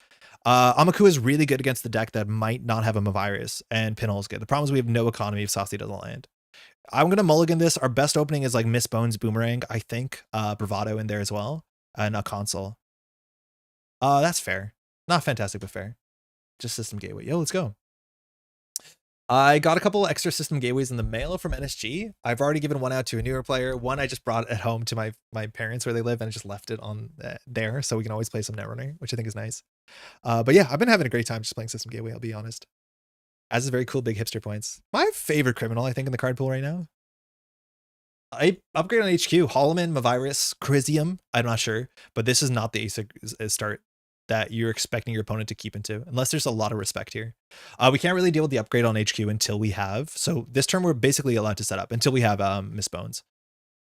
Amaku is really good against the deck that might not have a Mavirus, and Pinhole is good. The problem is we have no economy if Saucy doesn't land. I'm going to mulligan this. Our best opening is like Miss Bones Boomerang, I think. Bravado in there as well. And a console. That's fair. Not fantastic, but fair. Just System Gateway. Yo, let's go. I got a couple extra System Gateways in the mail from NSG. I've already given one out to a newer player. One I just brought at home to my parents where they live and I just left it on there so we can always play some Netrunner, which I think is nice. But yeah, I've been having a great time just playing System Gateway, I'll be honest. As is very cool, big hipster points. My favorite criminal, I think, in the card pool right now. I upgrade on HQ, Holloman, Mavirus, Crisium. I'm not sure, but this is not the ASIC start that you're expecting your opponent to keep into, unless there's a lot of respect here. We can't really deal with the upgrade on HQ until we have. So this turn, we're basically allowed to set up until we have Miss Bones.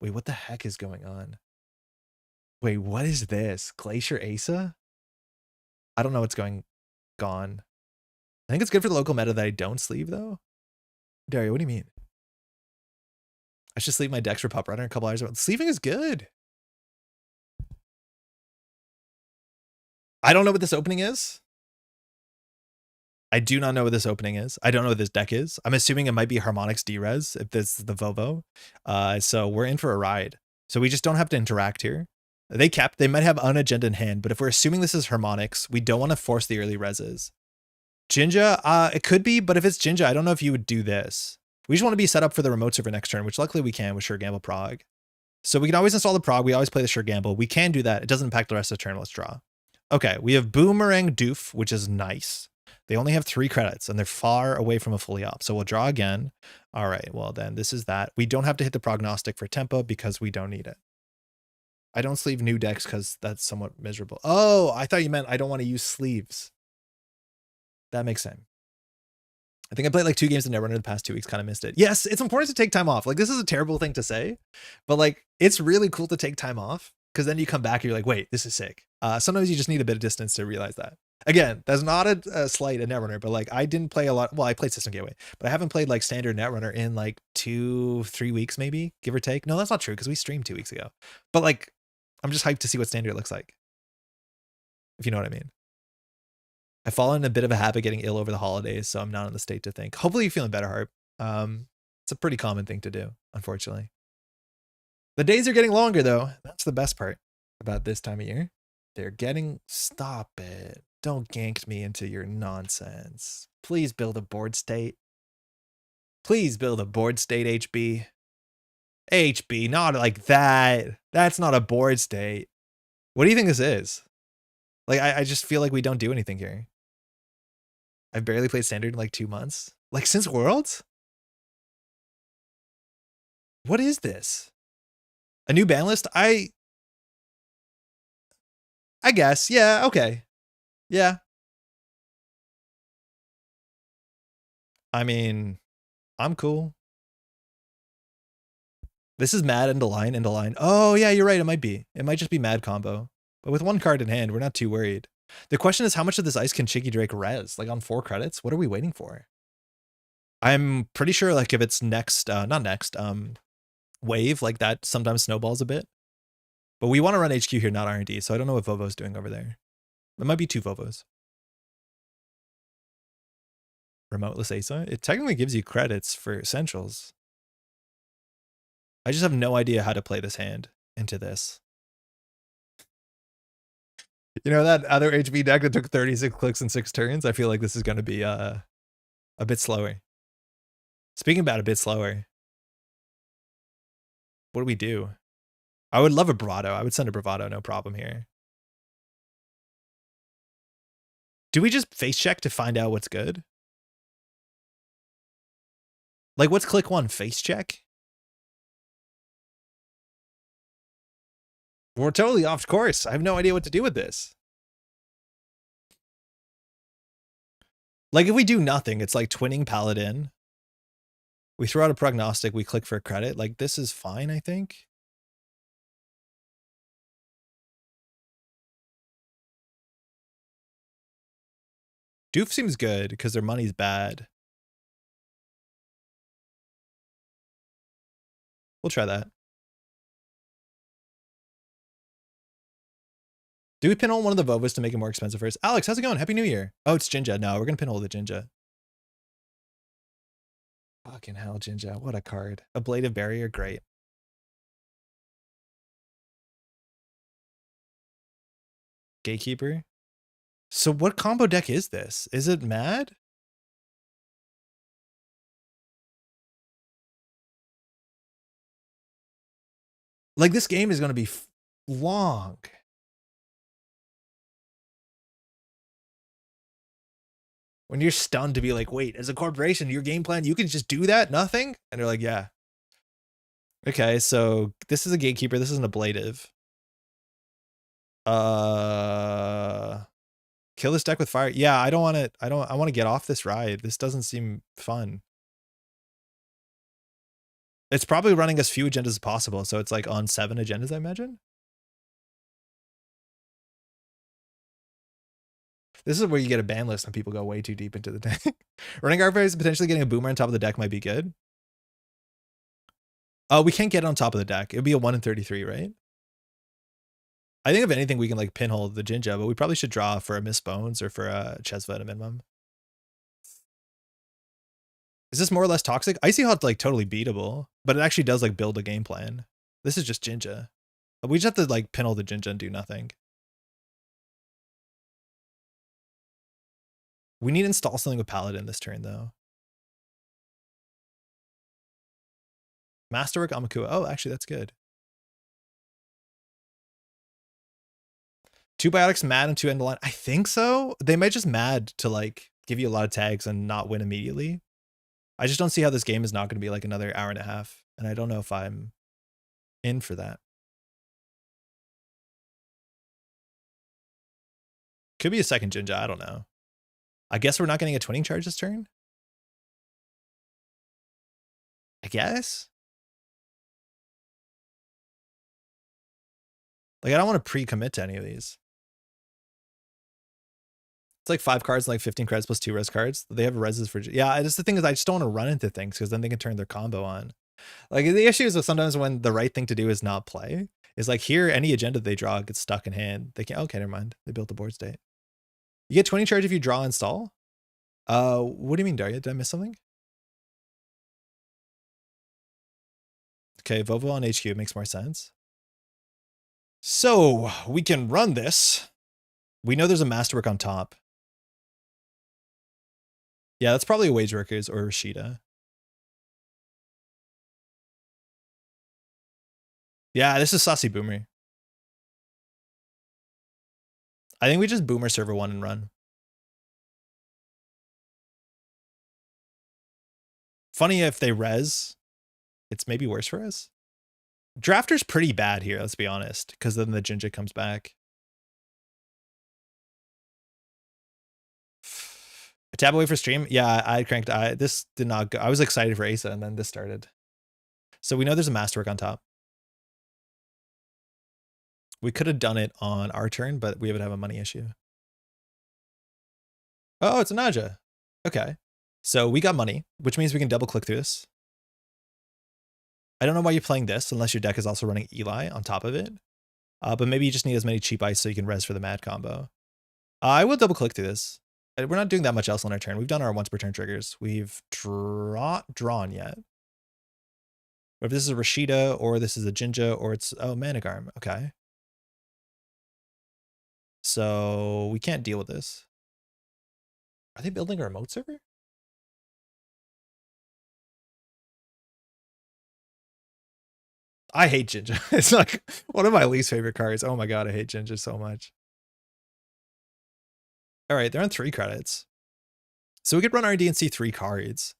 Wait, what the heck is going on? Wait, what is this? Glacier Asa? I don't know what's going on. I think it's good for the local meta that I don't sleeve, though. Dario, what do you mean? I should sleeve my decks for Pup Runner a couple hours ago. Sleeving is good. I don't know what this opening is. I do not know what this opening is. I don't know what this deck is. I'm assuming it might be Harmonix D-Res if this is the Vovo. So we're in for a ride. So we just don't have to interact here. They might have an agenda in hand, but if we're assuming this is Harmonix, we don't want to force the early reses. Jinja, it could be, but if it's Jinja, I don't know if you would do this. We just want to be set up for the remote server next turn, which luckily we can with Sure Gamble Prog. So we can always install the Prog. We always play the Sure Gamble. We can do that. It doesn't impact the rest of the turn. Let's draw. Okay, we have Boomerang Doof, which is nice. They only have 3 credits, and they're far away from a fully op. So we'll draw again. All right, well then, this is that. We don't have to hit the prognostic for tempo because we don't need it. I don't sleeve new decks because that's somewhat miserable. Oh, I thought you meant I don't want to use sleeves. That makes sense. I think I played like 2 games in Netrunner the past 2 weeks, kind of missed it. Yes, it's important to take time off. Like, this is a terrible thing to say, but like, it's really cool to take time off because then you come back and you're like, wait, this is sick. Sometimes you just need a bit of distance to realize that. Again, that's not a slight at Netrunner, but like I didn't play a lot. Well, I played System Gateway, but I haven't played like standard Netrunner in like 2-3 weeks, maybe, give or take. No, that's not true because we streamed 2 weeks ago. But like, I'm just hyped to see what standard looks like, if you know what I mean. I've fallen in a bit of a habit getting ill over the holidays, so I'm not in the state to think. Hopefully you're feeling better, Harp. It's a pretty common thing to do, unfortunately. The days are getting longer, though. That's the best part about this time of year. They're getting... Stop it. Don't gank me into your nonsense. Please build a board state. Please build a board state, HB. HB, not like that. That's not a board state. What do you think this is? Like, I just feel like we don't do anything here. I've barely played standard in like 2 months. Like, since Worlds? What is this? A new ban list? I guess. Yeah, okay. Yeah. I mean, I'm cool. This is mad into line. Oh, yeah, you're right. It might be. It might just be mad combo. But with one card in hand, we're not too worried. The question is, how much of this ice can Chicky Drake res? Like on 4 credits? What are we waiting for? I'm pretty sure like if it's next, not next, wave, like that sometimes snowballs a bit. But we want to run HQ here, not R&D, so I don't know what Vovo's doing over there. It might be 2 Vovos. Remoteless Asa? It technically gives you credits for essentials. I just have no idea how to play this hand into this. You know that other HB deck that took 36 clicks and 6 turns? I feel like this is going to be a bit slower. Speaking about a bit slower, what do we do? I would love a Bravado. I would send a Bravado, no problem here. Do we just face check to find out what's good? Like, what's click 1? Face check? We're totally off course. I have no idea what to do with this. Like, if we do nothing, it's like twinning Paladin. We throw out a prognostic, we click for a credit. Like, this is fine, I think. Doof seems good because their money's bad. We'll try that. Do we pinhole one of the Vovos to make it more expensive first? Alex, how's it going? Happy New Year. Oh, it's Jinja. No, we're going to pinhole the Jinja. Fucking hell, Jinja. What a card. Ablative Barrier, great. Gatekeeper. So what combo deck is this? Is it mad? Like, this game is going to be long. When you're stunned to be like, wait, as a corporation, your game plan, you can just do that? Nothing? And they're like, yeah. Okay, so this is a gatekeeper. This is an ablative. Kill this deck with fire. Yeah, I don't want it. I want to get off this ride. This doesn't seem fun. It's probably running as few agendas as possible. So it's like on 7 agendas, I imagine. This is where you get a ban list and people go way too deep into the deck. Running Archives, potentially getting a boomer on top of the deck might be good. Oh, we can't get it on top of the deck. It would be a 1 in 33, right? I think if anything, we can like pinhole the Jinja, but we probably should draw for a Miss Bones or for a Chesva at a minimum. Is this more or less toxic? Icy Hot's like totally beatable, but it actually does like build a game plan. This is just Jinja. We just have to like pinhole the Jinja and do nothing. We need to install something with Paladin this turn though. Masterwork Amakua. Oh, actually that's good. 2 Biotics mad and 2 end the line. I think so. They might just mad to like give you a lot of tags and not win immediately. I just don't see how this game is not going to be like another hour and a half. And I don't know if I'm in for that. Could be a second Jinja. I don't know. I guess we're not getting a twinning charge this turn. I guess. Like, I don't want to pre-commit to any of these. It's like 5 cards, like 15 credits plus 2 res cards. They have reses for, yeah, just the thing is I just don't want to run into things because then they can turn their combo on. Like, the issue is that sometimes when the right thing to do is not play, is like here, any agenda they draw gets stuck in hand. They can't, okay, never mind. They built the board state. You get 20 charge if you draw install? What do you mean, Daria? Did I miss something? Okay, Vovo on HQ makes more sense. So we can run this. We know there's a Masterwork on top. Yeah, that's probably a Wage Workers or Rashida. Yeah, this is Saucy Boomer. I think we just Boomer server 1 and run. Funny if they res, it's maybe worse for us. Drafter's pretty bad here, let's be honest, because then the Jinja comes back. Tab away for stream. Yeah, I cranked. This did not go. I was excited for Asa, and then this started. So we know there's a masterwork on top. We could have done it on our turn, but we would have a money issue. Oh, it's a Naja. Okay. So we got money, which means we can double click through this. I don't know why you're playing this unless your deck is also running Eli on top of it. But maybe you just need as many cheap ice so you can res for the mad combo. I will double click through this. We're not doing that much else on our turn. We've done our once per turn triggers. We've drawn yet. But if this is a Rashida or this is a Jinja or it's, oh, Manigarm. Okay. So we can't deal with this. Are they building a remote server? I hate Jinja. It's like one of my least favorite cards. Oh my god, I hate Jinja so much. All right, they're on 3 credits. So we could run RD and see 3 cards.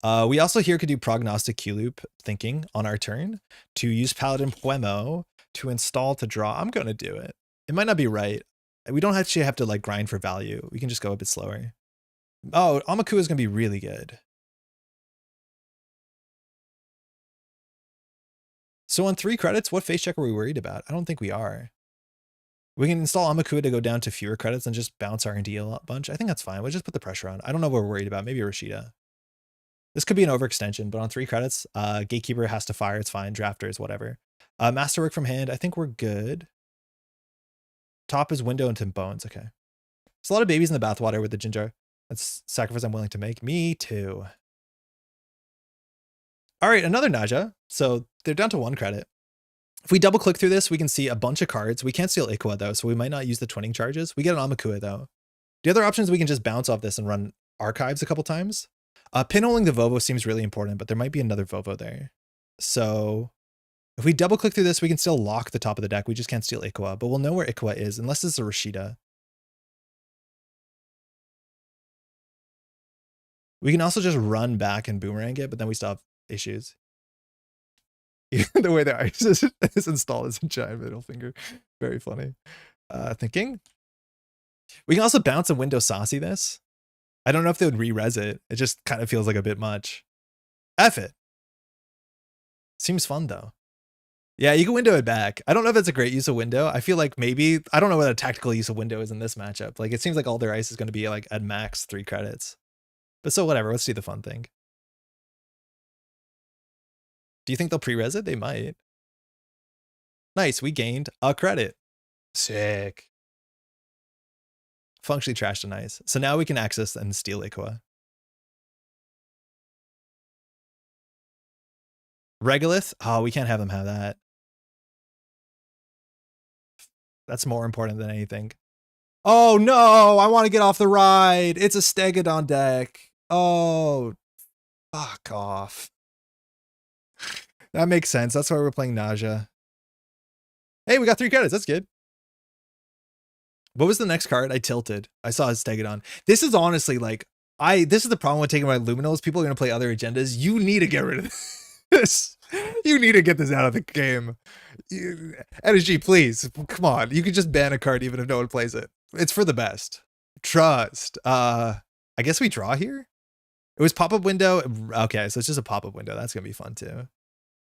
We also here could do Prognostic Q-Loop thinking on our turn to use Paladin Puemo to install to draw. I'm going to do it. It might not be right. We don't actually have to like grind for value. We can just go a bit slower. Oh, Amaku is going to be really good. So on 3 credits, what face check are we worried about? I don't think we are. We can install Amakua to go down to fewer credits and just bounce R&D a bunch. I think that's fine. We'll just put the pressure on. I don't know what we're worried about. Maybe a Rashida. This could be an overextension, but on 3 credits, Gatekeeper has to fire. It's fine. Drafters, whatever. Masterwork from hand. I think we're good. Top is Window and Tim Bones. Okay. There's a lot of babies in the bathwater with the Ginger. That's sacrifice I'm willing to make. Me too. All right, another Naja. So they're down to 1 credit. If we double click through this, we can see a bunch of cards. We can't steal Ikwa though, so we might not use the twinning charges. We get an Amakua though. The other options, we can just bounce off this and run archives a couple times. Pinholing the Vovo seems really important, but there might be another Vovo there. So if we double click through this, we can still lock the top of the deck. We just can't steal Ikwa, but we'll know where Ikwa is unless it's a Rashida. We can also just run back and boomerang it, but then we still have issues. The way the ice is installed is a giant middle finger. Very funny. Thinking. We can also bounce and window saucy this. I don't know if they would re-res it. It just kind of feels like a bit much. F it. Seems fun though. Yeah, you can window it back. I don't know if it's a great use of window. I feel like maybe, I don't know what a tactical use of window is in this matchup. Like it seems like all their ice is going to be like at max 3 credits. But so whatever, let's do the fun thing. Do you think they'll pre-res it? They might. Nice, we gained a credit. Sick. Functionally trashed and nice. So now we can access and steal Ikwa. Regolith? Oh, we can't have them have that. That's more important than anything. Oh no, I want to get off the ride. It's a Stegodon deck. Oh, fuck off. That makes sense. That's why we're playing Naja. Hey, we got 3 credits. That's good. What was the next card? I tilted. I saw his Stegodon. This is honestly like, this is the problem with taking my Luminals. People are going to play other agendas. You need to get rid of this. You need to get this out of the game. Energy, please. Come on. You can just ban a card even if no one plays it. It's for the best. Trust. I guess we draw here. It was pop-up window. Okay, so it's just a pop-up window. That's going to be fun too.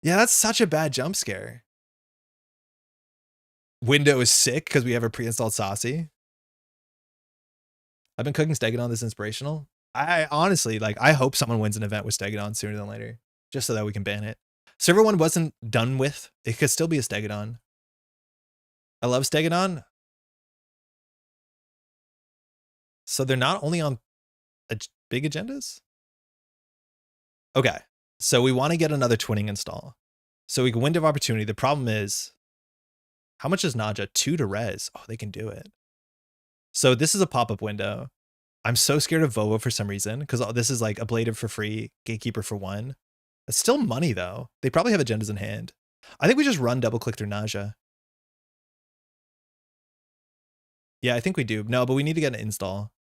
Yeah, that's such a bad jump scare. Window is sick because we have a pre-installed Saucy. I've been cooking Stegodon this inspirational. I honestly, like, I hope someone wins an event with Stegodon sooner than later, just so that we can ban it. Server 1 wasn't done with. It could still be a Stegodon. I love Stegodon. So they're not only on big agendas? Okay. So we want to get another twinning install. So we can window of opportunity. The problem is, how much is Naja? 2 to res. Oh, they can do it. So this is a pop-up window. I'm so scared of Vovo for some reason, because this is like Ablative for free, Gatekeeper for 1. It's still money though. They probably have agendas in hand. I think we just run double click through Naja. Yeah, I think we do. No, but we need to get an install.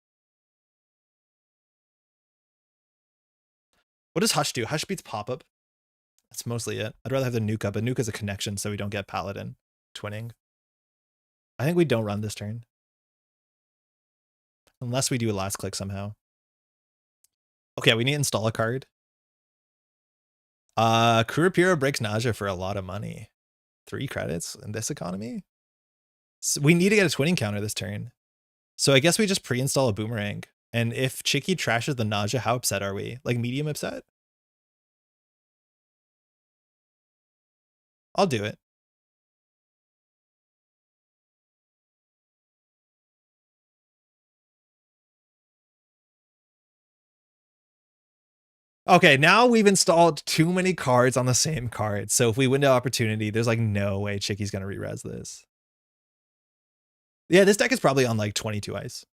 What does Hush do? Hush beats pop-up. That's mostly it. I'd rather have the Nuka, but Nuka's a connection so we don't get Paladin twinning. I think we don't run this turn. Unless we do a last click somehow. Okay, we need to install a card. Kurapira breaks Nausea for a lot of money. 3 credits in this economy? So we need to get a twinning counter this turn. So I guess we just pre-install a Boomerang. And if Chicky trashes the Nausea, how upset are we? Like medium upset? I'll do it. Okay, now we've installed too many cards on the same card. So if we win the opportunity, there's like no way Chicky's gonna re-res this. Yeah, this deck is probably on like 22 ice.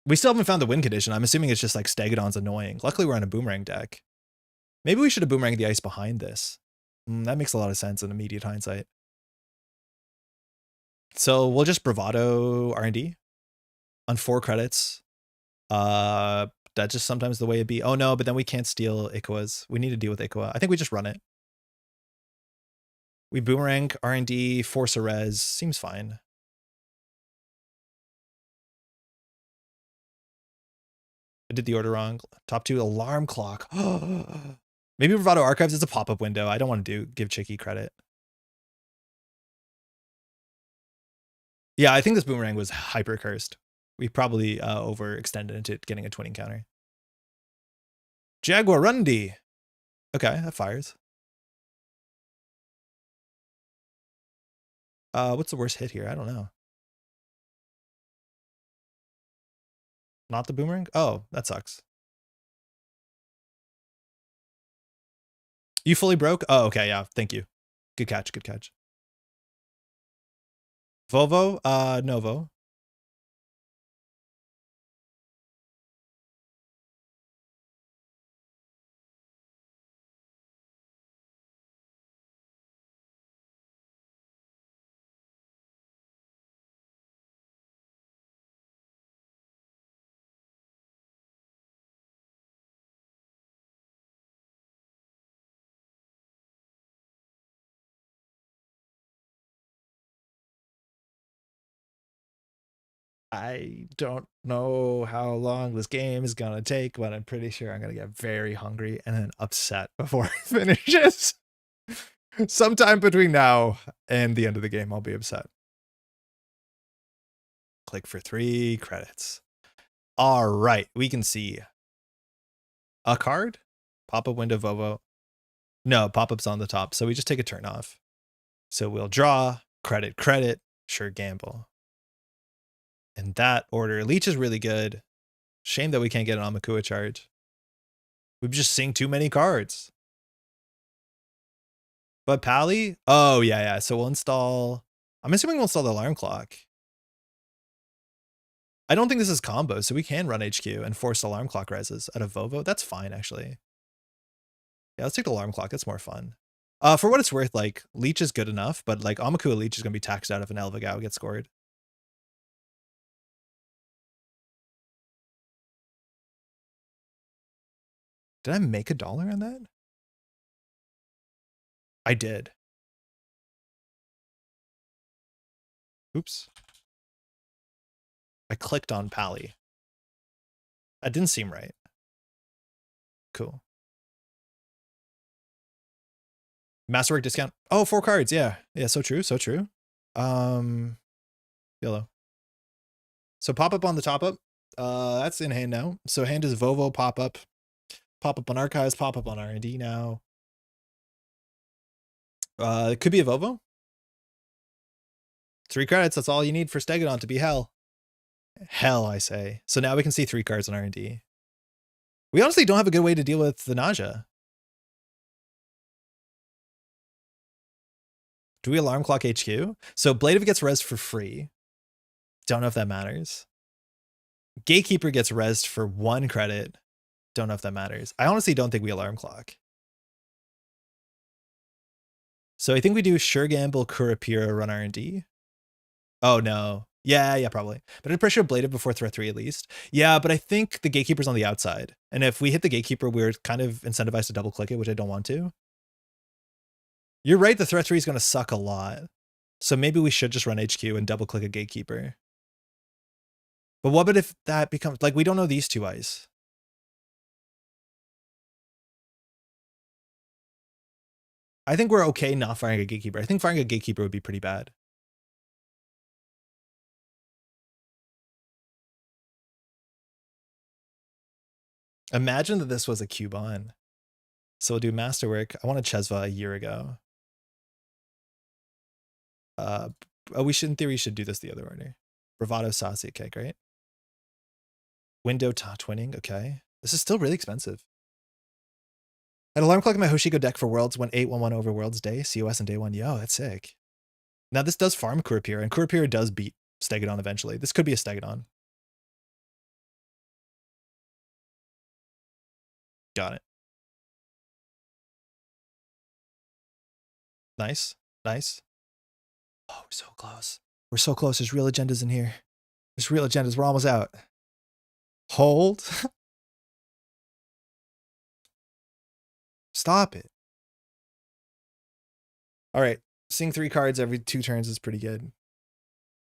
We still haven't found the win condition. I'm assuming it's just like Stegodon's annoying. Luckily, we're on a Boomerang deck. Maybe we should have Boomeranged the ice behind this. That makes a lot of sense in immediate hindsight. So we'll just Bravado R&D on 4 credits. That's just sometimes the way it be. Oh no, but then we can't steal Ikoa's. We need to deal with Ikoa. I think we just run it. We Boomerang, R&D, force a res. Seems fine. I did the order wrong. Top 2, alarm clock. Maybe Bravado Archives is a pop-up window. I don't want to give Chicky credit. Yeah, I think this Boomerang was hyper cursed. We probably overextended into getting a twinning counter. Jaguarundi. Okay, that fires. What's the worst hit here? I don't know. Not the Boomerang? Oh, that sucks. You fully broke? Oh, okay, yeah, thank you. Good catch, good catch. Vovo? Novo. I don't know how long this game is gonna take, but I'm pretty sure I'm gonna get very hungry and then upset before it finishes. Sometime between now and the end of the game, I'll be upset. Click for 3 credits. All right, we can see a card, pop-up window, Vovo. No, pop-up's on the top, so we just take a turn off. So we'll draw, credit, sure gamble. In that order, Leech is really good. Shame that we can't get an Amakua charge. We've just seen too many cards. But Pally? Oh, yeah. So we'll install... I'm assuming we'll install the alarm clock. I don't think this is combo, so we can run HQ and force alarm clock reses out of Vovo. That's fine, actually. Yeah, let's take the alarm clock. That's more fun. For what it's worth, like, Leech is good enough, but like Amakua Leech is going to be taxed out if an Elvigao gets scored. Did I make $1 on that? I did. Oops. I clicked on Pally. That didn't seem right. Cool. Masterwork discount. Oh, 4 cards. Yeah. Yeah, so true. So true. Yellow. So pop up on the top up. That's in hand now. So hand is Vovo pop up on Archives, pop up on R&D now. It could be a Vovo. 3 credits. That's all you need for Stegodon to be hell. Hell, I say. So now we can see 3 cards on R&D. We honestly don't have a good way to deal with the nausea. Do we alarm clock HQ? So Blade of it gets rezzed for free. Don't know if that matters. Gatekeeper gets rezzed for 1 credit. Don't know if that matters. I honestly don't think we alarm clock. So I think we do Sure Gamble, Kurapira, run R&D. Oh no. Yeah, probably. But I'm pretty sure Blade before threat 3 at least. Yeah, but I think the Gatekeeper's on the outside. And if we hit the Gatekeeper, we're kind of incentivized to double click it, which I don't want to. You're right, the threat 3 is going to suck a lot. So maybe we should just run HQ and double click a Gatekeeper. But what about if that becomes, like, we don't know these two ice. I think we're okay not firing a Gatekeeper. I think firing a Gatekeeper would be pretty bad. Imagine that this was a Cubon. So we'll do Masterwork. I wanted Chesva a year ago. We should, in theory, should do this the other order. Bravado, Saucy, okay, great. Window twinning, okay. This is still really expensive. An alarm clock in my Hoshiko deck for Worlds went 8/1/1 over Worlds Day, COS and Day 1. Yo, that's sick. Now this does farm Kurapira, and Kurapira does beat Stegodon eventually. This could be a Stegodon. Got it. Nice, nice. Oh, we're so close. We're so close. There's real agendas in here. There's real agendas. We're almost out. Hold. Stop it. All right. Seeing 3 cards every 2 turns is pretty good.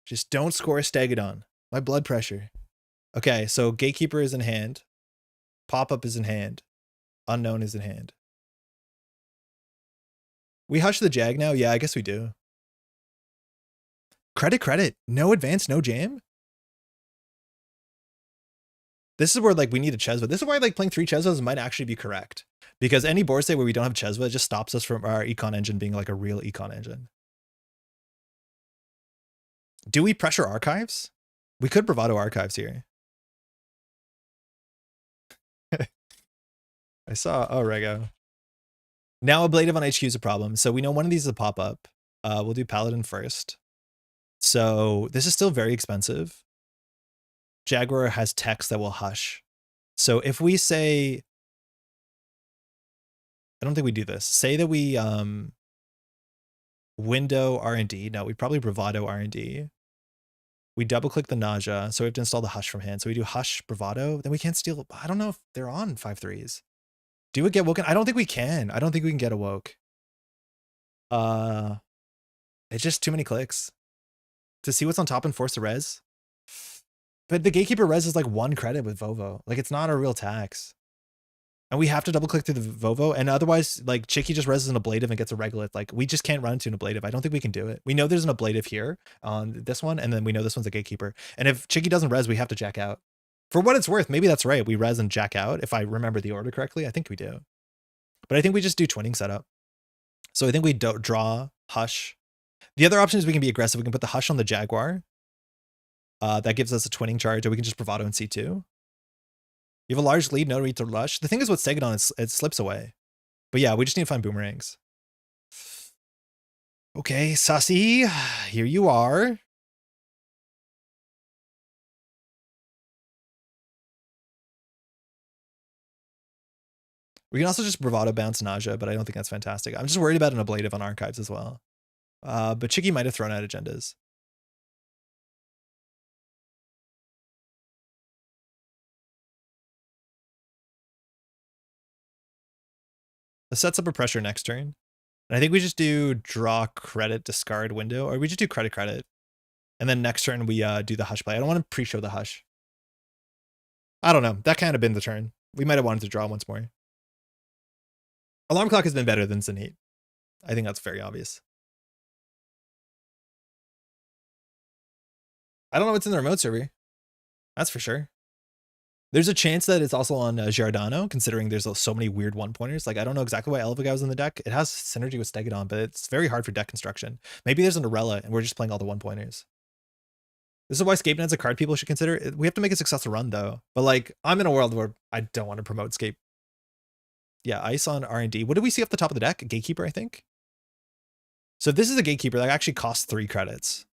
Just don't score a Stegodon. My blood pressure. Okay, so Gatekeeper is in hand. Pop-up is in hand. Unknown is in hand. We hush the Jag now? Yeah, I guess we do. Credit. No advance, no jam? This is where, like, we need a Chesva. This is why, like, playing 3 Chesvas might actually be correct. Because any board state where we don't have Chesva just stops us from our econ engine being, like, a real econ engine. Do we pressure archives? We could bravado archives here. I saw, oh, Rego. Now Ablative on HQ is a problem. So we know one of these is a pop-up. We'll do Paladin first. So this is still very expensive. Jaguar has text that will hush. So if we say, I don't think we do this. Say that we window R&D. No, we probably bravado R&D. We double click the nausea. So we have to install the hush from hand. So we do hush bravado. Then we can't steal. I don't know if they're on 5/3s. Do we get woken? I don't think we can. I don't think we can get awoke. It's just too many clicks to see what's on top and force the res. But the Gatekeeper res is like 1 credit with Vovo. Like, it's not a real tax. And we have to double click through the Vovo. And otherwise, like, Chicky just reses an ablative and gets a regolith. Like, we just can't run into an ablative. I don't think we can do it. We know there's an ablative here on this one. And then we know this one's a Gatekeeper. And if Chicky doesn't res, we have to jack out. For what it's worth, maybe that's right. We res and jack out. If I remember the order correctly, I think we do. But I think we just do twinning setup. So I think we draw hush. The other option is we can be aggressive. We can put the hush on the Jaguar. That gives us a twinning charge, or we can just bravado in C2. You have a large lead, no need to rush. The thing is with Stegodon, it slips away. But yeah, we just need to find boomerangs. Okay, Sassy, here you are. We can also just bravado bounce nausea, but I don't think that's fantastic. I'm just worried about an ablative on archives as well. But Chicky might have thrown out agendas. This sets up a pressure next turn. And I think we just do draw credit, discard window, or we just do credit. And then next turn we do the hush play. I don't want to pre-show the hush. I don't know. That kind of been the turn. We might have wanted to draw once more. Alarm clock has been better than Zenith. I think that's very obvious. I don't know what's in the remote server. That's for sure. There's a chance that it's also on Giordano, considering there's so many weird 1-pointers. Like, I don't know exactly why Elviga was in the deck. It has synergy with Stegodon, but it's very hard for deck construction. Maybe there's an Arella, and we're just playing all the 1-pointers. This is why Scape Net's a card people should consider. We have to make a successful run, though. But, like, I'm in a world where I don't want to promote Scape. Yeah, Ice on R&D. What did we see off the top of the deck? Gatekeeper, I think? So if this is a Gatekeeper, that actually costs 3 credits.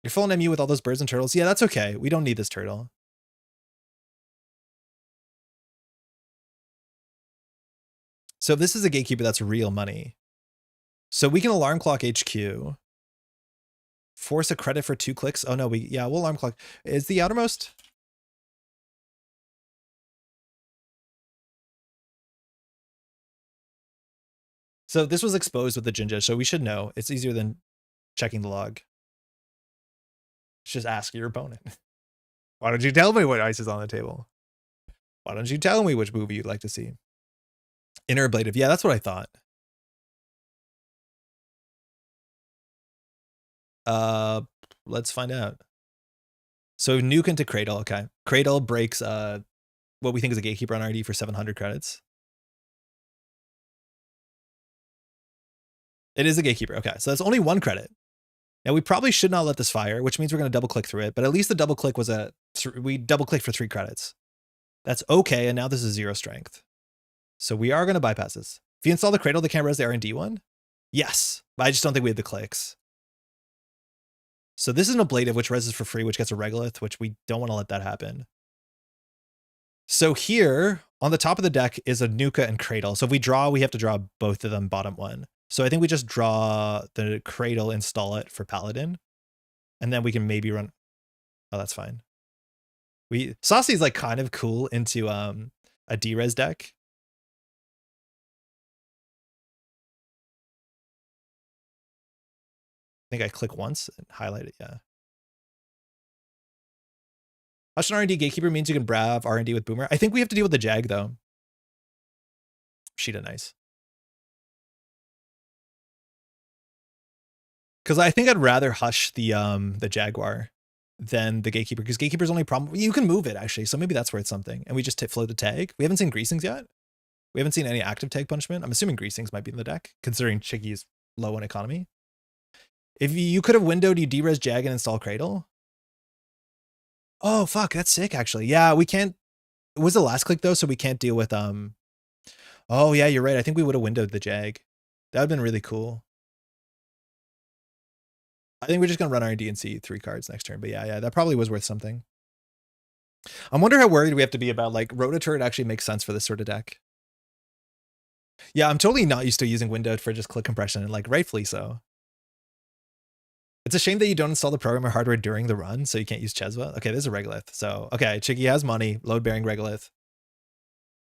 You're full on MU with all those birds and turtles. Yeah, that's okay. We don't need this turtle. So this is a Gatekeeper that's real money. So we can alarm clock HQ. Force a credit for 2 clicks. Oh no, we'll alarm clock. Is the outermost? So this was exposed with the Jinja, so we should know. It's easier than checking the log. Just ask your opponent. Why don't you tell me what ice is on the table? Why don't you tell me which movie you'd like to see? Inner ablative. Yeah, that's what I thought. Let's find out. So nuke into Cradle. Okay. Cradle breaks what we think is a gatekeeper on RD for 700 credits. It is a gatekeeper. Okay. So that's only 1 credit. Now we probably should not let this fire, which means we're going to double click through it. But at least the double click was we double clicked for 3 credits. That's okay. And now this is 0 strength. So we are going to bypass this. If you install the Cradle, they can't res the R&D one. Yes. But I just don't think we have the clicks. So this is an ablative, which reses for free, which gets a regolith, which we don't want to let that happen. So here on the top of the deck is a Nuka and Cradle. So if we draw, we have to draw both of them bottom one. So I think we just draw the Cradle, install it for Paladin, and then we can maybe run. Oh, that's fine. Saucy is like kind of cool into a D-res deck. I think I click once and highlight it. Yeah. Hush and R&D Gatekeeper means you can brav R&D with Boomer. I think we have to deal with the Jag though. Sheeta nice. Because I think I'd rather hush the Jaguar than the Gatekeeper, because Gatekeeper's only problem. You can move it actually, so maybe that's worth something. And we just float the tag. We haven't seen Greasings yet. We haven't seen any active tag punishment. I'm assuming Greasings might be in the deck, considering Chicky's low on economy. If you could have windowed, you D-res Jag and install Cradle. Oh fuck, that's sick actually. Yeah, we can't. It was the last click though, so we can't deal with Oh yeah, you're right. I think we would have windowed the Jag. That would have been really cool. I think we're just gonna run R&D and see 3 cards next turn. But yeah, that probably was worth something. I wonder how worried we have to be about like Rototurret actually makes sense for this sort of deck. Yeah, I'm totally not used to using windowed for just click compression, and like rightfully so. It's a shame that you don't install the programmer hardware during the run, so you can't use Cheswa. Okay, there's a regolith. So okay, Chicky has money, load bearing regolith.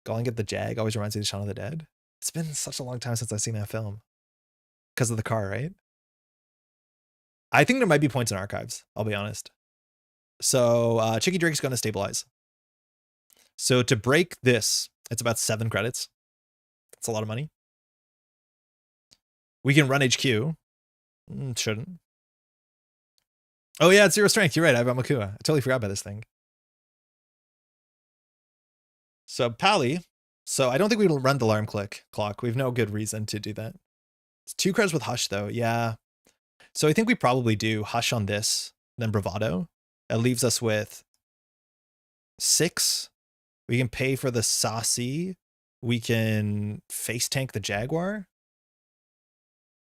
Go and get the Jag. Always reminds me of Shaun of the Dead. It's been such a long time since I've seen that film. Because of the car, right? I think there might be points in archives, I'll be honest. So Chicky Drake's going to stabilize. So to break this, it's about 7 credits. That's a lot of money. We can run HQ. Shouldn't. Oh yeah, it's 0 strength. You're right. I have Makua. I totally forgot about this thing. So Pally. So I don't think we will run the alarm clock. We have no good reason to do that. It's 2 cards with Hush though. Yeah. So I think we probably do Hush on this, then Bravado. That leaves us with 6. We can pay for the Saucy. We can face tank the Jaguar.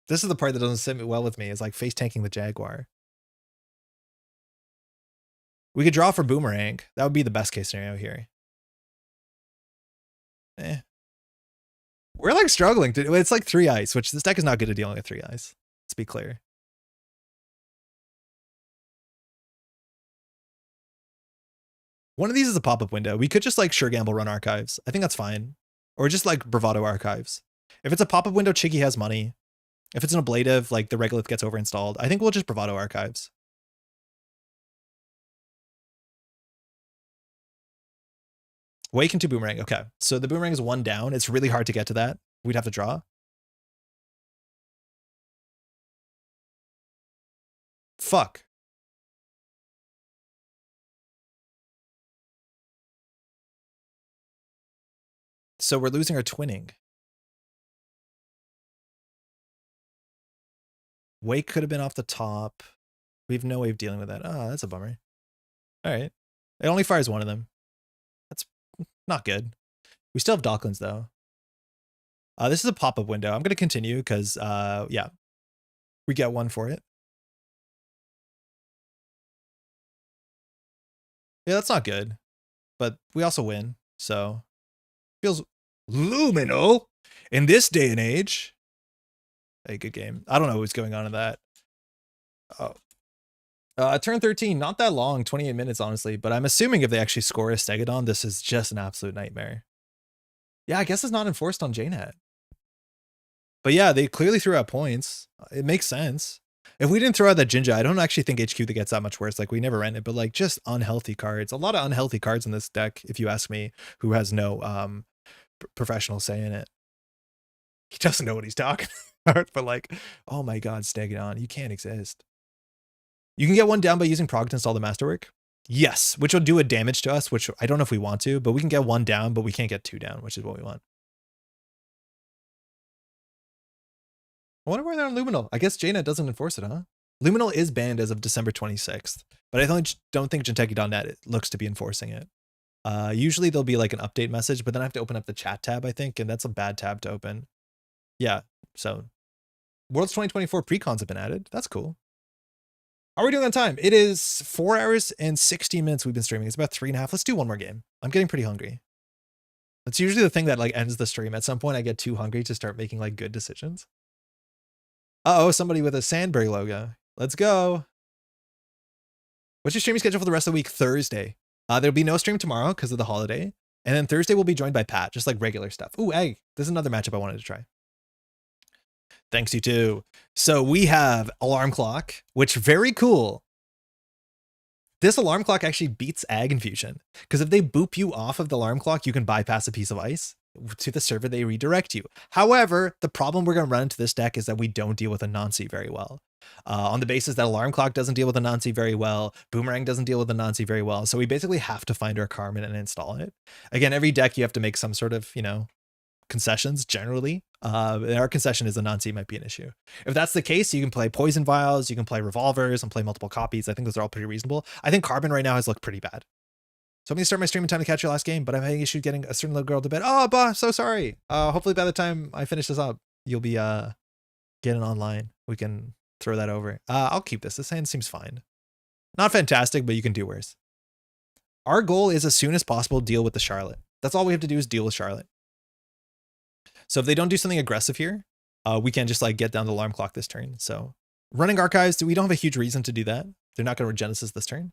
This is the part that doesn't sit well with me, is like face tanking the Jaguar. We could draw for Boomerang. That would be the best case scenario here. We're like struggling to. It's like 3 ice, which this deck is not good at dealing with 3 ice. Let's be clear. One of these is a pop-up window. We could just like sure gamble run archives. I think that's fine. Or just like Bravado archives. If it's a pop-up window, Chicky has money. If it's an ablative, like the regolith gets overinstalled. I think we'll just Bravado archives. Wake into Boomerang. Okay. So the Boomerang is 1 down. It's really hard to get to that. We'd have to draw. Fuck. So we're losing our twinning. Wake could have been off the top. We have no way of dealing with that. Oh, that's a bummer. All right. It only fires 1 of them. That's not good. We still have Docklands though. This is a pop-up window. I'm going to continue because, yeah, we get 1 for it. Yeah, that's not good, but we also win. So feels luminal in this day and age. Hey, good game. I don't know what's going on in that. Oh. Turn 13, not that long, 28 minutes, honestly, but I'm assuming if they actually score a Stegodon, this is just an absolute nightmare. Yeah, I guess it's not enforced on JNet. But yeah, they clearly threw out points. It makes sense. If we didn't throw out that Jinja, I don't actually think HQ that gets that much worse. Like, we never ran it, but like just unhealthy cards. A lot of unhealthy cards in this deck, if you ask me, who has no professional say in it. He doesn't know what he's talking about, but like, oh my god, Stegadon, you can't exist. You can get one down by using Prog to install the Masterwork. Yes, which will do a damage to us, which I don't know if we want to, but we can get one down, but we can't get two down, which is what we want. I wonder why they're on Luminal. I guess Jaina doesn't enforce it, huh? Luminal is banned as of December 26th, but I don't think Jinteki.net looks to be enforcing it. Usually there'll be like an update message, but then I have to open up the chat tab, I think, and that's a bad tab to open. Yeah, so Worlds 2024 pre-cons have been added. That's cool. How are we doing on time? It is 4 hours and 60 minutes we've been streaming. It's about 3.5. Let's do one more game. I'm getting pretty hungry. That's usually the thing that like ends the stream. At some point I get too hungry to start making like good decisions. Uh-oh, somebody with a Sandberg logo. Let's go. What's your streaming schedule for the rest of the week? Thursday. There'll be no stream tomorrow because of the holiday. And then Thursday we'll be joined by Pat, just like regular stuff. Ooh, hey, there's another matchup I wanted to try. Thanks, you too. So we have Alarm Clock, which very cool. This Alarm Clock actually beats Ag Infusion, because if they boop you off of the Alarm Clock, you can bypass a piece of ice. To the server, they redirect you. However, the problem we're going to run into this deck is that we don't deal with Anansi very well. On the basis that Alarm Clock doesn't deal with Anansi very well, Boomerang doesn't deal with Anansi very well, so we basically have to find our Carmen and install it. Again, every deck you have to make some sort of, you know, concessions generally. Our concession is Anansi might be an issue. If that's the case, you can play Poison Vials, you can play Revolvers, and play multiple copies. I think those are all pretty reasonable. I think Carbon right now has looked pretty bad. So I'm going to start my stream in time to catch your last game, but I'm having issue getting a certain little girl to bed. Oh, bah, so sorry. Hopefully by the time I finish this up, you'll be getting online. We can throw that over. I'll keep this. This hand seems fine. Not fantastic, but you can do worse. Our goal is as soon as possible deal with the Charlotte. That's all we have to do is deal with Charlotte. So if they don't do something aggressive here, we can just like get down the Alarm Clock this turn. So running Archives, we don't have a huge reason to do that. They're not going to Regenesis this turn.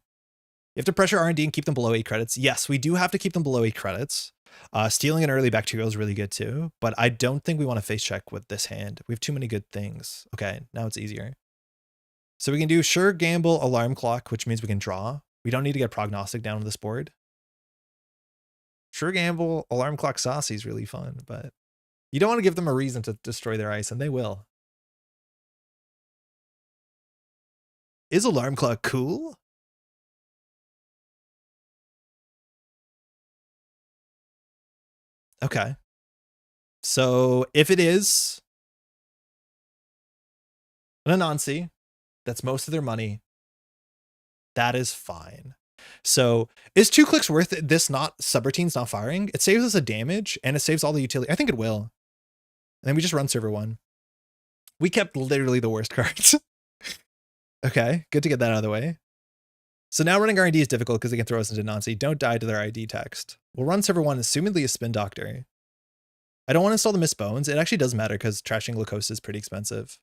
You have to pressure R&D and keep them below 8 credits. Yes, we do have to keep them below 8 credits. Stealing an early Bacterial is really good too, but I don't think we want to face check with this hand. We have too many good things. Okay, now it's easier. So we can do Sure Gamble, Alarm Clock, which means we can draw. We don't need to get Prognostic down on this board. Sure Gamble, Alarm Clock, Saucy is really fun, but you don't want to give them a reason to destroy their ice, and they will. Is Alarm Clock cool? Okay. So if it is an Anansi, that's most of their money, that is fine. So is 2 clicks worth it? This not subroutine's not firing? It saves us a damage and it saves all the utility. I think it will. And then we just run server 1. We kept literally the worst cards. Okay, good to get that out of the way. So now running R&D is difficult because they can throw us into Nancy. Don't die to their ID text. We'll run server 1, assumedly a Spin Doctor. I don't want to install the Miss Bones. It actually does matter because trashing Lacoste is pretty expensive.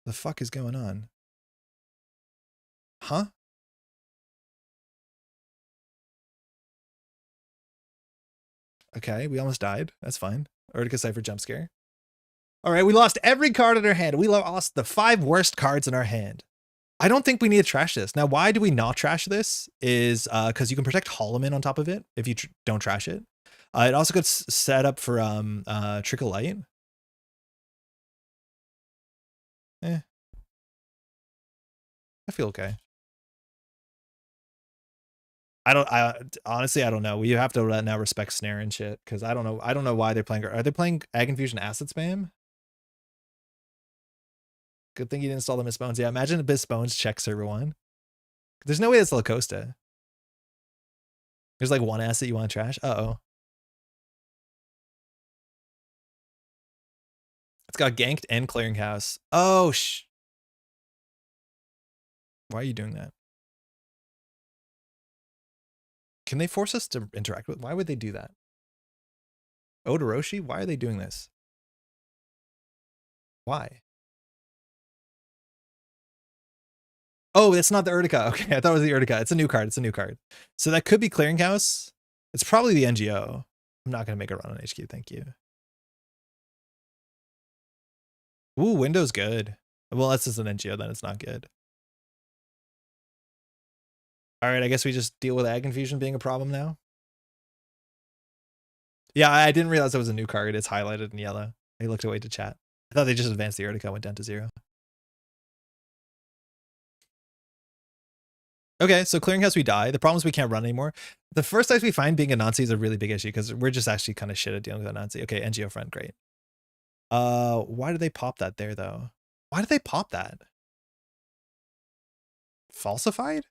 The fuck is going on? Huh? Okay, we almost died. That's fine. Urtica Cypher jump scare. All right, we lost every card in our hand. We lost the 5 worst cards in our hand. I don't think we need to trash this. Now, why do we not trash this is because you can protect Holloman on top of it if you don't trash it. It also gets set up for Trickle Light. I feel okay. Honestly, I don't know. We have to now respect Snare and shit because I don't know why they're playing. Are they playing Ag Infusion Acid Spam? Good thing you didn't install the Miss Bones. Yeah, imagine if Miss Bones checks server 1. There's no way it's La Costa. There's like one asset you want to trash. Uh-oh. It's got ganked and clearinghouse. Oh, why are you doing that? Can they force us to interact with? Why would they do that? Odoroshi? Why are they doing this? Why? Oh, it's not the Urtica. Okay, I thought it was the Urtica. It's a new card. It's a new card. So that could be clearinghouse. It's probably the NGO. I'm not going to make a run on HQ. Thank you. Ooh, Window's good. Well, that's just an NGO, then it's not good. All right, I guess we just deal with Ag Infusion being a problem now. Yeah, I didn't realize it was a new card. It's highlighted in yellow. I looked away to chat. I thought they just advanced the Urtica and went down to 0. Okay, so Clearinghouse we die. The problem is we can't run anymore. The first dice we find being a Anansi is a really big issue because we're just actually kind of shit at dealing with Anansi. Okay, NGO front, great. Why did they pop that there though? Why did they pop that? Falsified?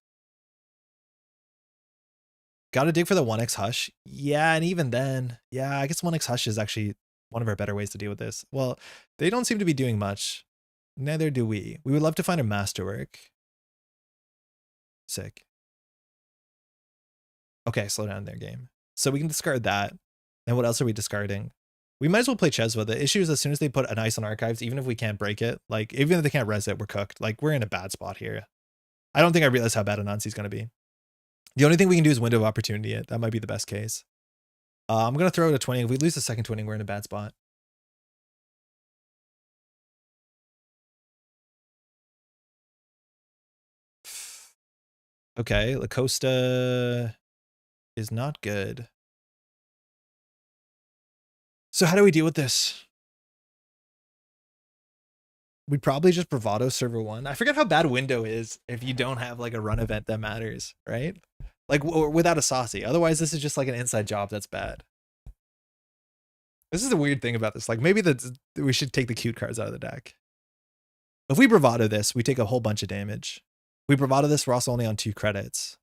Gotta dig for the 1x Hush. Yeah, and even then, yeah, I guess 1x Hush is actually one of our better ways to deal with this. Well, they don't seem to be doing much. Neither do we. We would love to find a Masterwork. Sick. Okay, slow down their game. So we can discard that. And what else are we discarding? We might as well play Cheswa. The issue is as soon as they put an ice on archives, even if we can't break it, like even if they can't res it, we're cooked. Like we're in a bad spot here. I don't think I realize how bad Anansi's going to be. The only thing we can do is window of opportunity it. That might be the best case. I'm going to throw it a 20. If we lose the second 20, we're in a bad spot. Okay, La Costa is not good. So how do we deal with this? We probably just Bravado server 1. I forget how bad window is if you don't have like a run event that matters, right? Like without a saucy. Otherwise, this is just like an inside job that's bad. This is the weird thing about this. Like maybe we should take the cute cards out of the deck. If we Bravado this, we take a whole bunch of damage. We Bravado this, we're also only on 2 credits.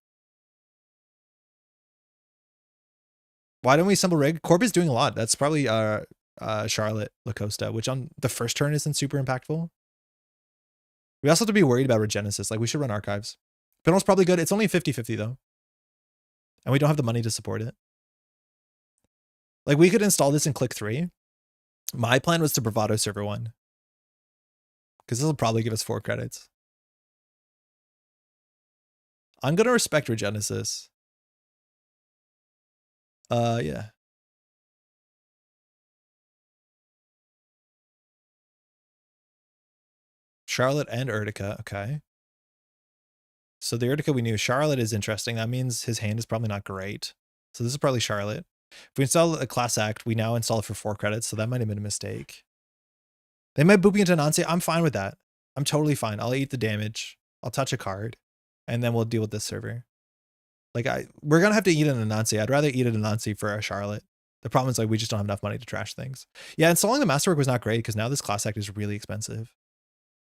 Why don't we Symbol Rig? Corb is doing a lot. That's probably Charlotte La Costa, which on the first turn isn't super impactful. We also have to be worried about Regenesis. Like we should run Archives. Pinel's probably good. It's only 50-50 though. And we don't have the money to support it. Like we could install this in click 3. My plan was to Bravado server 1. Because this will probably give us 4 credits. I'm going to respect Regenesis. Yeah. Charlotte and Urtica. Okay. So the Urtica we knew. Charlotte is interesting. That means his hand is probably not great. So this is probably Charlotte. If we install a class act, we now install it for 4 credits. So that might have been a mistake. They might boop me into Nancy. I'm fine with that. I'm totally fine. I'll eat the damage. I'll touch a card. And then we'll deal with this server. Like we're going to have to eat an Anansi. I'd rather eat an Anansi for a Charlotte. The problem is like we just don't have enough money to trash things. Yeah, installing the Masterwork was not great because now this class act is really expensive.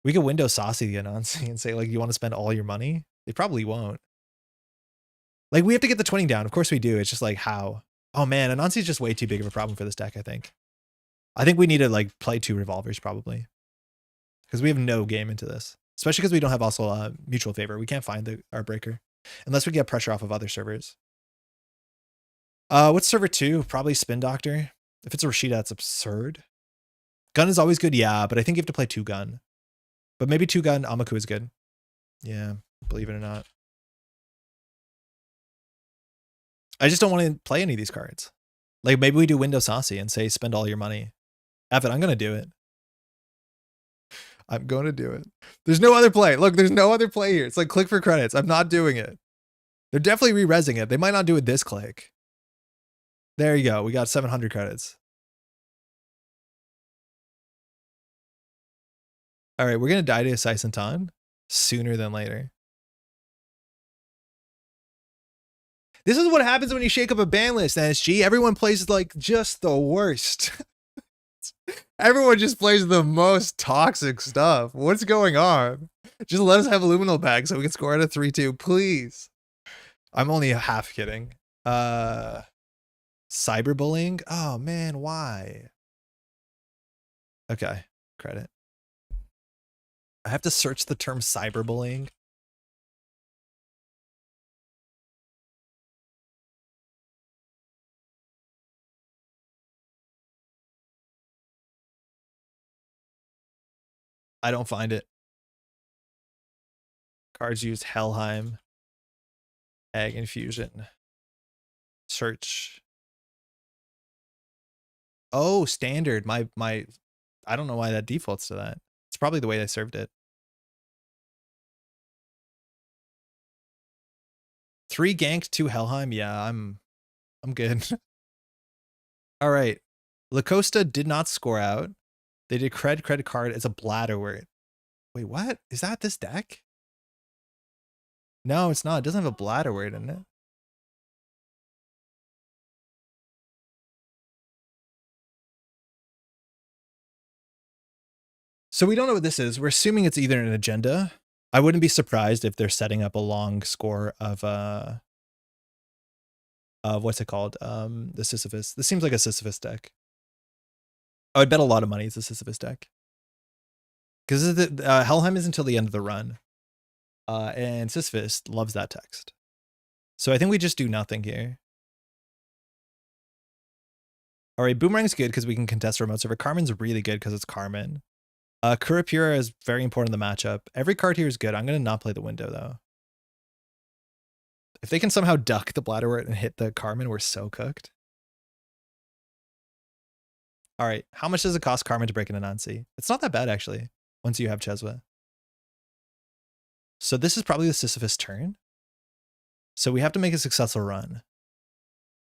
We could window saucy the Anansi and say like, you want to spend all your money? They probably won't. Like we have to get the twinning down. Of course we do. It's just like how? Oh man, Anansi is just way too big of a problem for this deck, I think. I think we need to like play 2 revolvers probably. Because we have no game into this. Especially because we don't have also mutual favor. We can't find our breaker. Unless we get pressure off of other servers. What's server 2? Probably Spin Doctor. If it's a Rashida, that's absurd. Gun is always good, yeah, but I think you have to play 2 gun. But maybe 2 gun Amaku is good. Yeah, believe it or not. I just don't want to play any of these cards. Like maybe we do window saucy and say spend all your money. Evan, I'm going to do it. I'm going to do it. There's no other play. Look, there's no other play here. It's like click for credits. I'm not doing it. They're definitely re-resing it. They might not do it this click. There you go. We got 700 credits. All right, we're going to die to Saisantan sooner than later. This is what happens when you shake up a ban list, NSG. Everyone plays like just the worst. Everyone just plays the most toxic stuff. What's going on? Just let us have a luminal bag so we can score at a 3-2, please. I'm only half kidding. Cyberbullying? Oh man, why? Okay, credit. I have to search the term cyberbullying. I don't find it. Cards used Helheim. Egg infusion. Search. Oh, standard. I I don't know why that defaults to that. It's probably the way they served it. 3 ganked, 2 Helheim. Yeah, I'm good. All right. Lacosta did not score out. They did credit card. It's a bladder word. Wait, what? Is that this deck? No, it's not. It doesn't have a bladder word in it. So we don't know what this is. We're assuming it's either an agenda. I wouldn't be surprised if they're setting up a long score of what's it called? The Sisyphus. This seems like a Sisyphus deck. Oh, I'd bet a lot of money it's a Sisyphus deck. Because Helheim is until the end of the run. And Sisyphus loves that text. So I think we just do nothing here. All right, Boomerang's good because we can contest remote server. Carmen's really good because it's Carmen. Kurapura is very important in the matchup. Every card here is good. I'm going to not play the window, though. If they can somehow duck the Bladderwort and hit the Carmen, we're so cooked. All right, how much does it cost Carmen to break an Anansi? It's not that bad, actually, once you have Cheswa. So this is probably the Sisyphus turn. So we have to make a successful run.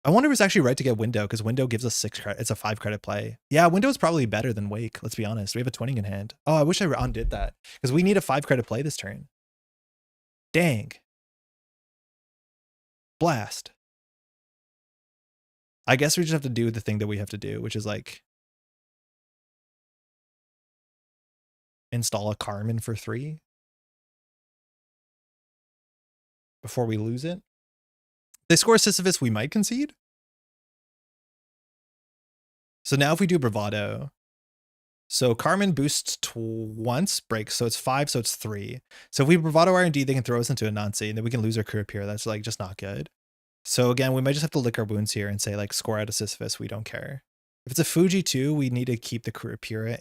I wonder if it's actually right to get Window, because Window gives us 6 credit. It's a 5 credit play. Yeah, Window is probably better than Wake, let's be honest. We have a twinning in hand. Oh, I wish I undid that, because we need a 5 credit play this turn. Dang. Blast. I guess we just have to do the thing that we have to do, which is like install a Carmen for 3 before we lose it. They score Sisyphus, we might concede. So now if we do Bravado, so Carmen boosts once, breaks, so it's 5, so it's 3. So if we Bravado R&D, they can throw us into a Nancy, and then we can lose our Kurapura. That's like just not good. So again, we might just have to lick our wounds here and say like score out of Sisyphus, we don't care. If it's a Fuji too, we need to keep the Kurapura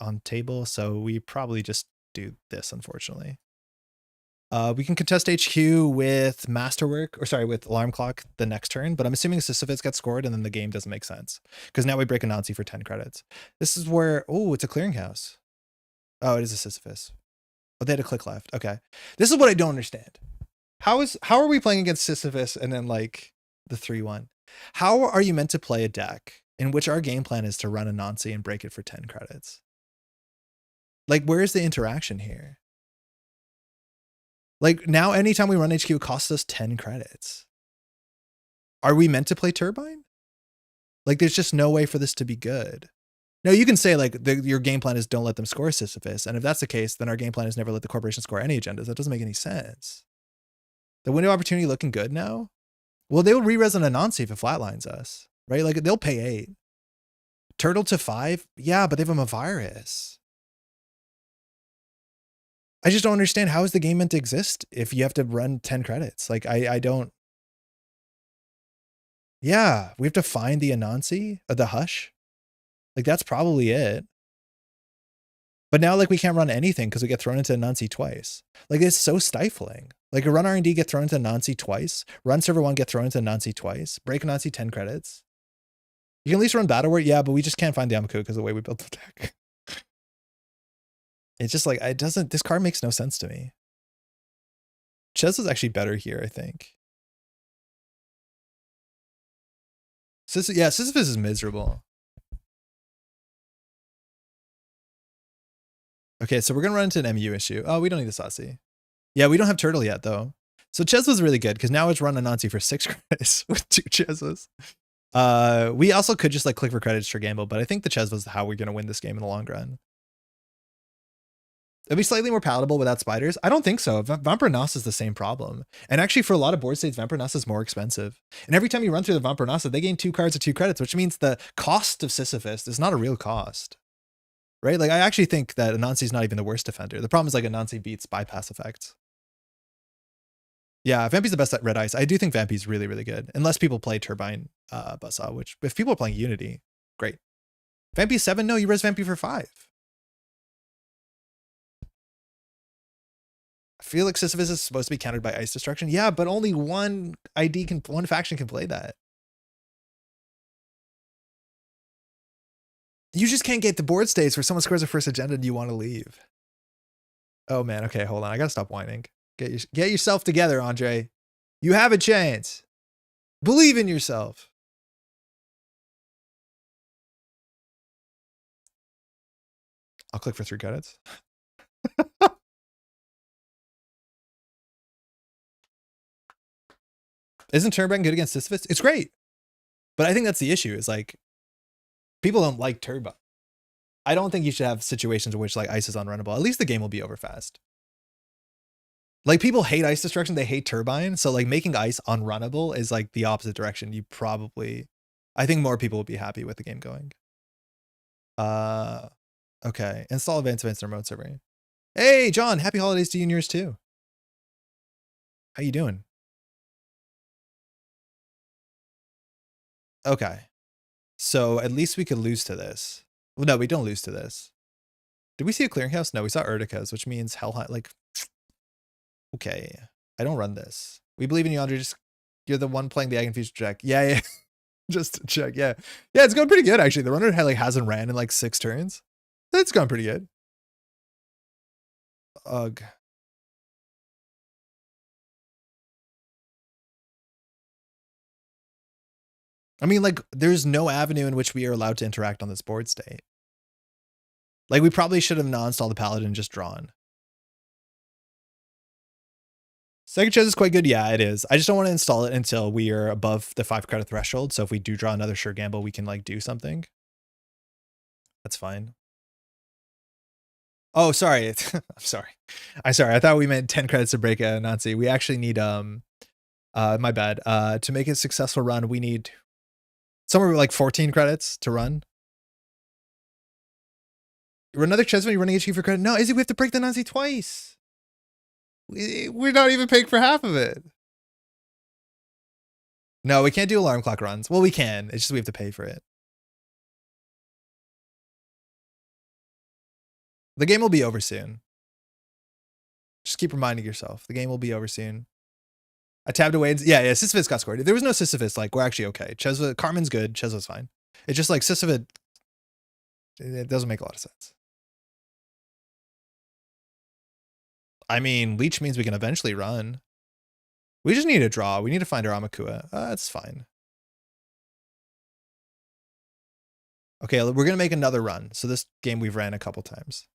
on table, so we probably just do this, unfortunately. We can contest HQ with Masterwork, or sorry, with Alarm Clock the next turn, but I'm assuming Sisyphus gets scored and then the game doesn't make sense. Because now we break a Nazi for 10 credits. This is where, oh, it's a clearinghouse. Oh, it is a Sisyphus. Oh, they had a click left. Okay. This is what I don't understand. How are we playing against Sisyphus and then like the 3-1? How are you meant to play a deck in which our game plan is to run a Nazi and break it for 10 credits? Like, where's the interaction here? Like now, anytime we run HQ, it costs us 10 credits. Are we meant to play Turbine? Like there's just no way for this to be good. No, you can say like your game plan is don't let them score Sisyphus. And if that's the case, then our game plan is never let the corporation score any agendas. That doesn't make any sense. The window opportunity looking good now. Well, they'll re-res an Anansi if it flatlines us, right? Like they'll pay 8. Turtle to 5. Yeah, but they have a virus. I just don't understand, how is the game meant to exist if you have to run 10 credits? Like, I don't. Yeah, we have to find the Anansi, the Hush. Like, that's probably it. But now, like, we can't run anything because we get thrown into Anansi twice. Like, it's so stifling. Like, a run R&D get thrown into Anansi twice. Run server 1 get thrown into Anansi twice. Break Anansi 10 credits. You can at least run Battlewort, yeah, but we just can't find the Amaku because of the way we built the deck. It's just like, this card makes no sense to me. Ches is actually better here, I think. Yeah, Sisyphus is miserable. Okay, so we're going to run into an MU issue. Oh, we don't need the Saucy. Yeah, we don't have Turtle yet, though. So Ches was really good, because now it's run a Nazi for 6 credits with 2 Cheswas. We also could just like click for credits for gamble, but I think the Ches was how we're going to win this game in the long run. It'll be slightly more palatable without spiders. I don't think so. Vampire Nasa is the same problem. And actually for a lot of board states, Vampire Nasa is more expensive. And every time you run through the Vampire Nasa, they gain 2 cards or 2 credits, which means the cost of Sisyphus is not a real cost. Right? Like I actually think that Anansi is not even the worst defender. The problem is like Anansi beats bypass effects. Yeah, Vampy's the best at red ice. I do think Vampy's really, really good. Unless people play Turbine Buzzsaw, which if people are playing Unity, great. Vampy 7? No, you res Vampy for 5. I feel like Sisyphus is supposed to be countered by ice destruction. Yeah, but only one faction can play that. You just can't get the board states where someone scores a first agenda and you want to leave. Oh man, okay, hold on. I gotta stop whining. Get yourself together, Andre. You have a chance. Believe in yourself. I'll click for 3 credits. Isn't Turbine good against Sisyphus? It's great. But I think that's the issue, is like, people don't like Turbine. I don't think you should have situations in which like ice is unrunnable. At least the game will be over fast. Like, people hate ice destruction, they hate Turbine. So like making ice unrunnable is like the opposite direction. You probably, I think more people will be happy with the game going. Okay. Install advanced remote server. Hey, John, happy holidays to you and yours too. How you doing? Okay. So at least we could lose to this. Well, no, we don't lose to this. Did we see a clearinghouse? No, we saw Urticas, which means Hellheim. Like, okay. I don't run this. We believe in you, Andre. Just, you're the one playing the Ag Fusion deck. Yeah. Just to check. Yeah. Yeah, it's going pretty good, actually. The runner like hasn't ran in like 6 turns. It's gone pretty good. Ugh. I mean, like, there's no avenue in which we are allowed to interact on this board state. Like, we probably should have non-installed the Paladin and just drawn. Second chest is quite good. Yeah, it is. I just don't want to install it until we are above the 5 credit threshold. So if we do draw another sure gamble, we can like do something. That's fine. Oh, sorry. I'm sorry. I thought we meant 10 credits to break a Nazi. We actually need, my bad. To make a successful run, we need somewhere like 14 credits to run. Another chest when you're running HQ for credit. No, Izzy, we have to break the Nazi twice. We're not even paying for half of it. No, we can't do alarm clock runs. Well, we can. It's just we have to pay for it. The game will be over soon. Just keep reminding yourself. The game will be over soon. I tabbed away. Yeah, Sisyphus got scored. If there was no Sisyphus, like, we're actually okay. Carmen's good. Chesva's fine. It's just like Sisyphus, it doesn't make a lot of sense. I mean, Leech means we can eventually run. We just need to draw. We need to find our Amakua. That's fine. Okay, we're going to make another run. So this game we've ran a couple times.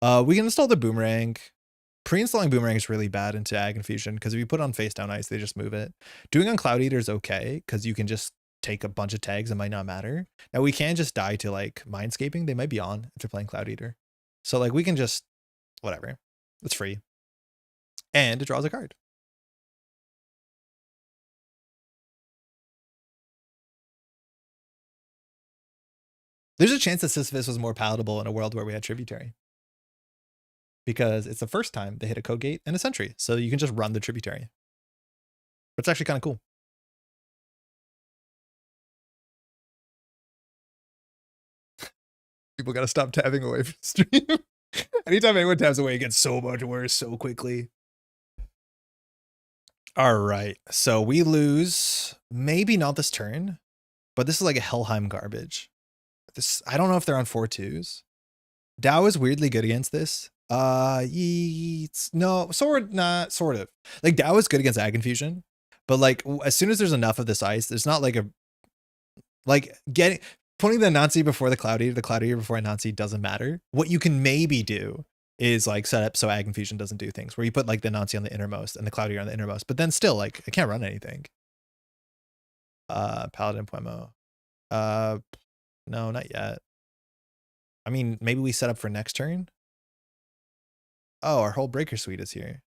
We can install the Boomerang. Pre-installing Boomerang is really bad into Ag and Fusion because if you put it on face down ice, they just move it. Doing on Cloud Eater is okay because you can just take a bunch of tags. It might not matter. Now we can just die to like Mindscaping. They might be on if you're playing Cloud Eater. So like we can just, whatever. It's free. And it draws a card. There's a chance that Sisyphus was more palatable in a world where we had Tributary. Because it's the first time they hit a code gate and a sentry. So you can just run the Tributary. But it's actually kind of cool. People got to stop tabbing away from the stream. Anytime anyone tabs away, it gets so much worse so quickly. All right. So we lose. Maybe not this turn. But this is like a Helheim garbage. This, I don't know if they're on 4-2s. Dow is weirdly good against this. No, sort of. Like Dow is good against Ag Infusion, but like as soon as there's enough of this ice, there's not like a putting the Nazi before the Cloud Eater before a Nazi doesn't matter. What you can maybe do is like set up so Ag Infusion doesn't do things where you put like the Nazi on the innermost and the Cloud Eater on the innermost, but then still like I can't run anything. Paladin Puemo. No, not yet. I mean, maybe we set up for next turn. Oh, our whole breaker suite is here.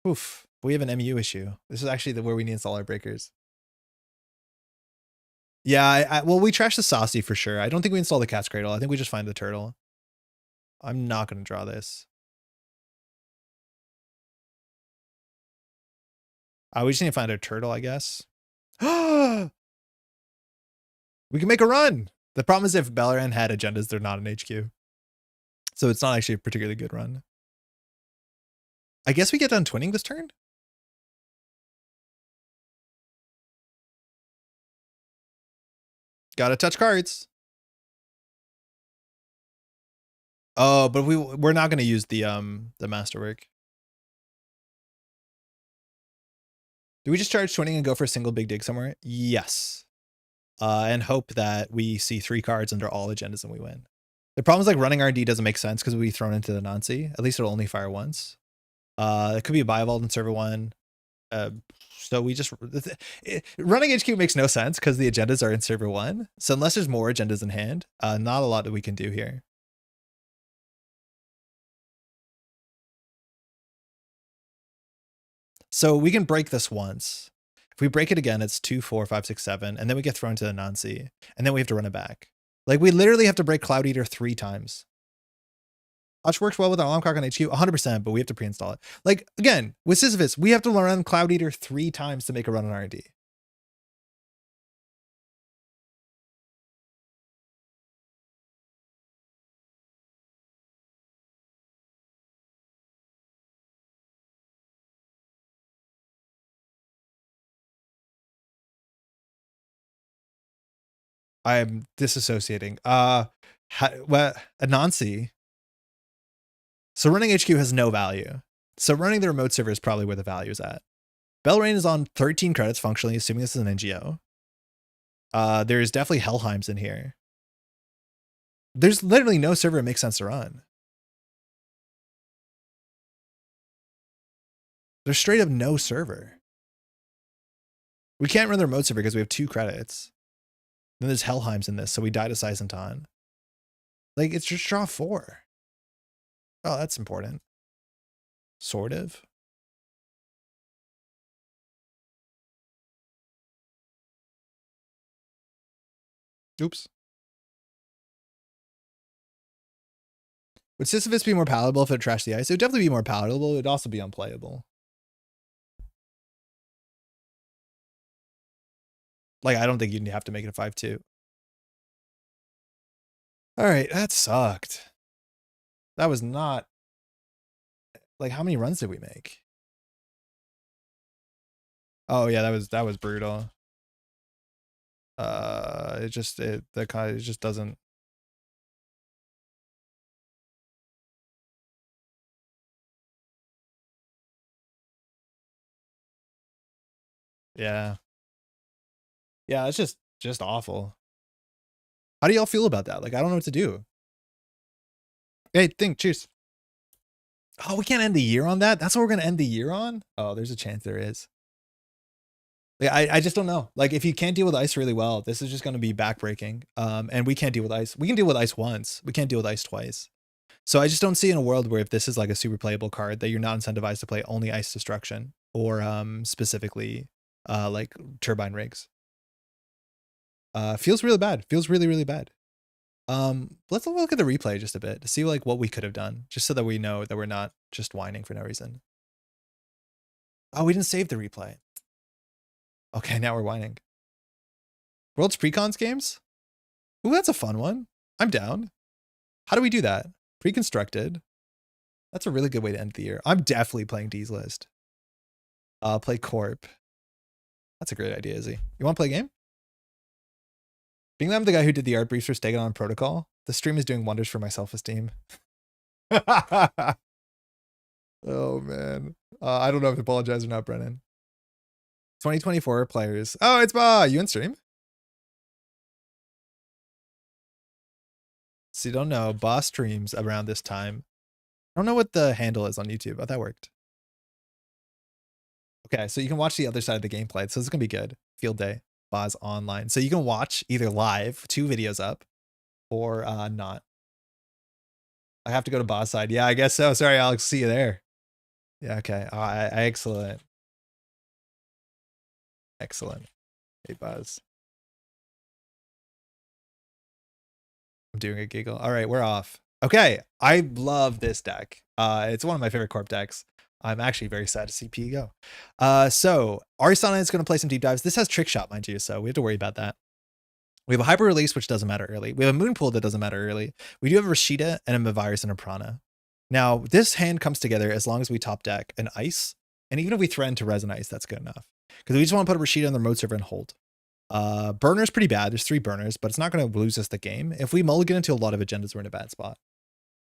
Oof. We have an MU issue. This is actually where we need to install our breakers. Yeah, well, we trashed the Saucy for sure. I don't think we install the Cat's Cradle. I think we just find the turtle. I'm not going to draw this. We just need to find a turtle, I guess. We can make a run. The problem is if Belleran had agendas, they're not an HQ. So it's not actually a particularly good run. I guess we get done twinning this turn. Gotta touch cards. Oh, but we're not gonna use the masterwork. Do we just charge 20 and go for a single big dig somewhere? Yes. And hope that we see 3 cards under all agendas and we win. The problem is like running R&D doesn't make sense because we'll be thrown into the Nancy. At least it'll only fire once. It could be a Biovault in server 1. So we just running HQ makes no sense because the agendas are in server 1. So unless there's more agendas in hand, not a lot that we can do here. So we can break this once. If we break it again, it's 2, 4, 5, 6, 7, and then we get thrown to the Nancy, and then we have to run it back. Like we literally have to break Cloud Eater 3 times. Watch works well with our alarm clock on HQ, 100%, but we have to pre-install it. Like again, with Sisyphus, we have to run Cloud Eater 3 times to make a run on R&D. I'm disassociating. Anansi. So running HQ has no value. So running the remote server is probably where the value is at. Belrain is on 13 credits functionally, assuming this is an NGO. There's definitely Helheim's in here. There's literally no server that makes sense to run. There's straight up no server. We can't run the remote server because we have 2 credits. Then there's Helheim's in this, so we die to Seisenton. Like, it's just draw 4. Oh, that's important. Sort of. Oops. Would Sisyphus be more palatable if it trashed the ice? It would definitely be more palatable. It would also be unplayable. Like, I don't think you'd have to make it a 5-2. All right, that sucked. That was not... Like, how many runs did we make? Oh, yeah, that was brutal. It just doesn't... Yeah. Yeah, it's just awful. How do y'all feel about that? Like, I don't know what to do. Hey, cheers. Oh, we can't end the year on that? That's what we're going to end the year on? Oh, there's a chance there is. Yeah, I just don't know. Like, if you can't deal with ice really well, this is just going to be backbreaking. And we can't deal with ice. We can deal with ice once. We can't deal with ice twice. So I just don't see in a world where if this is like a super playable card that you're not incentivized to play only ice destruction or specifically like turbine rigs. Feels really bad. Feels really, really bad. Let's look at the replay just a bit to see like what we could have done, just so that we know that we're not just whining for no reason. Oh, we didn't save the replay. Okay, now we're whining. World's Precons games? Ooh, that's a fun one. I'm down. How do we do that? Pre-constructed. That's a really good way to end the year. I'm definitely playing D's list. Play Corp. That's a great idea, Izzy. You want to play a game? Being that I'm the guy who did the art briefs for Stegadon Protocol, the stream is doing wonders for my self-esteem. Oh, man. I don't know if to apologize or not, Brennan. 2024 players. Oh, it's Ba. You in stream? So you don't know, Ba streams around this time. I don't know what the handle is on YouTube. Oh, that worked. Okay, so you can watch the other side of the gameplay. So this is going to be good. Field day. Ba's online. So you can watch either live, 2 videos up, or not. I have to go to Ba's side. Yeah, I guess so. Sorry, Alex. See you there. Yeah, okay. Excellent. Excellent. Hey, Buzz. I'm doing a giggle. All right, we're off. Okay, I love this deck. It's one of my favorite Corp decks. I'm actually very sad to see P go. So Arisana is going to play some deep dives. This has Trick Shot, mind you, so we have to worry about that. We have a Hyper Release, which doesn't matter early. We have a Moon Pool that doesn't matter early. We do have a Rashida and a Mavirus and a Prana. Now, this hand comes together as long as we top deck an Ice, and even if we threaten to res an Ice, that's good enough. Because we just want to put a Rashida on the remote server and hold. Burner's pretty bad. There's 3 burners, but it's not going to lose us the game. If we mulligan into a lot of agendas, we're in a bad spot.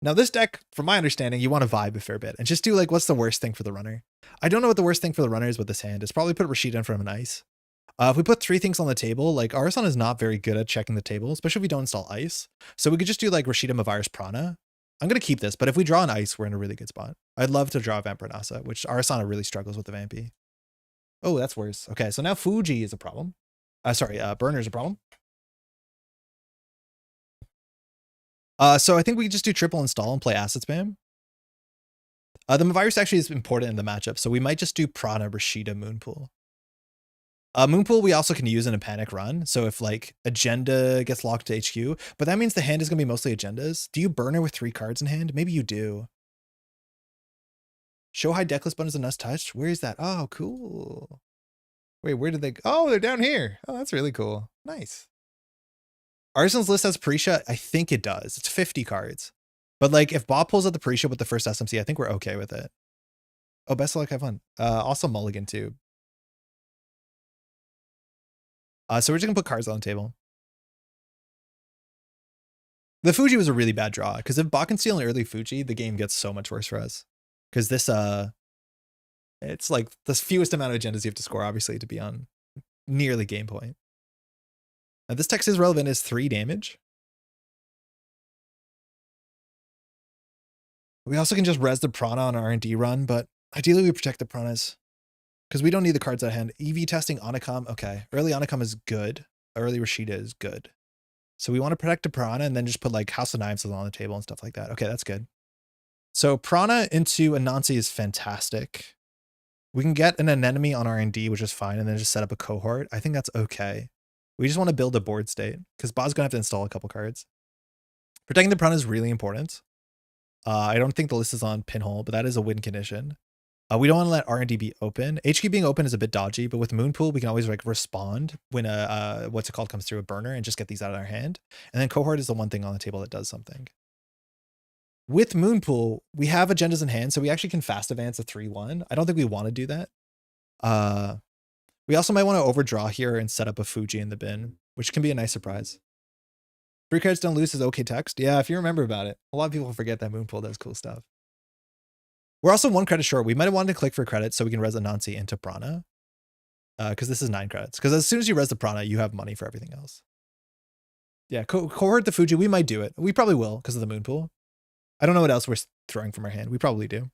Now this deck, from my understanding, you want to vibe a fair bit and just do like, what's the worst thing for the runner? I don't know what the worst thing for the runner is with this hand. It's probably put Rashida in front of an ice. If we put 3 things on the table, like Arasan is not very good at checking the table, especially if we don't install ice. So we could just do like Rashida, Mavirus, Prana. I'm going to keep this, but if we draw an ice, we're in a really good spot. I'd love to draw a Vampire, which Arasana really struggles with the Vampy. Oh, that's worse. Okay, so now Fuji is a problem. Burner is a problem. So I think we just do triple install and play acid spam. The Mavirus actually is important in the matchup, so we might just do Prana, Rashida, Moonpool. Moonpool we also can use in a panic run, so if like agenda gets locked to HQ, but that means the hand is going to be mostly agendas. Do you burner with 3 cards in hand? Maybe you do. Show high decklist button is a nice touch. Where is that? Oh, cool. Wait, where did they go? Oh, they're down here. Oh, that's really cool. Nice. Arsenal's list has Prisha. I think it does. It's 50 cards. But like if Bob pulls out the Prisha with the first SMC, I think we're okay with it. Oh, best of luck, have fun. Also mulligan too. So we're just gonna put cards on the table. The Fuji was a really bad draw, because if Bot can steal an early Fuji, the game gets so much worse for us. Because this, it's like the fewest amount of agendas you have to score, obviously, to be on nearly game point. Now this text is relevant is 3 damage. We also can just res the Prana on R&D run, but ideally we protect the Pranas. Because we don't need the cards at hand. EV testing Onacom. Okay. Early Onacom is good. Early Rashida is good. So we want to protect the Prana and then just put like House of Knives on the table and stuff like that. Okay, that's good. So Prana into Anansi is fantastic. We can get an anemone on R&D, which is fine, and then just set up a cohort. I think that's okay. We just want to build a board state because Bob's going to have to install a couple cards. Protecting the Prana is really important. I don't think the list is on Pinhole, but that is a win condition. We don't want to let R&D be open. HQ being open is a bit dodgy, but with Moonpool, we can always like respond when a what's it called comes through a burner and just get these out of our hand. And then cohort is the one thing on the table that does something. With Moonpool, we have agendas in hand, so we actually can fast advance a 3-1. I don't think we want to do that. We also might want to overdraw here and set up a Fuji in the bin, which can be a nice surprise. 3 cards don't lose is okay text. Yeah, if you remember about it. A lot of people forget that Moonpool does cool stuff. We're also 1 credit short. We might have wanted to click for credit so we can res Anansi into Prana. Because this is 9 credits. Because as soon as you res the Prana, you have money for everything else. Yeah, cohort the Fuji. We might do it. We probably will because of the Moonpool. I don't know what else we're throwing from our hand. We probably do.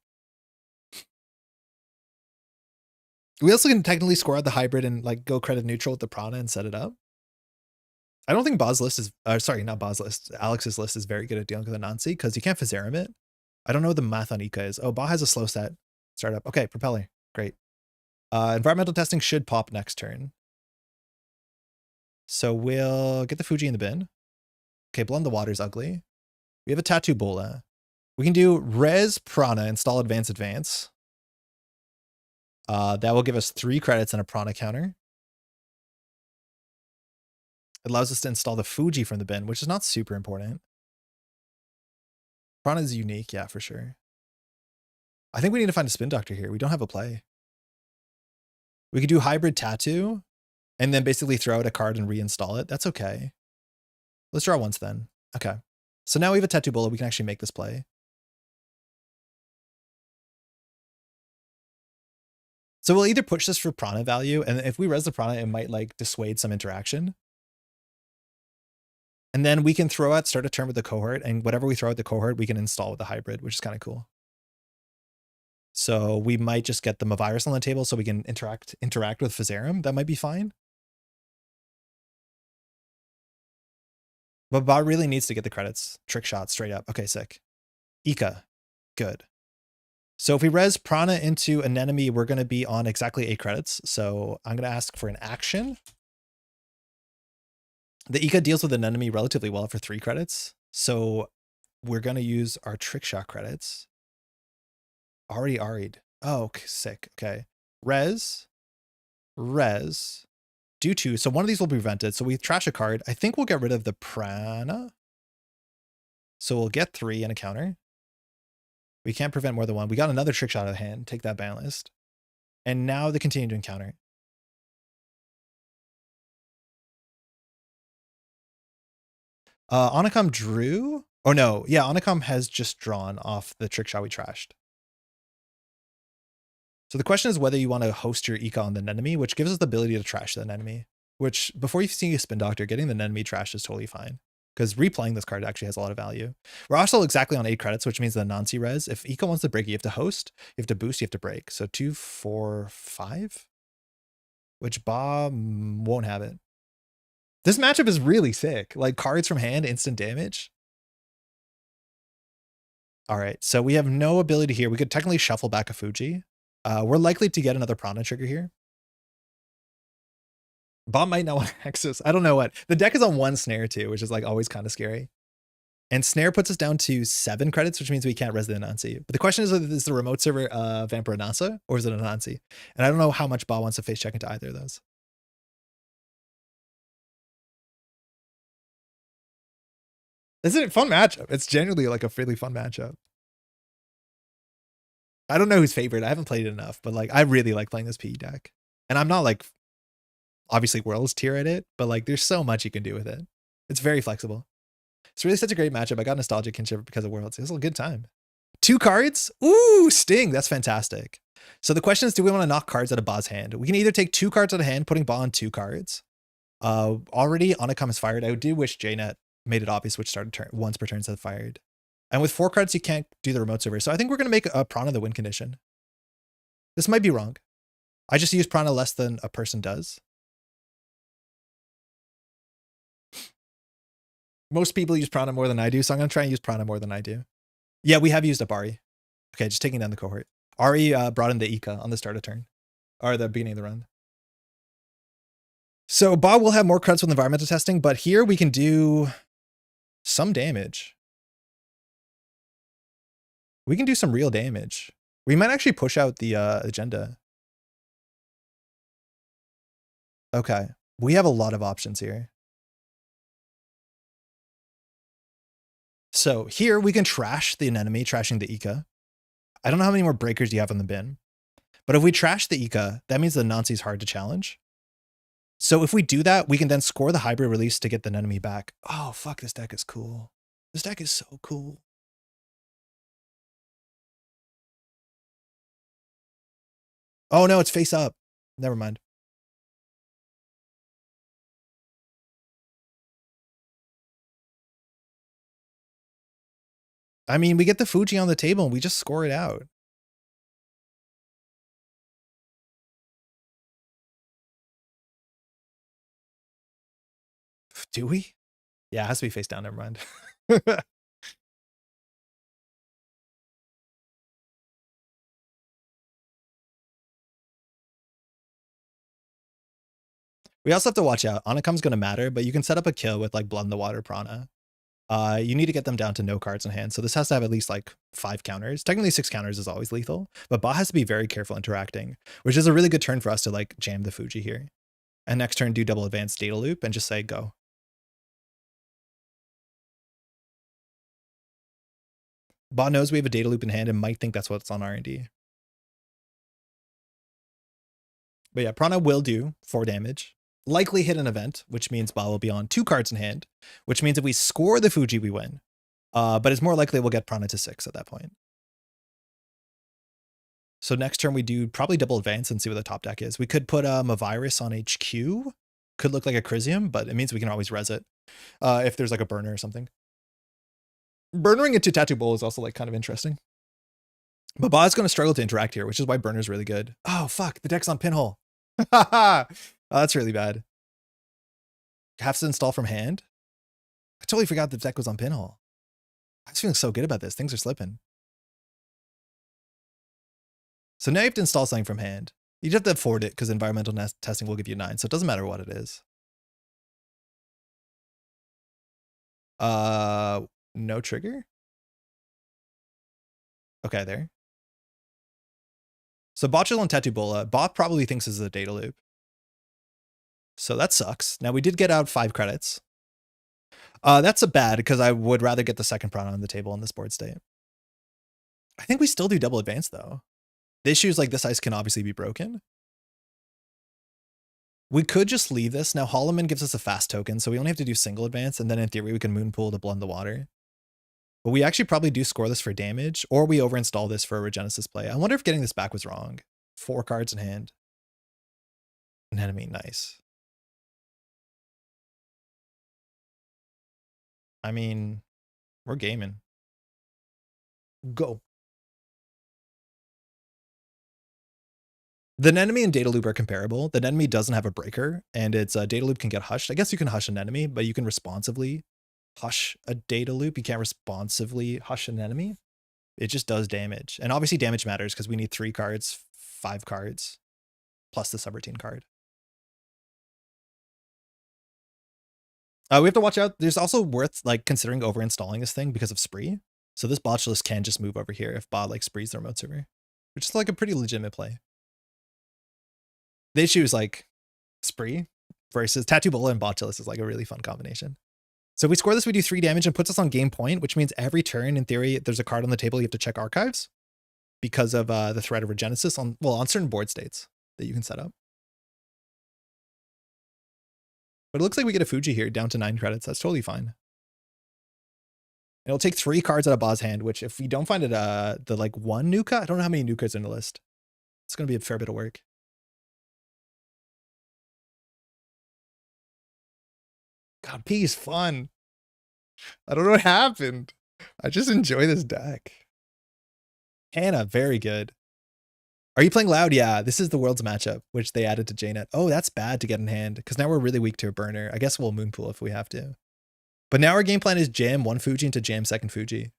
We also can technically score out the hybrid and like go credit neutral with the Prana and set it up. I don't think Boz's list is, not Boz's list. Alex's list is very good at dealing with Anansi because you can't Fazarum it. I don't know what the math on Ika is. Oh, Ba has a slow set. Startup. Okay, Propeller. Great. Environmental testing should pop next turn. So we'll get the Fuji in the bin. Okay, Blend the Water's ugly. We have a Tattoo Bola. We can do Res Prana, install Advance. That will give us 3 credits and a Prana counter. It allows us to install the Fuji from the bin, which is not super important. Prana is unique, yeah, for sure. I think we need to find a Spin Doctor here. We don't have a play. We could do Hybrid Tattoo and then basically throw out a card and reinstall it. That's okay. Let's draw once then. Okay. So now we have a Tattoo Bola. We can actually make this play. So we'll either push this for Prana value, and if we res the Prana, it might like dissuade some interaction. And then we can start a turn with the cohort, and whatever we throw at the cohort, we can install with the hybrid, which is kind of cool. So we might just get the Mavirus on the table so we can interact with Fazarum. That might be fine. But Ba really needs to get the credits. Trick shot straight up. Okay, sick. Ika. Good. So if we res Prana into an enemy, we're going to be on exactly 8 credits. So I'm going to ask for an action. The Ika deals with an enemy relatively well for 3 credits. So we're going to use our trick shot credits. Already Ari'd. Oh, sick. Okay. Res. Do 2. So one of these will be prevented. So we trash a card. I think we'll get rid of the Prana. So we'll get 3 and a counter. We can't prevent more than 1. We got another trick shot out of the hand. Take that ban list. And now they continue to encounter. Onacom drew? Oh no, yeah, Onacom has just drawn off the trick shot we trashed. So the question is whether you want to host your eco on the enemy, which gives us the ability to trash the enemy, which before you see a Spin Doctor, getting the enemy trash is totally fine. Because replaying this card actually has a lot of value. We're also exactly on 8 credits, which means the Nancy res. If eco wants to break, you have to host, you have to boost, you have to break. So 2, 4, 5? Which Bob won't have it. This matchup is really sick. Like cards from hand, instant damage. All right, so we have no ability here. We could technically shuffle back a Fuji. We're likely to get another Prana trigger here. Bob might not want to access. I don't know what. The deck is on 1 snare too, which is like always kind of scary. And snare puts us down to 7 credits, which means we can't res the Anansi. But the question is the remote server Vampire Anansa or is it Anansi? And I don't know how much Bob wants to face check into either of those. Isn't it a fun matchup? It's genuinely like a really fun matchup. I don't know who's favorite. I haven't played it enough, but like I really like playing this PE deck. And I'm not like obviously Worlds tier at it, but like there's so much you can do with it. It's very flexible. It's really such a great matchup. I got nostalgic kinship because of Worlds. It was a good time. 2 cards? Ooh, Sting. That's fantastic. So the question is, do we want to knock cards out of Ba's hand? We can either take 2 cards out of hand, putting Ba on 2 cards. Already Onacom is fired. I do wish JNet made it obvious which started once per turn instead of fired. And with 4 cards, you can't do the remote server. So I think we're going to make a Prana the win condition. This might be wrong. I just use Prana less than a person does. Most people use Prana more than I do, so I'm going to try and use Prana more than I do. Yeah, we have used up Ari. Okay, just taking down the cohort. Ari brought in the Ika on the start of turn. Or the beginning of the run. So Bob will have more credits with environmental testing, but here we can do some damage. We can do some real damage. We might actually push out the agenda. Okay, we have a lot of options here. So here we can trash the enemy, trashing the Ika. I don't know how many more breakers you have on the bin. But if we trash the Ika, that means the Nancy's hard to challenge. So if we do that, we can then score the hybrid release to get the enemy back. Oh, fuck, this deck is cool. This deck is so cool. Oh no, it's face up. Never mind. I mean, we get the Fuji on the table and we just score it out. Do we? Yeah, it has to be face down. Never mind. We also have to watch out. Onacom's going to matter, but you can set up a kill with like Blood in the Water Prana. You need to get them down to no cards in hand. So this has to have at least like 5 counters. Technically 6 counters is always lethal, but Ba has to be very careful interacting, which is a really good turn for us to like jam the Fuji here. And next turn do double advanced data loop and just say go. Ba knows we have a data loop in hand and might think that's what's on R&D. But yeah, Prana will do 4 damage. Likely hit an event, which means Ba will be on 2 cards in hand, which means if we score the Fuji, we win. But it's more likely we'll get Prana to 6 at that point. So next turn we do probably double advance and see what the top deck is. We could put a virus on HQ. Could look like a Chrysium, but it means we can always res it if there's like a burner or something. Burnering into Tattoo Bowl is also like kind of interesting. But Ba is going to struggle to interact here, which is why Burner is really good. Oh, fuck. The deck's on Pinhole. Oh, that's really bad. Have to install from hand. I totally forgot the deck was on Pinhole. I was feeling so good about this. Things are slipping. So now you have to install something from hand. You just have to afford it because environmental testing will give you 9. So it doesn't matter what it is. No trigger? Okay, there. So Botchel on Tattoo Bola. Bot probably thinks this is a data loop. So that sucks. Now we did get out 5 credits. That's a bad because I would rather get the second Prana on the table in this board state. I think we still do double advance though. The issues like this ice can obviously be broken. We could just leave this. Now Holloman gives us a fast token, so we only have to do single advance, and then in theory we can moon pool to blend the water. But we actually probably do score this for damage, or we overinstall this for a Regenesis play. I wonder if getting this back was wrong. 4 cards in hand. An enemy, nice. I mean, we're gaming. Go. The enemy and Data Loop are comparable. The enemy doesn't have a breaker, and its Data Loop can get hushed. I guess you can hush an enemy, but you can responsively hush a Data Loop. You can't responsively hush an enemy. It just does damage. And obviously damage matters because we need 3 cards, 5 cards, plus the subroutine card. We have to watch out. There's also worth like considering overinstalling this thing because of Spree. So this botchless can just move over here if bot like Sprees the remote server, which is like a pretty legitimate play. The issue is like Spree versus Tattoo Bola and botchless is like a really fun combination. So if we score this, we do 3 damage and puts us on game point, which means every turn, in theory, there's a card on the table you have to check archives because of the threat of Regenesis on certain board states that you can set up. But it looks like we get a Fuji here down to 9 credits. That's totally fine. It'll take 3 cards out of Ba's hand, which if we don't find it the like 1 Nuka, I don't know how many Nukas are in the list. It's going to be a fair bit of work. God, P is fun. I don't know what happened. I just enjoy this deck. Hannah, very good. Are you playing loud? Yeah, this is the world's matchup, which they added to JNet. Oh, that's bad to get in hand, because now we're really weak to a burner. I guess we'll moonpool if we have to. But now our game plan is jam 1 Fuji into jam 2nd Fuji.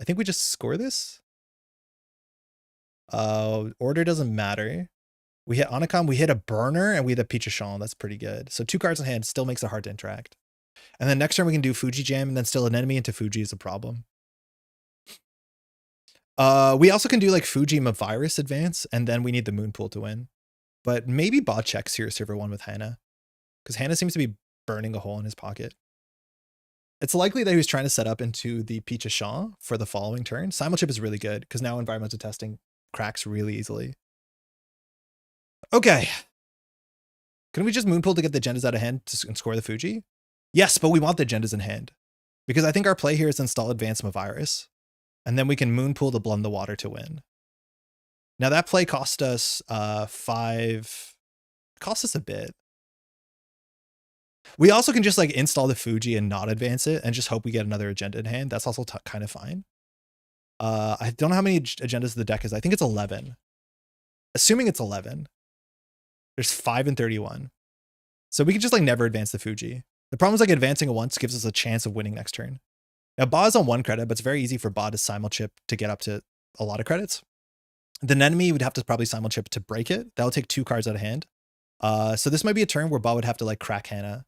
I think we just score this. Order doesn't matter. We hit Anacom, we hit a burner, and we hit a Pichashon. That's pretty good. So 2 cards in hand still makes it hard to interact. And then next turn we can do Fuji jam, and then still an enemy into Fuji is a problem. We also can do like Fuji Mavirus advance, and then we need the moon pool to win. But maybe bot checks here server 1 with Hannah, because Hannah seems to be burning a hole in his pocket. It's likely that he was trying to set up into the Pichashon for the following turn. Simulchip is really good, because now environmental testing cracks really easily. Okay. Can we just moonpool to get the agendas out of hand and score the Fuji? Yes, but we want the agendas in hand. Because I think our play here is install Advanced Mavirus. And then we can moonpool to blend the water to win. Now that play cost us 5. Cost us a bit. We also can just like install the Fuji and not advance it and just hope we get another agenda in hand. That's also kind of fine. I don't know how many agendas the deck is. I think it's 11. Assuming it's 11. There's 5 and 31. So we can just like never advance the Fuji. The problem is like advancing it once gives us a chance of winning next turn. Now Ba is on 1 credit, but it's very easy for Ba to simulchip to get up to a lot of credits. The enemy would have to probably simulchip to break it. That'll take 2 cards out of hand. So this might be a turn where Ba would have to like crack Hannah.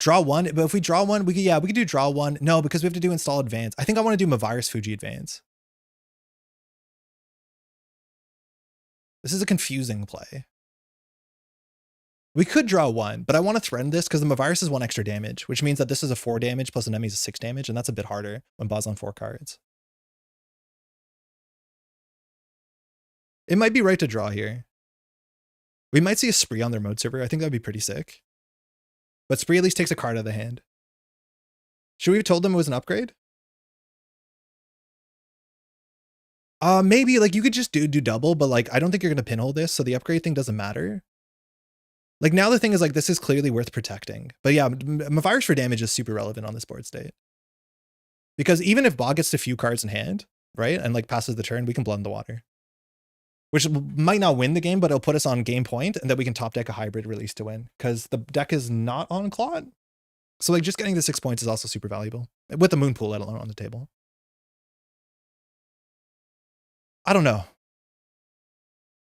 Draw 1, but if we draw 1, we could do draw 1. No, because we have to do install advance. I think I want to do Mavirus Fuji advance. This is a confusing play. We could draw 1, but I want to threaten this because the Mavirus is 1 extra damage, which means that this is a 4 damage plus an enemy is a 6 damage, and that's a bit harder when Ba's on 4 cards. It might be right to draw here. We might see a Spree on their mode server. I think that'd be pretty sick. But Spree at least takes a card out of the hand. Should we have told them it was an upgrade? Maybe like you could just do double, but like I don't think you're gonna pinhole this, so the upgrade thing doesn't matter. Like now the thing is like this is clearly worth protecting. But yeah, Mavirus for damage is super relevant on this board state. Because even if Ba gets a few cards in hand, right, and like passes the turn, we can blend the water. Which might not win the game, but it'll put us on game point, and then we can top deck a hybrid release to win. Because the deck is not on Clot. So like just getting the 6 points is also super valuable. With the moon pool let alone on the table. I don't know.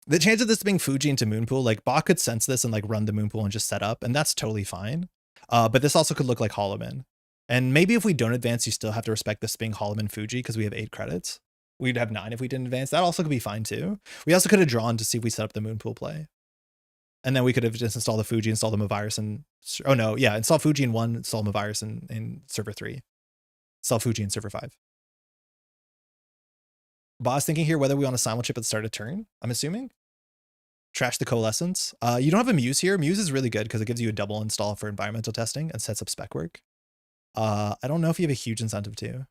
The chance of this being Fuji into Moonpool, like Ba could sense this and like run the Moonpool and just set up, and that's totally fine. But this also could look like Holloman. And maybe if we don't advance, you still have to respect this being Holloman Fuji because we have 8 credits. We'd have 9 if we didn't advance. That also could be fine too. We also could have drawn to see if we set up the Moonpool play. And then we could have just installed the Fuji, installed the Mavirus, and oh no, yeah, install Fuji in 1, install Mavirus in server 3. Install Fuji in server 5. Ba's thinking here whether we want to simulchip at the start of turn, I'm assuming. Trash the Coalescence. You don't have a Muse here. Muse is really good because it gives you a double install for environmental testing and sets up spec work. I don't know if you have a huge incentive to.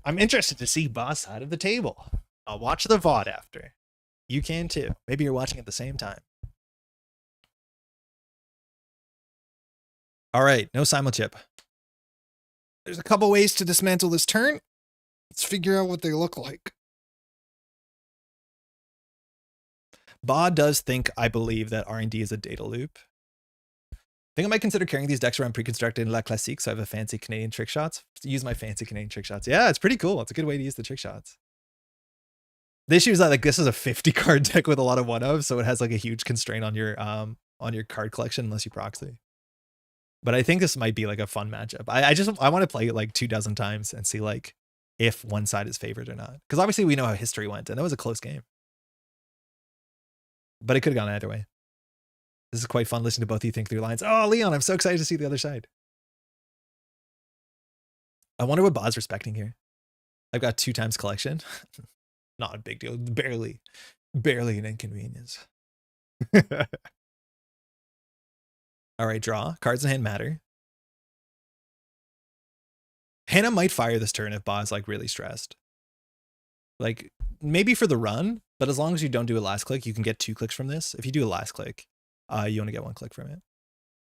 I'm interested to see boss side of the table. I'll watch the VOD after. You can too. Maybe you're watching at the same time. All right, no simulchip. There's a couple ways to dismantle this turn. Let's figure out what they look like. Ba does think, I believe, that R&D is a data loop. I think I might consider carrying these decks around pre-constructed in La Classique, so I have a fancy Canadian trick shots. Use my fancy Canadian trick shots. Yeah, it's pretty cool. It's a good way to use the trick shots. The issue is that like this is a 50 card deck with a lot of one of, so it has like a huge constraint on your card collection unless you proxy. But I think this might be like a fun matchup. I want to play it like 24 times and see like if one side is favored or not. Because obviously we know how history went, and that was a close game. But it could have gone either way. This is quite fun listening to both of you think through lines. Oh, Leon, I'm so excited to see the other side. I wonder what Ba's respecting here. I've got 2 times collection. Not a big deal. Barely an inconvenience. All right, draw. Cards in hand matter. Hannah might fire this turn if Ba is like really stressed. Like maybe for the run, but as long as you don't do a last click, you can get 2 clicks from this. If you do a last click, you only get 1 click from it.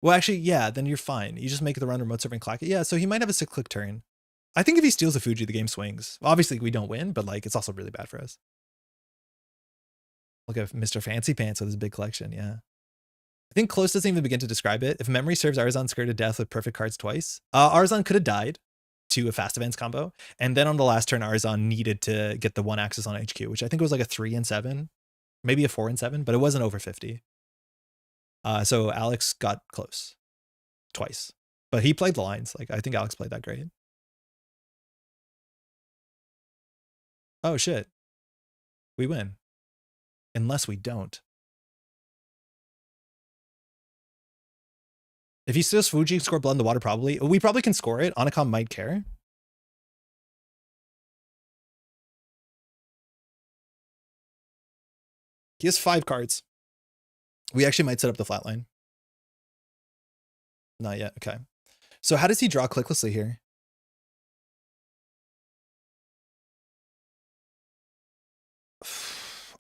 Well, actually, yeah, then you're fine. You just make the run remote server and clack it. Yeah, so he might have a 6 click turn. I think if he steals a Fuji, the game swings. Obviously, we don't win, but like it's also really bad for us. Look at Mr. Fancy Pants with his big collection. Yeah. I think close doesn't even begin to describe it. If memory serves, Arzon scared to death with perfect cards twice. Arzon could have died to a fast events combo. And then on the last turn, Arzon needed to get the 1 axis on HQ, which I think was like a 3 and 7, maybe a 4 and 7, but it wasn't over 50. So Alex got close twice, but he played the lines. Like I think Alex played that great. Oh shit. We win. Unless we don't. If he steals Fuji, score blood in the water probably. We probably can score it. Anacom might care. He has 5 cards. We actually might set up the flatline. Not yet. Okay. So how does he draw clicklessly here?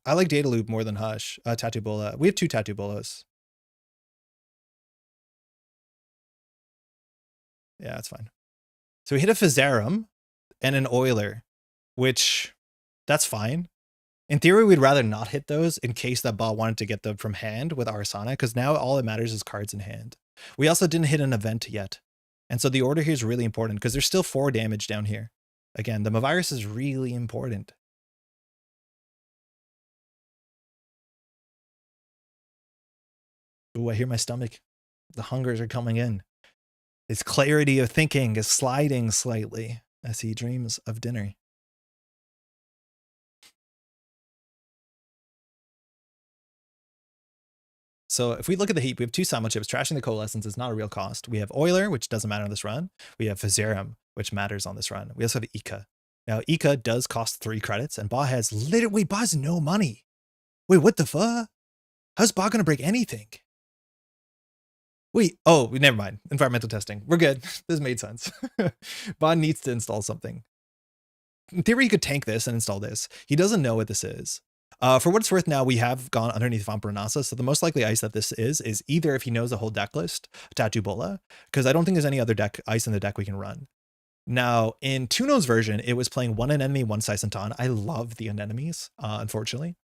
I like Data Loop more than Hush. Tattoo Bola. We have 2 Tattoo Bolas. Yeah, that's fine. So we hit a Physarum and an Oiler, which that's fine. In theory, we'd rather not hit those in case that Ba wanted to get them from hand with Arsana, because now all that matters is cards in hand. We also didn't hit an event yet. And so the order here is really important because there's still 4 damage down here. Again, the Mavirus is really important. Ooh, I hear my stomach. The hungers are coming in. His clarity of thinking is sliding slightly as he dreams of dinner. So if we look at the heap, we have 2 simulchips. Trashing the Coalescence is not a real cost. We have Oiler, which doesn't matter on this run. We have Physarum, which matters on this run. We also have Ika. Now, Ika does cost 3 credits, and Ba has literally, wait, Ba has no money. Wait, what the fuck? How's Ba gonna break anything? Wait, oh, never mind. Environmental testing. We're good. This made sense. Ba needs to install something. In theory, he could tank this and install this. He doesn't know what this is. For what it's worth now, we have gone underneath Vampranasa, so the most likely ice that this is either if he knows the whole deck list, Tattoo Bola, because I don't think there's any other deck ice in the deck we can run. Now, in Tuno's version, it was playing 1 anemone, 1 Saisantan. I love the anemones, unfortunately.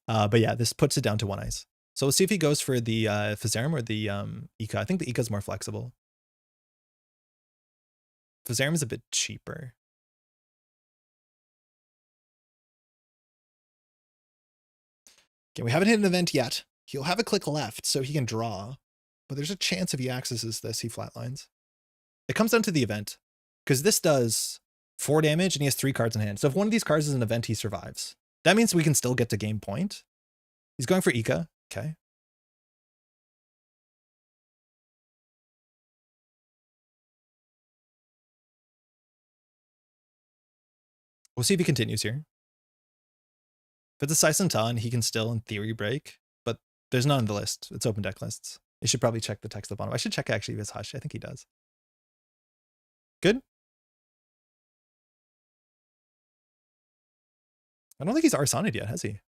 But yeah, this puts it down to 1 ice. So we'll see if he goes for the Physarum or the Ika. I think the Ika is more flexible. Physarum is a bit cheaper. Okay, we haven't hit an event yet. He'll have a click left, so he can draw. But there's a chance if he accesses this, he flatlines. It comes down to the event, because this does 4 damage, and he has 3 cards in hand. So if one of these cards is an event, he survives. That means we can still get to game point. He's going for Ika. Okay. We'll see if he continues here. If it's a Saisentan, he can still, in theory, break, but there's none on the list. It's open deck lists. You should probably check the text at the bottom. I should check actually if it's Hush. I think he does. Good. I don't think he's Arsenid yet, has he?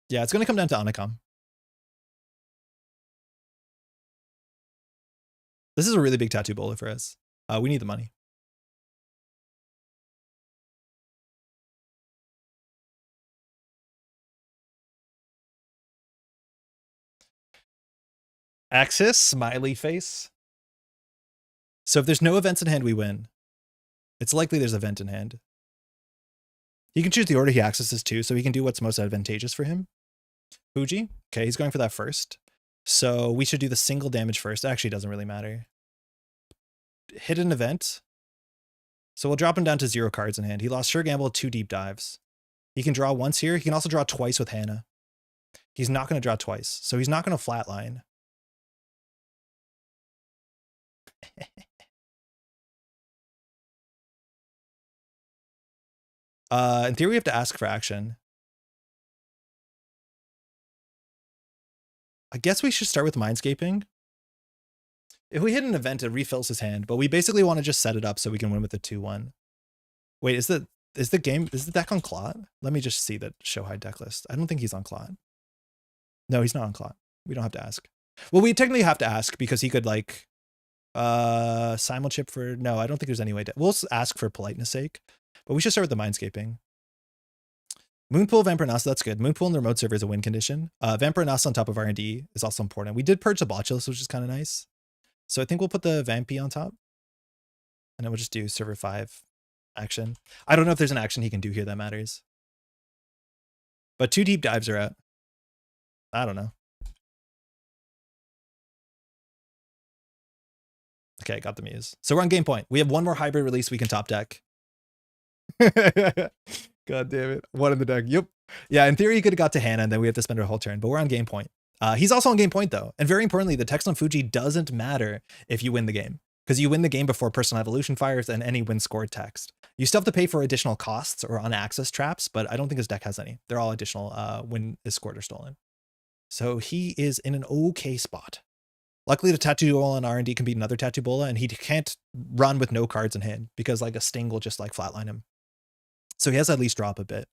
Yeah, it's going to come down to Anakam. This is a really big tattoo bowler for us. We need the money. Axis, smiley face. So if there's no events in hand, we win. It's likely there's an event in hand. He can choose the order he accesses to, so he can do what's most advantageous for him. Fuji. Okay, he's going for that first. So we should do the single damage first. It actually doesn't really matter. Hit an event. So we'll drop him down to 0 cards in hand. He lost Sure Gamble 2 deep dives. He can draw once here. He can also draw twice with Hannah. He's not going to draw twice. So he's not going to flatline. In theory, we have to ask for action. I guess we should start with Mindscaping. If we hit an event, it refills his hand, but we basically want to just set it up so we can win with a 2-1. Wait, is the deck on Clot? Let me just see the show high deck list. I don't think he's on Clot. No, he's not on Clot. We don't have to ask. Well, we technically have to ask because he could like simulchip for, no, I don't think there's any way to, we'll ask for politeness sake, but we should start with the Mindscaping. Moonpool, Vampire Nasa, that's good. Moonpool in the remote server is a win condition. Vampire Nasa on top of R&D is also important. We did purge the Botulus, which is kind of nice. So I think we'll put the Vampy on top. And then we'll just do server 5 action. I don't know if there's an action he can do here that matters. But 2 deep dives are out. I don't know. Okay, got the Muse. So we're on game point. We have one more hybrid release we can top deck. God damn it. One in the deck. Yep. Yeah, in theory, he could have got to Hannah, and then we have to spend our whole turn, but we're on game point. He's also on game point, though. And very importantly, the text on Fuji doesn't matter if you win the game, because you win the game before personal evolution fires and any win score text. You still have to pay for additional costs or unaccess traps, but I don't think his deck has any. They're all additional when is scored or stolen. So he is in an okay spot. Luckily, the Tattoo Bola and R&D can beat another Tattoo Bola, and he can't run with no cards in hand because like a Sting will just like flatline him. So he has to at least drop a bit.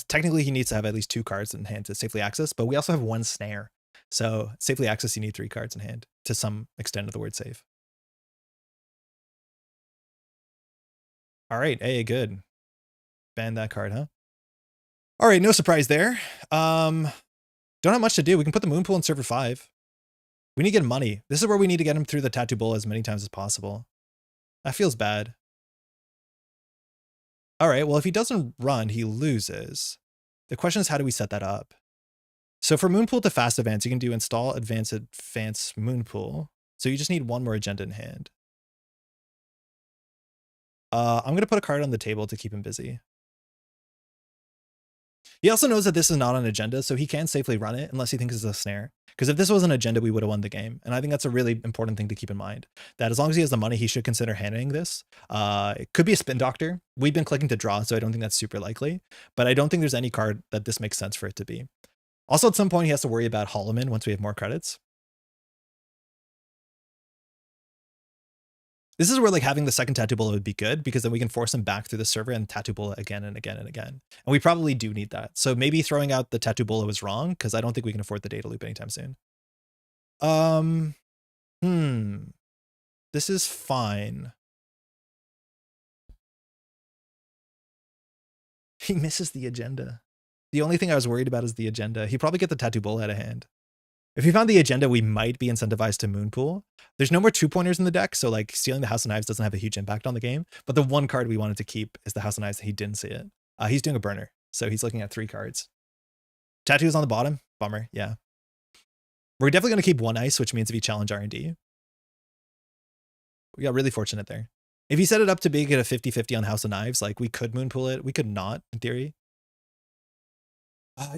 Technically, he needs to have at least 2 cards in hand to safely access, but we also have 1 snare. So safely access, you need 3 cards in hand to some extent of the word safe. All right, hey, good. Ban that card, huh? All right, no surprise there. Don't have much to do. We can put the Moonpool in server 5. We need to get him money. This is where we need to get him through the Tattoo Bola as many times as possible. That feels bad. All right, well, if he doesn't run, he loses. The question is, how do we set that up? So for Moonpool to fast advance, you can do install advance Moonpool. So you just need 1 more agenda in hand. I'm going to put a card on the table to keep him busy. He also knows that this is not an agenda, so he can safely run it unless he thinks it's a snare. Because if this was an agenda, we would have won the game. And I think that's a really important thing to keep in mind. That as long as he has the money, he should consider handing this. It could be a Spin Doctor. We've been clicking to draw, so I don't think that's super likely. But I don't think there's any card that this makes sense for it to be. Also, at some point, he has to worry about Holloman once we have more credits. This is where like having the second Tattoo Bola would be good, because then we can force him back through the server and Tattoo Bola again and again and again. And we probably do need that. So maybe throwing out the Tattoo Bola was wrong, because I don't think we can afford the data loop anytime soon. This is fine. He misses the agenda. The only thing I was worried about is the agenda. He'd probably get the Tattoo Bola out of hand. If he found the agenda, we might be incentivized to Moonpool. There's no more 2-pointers in the deck, so like stealing the House of Knives doesn't have a huge impact on the game. But the 1 card we wanted to keep is the House of Knives, and he didn't see it. He's doing a burner, so he's looking at 3 cards. Tattoos on the bottom, bummer, yeah. We're definitely going to keep 1 ice, which means if he challenge R&D. We got really fortunate there. If he set it up to be get a 50-50 on House of Knives, like we could Moonpool it. We could not, in theory.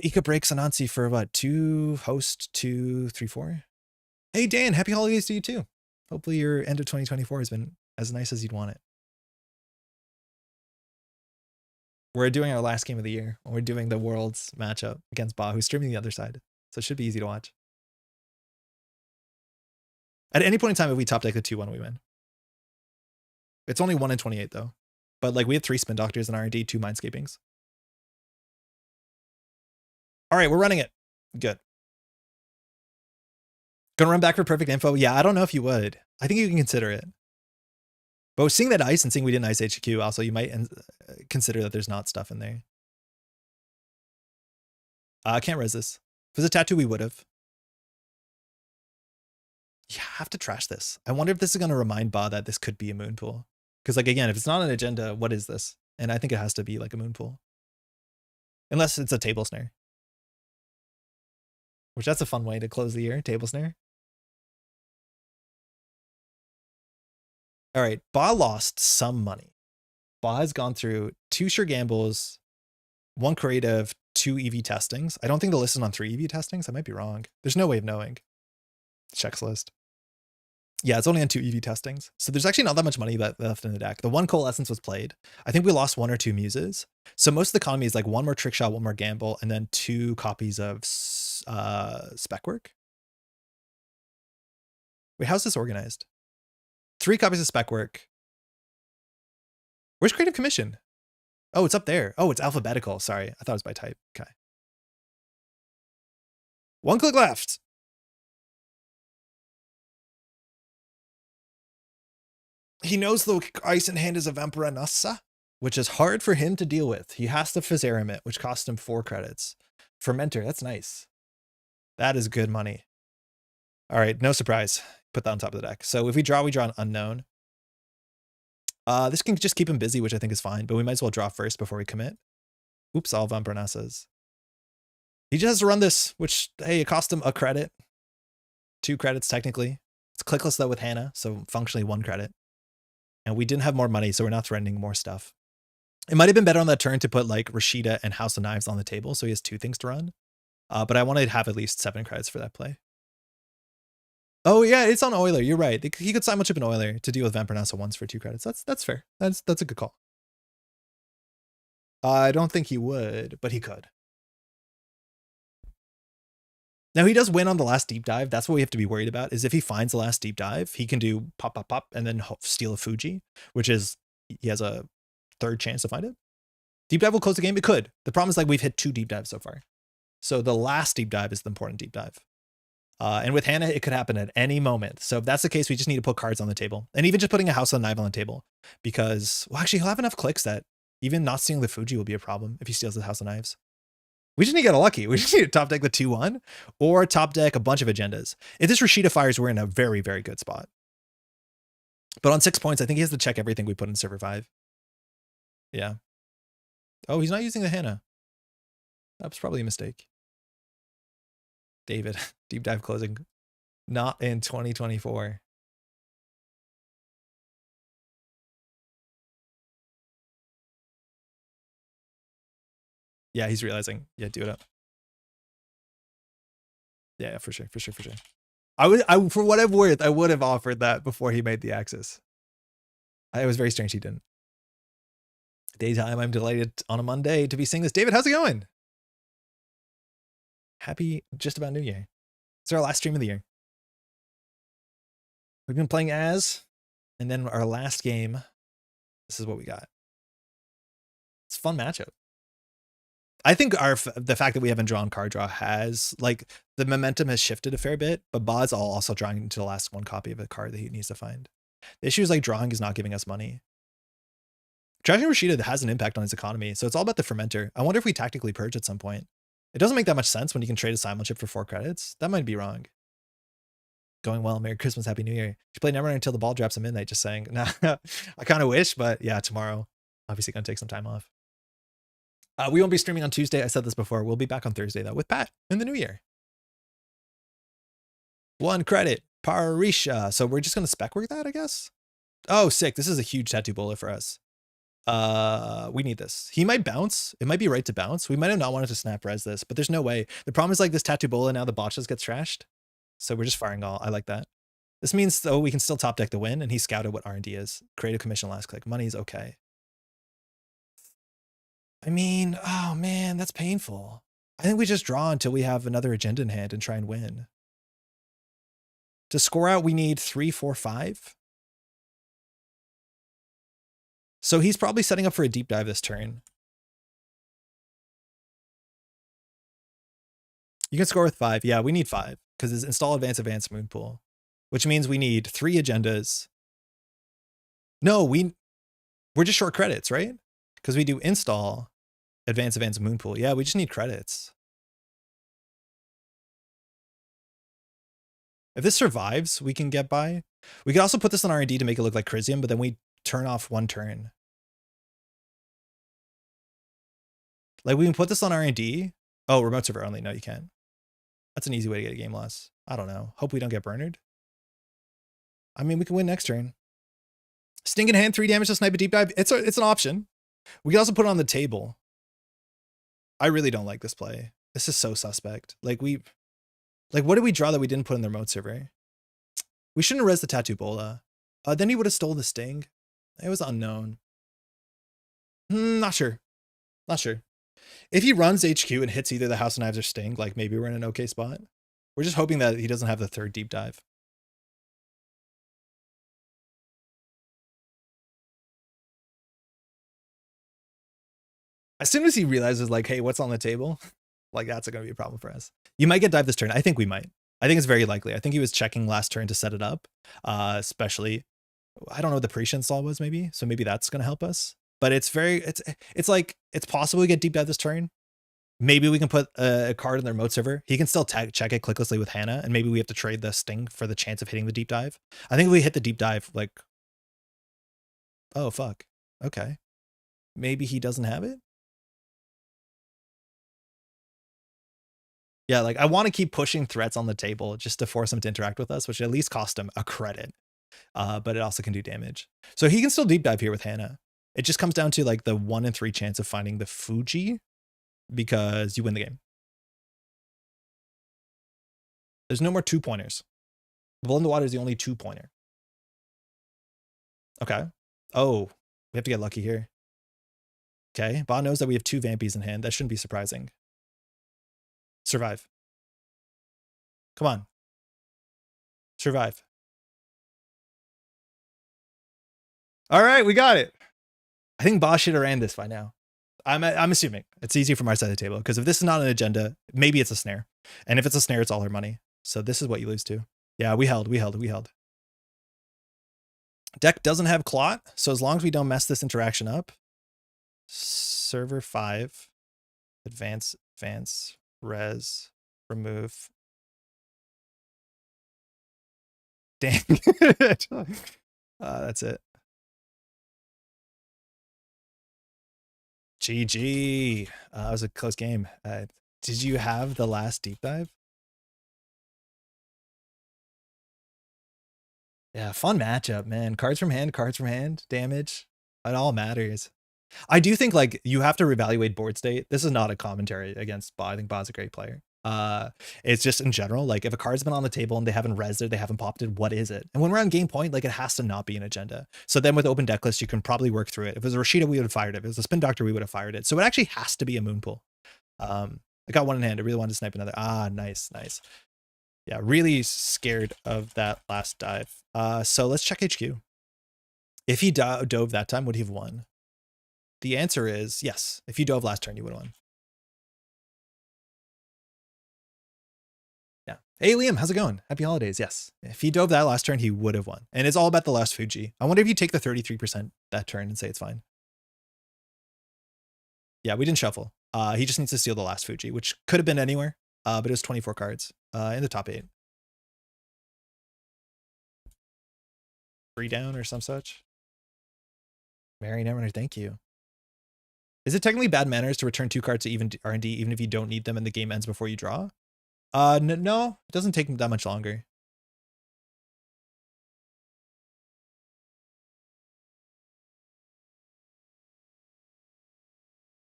Ika breaks Anansi for what? 2 host 2 3 4. Hey Dan, happy holidays to you too. Hopefully your end of 2024 has been as nice as you'd want it. We're doing our last game of the year. We're doing the Worlds matchup against Ba, who's streaming the other side. So it should be easy to watch. At any point in time, if we top deck the 2-1, we win. It's only 1 in 28 though. But like we have 3 Spin Doctors in R&D, 2 Mindscapings. All right, we're running it. Good. Gonna run back for perfect info? Yeah, I don't know if you would. I think you can consider it. But seeing that ice and seeing we didn't ice HQ, also you might consider that there's not stuff in there. I can't res this. If it was a tattoo, we would have. Yeah, I have to trash this. I wonder if this is going to remind Ba that this could be a moon pool. Because like, again, if it's not an agenda, what is this? And I think it has to be like a moon pool. Unless it's a table snare. Which that's a fun way to close the year, table snare. All right, Ba lost some money. Ba has gone through 2 sure gambles, 1 creative, 2 EV testings. I don't think the list is on 3 EV testings. I might be wrong. There's no way of knowing. Checks list. Yeah, it's only on 2 EV testings. So there's actually not that much money left in the deck. The 1 Coalescence was played. I think we lost 1 or 2 Muses. So most of the economy is like 1 more trick shot, 1 more gamble, and then 2 copies of spec work. Wait, how's this organized? 3 copies of spec work. Where's Creative Commission? Oh, it's up there. Oh, it's alphabetical. Sorry, I thought it was by type. Okay. 1 click left. He knows the ice in hand is a Vampiranosa, which is hard for him to deal with. He has to Physarum it, which cost him 4 credits. Fermenter, that's nice. That is good money. All right, no surprise. Put that on top of the deck. So if we draw an unknown. This can just keep him busy, which I think is fine, but we might as well draw first before we commit. Oops, all Vampiranasas. He just has to run this, which, hey, it cost him a credit. 2 credits, technically. It's clickless, though, with Hannah, so functionally 1 credit. And we didn't have more money, so we're not threatening more stuff. It might have been better on that turn to put, like, Rashida and House of Knives on the table, so he has 2 things to run. But I want to have at least 7 credits for that play. Oh, yeah, it's on Euler. You're right. He could Simon Chip an Euler to deal with Vampirnasa once for 2 credits. That's fair. That's a good call. I don't think he would, but he could. Now, he does win on the last deep dive. That's what we have to be worried about, is if he finds the last deep dive, he can do pop, pop, pop, and then steal a Fuji, which is, he has a 3rd chance to find it. Deep dive will close the game. It could. The problem is, like, we've hit 2 deep dives so far. So the last deep dive is the important deep dive. And with Hannah, it could happen at any moment. So if that's the case, we just need to put cards on the table. And even just putting a House of Knife on the table. Because, well, actually, he'll have enough clicks that even not stealing the Fuji will be a problem if he steals the House of Knives. We just need to get lucky. We just need to top deck the 2-1 or top deck a bunch of agendas. If this Rashida fires, we're in a very, very good spot. But on 6 points, I think he has to check everything we put in server 5. Yeah. Oh, he's not using the Hannah. That was probably a mistake. David, deep dive closing. Not in 2024. Yeah, he's realizing. Yeah, do it up. Yeah, for sure. I for what I'm worth, I would have offered that before he made the Axis. It was very strange he didn't. Daytime, I'm delighted on a Monday to be seeing this. David, how's it going? Happy just about New Year. It's our last stream of the year. We've been playing as, and then our last game, this is what we got. It's a fun matchup. I think the fact that we haven't drawn card draw has, like, the momentum has shifted a fair bit, but Ba's also drawing into the last 1 copy of a card that he needs to find. The issue is, like, drawing is not giving us money. Trashing Rashida has an impact on his economy, so it's all about the fermenter. I wonder if we tactically purge at some point. It doesn't make that much sense when you can trade a Simon chip for 4 credits. That might be wrong. Going well. Merry Christmas, Happy New Year. You play Netrunner until the ball drops at midnight, just saying. Nah, I kind of wish, but yeah, tomorrow. Obviously gonna take some time off. We won't be streaming on Tuesday. I said this before. We'll be back on Thursday, though, with Pat in the new year. 1 credit. Parisha. So we're just going to spec work that, I guess? Oh, sick. This is a huge tattoo bullet for us. We need this. He might bounce. It might be right to bounce. We might have not wanted to snap res this, but there's no way. The problem is, like, this tattoo bullet, now the botches gets trashed. So we're just firing all. I like that. This means, though, we can still top deck the win, and he scouted what R&D is. Creative commission last click. Money's okay. I mean, oh man, that's painful. I think we just draw until we have another agenda in hand and try and win. To score out, we need 3, 4, 5. So he's probably setting up for a deep dive this turn. You can score with 5. Yeah, we need 5 because it's install advance moon pool, which means we need 3 agendas. No, we're just short credits, right? Because we do install advance moon pool. Yeah, we just need credits. If this survives, we can get by. We could also put this on R&D to make it look like Chrysium, but then we turn off 1 turn. Like we can put this on R&D. Oh, remote server only. No, you can't. That's an easy way to get a game loss. I don't know. Hope we don't get Bernard. I mean, we can win next turn. Sting in hand, 3 damage to snipe a deep dive. It's an option. We can also put it on the table. I really don't like this play. This is so suspect. Like what did we draw that we didn't put in the remote server? We shouldn't have res the Tattoo Bola. Then he would have stole the Sting. It was unknown. Not sure. Not sure. If he runs HQ and hits either the House of Knives or Sting, like maybe we're in an okay spot. We're just hoping that he doesn't have the 3rd deep dive. As soon as he realizes like, hey, what's on the table? Like that's going to be a problem for us. You might get dive this turn. I think we might. I think it's very likely. I think he was checking last turn to set it up. Especially, I don't know what the pre install was maybe. So maybe that's going to help us. But it's like, it's possible we get deep dive this turn. Maybe we can put a card in the remote server. He can still check it clicklessly with Hannah. And maybe we have to trade the Sting for the chance of hitting the deep dive. I think if we hit the deep dive, like, oh, fuck. Okay. Maybe he doesn't have it. Yeah, like I want to keep pushing threats on the table just to force him to interact with us, which at least cost him a credit. But it also can do damage. So he can still deep dive here with Hannah. It just comes down to like the 1 in 3 chance of finding the Fuji because you win the game. There's no more 2-pointers. Blood in the Water is the only 2-pointer. Okay. Oh, we have to get lucky here. Okay. Ba knows that we have 2 Vampies in hand. That shouldn't be surprising. Survive. Come on. Survive. All right, we got it. I think Ba should have ran this by now. I'm assuming it's easy from our side of the table because if this is not an agenda, maybe it's a snare. And if it's a snare, it's all our money. So this is what you lose to. Yeah, we held. Deck doesn't have Clot, so as long as we don't mess this interaction up, server 5, advance, res, remove. Dang it. That's it. GG. It was a close game. Did you have the last deep dive? Yeah, fun matchup, man. Cards from hand, damage. It all matters. I do think like you have to reevaluate board state. This is not a commentary against Ba. I think Ba's a great player. It's just in general, like if a card's been on the table and they haven't rezzed it, they haven't popped it, what is it? And when we're on game point, like it has to not be an agenda. So then with open deck list, you can probably work through it. If it was a Rashida, we would have fired it. If it was a Spin Doctor, we would have fired it. So it actually has to be a moon pool. I got 1 in hand. I really wanted to snipe another. Nice. Yeah, really scared of that last dive. So let's check HQ. If he dove that time, would he have won? The answer is yes. If you dove last turn, you would have won. Yeah. Hey, Liam, how's it going? Happy holidays. Yes. If he dove that last turn, he would have won. And it's all about the last Fuji. I wonder if you take the 33% that turn and say it's fine. Yeah, we didn't shuffle. He just needs to steal the last Fuji, which could have been anywhere, but it was 24 cards in the top 8. 3 down or some such. Mary Netrunner, thank you. Is it technically bad manners to return 2 cards to even R&D even if you don't need them and the game ends before you draw? No, it doesn't take that much longer.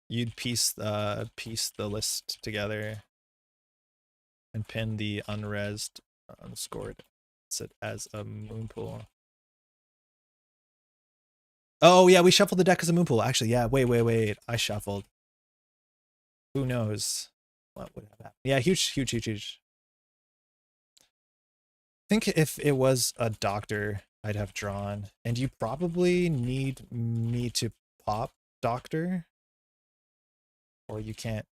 You'd piece the list together and pin the unrezzed, unscored set as a moon pool. Oh yeah, we shuffled the deck as a moon pool. Actually, yeah. Wait. I shuffled. Who knows what would have happened? Yeah, huge. I think if it was a doctor, I'd have drawn. And you probably need me to pop doctor, or you can't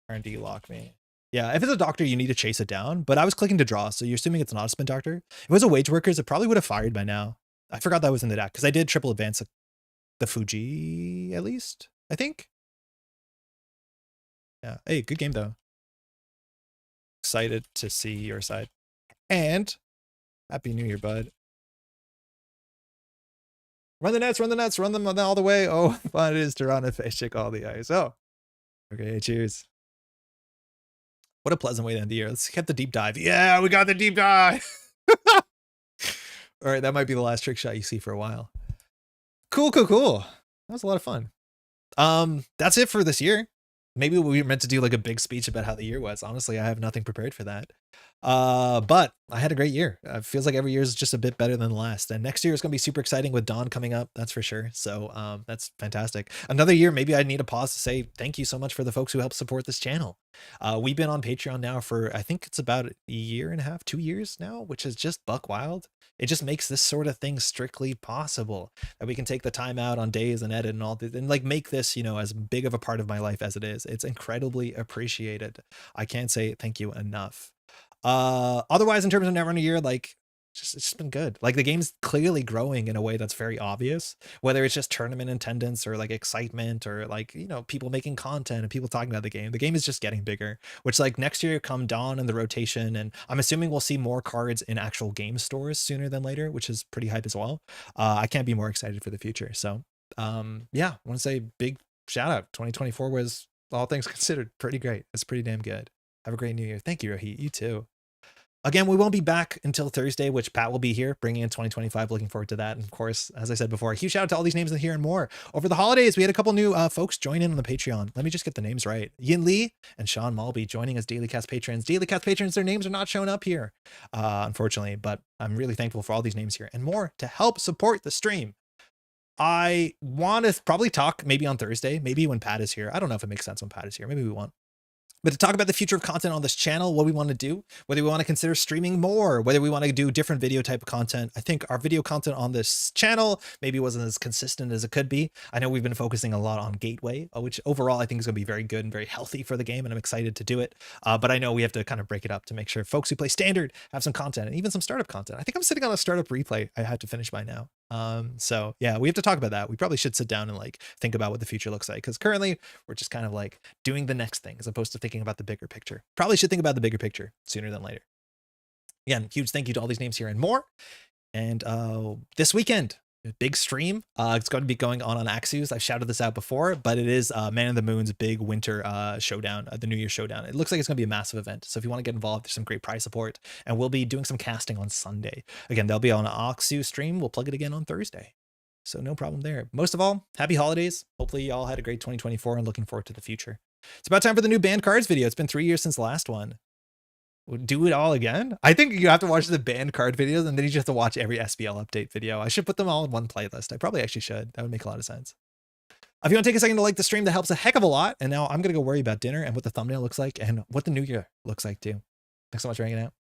R&D lock me. Yeah, if it's a doctor, you need to chase it down. But I was clicking to draw, so you're assuming it's not a spin doctor. If it was a wage workers, it probably would have fired by now. I forgot that was in the deck because I did triple advance the Fuji at least, I think. Yeah. Hey, good game though. Excited to see your side. And Happy New Year, bud. Run the nets, run them all the way. Oh, fun it is to run a face check all the ice. Oh, okay, cheers. What a pleasant way to end the year. Let's get the deep dive. Yeah, we got the deep dive. All right, that might be the last trick shot you see for a while. Cool. That was a lot of fun. That's it for this year. Maybe we were meant to do like a big speech about how the year was. Honestly, I have nothing prepared for that. But I had a great year. It feels like every year is just a bit better than the last. And next year is going to be super exciting with Dawn coming up. That's for sure. So that's fantastic. Another year, maybe I need a pause to say thank you so much for the folks who help support this channel. We've been on Patreon now for, I think it's about a year and a half, 2 years now, which is just buck wild. It just makes this sort of thing strictly possible, that we can take the time out on days and edit and all this and like make this, you know, as big of a part of my life as it is. It's incredibly appreciated. I can't say thank you enough. Otherwise, in terms of Netrunner year, like it's just been good. Like the game's clearly growing in a way that's very obvious, whether it's just tournament attendance or like excitement or like, you know, people making content and people talking about the game. The game is just getting bigger, which like next year come Dawn and the rotation. And I'm assuming we'll see more cards in actual game stores sooner than later, which is pretty hype as well. I can't be more excited for the future. So yeah, I want to say big shout out. 2024 was, all things considered, pretty great. It's pretty damn good. Have a great new year. Thank you, Rohit. You too. Again, we won't be back until Thursday, which Pat will be here bringing in 2025. Looking forward to that. And of course, as I said before, a huge shout out to all these names in here and more. Over the holidays, we had a couple new folks join in on the Patreon. Let me just get the names right. Yin Lee and Sean Malby joining as Daily Cast patrons. Daily Cast patrons, their names are not showing up here, unfortunately, but I'm really thankful for all these names here and more to help support the stream. I want to probably talk maybe on Thursday, maybe when Pat is here. I don't know if it makes sense when Pat is here. Maybe we won't. But to talk about the future of content on this channel, what we want to do, whether we want to consider streaming more, whether we want to do different video type of content. I think our video content on this channel maybe wasn't as consistent as it could be. I know we've been focusing a lot on Gateway, which overall I think is going to be very good and very healthy for the game, and I'm excited to do it. But I know we have to kind of break it up to make sure folks who play Standard have some content and even some startup content. I think I'm sitting on a startup replay I had to finish by now. So yeah, we have to talk about that. We probably should sit down and like think about what the future looks like, because currently we're just kind of like doing the next thing as opposed to thinking about the bigger picture. Probably should think about the bigger picture sooner than later. Again, huge thank you to all these names here and more. And this weekend, big stream. It's going to be going on Axus. I've shouted this out before, but it is Man of the Moon's big winter showdown, the New Year showdown. It looks like it's going to be a massive event. So if you want to get involved, there's some great prize support, and we'll be doing some casting on Sunday. Again, they'll be on an Axus stream. We'll plug it again on Thursday. So no problem there. Most of all, happy holidays. Hopefully you all had a great 2024 and looking forward to the future. It's about time for the new banned cards video. It's been 3 years since the last one. Do it all again? I think you have to watch the banned card videos and then you just have to watch every SBL update video. I should put them all in one playlist. I probably actually should. That would make a lot of sense. If you want to take a second to like the stream, that helps a heck of a lot. And now I'm going to go worry about dinner and what the thumbnail looks like and what the new year looks like too. Thanks so much for hanging out.